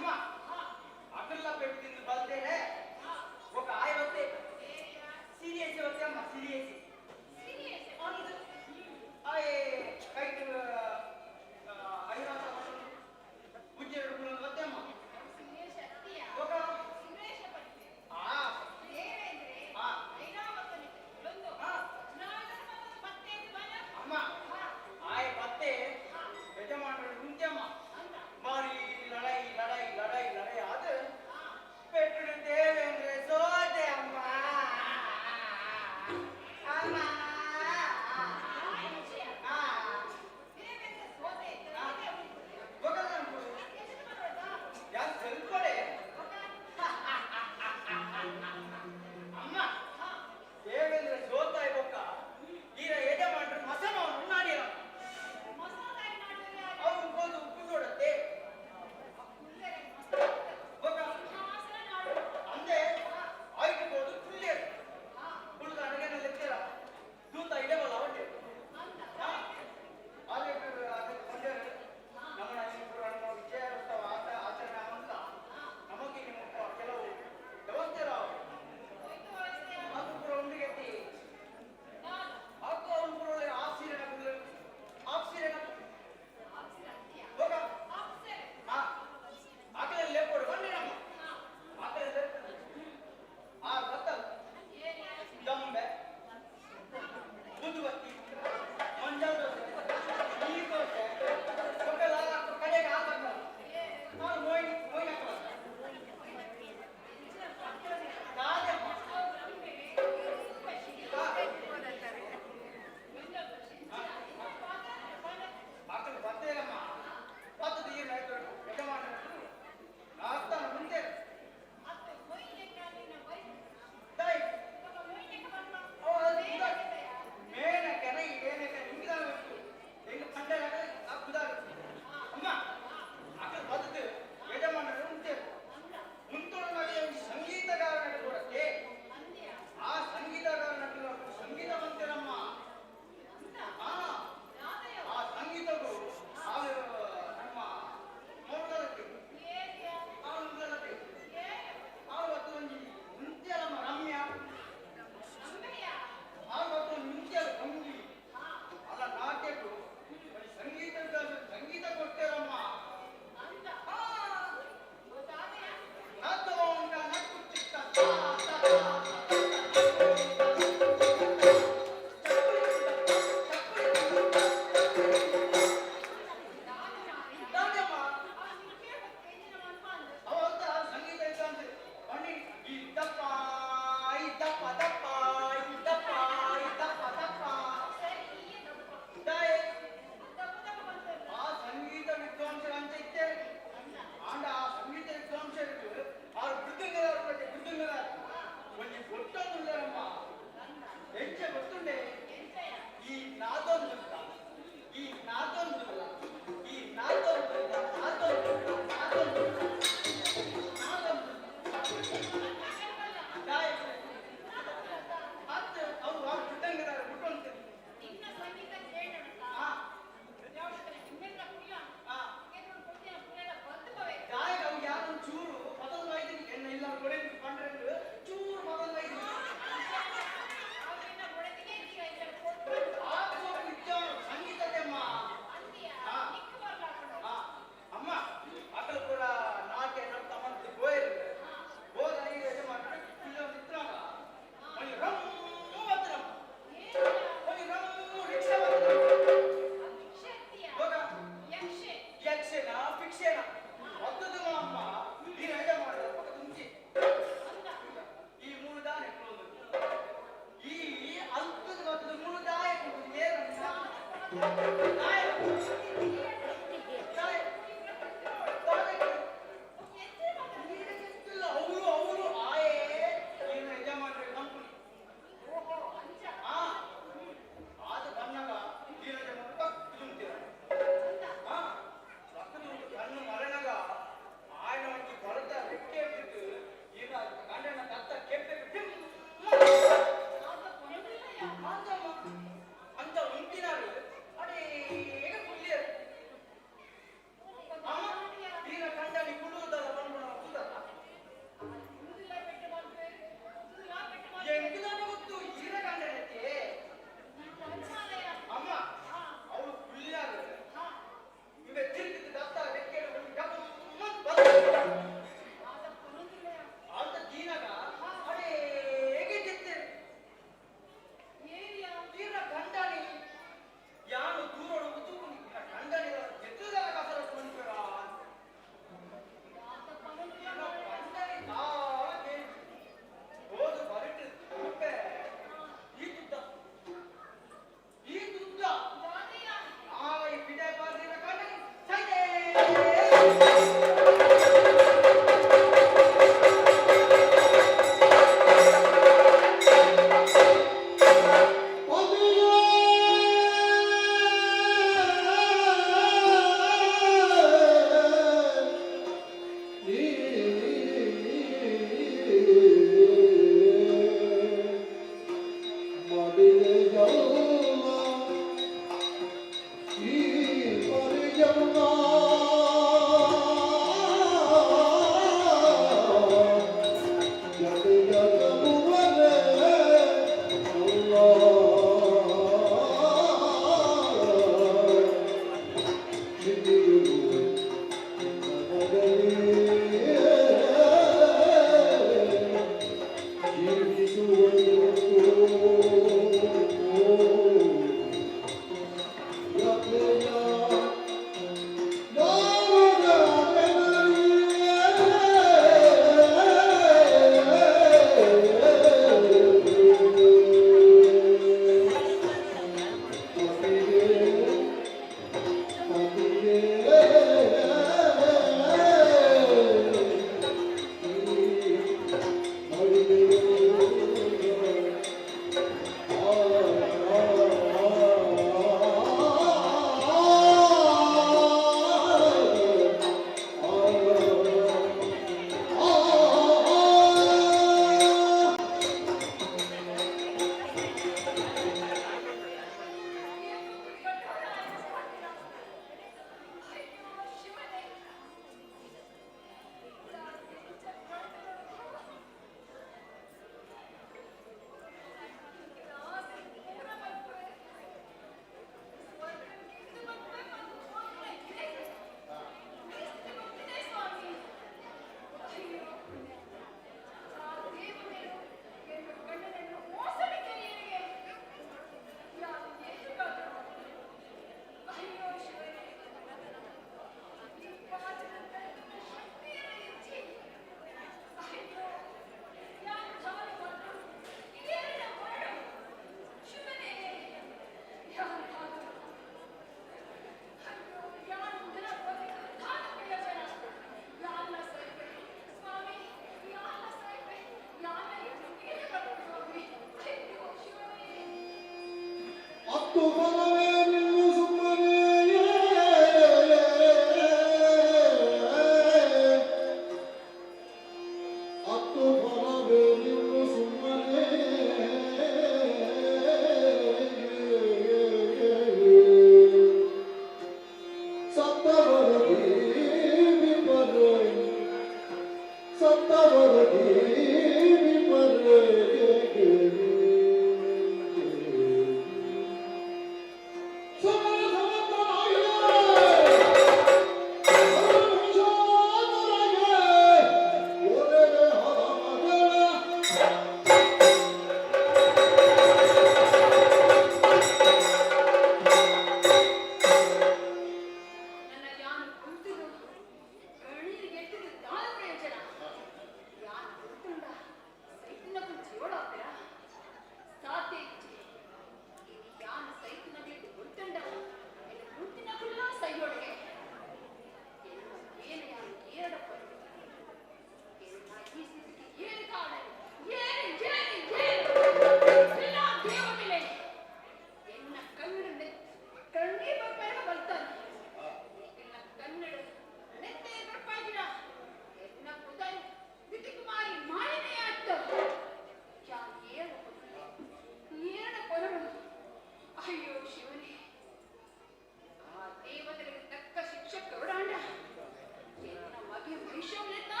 हे वैशवलेतना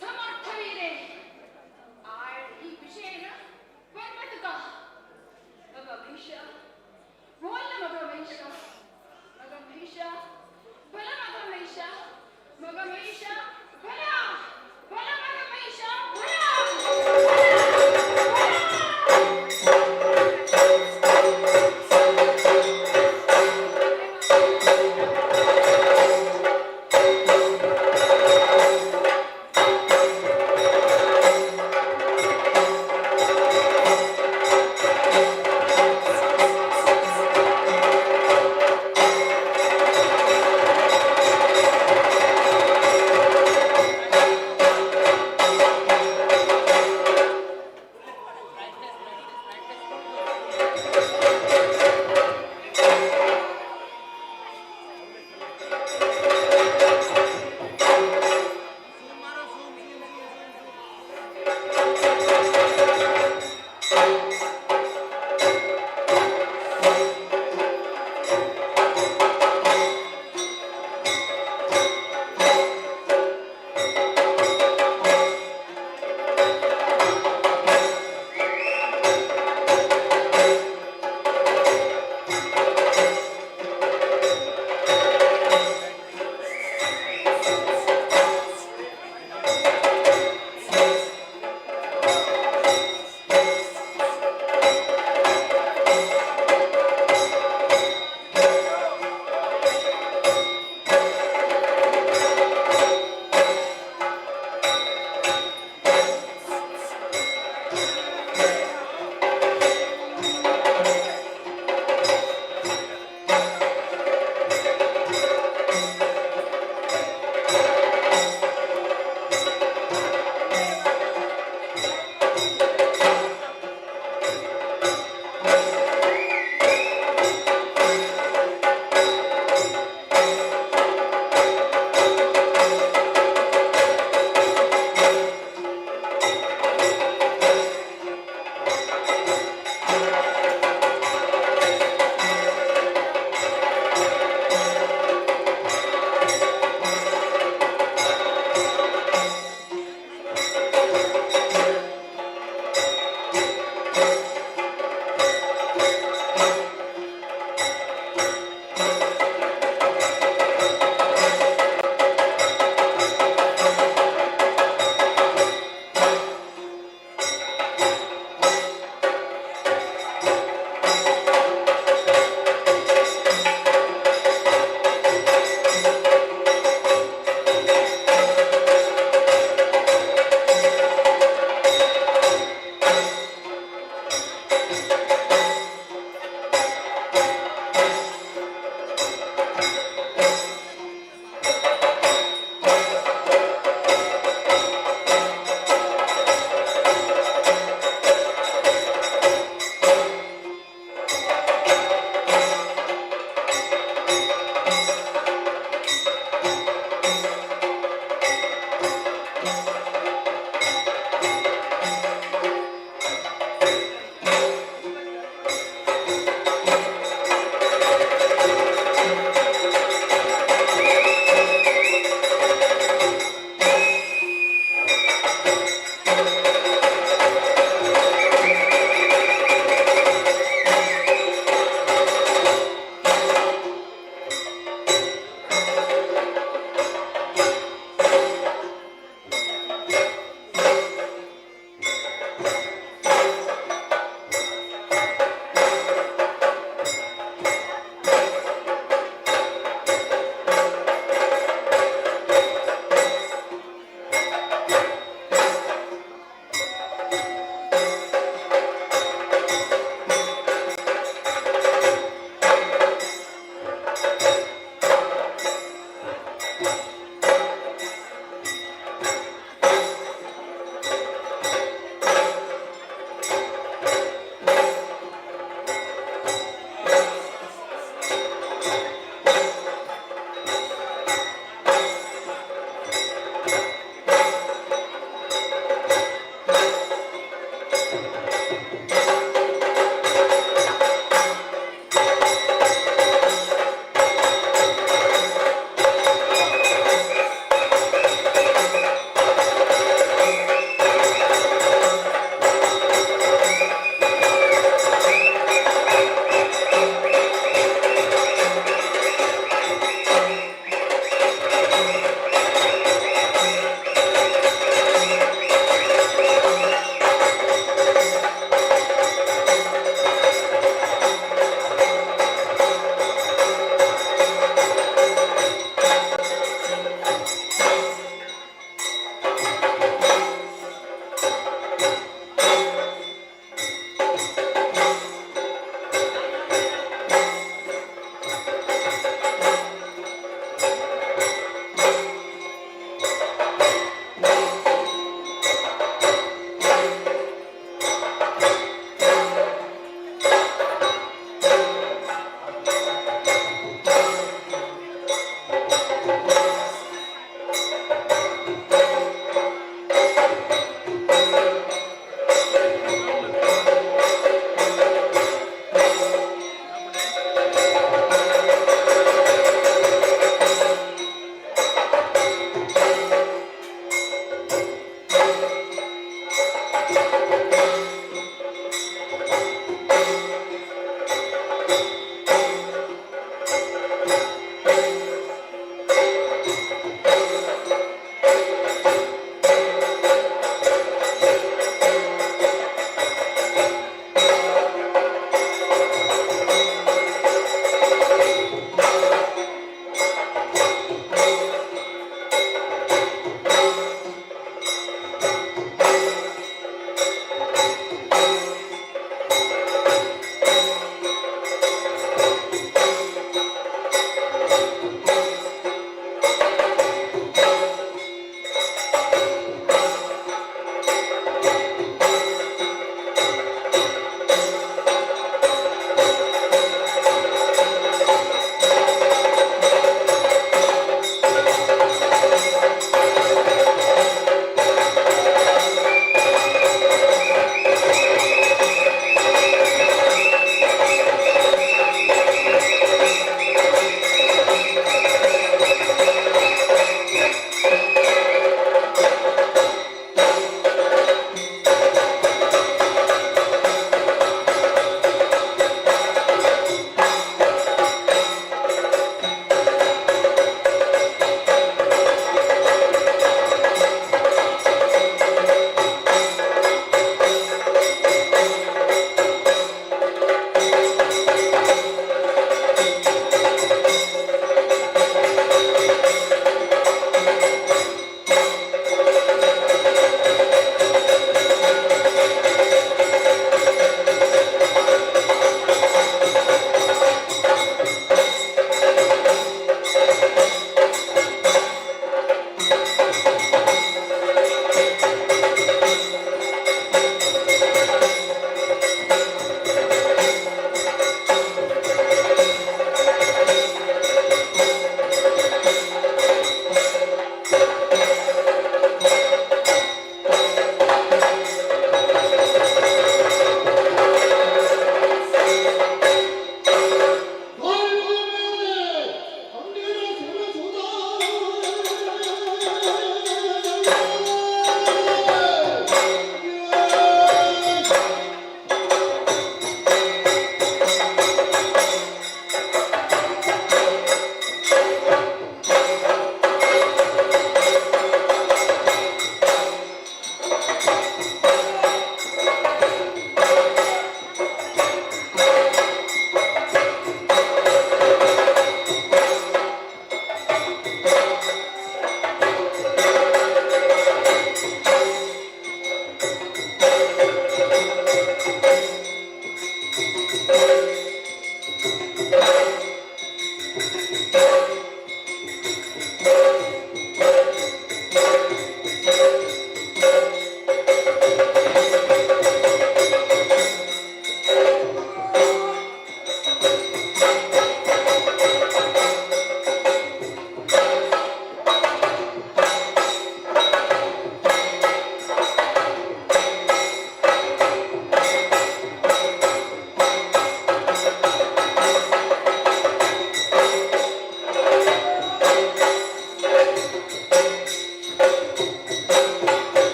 समर्थवीरे आळ ही विषयना वर्मत का मग महिषा बोल ना मग महिषा मग महिषा भला मग महिषा मग महिषा भला भला मग महिषा भला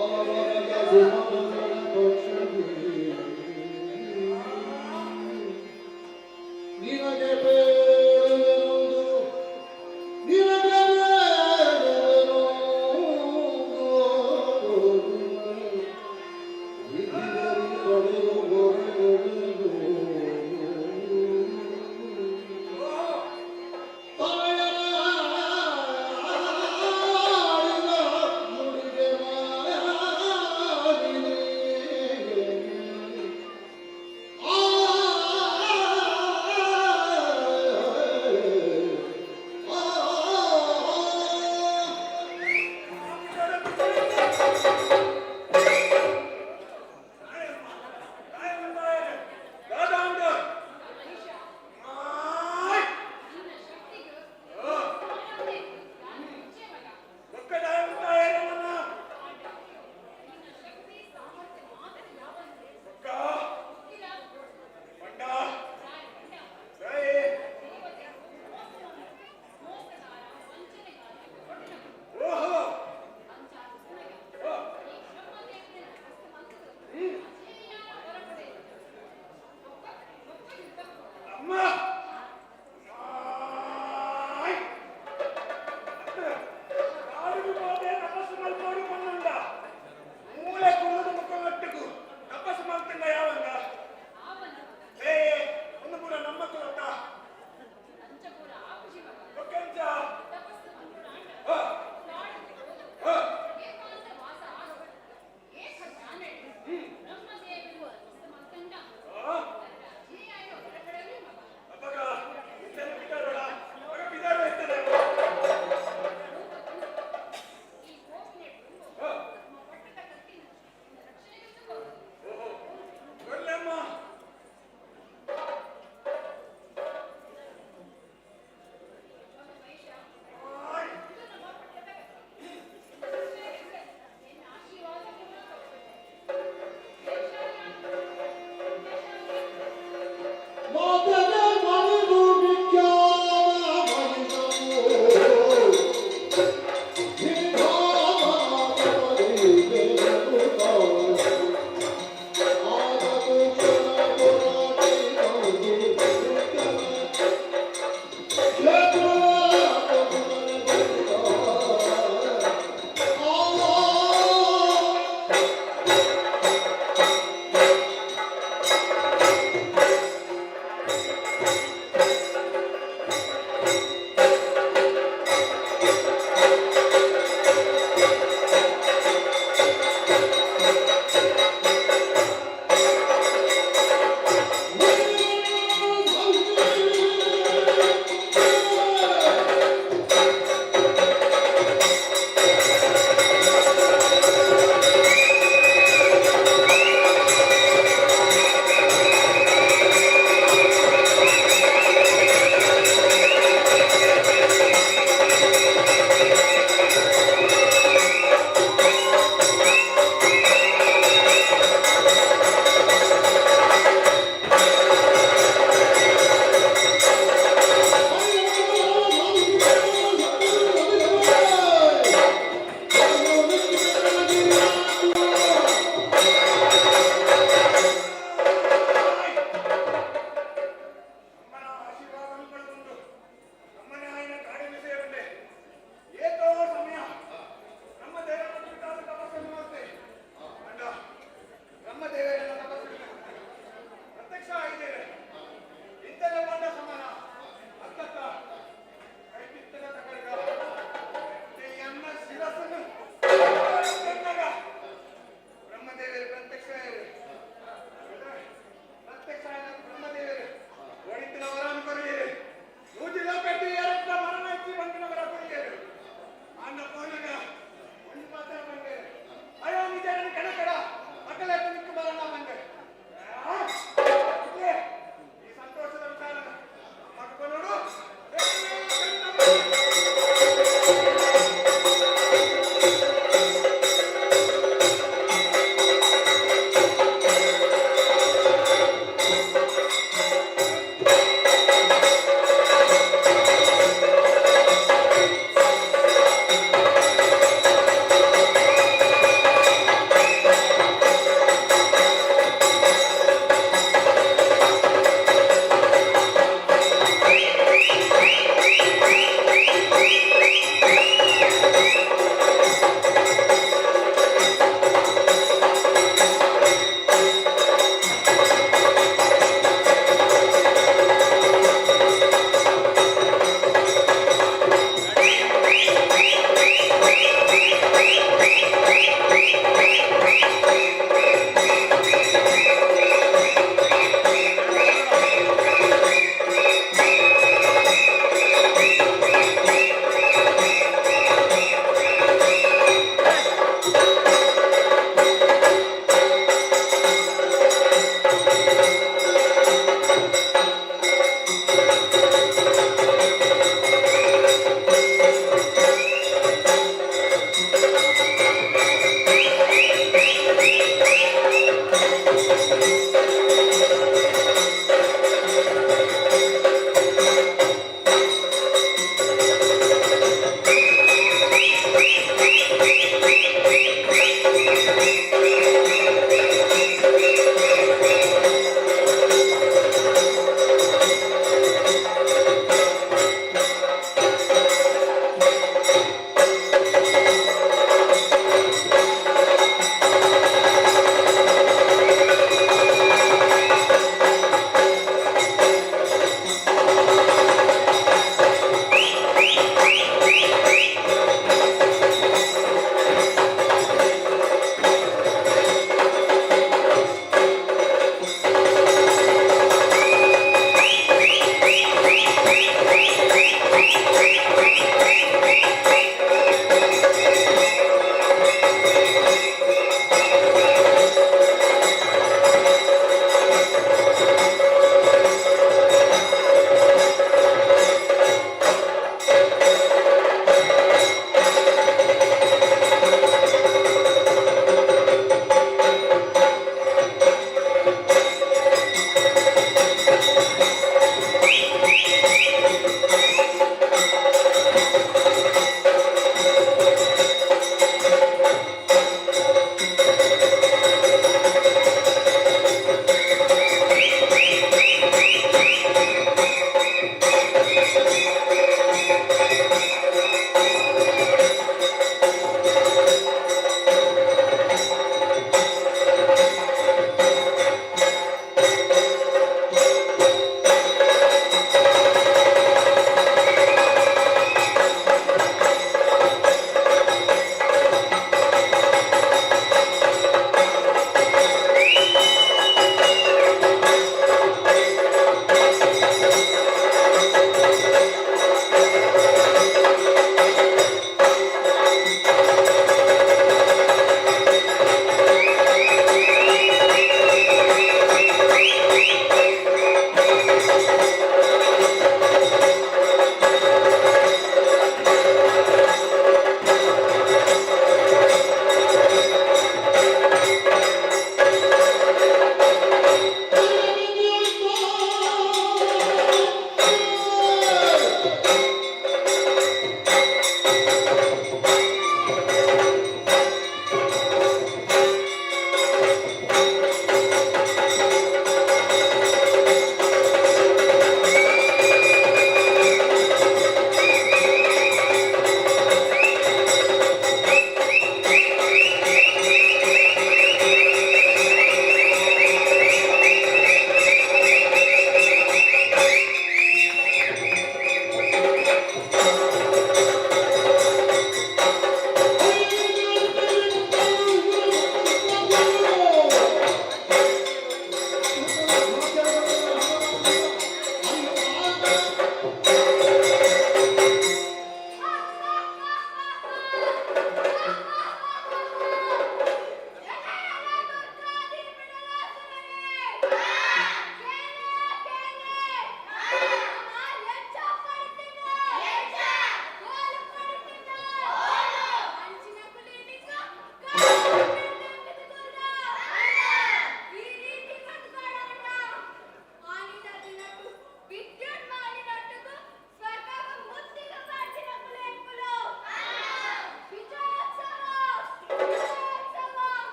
Thank you.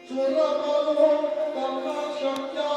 Surabalo, Kama Shakya.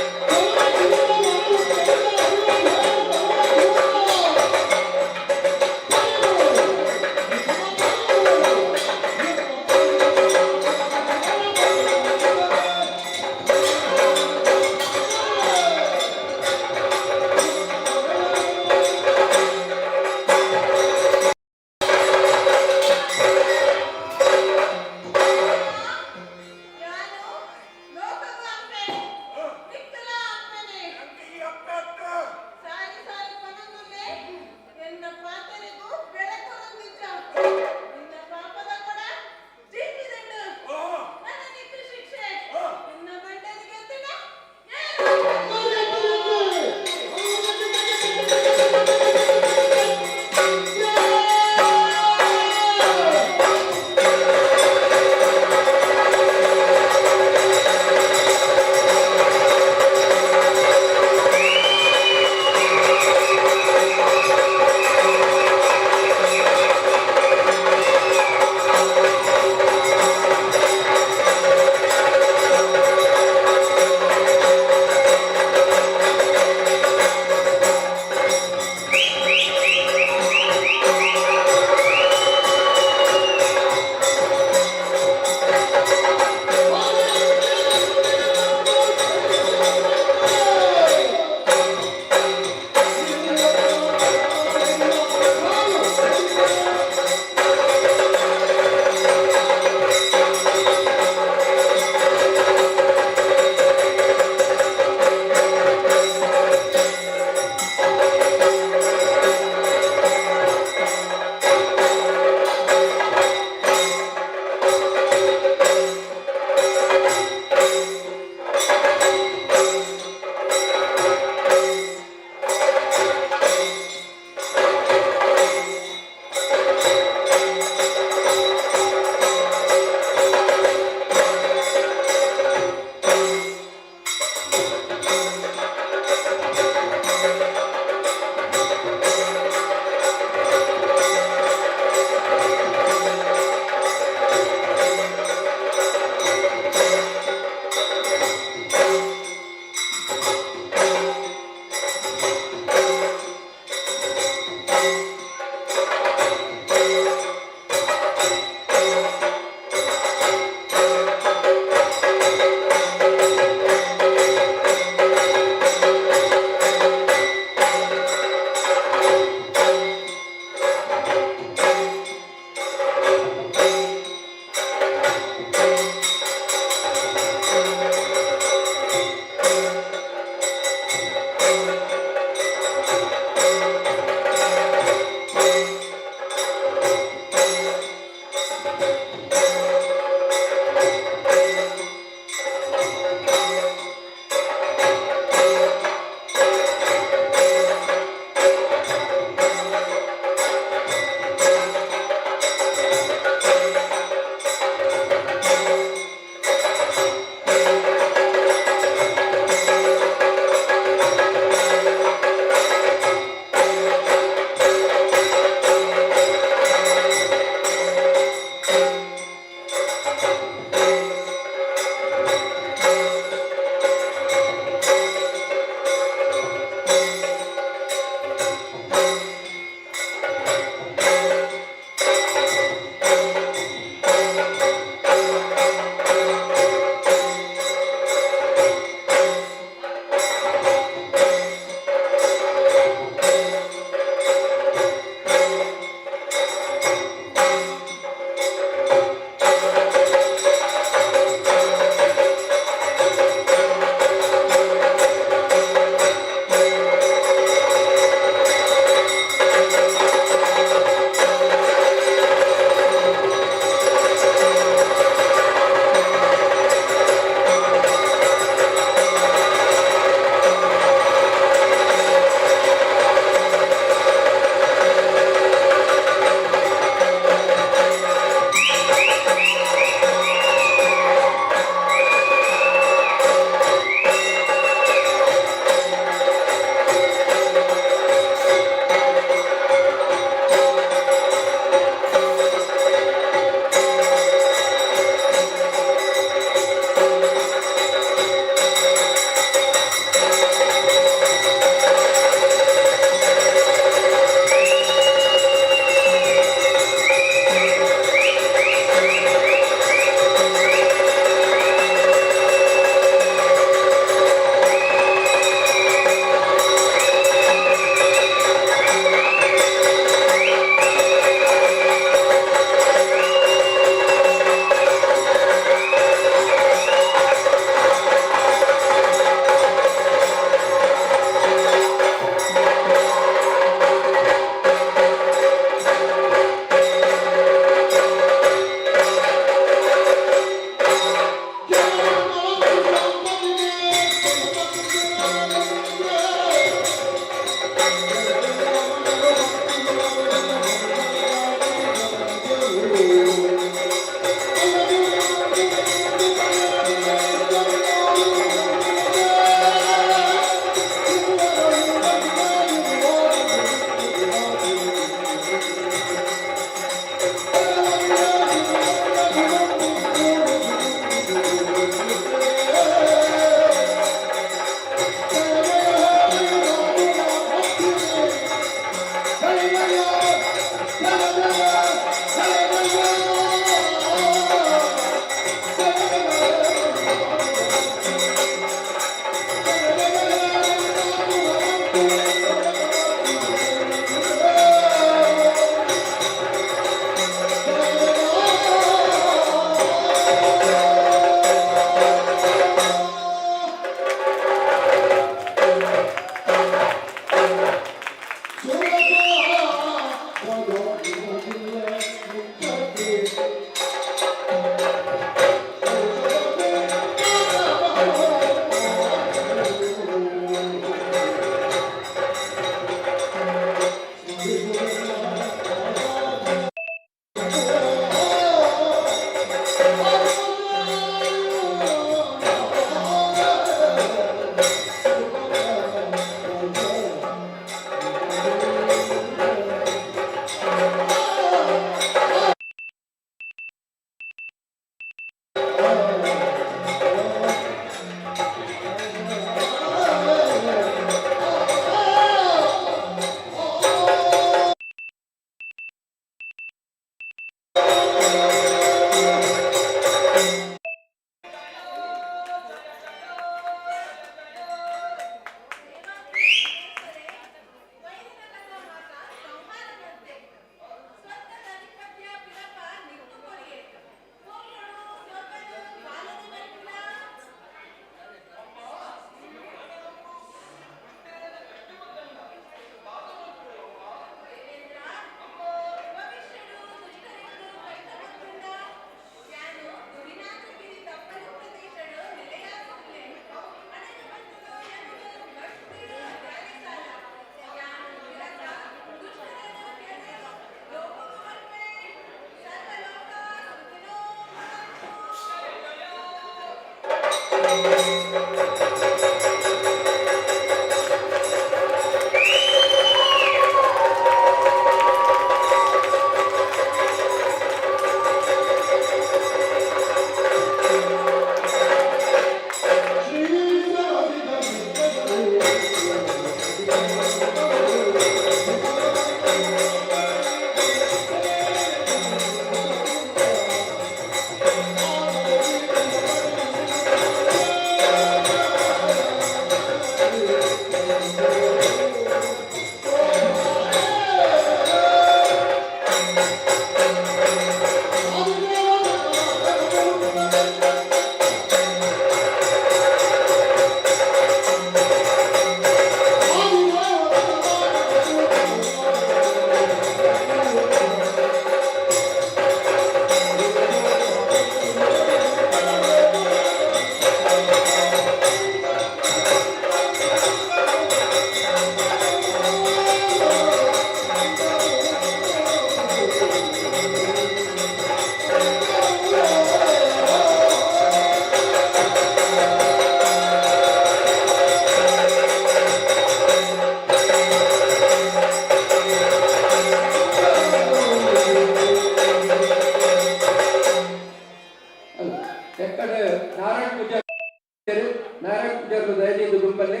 ಪೂಜಾರರು ದಯದಿಂದ ಗುಂಪಲ್ಲಿ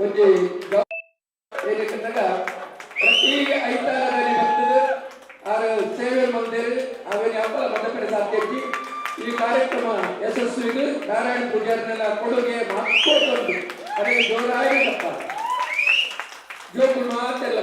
ಒಂದು ಏನಕ್ಕಂದಾಗ ಪ್ರತಿ ಐತಾರದಲ್ಲಿ ಬರ್ತದೆ ಆರು ಸೇವೆ ಮಂದಿರ ಅವನ ಹಬ್ಬ ಮತಪಡೆ ಸಾಧ್ಯತೆ ಈ ಕಾರ್ಯಕ್ರಮ ಯಶಸ್ವಿಗೆ ನಾರಾಯಣ ಪೂಜಾರನೆಲ್ಲ ಕೊಡುಗೆ ಮಹತ್ವದ್ದು ಅದಕ್ಕೆ ಜೋರಾಗಿ ತಪ್ಪ ಜೋಕು ಮಾತೆಲ್ಲ